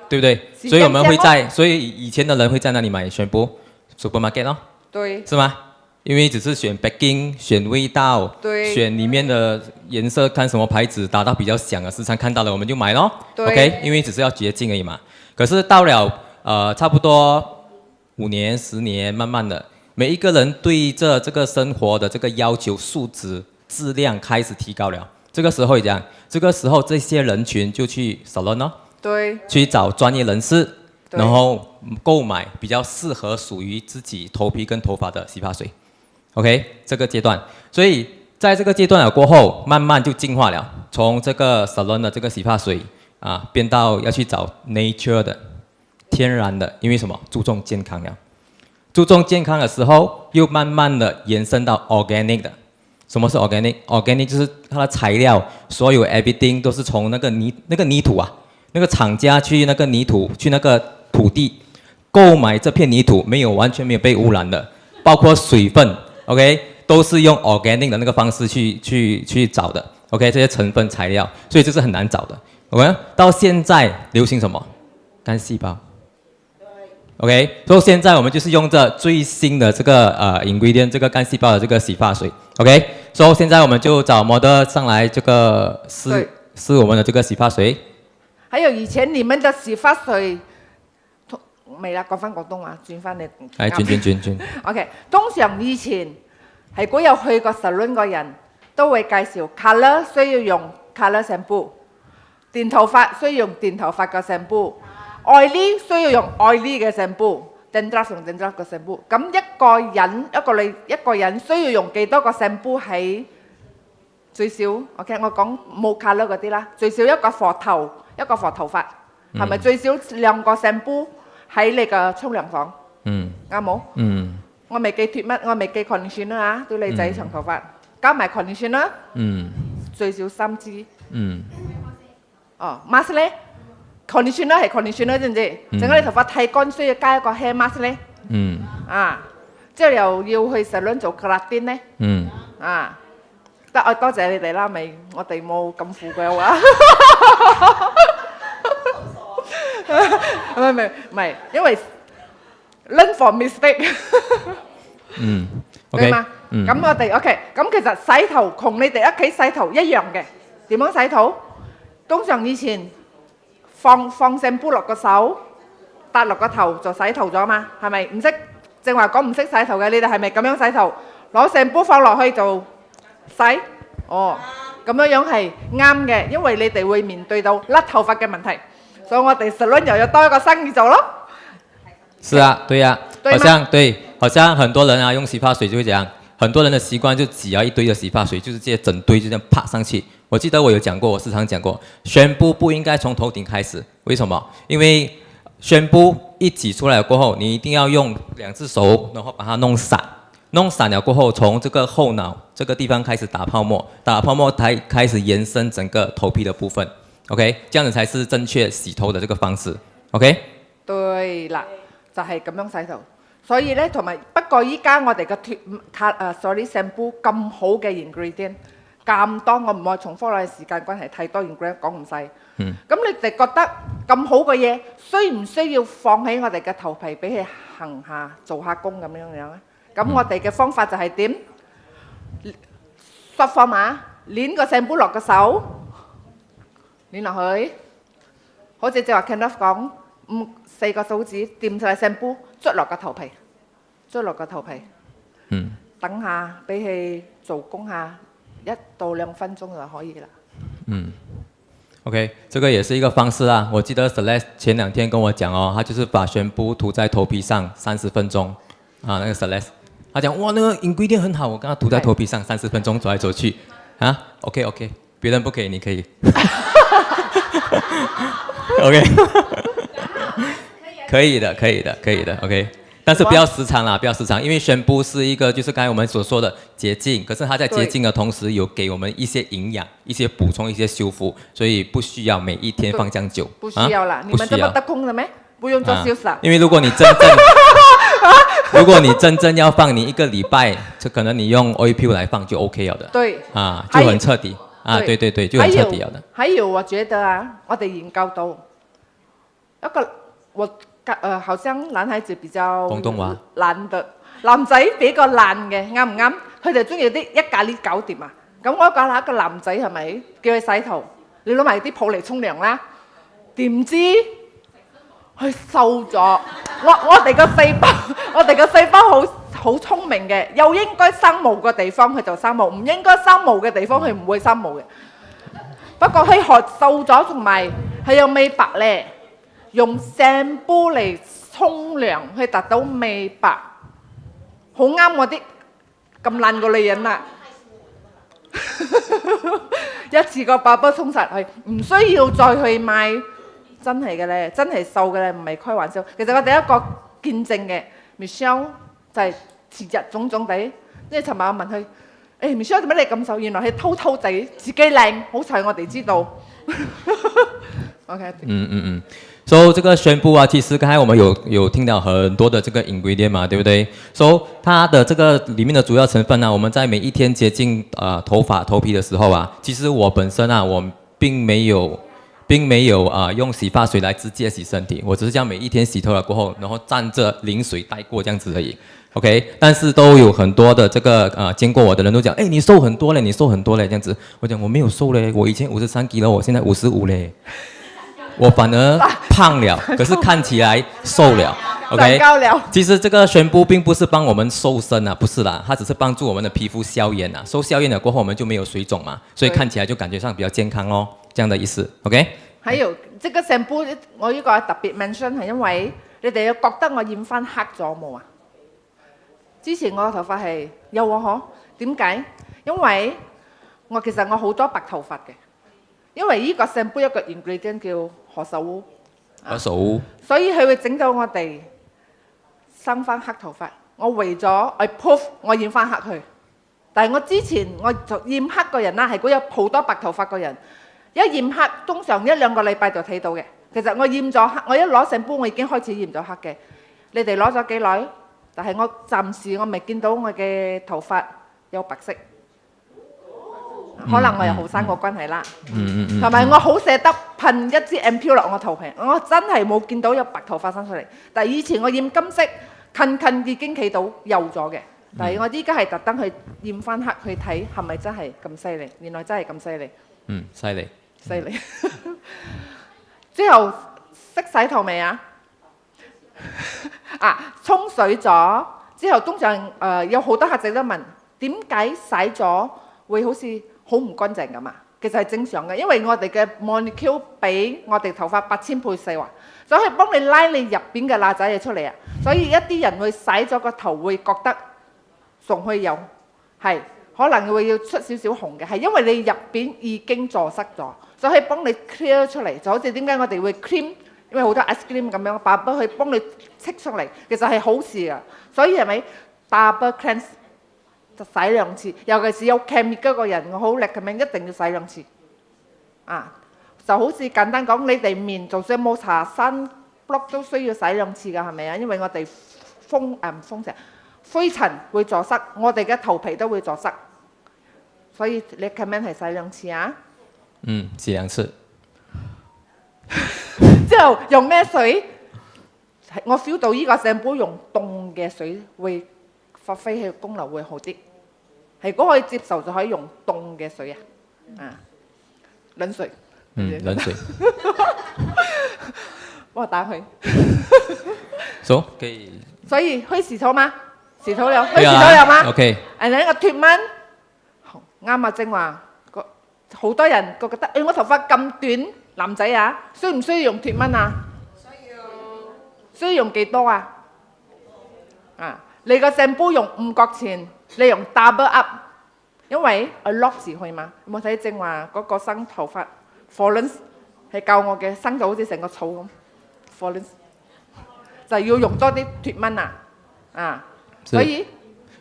對不對？所以我們會所以以前的人會在那裡買宣布 ，supermarket 咯，對，是嗎？因為只是選 packing， 選味道，選裡面的顏色，看什麼牌子打到比較響的，時常看到了我們就買咯。OK， 因為只是要潔淨而已嘛。可是到了差不多5年、10年，慢慢的，每一個人對這個生活的這個要求、素質、質量開始提高了。這個時候這樣，這個時候這些人群就去 salon 咯，對，去找專業人士，然後購買比較適合屬於自己頭皮跟頭髮的洗髮水。OK， 這個階段，所以在這個階段了過後，慢慢就進化了，從這個 salon 的這個洗髮水變到要去找 nature 的。天然的，因為什麼？注重健康了。注重健康的時候，又慢慢的延伸到 organic 的。什麼是 organic？organic 就是它的材料，所有 everything 都是從那個泥土啊，那個廠家去那個泥土，去那個土地購買這片泥土，完全沒有被污染的，包括水分 ，OK， 都是用 organic 的那個方式去找的 ，OK， 這些成分材料，所以這是很難找的。OK， 到現在流行什麼？乾細胞。OK， 所以現在我們就是用這最新的這個ingredient， 這個乾細胞的這個洗髮水。OK， 所以現在我們就找模特上來，這個試我們的這個洗髮水。還有以前你們的洗髮水，未啦，講翻廣東話，轉翻你。係轉。OK， 通常以前係如果有去過 salon 嘅人都會介紹 color 需要用 color shampoo， 電頭髮需要用電頭髮嘅 shampoo。oily 需要用 oily 嘅 shampoo，dandruff 用 dandruff 嘅 shampoo。咁一個人需要用幾多個 shampoo 喺最少 ？OK， 我講冇 colour 嗰啲啦，最少一個 for 頭髮，係咪最少2個 shampoo 喺你嘅沖涼房？啱冇？我未記脫乜，我未記 conditioner 啊，對女仔長頭髮，加埋 conditioner，最少3支。mask 咧？ conditioner 係 conditioner 知唔知？整個你頭髮太乾需要加一個 hair mask 咧。之後又要去 salon 做 keratin 咧。多謝你哋啦，我哋冇咁富貴話。唔係，因為 learn from mistake。對嘛？咁我哋 OK， 咁其實洗頭同你哋屋企洗頭一樣嘅，點樣洗頭？通常以前放shampoo落個手，搭落個頭就洗頭咗嘛，係咪？唔識正話講唔識洗頭嘅，你哋係咪咁樣洗頭？攞shampoo放落去就洗？哦，咁樣係啱嘅，因為你哋會面對到甩頭髮嘅問題，所以我哋 salon 又要多一個生意做咯。是啊，对呀、好像很多人啊用洗发水就会这样，很多人的习惯就挤了一堆的洗发水，就是直接整堆就这样啪上去。我记得我有讲过，我时常讲过，宣布不应该从头顶开始，为什么？因为宣布一挤出来过后，你一定要用2只手，然后把它弄散，弄散了过后，从这个后脑这个地方开始打泡沫，打泡沫才开始延伸整个头皮的部分。OK， 这样子才是正确洗头的这个方式。OK。對啦。就係咁樣洗頭，所以咧同埋不過依家我哋嘅shampoo 咁好嘅 ingredient 咁多，我唔愛重複啦，時間關係太多 ingredient 講唔晒。咁你哋覺得咁好嘅嘢，需唔需要放喺我哋嘅頭皮俾佢行下做下工咁樣樣咧？咁我哋嘅方法就係點？索放嘛，攣個 shampoo 落個手，攣落去，好似正話 Kenneth 講。4個手指掂晒 shampoo， 捽落個頭皮，等下俾佢做工下，1到2分鐘就可以了。OK， 這個也是一個方式啊。我記得 Celeste 前2天跟我講哦，他就是把宣布塗在頭皮上30分鐘啊。那個 Celeste， 他講哇，那個 ingredient 很好，我剛剛塗在頭皮上30分鐘，走來走去啊。OK， 別人不可以，你可以。OK。可以的 ，OK， 但是不要時常啦，不要時常，因為宣布是一個就是剛才我們所說的潔淨，可是它在潔淨的同時有給我們一些營養、一些補充、一些修復，所以不需要每一天放這樣久。不需要啦，你們這麼得空的咩？不用做修飾。因為如果你真正要放，你1個禮拜，就可能你用 oil peel 來放就 OK 了的。對。啊，就很徹底。啊，對，就很徹底了的。還有我覺得啊，我哋研究到一個好像男孩子比較懶的，男仔比較懶嘅，啱唔啱？佢哋中意啲一咖喱搞掂啊！咁我講下一個男仔係咪叫佢洗頭？你攞埋啲泡嚟沖涼啦，點知佢瘦咗？我哋個細胞好聰明嘅，又應該生毛嘅地方佢就生毛，唔應該生毛嘅地方佢唔會生毛嘅。不過佢學瘦咗，同埋佢又美白咧。用 shampoo 嚟沖涼去達到美白，好啱我啲咁爛個女人啦！一次過把波沖曬去，唔需要再去買，真係嘅咧，真係瘦嘅咧，唔係開玩笑。其實我哋一個見證嘅 Michelle 就係前日腫腫地，即係尋晚我問佢：誒 Michelle 點解你咁瘦？原來係偷仔自己靚，好彩我哋知道。OK。So 這個宣布啊，其實剛才我們有聽到很多的這個 ingredient 嘛，對不對 ？So 它的這個裡面的主要成分呢，我們在每一天接近頭皮的時候啊，其實我本身啊，我並沒有用洗髮水來直接洗身體，我只是這樣每一天洗頭了過後，然後蘸着淋水帶過這樣子而已。OK， 但是都有很多的這個見過我的人都講，誒你瘦很多嘞，你瘦很多嘞，這樣子。我講我沒有瘦嘞，我以前53 kg，我現在55嘞。我反而胖了，可是看起來瘦了。OK， 其實這個宣布並不是幫我們瘦身啊，不是啦，它只是幫助我們的皮膚消炎啊。消炎了過後，我們就沒有水腫嘛，所以看起來就感覺上比較健康咯，這樣的意思。OK。還有這個宣布，我呢個特別 mention 係因為你哋覺得我染翻黑咗冇啊？之前我個頭髮係有啊，嗬？點解？因為其實我好多白頭髮嘅。因為呢個 shampoo 一個 ingredient 叫何首烏，所以佢會整到我哋生翻黑頭髮。我為咗 I proof 我染翻黑佢，但係我之前我就染黑個人啦，係嗰有好多白頭髮個人，一染黑通常1-2個禮拜就睇到嘅。其實我染咗黑，我一攞 shampoo 我已經開始染咗黑嘅。你哋攞咗幾耐？但係我暫時我未見到我嘅頭髮有白色。可能我又後生個關係啦，同埋我好捨得噴一支 ampoule 落我頭皮，我真係冇見到有白頭髮生出嚟。但係以前我染金色，近已經企到幼咗嘅，但係我依家係特登去驗翻黑去睇係咪真係咁犀利，原來真係咁犀利。犀利。犀利。之後識洗頭未啊？沖水咗之後，通常有好多客仔都問點解洗咗會好似好唔乾淨咁啊？其實係正常嘅，因為我哋嘅 molecule 比我哋頭髮8000倍細喎，所以幫你拉你入邊嘅罅仔嘢出嚟啊！所以一啲人會洗咗個頭會覺得仲可以有，係可能會要出少少紅嘅，係因為你入邊已經阻塞咗，所以幫你 clear 出嚟，就好似點解我哋會 cream， 因為好多 ice cream 咁樣，爸爸去幫你剔出嚟，其實係好事啊！所以係咪 double cleanse？就洗2次，尤其是有 chemical 嘅人，我好力咁樣一定要洗2次。就好似簡單講，你哋面就算冇搽 sunblock 都需要洗2次㗎，係咪啊？因為我哋灰塵會阻塞，我哋嘅頭皮都會阻塞，所以你 recommend 係洗2次啊。洗2次。之後用咩水？我 feel 到呢個 shampoo 用凍嘅水會發揮嘅功能會好啲。如果可以接受就可以用凍嘅水冷水。冷水。幫我打佢。可以。所以可以洗頭嗎？洗頭了，可以洗頭了嗎 ？OK。呢個脫蚊，啱啊！正話，好多人覺得，我頭髮咁短，男仔啊，需唔需要用脫蚊啊？需要用幾多啊？你個 shampoo 用5角錢，你用 double up， 因為我 lock 住佢嘛。有冇睇正話嗰個生頭髮 Florence 係教我嘅，生到好似成個草咁 Florence 就要用多啲脫蚊所以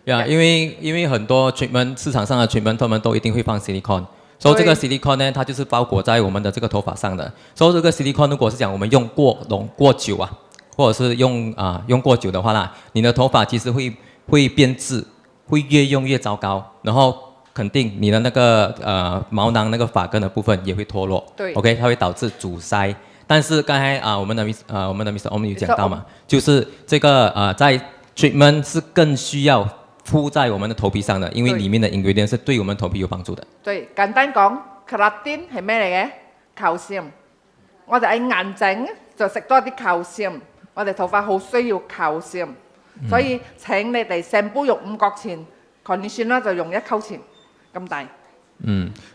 因為很多 treatment 市場上的 treatment 他們都一定會放 silicone， 所以這個 silicone 呢，它就是包裹在我們的這個頭髮上的。所以這個 silicone 如果是講我們用過久或者是用過久的話啦，你的頭髮其實會變質，會越用越糟糕，然後肯定你的那個毛囊那個髮根的部分也會脫落。對 ，OK， 它會導致阻塞。但是剛才我們的 Mr. Om 有講到嘛，就是這個在 treatment 是更需要敷在我們的頭皮上的，因為裡面的 ingredient 是對我們頭皮有幫助的。對，簡單講 ，keratin 係咩嚟嘅？calcium。我哋喺眼睛就食多啲 calcium。我哋頭髮好需要 calcium，所以請你哋 shampoo 用5角錢 ，conditioner 就用1溝錢咁大。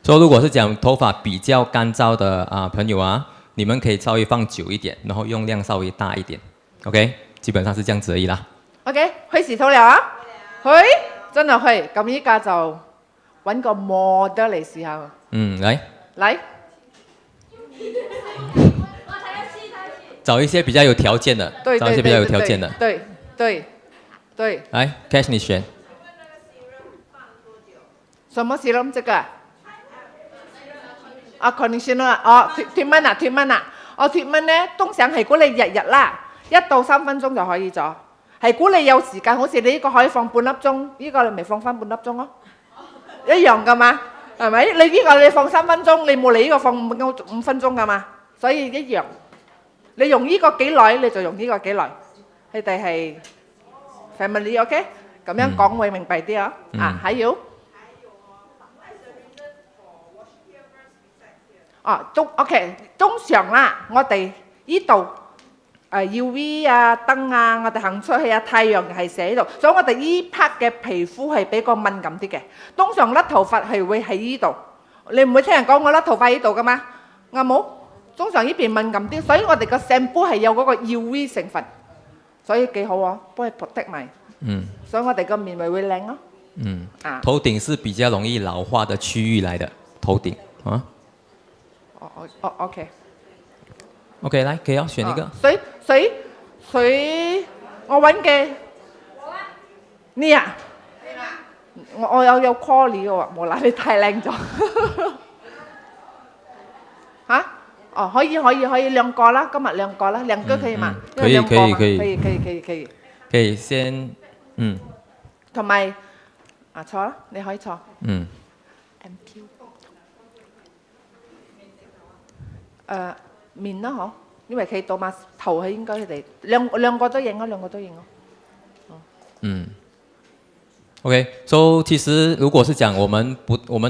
所以如果是講頭髮比較乾燥的朋友啊，你們可以稍微放久一點，然後用量稍微大一點 ，OK， 基本上是這樣子而已啦。OK， 去洗頭了啊？去，真係去。咁依家就揾個 model 嚟試下。嚟。找一些比較有條件的，找一些比較有條件的。對。來 ，Cash 你選。什麼 serum 這個？conditioner 脫蚊啊！脫蚊呢，通常係估你日啦，1到3分鐘就可以咗。係估你有時間，好似你呢個可以放半粒鐘，呢個你咪放翻半粒鐘咯，一樣噶嘛，係咪？你呢個你放3分鐘，你冇你呢個放5分鐘噶嘛，所以一樣。你用呢個幾耐，你就用呢個幾耐。你哋係 family OK， 咁樣講會明白啲啊。還有OK， 通常啦，我哋呢度UV 燈我哋行出去太陽係射喺度，所以我哋呢 part 嘅皮膚係比較敏感啲嘅。通常甩頭髮係會喺呢度，你唔會聽人講我甩頭髮喺度噶嘛？啱冇？通常呢邊敏感啲，所以我哋個 shampoo 係有嗰個 UV 成分，所以幾好啊，幫你 protect 埋。所以我哋個面咪會靚咯。頭頂是比較容易老化的區域來的，頭頂啊。OK， 來，可以選一個。水，我揾嘅。你啊？我有 call 你喎，冇啦，你太靚咗。嚇？可以2個啦，今日2個啦，2個可以嘛？可以。可以先，同埋坐啦，你可以坐。面啦嗬，因為佢到嘛頭係應該佢哋兩個都影咯。OK，so 其实如果是讲我们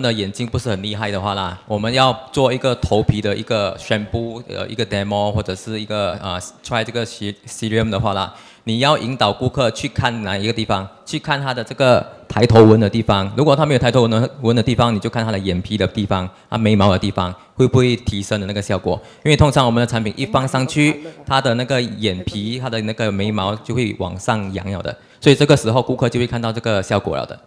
的眼睛不是很厉害的话啦，我们要做一个头皮的一个宣布一个 demo 或者是一个try 这个 serum 的话啦，你要引导顾客去看哪一个地方，去看他的这个抬头纹的地方。如果他没有抬头纹的地方，你就看他的眼皮的地方，眉毛的地方会不会提升的那个效果？因为通常我们的产品一放上去，他的那个眼皮、他的那个眉毛就会往上扬了的。所以这个时候顾客就会看到这个效果了的。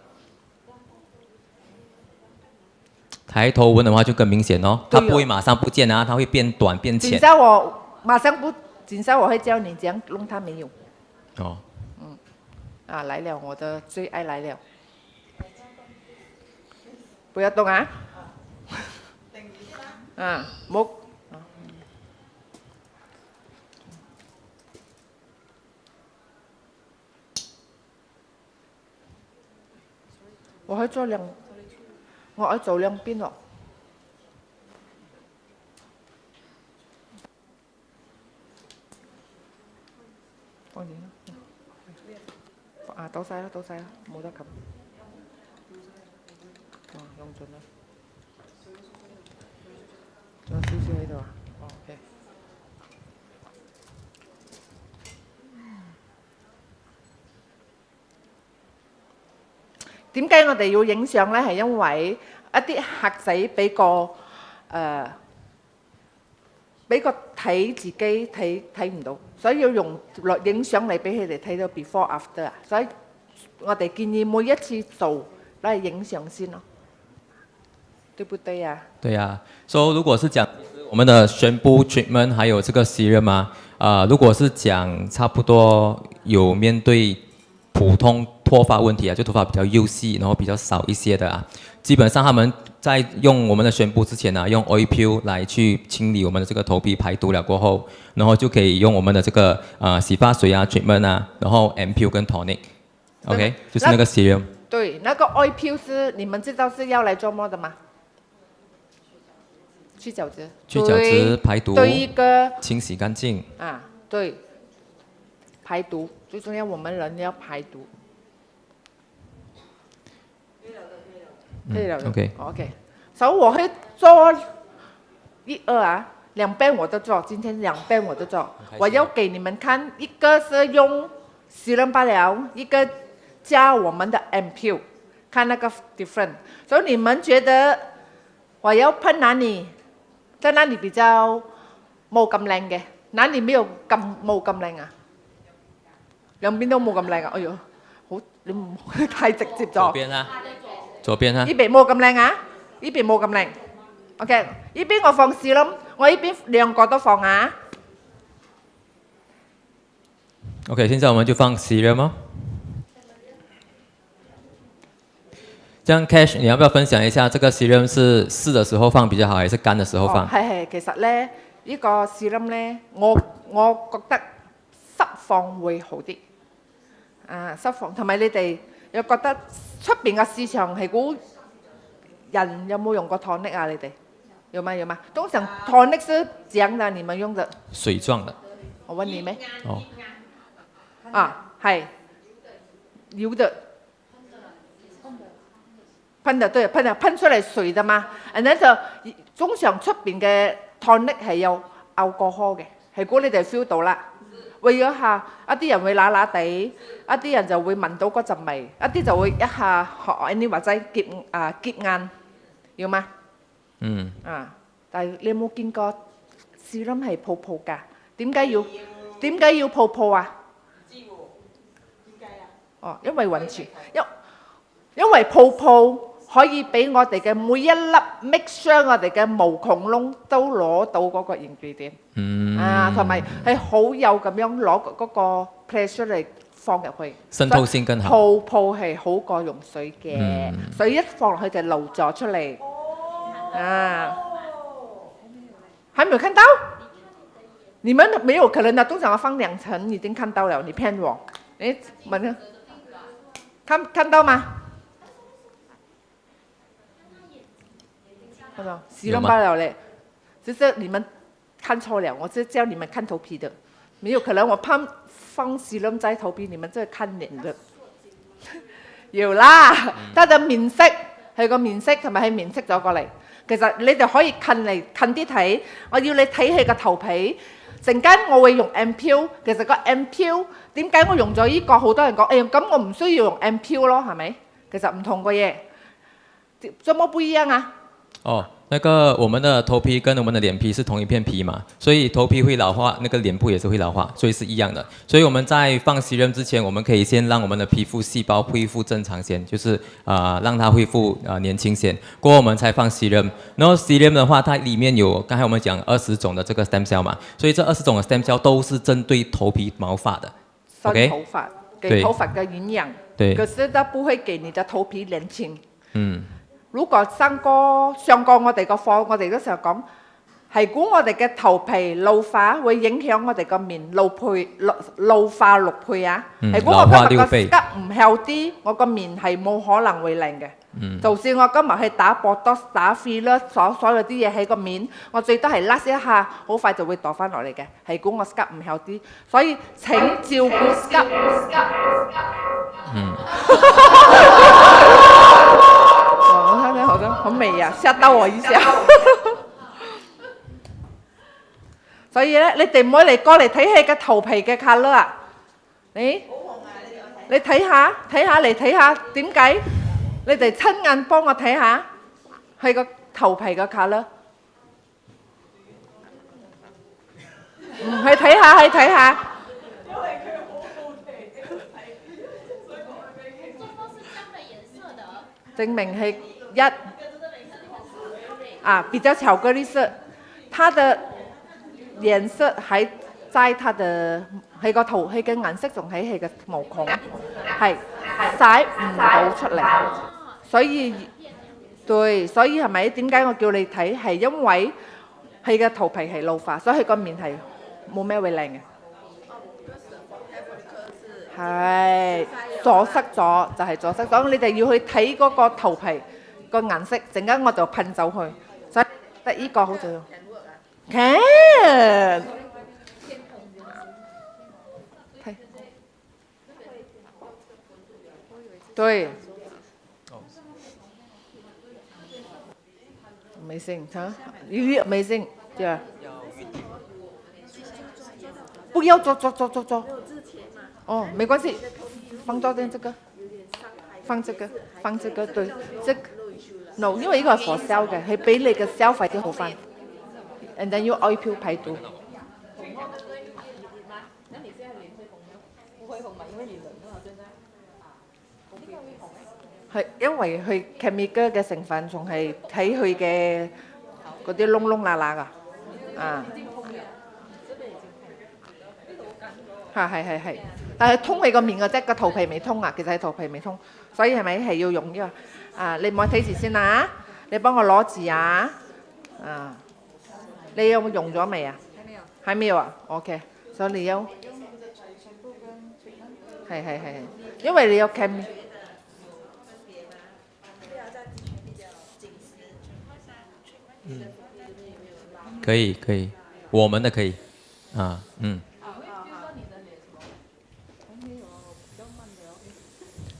抬头纹的话就更明显哦，它不会马上不见啊，它会变短变浅。等下我马上不，等下我会教你怎样弄它没有。哦。来了，我的最爱来了。不要动啊。木。我可以做我可以做兩邊咯。放點啦。倒晒啦，冇得撳。用盡啦。仲有少少喺度啊。OK。點解我哋要影相呢？係因為一啲客仔俾個睇自己睇唔到，所以要用影相嚟俾佢哋睇到 before after 啊。所以我哋建議每一次做都係影相先咯，對不對呀？對呀，所以如果是講我們的宣布 treatment 還有這個 serum 如果是講差不多有面對普通脱发问题就头发比较幼细，然后比较少一些的基本上他们在用我们的宣布之前用 oil peel 来去清理我们的这个头皮排毒了过后，然后就可以用我们的这个洗发水treatment然后 ampoule 跟 tonic，OK，就是那个 serum。对，那个 oil peel 是你们知道是要来做么的吗？去角质。去角质排毒。对一个清洗干净。对，排毒最重要，我们人要排毒。可以了 ，OK。所以我会做两边我都做，今天两边我都做。我要给你们看，一个是用serum罢了，一个加我们的 ampoule， 看那个 different。所以你们觉得我要喷哪里？在哪里比較冇咁靚嘅？哪里冇咁靚啊？兩邊都冇咁靚啊！哎呦，好你唔太直接咗。左邊啊，左邊啊。呢邊冇咁靚啊，呢邊冇咁靚。OK， 呢邊我放serum，我呢邊兩個都放啊。OK， 現在我們就放 serum 哦。這樣 Cash， 你要不要分享一下這個 serum 是濕的時候放比較好，還是乾的時候放？係，其實咧呢個 serum 咧，我覺得濕放會好啲。濕放同埋你哋又覺得出邊嘅市場係估人有冇用過 tonic 啊？你哋有嗎？通常 tonic 是怎樣的？你們用的？水狀的。我問你咩？係油的。噴的對，噴出嚟水的嘛，然後就通常出邊嘅 tonic 係有 alcohol 嘅，係估你哋 feel 到啦。會有一下，一啲人會揦揦地，一啲人就會聞到嗰陣味，一啲就會一下學你話齋結眼，要嗎？但係你有冇見過 serum 係泡泡㗎？點解要泡泡啊？唔知喎，點解啊？因為溫泉，因為泡泡。可以俾我哋嘅每一粒 make sure 我哋嘅毛孔窿都攞到嗰個 ingredient， 同埋係好有咁樣攞嗰個 pressure 嚟放入去，滲透性更好。泡泡係好過用水嘅，水一放落去就流咗出嚟。還沒有看到？你們沒有可能的，通常要放2層已經看到了，你騙我？誒，問看到嗎？serum 罢了嘞，就是你們看錯了，我是叫你們看頭皮的，沒有可能我放serum在頭皮，你們這看臉的，要啦，他的面色係個面色，同埋係面色咗過嚟。其實你哋可以近啲睇，我要你睇佢個頭皮。陣間我會用 MPU， 其實個 MPU 點解我用咗呢個？好多人講，咁我唔需要用 MPU 咯，係咪？其實唔同嘅嘢，怎麼不一樣啊？哦，那个我们的头皮跟我们的脸皮是同一片皮嘛，所以头皮会老化，那个脸部也是会老化，所以是一样的。所以我们在放serum之前，我们可以先让我们的皮肤细胞恢复正常先，就是让它恢复年轻先，过后我们才放serum。然后 serum 的话，它里面有刚才我们讲20种的这个 stem cell 嘛，所以这20种的 stem cell 都是针对头皮毛发的。OK， 頭髮給頭髮的營養，對，可是它不會給你的頭皮年輕。嗯。如果上過我哋個課，我哋嗰時候講，係估我哋嘅頭皮老化會影響我哋個面老化6倍啊。係估我今日個急唔 healthy，我個面係冇可能會靚嘅。就算我今日去打Botox、打 filler，所有啲嘢喺個面，我最多係甩一下，好快就會墮翻落嚟嘅。係估我 scalp 唔 healthy，所以請照顧 scalp。好美啊！嚇到我一下。所以咧，你哋唔好嚟過嚟睇佢嘅頭皮嘅 colour 啊！你睇下嚟睇下點解？你哋親眼幫我睇下佢個頭皮嘅 colour。去睇下。證明係比較巧克力色，它的顏色還在它的佢個頭，佢嘅顏色仲喺佢嘅毛孔，係曬唔到出嚟，所以係咪？點解我叫你睇？係因為佢嘅頭皮係老化，所以佢個面係冇咩會靚嘅。係阻塞咗，就係阻塞咗。你哋要去睇嗰個頭皮個顏色，陣間我就噴走佢。所以得依個好重要。Can。對。Amazing，哈，really amazing，對啊。不要做。哦，沒關係，放多點這個，放這個，對，這個 no， 因為呢個係 for cell 嘅，係俾你嘅 cell 快啲好返 ，and then 要 oil peel 排毒。係因為佢 chemical 嘅成分仲係睇佢嘅嗰啲窿窿罅罅㗎，係，但係通你個面嘅啫，個頭皮未通啊，其實係頭皮未通，所以係咪係要用呢個？你唔好睇住先啊，你幫我攞字啊，你有冇用咗未啊？還沒有啊 ？OK， 所以你有，係，因為你有 chemical。可以，我們的可以，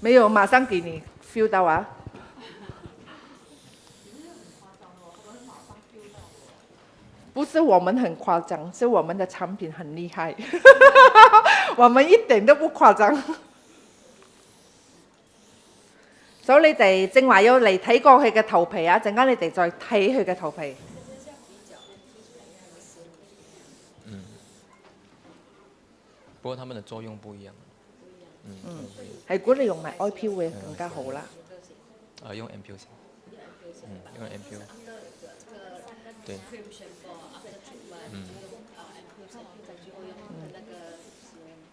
沒有，馬上給你 feel 到啊！不是我們很誇張，是我們的產品很厲害，我們一點都不誇張。所以你哋正話要嚟睇過佢嘅頭皮啊，陣間你哋再睇佢嘅頭皮。不過它們的作用不一樣。係如果你用埋 oil peel 會更加好啦。用 MPU 先。用 MPU。對。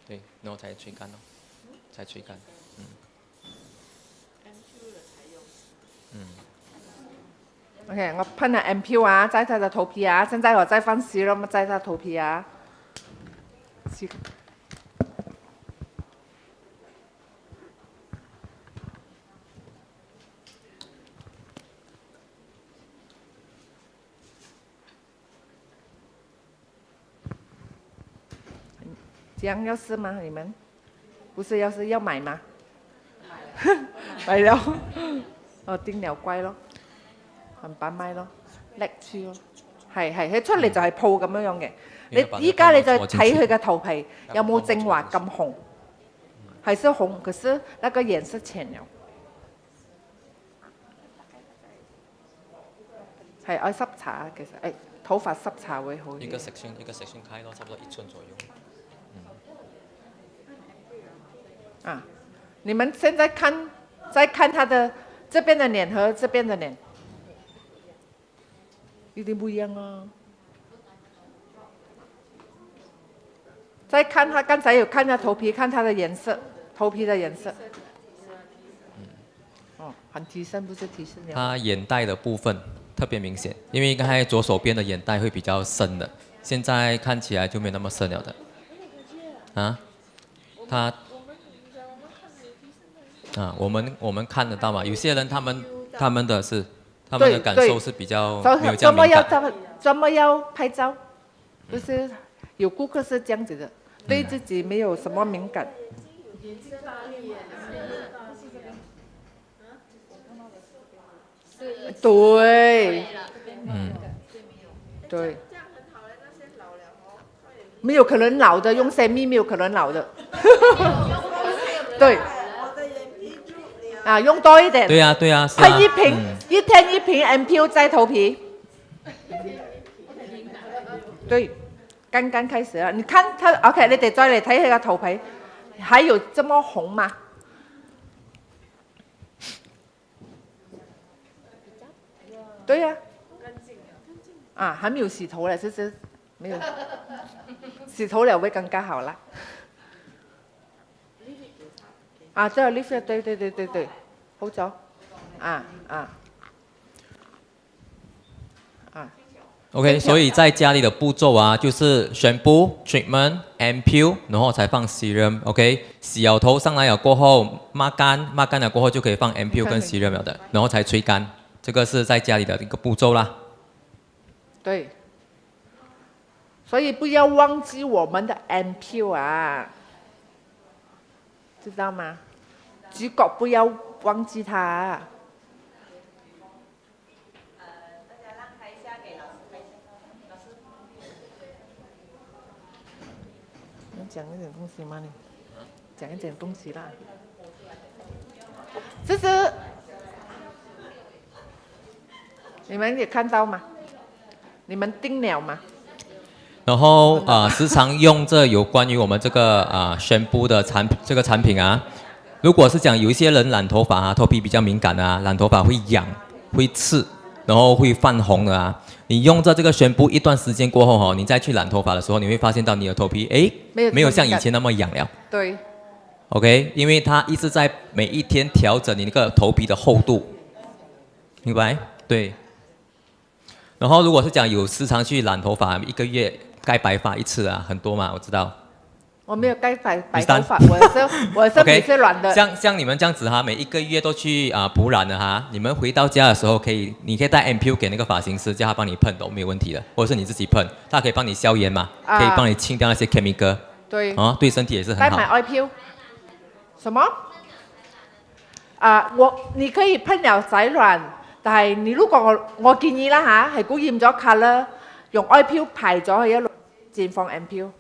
對，然後才吹乾咯，才吹乾。OK， 我噴下 MPU 啊，在他的頭皮啊，現在我再放 serum 在他頭皮啊。这样要试吗？你们不是要买吗？係咯，叮牛龜咯，銀板咪咯，叻豬咯，係佢出嚟就係鋪咁樣嘅。你依家你再睇佢嘅頭皮有冇正話咁紅，還是紅，可是那個顏色淺了。係愛濕茶其實頭髮濕茶會好。一個 section 開咯，差不多1寸左右。啊，你們現在再看他的這邊的臉和這邊的臉，有點不一樣啊。再看他剛才有看他頭皮，看他的顏色，頭皮的顏色。哦，很提升，不是提升了。他眼袋的部分特別明顯，因為剛才左手邊的眼袋會比較深的，現在看起來就沒那麼深了的。啊，我們看得到嘛？有些人他們的感受是比較沒有這樣敏感。怎麼要拍照？就是有顧客是這樣子的，對自己沒有什麼敏感。對，對，沒有可能老的，用 Stemey 沒有可能老的。對。啊，用多一點。對啊，對啊。噴一瓶，一天一瓶 MPU 在頭皮。對，剛剛開始了。你看他 ，OK， 你哋再嚟睇佢個頭皮，還有這麼紅嗎？對呀。啊，還沒有洗頭了，就是沒有。洗頭了會更加好啦。啊，這個 lift 對，好咗，OK， 所以在家裡的步驟啊，就是 shampoo、treatment、ampoule， 然後才放 serum。OK， 洗了頭上來了過後，抹乾了過後就可以放 ampoule 跟 serum 了的，然後才吹乾。這個是在家裡的一個步驟啦。對，所以不要忘記我們的 ampoule 啊。知道嗎？主角不要忘記他。你講一點東西嗎？你講一點東西啦。這是你們也看到嗎？你們定了嗎？然後時常用這有關於我們這個shampoo 的這個產品啊，如果是講有一些人染頭髮啊，頭皮比較敏感啊，染頭髮會癢、會刺，然後會泛紅的啊，你用着這個shampoo一段時間過後你再去染頭髮的時候，你會發現到你的頭皮沒有像以前那麼癢了。對。OK， 因為它一直在每一天調整你那個頭皮的厚度，明白？對。然後如果是講有時常去染頭髮，一個月蓋白髮一次啊，很多嘛，我知道。我沒有蓋白頭髮，我是每次染的。像你們這樣子哈，每一個月都去補染的哈，你們回到家的時候你可以帶 ampoule 給那個髮型師，叫他幫你噴都沒有問題的，或者是你自己噴，他可以幫你消炎嘛，可以幫你清掉那些 chemical。對。對身體也是很好。帶買 oil 什麼？你可以噴了仔染。但係你如果我建議啦嚇，係估染咗 colour， 用 oil peel 排咗佢一路漸放 ampoule。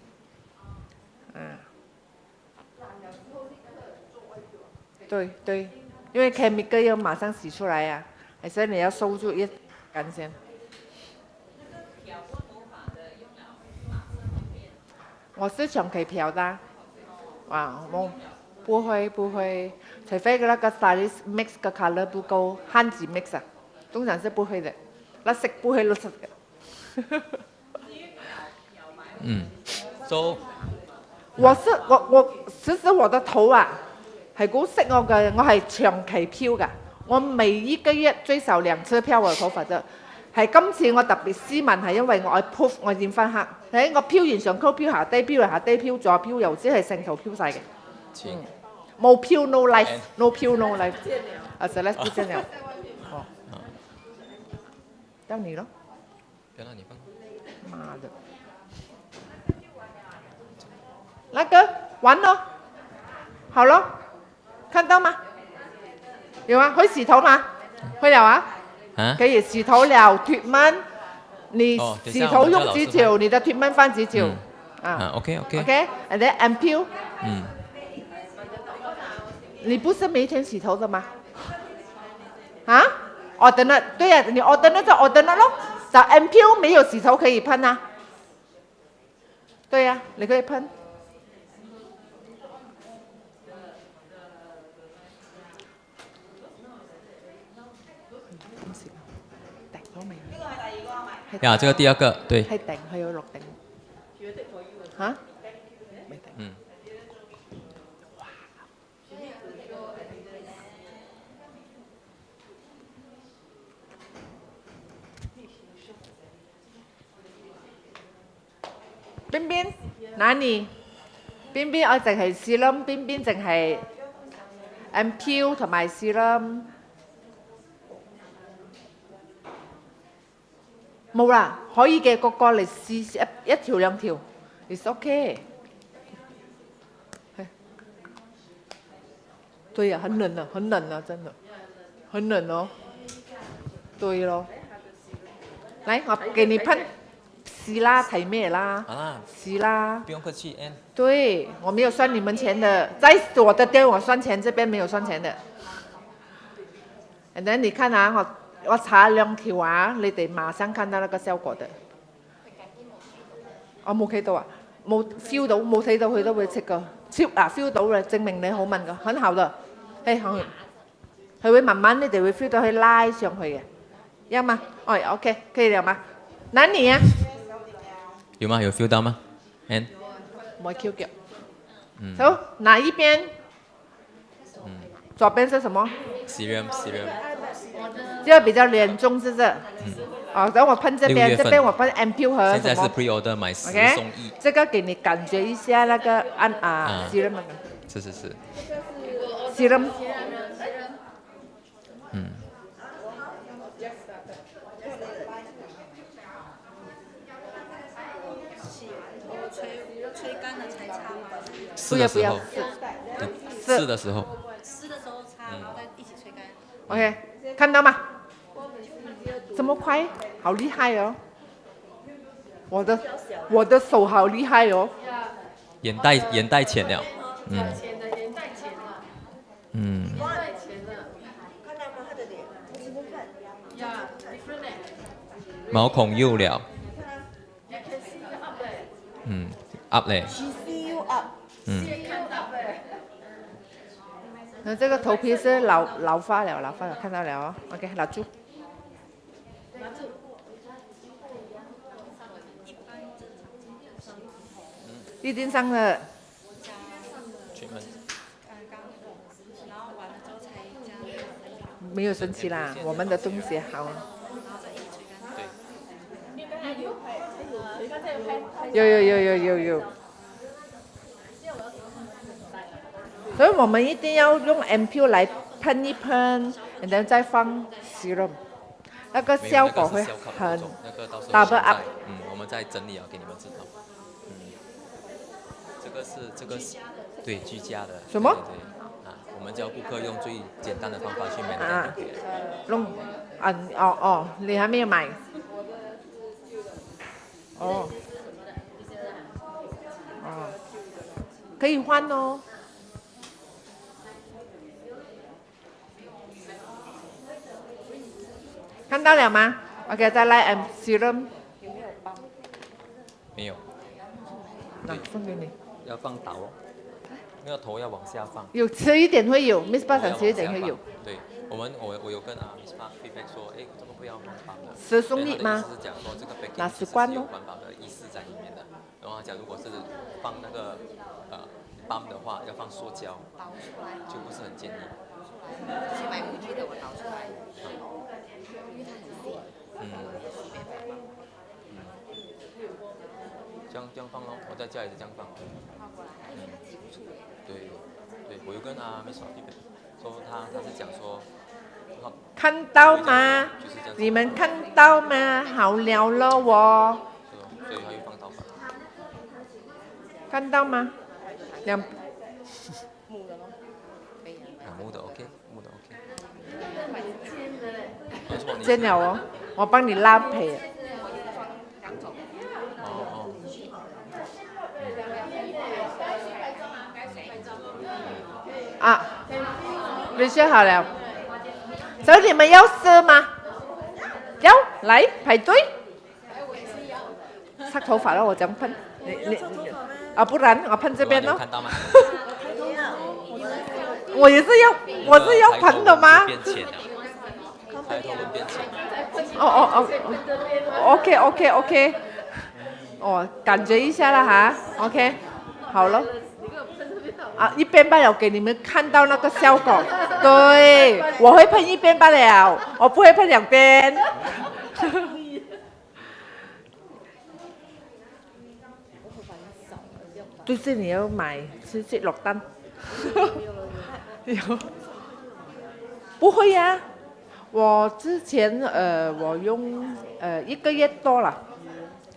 對，因為 chemical 要馬上洗出來啊，所以你要收住一乾先。我是長期漂的，不會，除非那個 stylist mix 嘅 colour 不夠，漢字 mix 啊，通常是不會的，那色不會落色嘅。So， 其實我的頭啊，係好識我嘅，我係長期漂㗎，我每一個月最少2次漂我的頭髮的。係今次我特別斯文係因為我愛 puff 我染翻黑，睇我漂完上溝漂下低，漂下低漂左漂右，即係成頭漂晒嘅。冇漂 no life，no 漂 no life， 實在不見了。到你咯。媽的，那個完咯，好咯，看到嗎？有吗？会洗头吗？会了啊。啊？可以洗头了，treatment。你洗头用几久？你的 treatment 放几久？啊，OK。 OK，and then ampoule。嗯。你不是每天洗头的吗？啊 ？alternate， 对呀，你 alternate 就 alternate 咯。找 ampoule 没有洗头可以喷啊。对呀，你可以喷。呀，这个第二个对。係定，佢有落定。嚇？嗯。邊邊？哪裡？邊邊我淨係 serum， 邊邊淨係 ampoule 同埋 serum。冇啦，可以嘅，個嚟試一條兩條 ，it's okay。對呀，很冷啊，很冷啊，真的，很冷哦。對咯，來，我給你噴，試啦，睇咩啦？試啦。不用客氣 ，Ann。對，我沒有算你們錢的，在我的店我算錢，這邊沒有算錢的。And then 你看啊，我搽兩條啊，你哋馬上看到那個效果的。我冇睇到啊，冇 feel 到，冇睇到佢都會切噶。feel 到啦，證明你好敏感，很好的。佢會慢慢你哋會 feel 到佢拉上去嘅，要嗎？哦 ，OK， 可以了嗎？哪裡啊？有嗎？有 feel 到嗎 ？Ann。冇 Q 腳。好，哪一邊？左邊是什麼 ？Serum。這個比較嚴重，是不是？等我噴這邊，這邊我噴 ampoule 和現在是 pre-order 買10送1。這個給你感覺一下那個serum。是。serum。吹乾了才擦吗？濕的時候。濕的時候。濕的時候擦，然後再一起吹乾。OK， 看到嗎？這麼快，好厲害哦！我的手好厲害哦。眼袋淺了。毛孔幼了。up 嘞。那這個頭皮是老化了，看到了哦。OK， 拿住。一定上的。沒有生氣啦，我們的東西好。有。所以我們一定要用 ampoule 來噴一噴，然後再放 serum， 那個效果會很 double up。我們再整理啊，給你們知道。這個是對居家的。什麼？我們教顧客用最簡單的方法去 maintain 就可以了。你還沒有買？可以換哦。看到了嗎 ？OK， 再來 serum。沒有。那送給你。要放倒哦，那個頭要往下放。有遲一點會有 ，Miss 巴想遲一點會有。對，我有跟Miss 巴 feedback 說，這個不要環保的。10送1嗎？是講說這個 baking 拿10罐哦。有環保的意識在裡面的。然後他講，如果是放那個泵的話，要放塑膠，就不是很建議。是買回去的，我倒出來，因為它很細。這樣放咯，我在家也是這樣放。對，我有跟Miss 巴 feedback 說他是講說。看到嗎？你們看到嗎？好了咯喎。所以他又放倒法。看到嗎？木的 OK，木的 OK。煎了哦，我帮你拉皮。啊，你选好了，所以你们要试吗？要，来排队。擦头发了，我这样喷。你啊，不然我喷这边咯。我也是要喷的吗？哦，OK，哦，感觉一下了哈 ，OK， 好了。啊，一边罢了，给你们看到那个效果。对，我会喷一边罢了，我不会喷两边。就是你要买直接落单。不会呀、我之前我用1个月多了，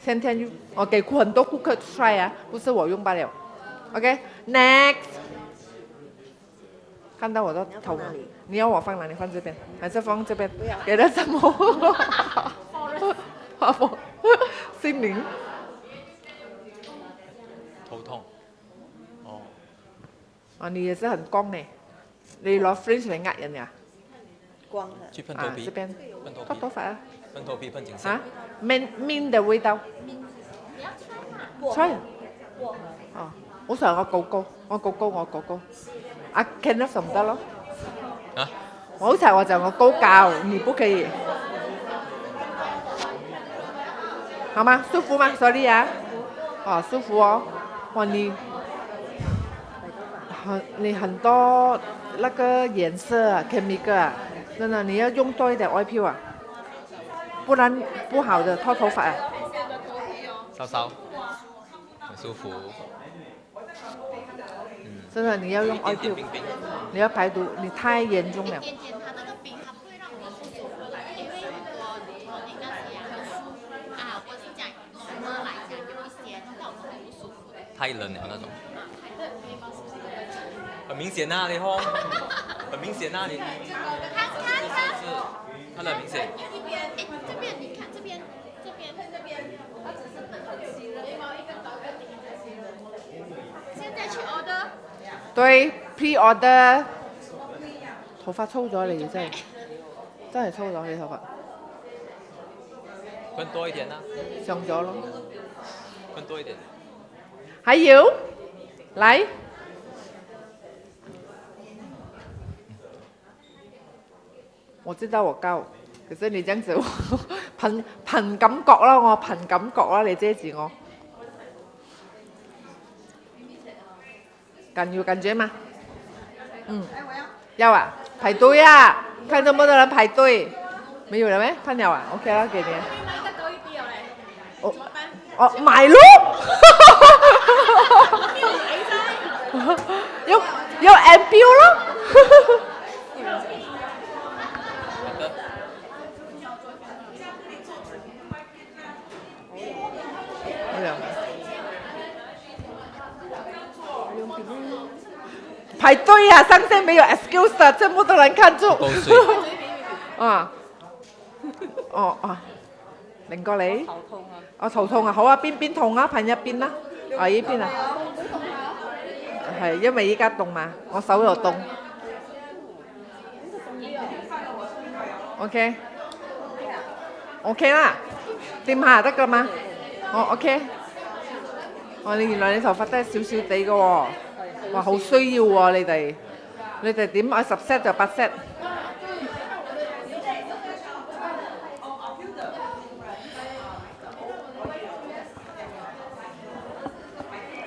天天用，我给很多顾客 try 啊，不是我用罢了。OK，next，、看到我的头，你要我放哪里？放这边，还是放这边？给他什么？心灵。头痛。哦。啊，你也是很光呢，你攞 fringe 嚟呃人呀？光的。去喷头皮。这边。喷头皮。脱头发啊。喷头皮喷颈线。啊，mint 的味道。try。哦，我想我高高。啊 ，Kenneth 唔得咯。啊？我好彩我就我高教，你不可以。好吗？舒服吗 ？Sorry 啊。哦，舒服哦。哇，你很多那个颜色啊 ，chemical 啊，真的你要用多一点 oil peel 啊，不然不好的脱头发啊。稍，很舒服。真的你要用 oil peel， 你要排毒，你太严重了。太冷了那种。很明显呐，你看，很明显呐，你。看得很明显。这边你看这边，它只是很细的，现在去 order。对 ，pre order。頭髮粗咗你真係粗咗你頭髮。噴多一點啦。上咗咯。噴多一點。還有，來。我知道我高，可是你這樣子，憑感覺啦，我憑感覺啦，你遮住我。要感覺嗎？要啊，排隊啊，看到沒有人排隊，沒有了咩？噴了啊 ，OK 啦，給你。哦，買咯。要 MPU 咯。排队啊，上线没有 excuse 的，全部都能看住。啊，擰過嚟。我頭痛啊，好啊，邊痛啊？噴一邊啦。啊，呢邊啊。係因為依家凍嘛，我手又凍。OK 啦，掂下得㗎嘛？OK。你原來你頭髮都係少少地嘅喎。哇，好需要喎！你哋點買10 set 就8 set。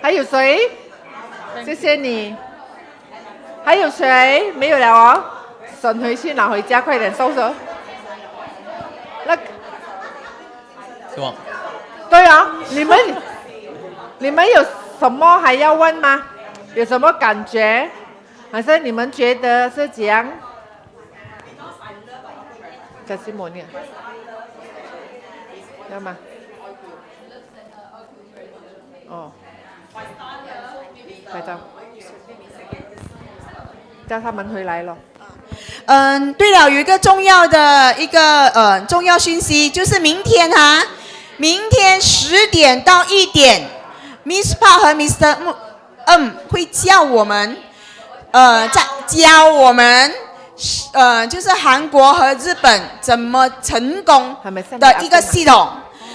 還有誰？謝謝你。還有誰？沒有了哦。省回去拿回家，快點收拾。是嗎？對啊，你們有什麼還要問嗎？有什麼感覺？還是你們覺得是怎樣？再去模擬，要嗎？哦，拍照，叫他們回來咯。对了，有一个重要的重要讯息，就是明天10点到1点 ，Miss Park 和 Mr.会教我们，教我们，就是韩国和日本怎么成功的一个系统。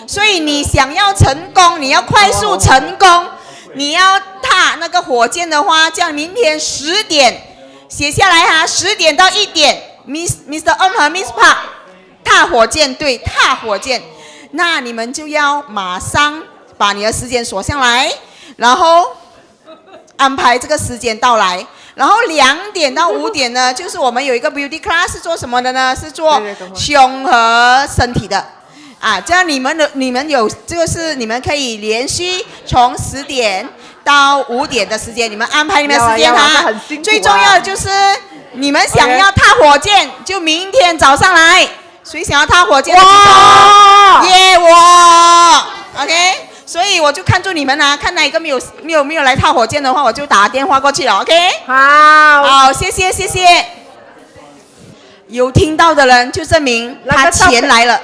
所以你想要成功，你要快速成功，你要踏那个火箭的话，这样明天10点写下来哈，10点到1点 ，Mr.和 Miss Park 踏火箭，对，踏火箭。那你们就要马上把你的时间锁下来，然后安排这个时间到来。然后2点到5点呢，就是我们有一个 beauty class 是做什么的呢？是做胸和身体的。这样你们有这个是你们可以连续从10点到5点的时间，你们安排你们的时间哈。最重要的就是你们想要踏火箭，就明天早上来。谁想要踏火箭的？耶，我 OK。所以我就看住你们啊，看哪一个没有来踏火箭的话，我就打电话过去了 ，OK？ 好，谢谢。有听到的人就证明他钱来了。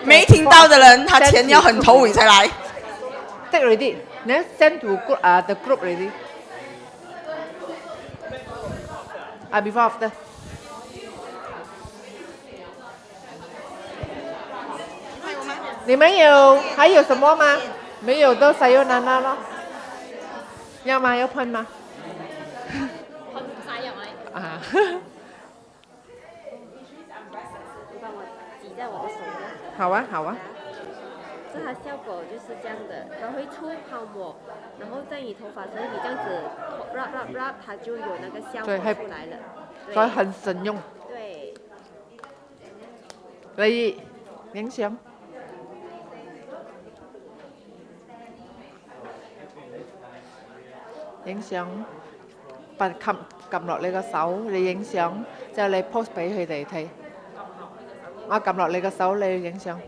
没听到的人，他钱要很头尾才来。Take ready. Now send to the group ready. Before after. 你们还有什么吗？没有都撒油拿拿咯。要吗？要喷吗？喷晒入嚟。啊。挤在我的手上。好啊。这它效果就是这样的，它会出泡沫，然后在你头发，所以你这样子 rub， 它就有那个效果出来了。所以很省用。对。嚟影相。影相，撳落你個手，你影相，之後你 post 俾佢哋睇。我撳落你個手，你影相。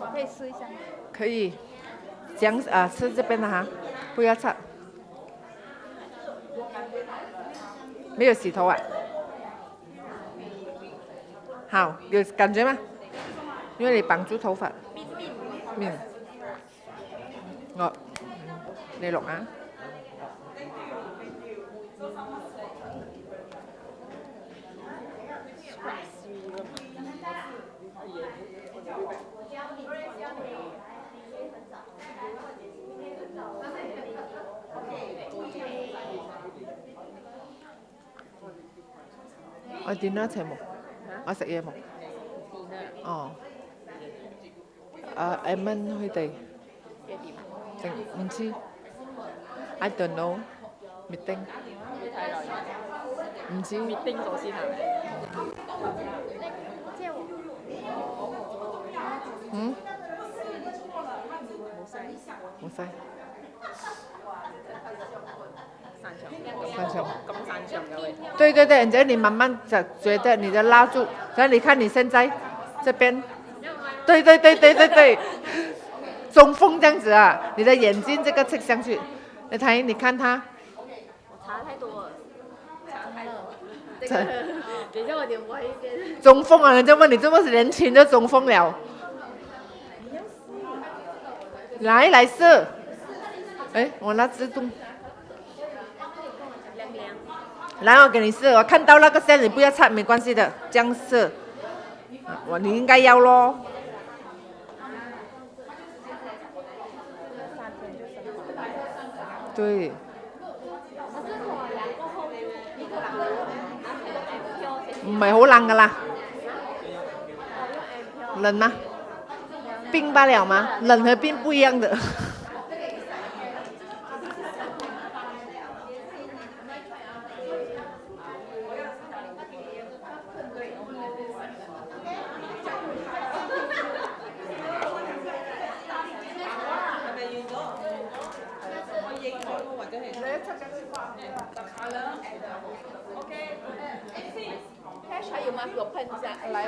我可以试一下。可以。是这边的哈，不要擦。没有洗头啊？好，有感觉吗？因为你绑住头发。你錄啊。我dinner 齊冇，我食嘢冇。哦。Eman 佢哋唔知 ，I don't know meeting 唔知 meeting 咗先係咪？冇晒。擅長，咁擅長嘅喂。对，然后你慢慢觉得你的拉住，然后你看你现在这边，对，中锋这样子啊，你的眼睛这个侧上去，你看他。我擦太多了，擦太多。等一下我脸歪一点。中锋啊，人家问你这么年轻就中锋了。来试，我拿自动。来，我给你试。我看到那个线，你不要擦，没关系的，这样试。你应该要咯。对。唔係好冷噶啦。冷嗎？冰罢了嗎？冷和冰不一樣的。或者係你一出緊啲花，特下啦。吗？有喷一下，来。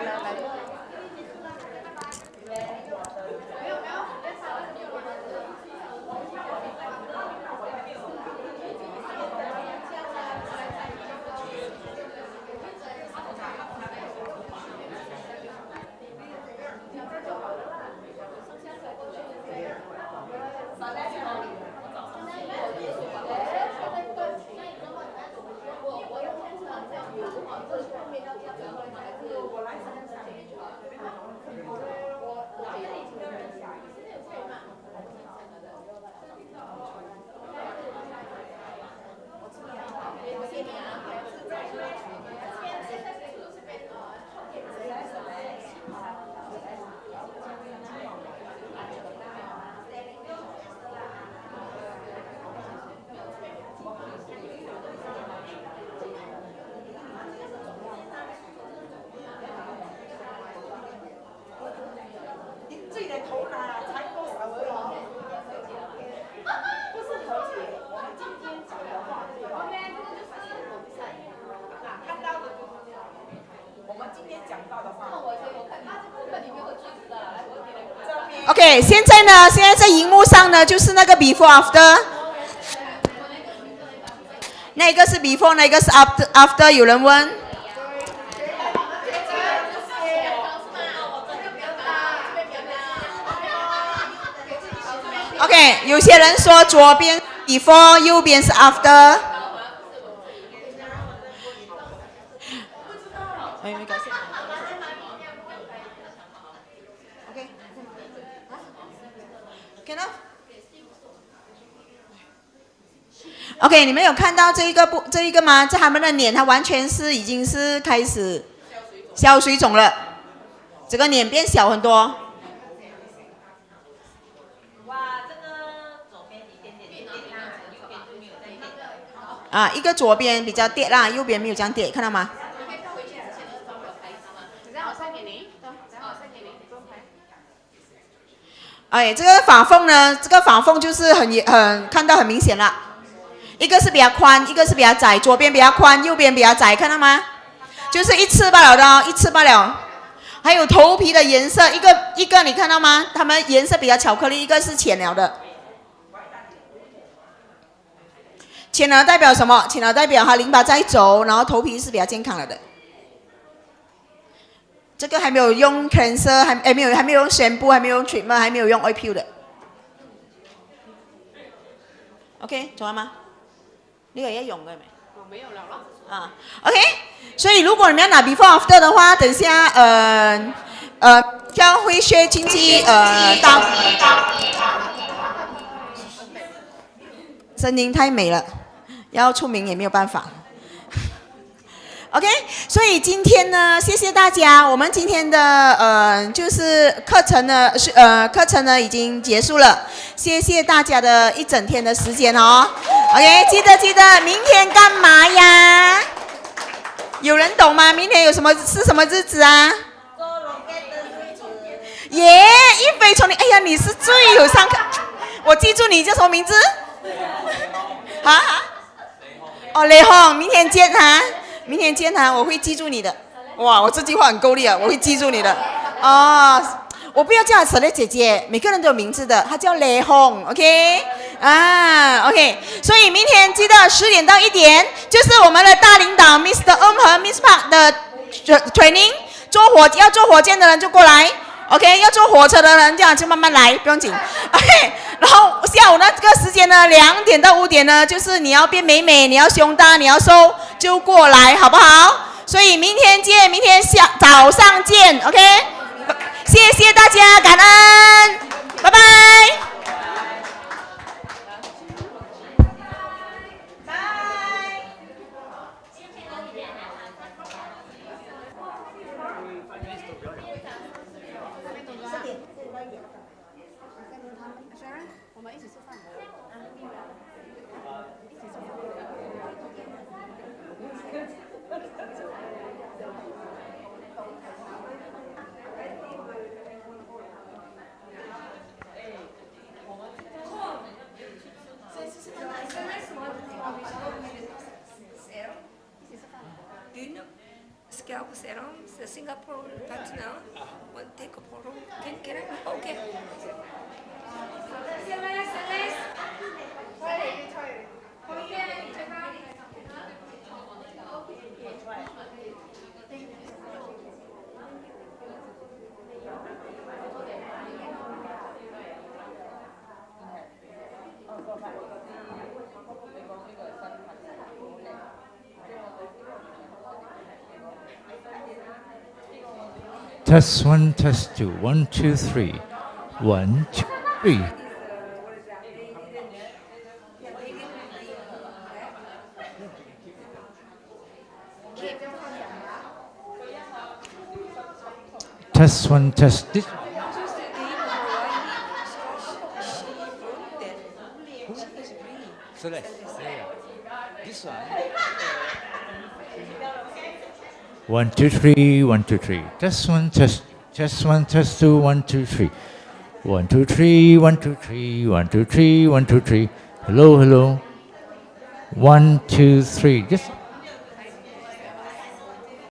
OK， 现在在荧幕上呢，就是那个 before after， 那个是 before， 那个是 after， 有人问。OK， 有些人说左边 before， 右边是 after。OK， 你们有看到这一个吗？这他们的脸，它完全是已经是开始消水肿了，这个脸变小很多。啊，一个左边比较跌啦，右边没有这样跌，看到吗？哎，这个发缝呢，这个发缝就是很看到很明显了。一个是比较宽，一个是比较窄，左边比较宽，右边比较窄，看到吗？就是一次罢了的哦，一次罢了。还有头皮的颜色，一个你看到吗？它们颜色比较巧克力，一个是浅了的。浅了代表什么？浅了代表它淋巴在走，然后头皮是比较健康了的。这个还没有用 cleanser， 还没有用 shampoo， 还没有用 treatment， 还没有用 oil peel 的。OK， 做完吗？呢個一用嘅未？沒有了啊 ，OK。所以如果你們要拿 before after 的話，等下將會學經濟到，聲音太美了，要出名也沒有辦法。OK， 所以今天呢，謝謝大家。我們今天的就是課程呢已經結束了，謝謝大家的一整天的時間哦。OK， 記得明天幹嘛呀？有人懂嗎？明天是什麼日子啊？耶，一飛從你，哎呀，你是最有上課，我記住你叫什麼名字？啊？哦，雷紅，明天見哈。明天見他，我會記住你的。哇，我這句話很夠力啊！我會記住你的。哦，我不要叫她舍雷姐姐，每個人都有名字的，她叫雷紅 ，OK？ 啊 ，OK。所以明天記得10點到1點，就是我們的大領導 Mr.和 Miss Park 的 training。要坐火箭的人就過來 ，OK？ 要坐火車的人這樣就慢慢來，不用緊 ，OK？ 然後下午那個時間呢，2點到5點呢，就是你要變美，你要胸大，你要瘦。就過來好不好？所以明天見，明天早上見 ，OK？ 謝謝大家，感恩，拜拜。Scalp serum Singapore partner want take a photo. Can I? Okay. Test 1, test 2, 1, 2, 3. 1, 2, 3. Test 1, test this. This one. 1, 2, 3, 1, 2, 3. Test 1, test 1, test 2, 1, 2, 3. 1, 2, 3, 1, 2, 3, 1, 2, 3, 1, 2, 3. Hello, hello. 1, 2, 3. Just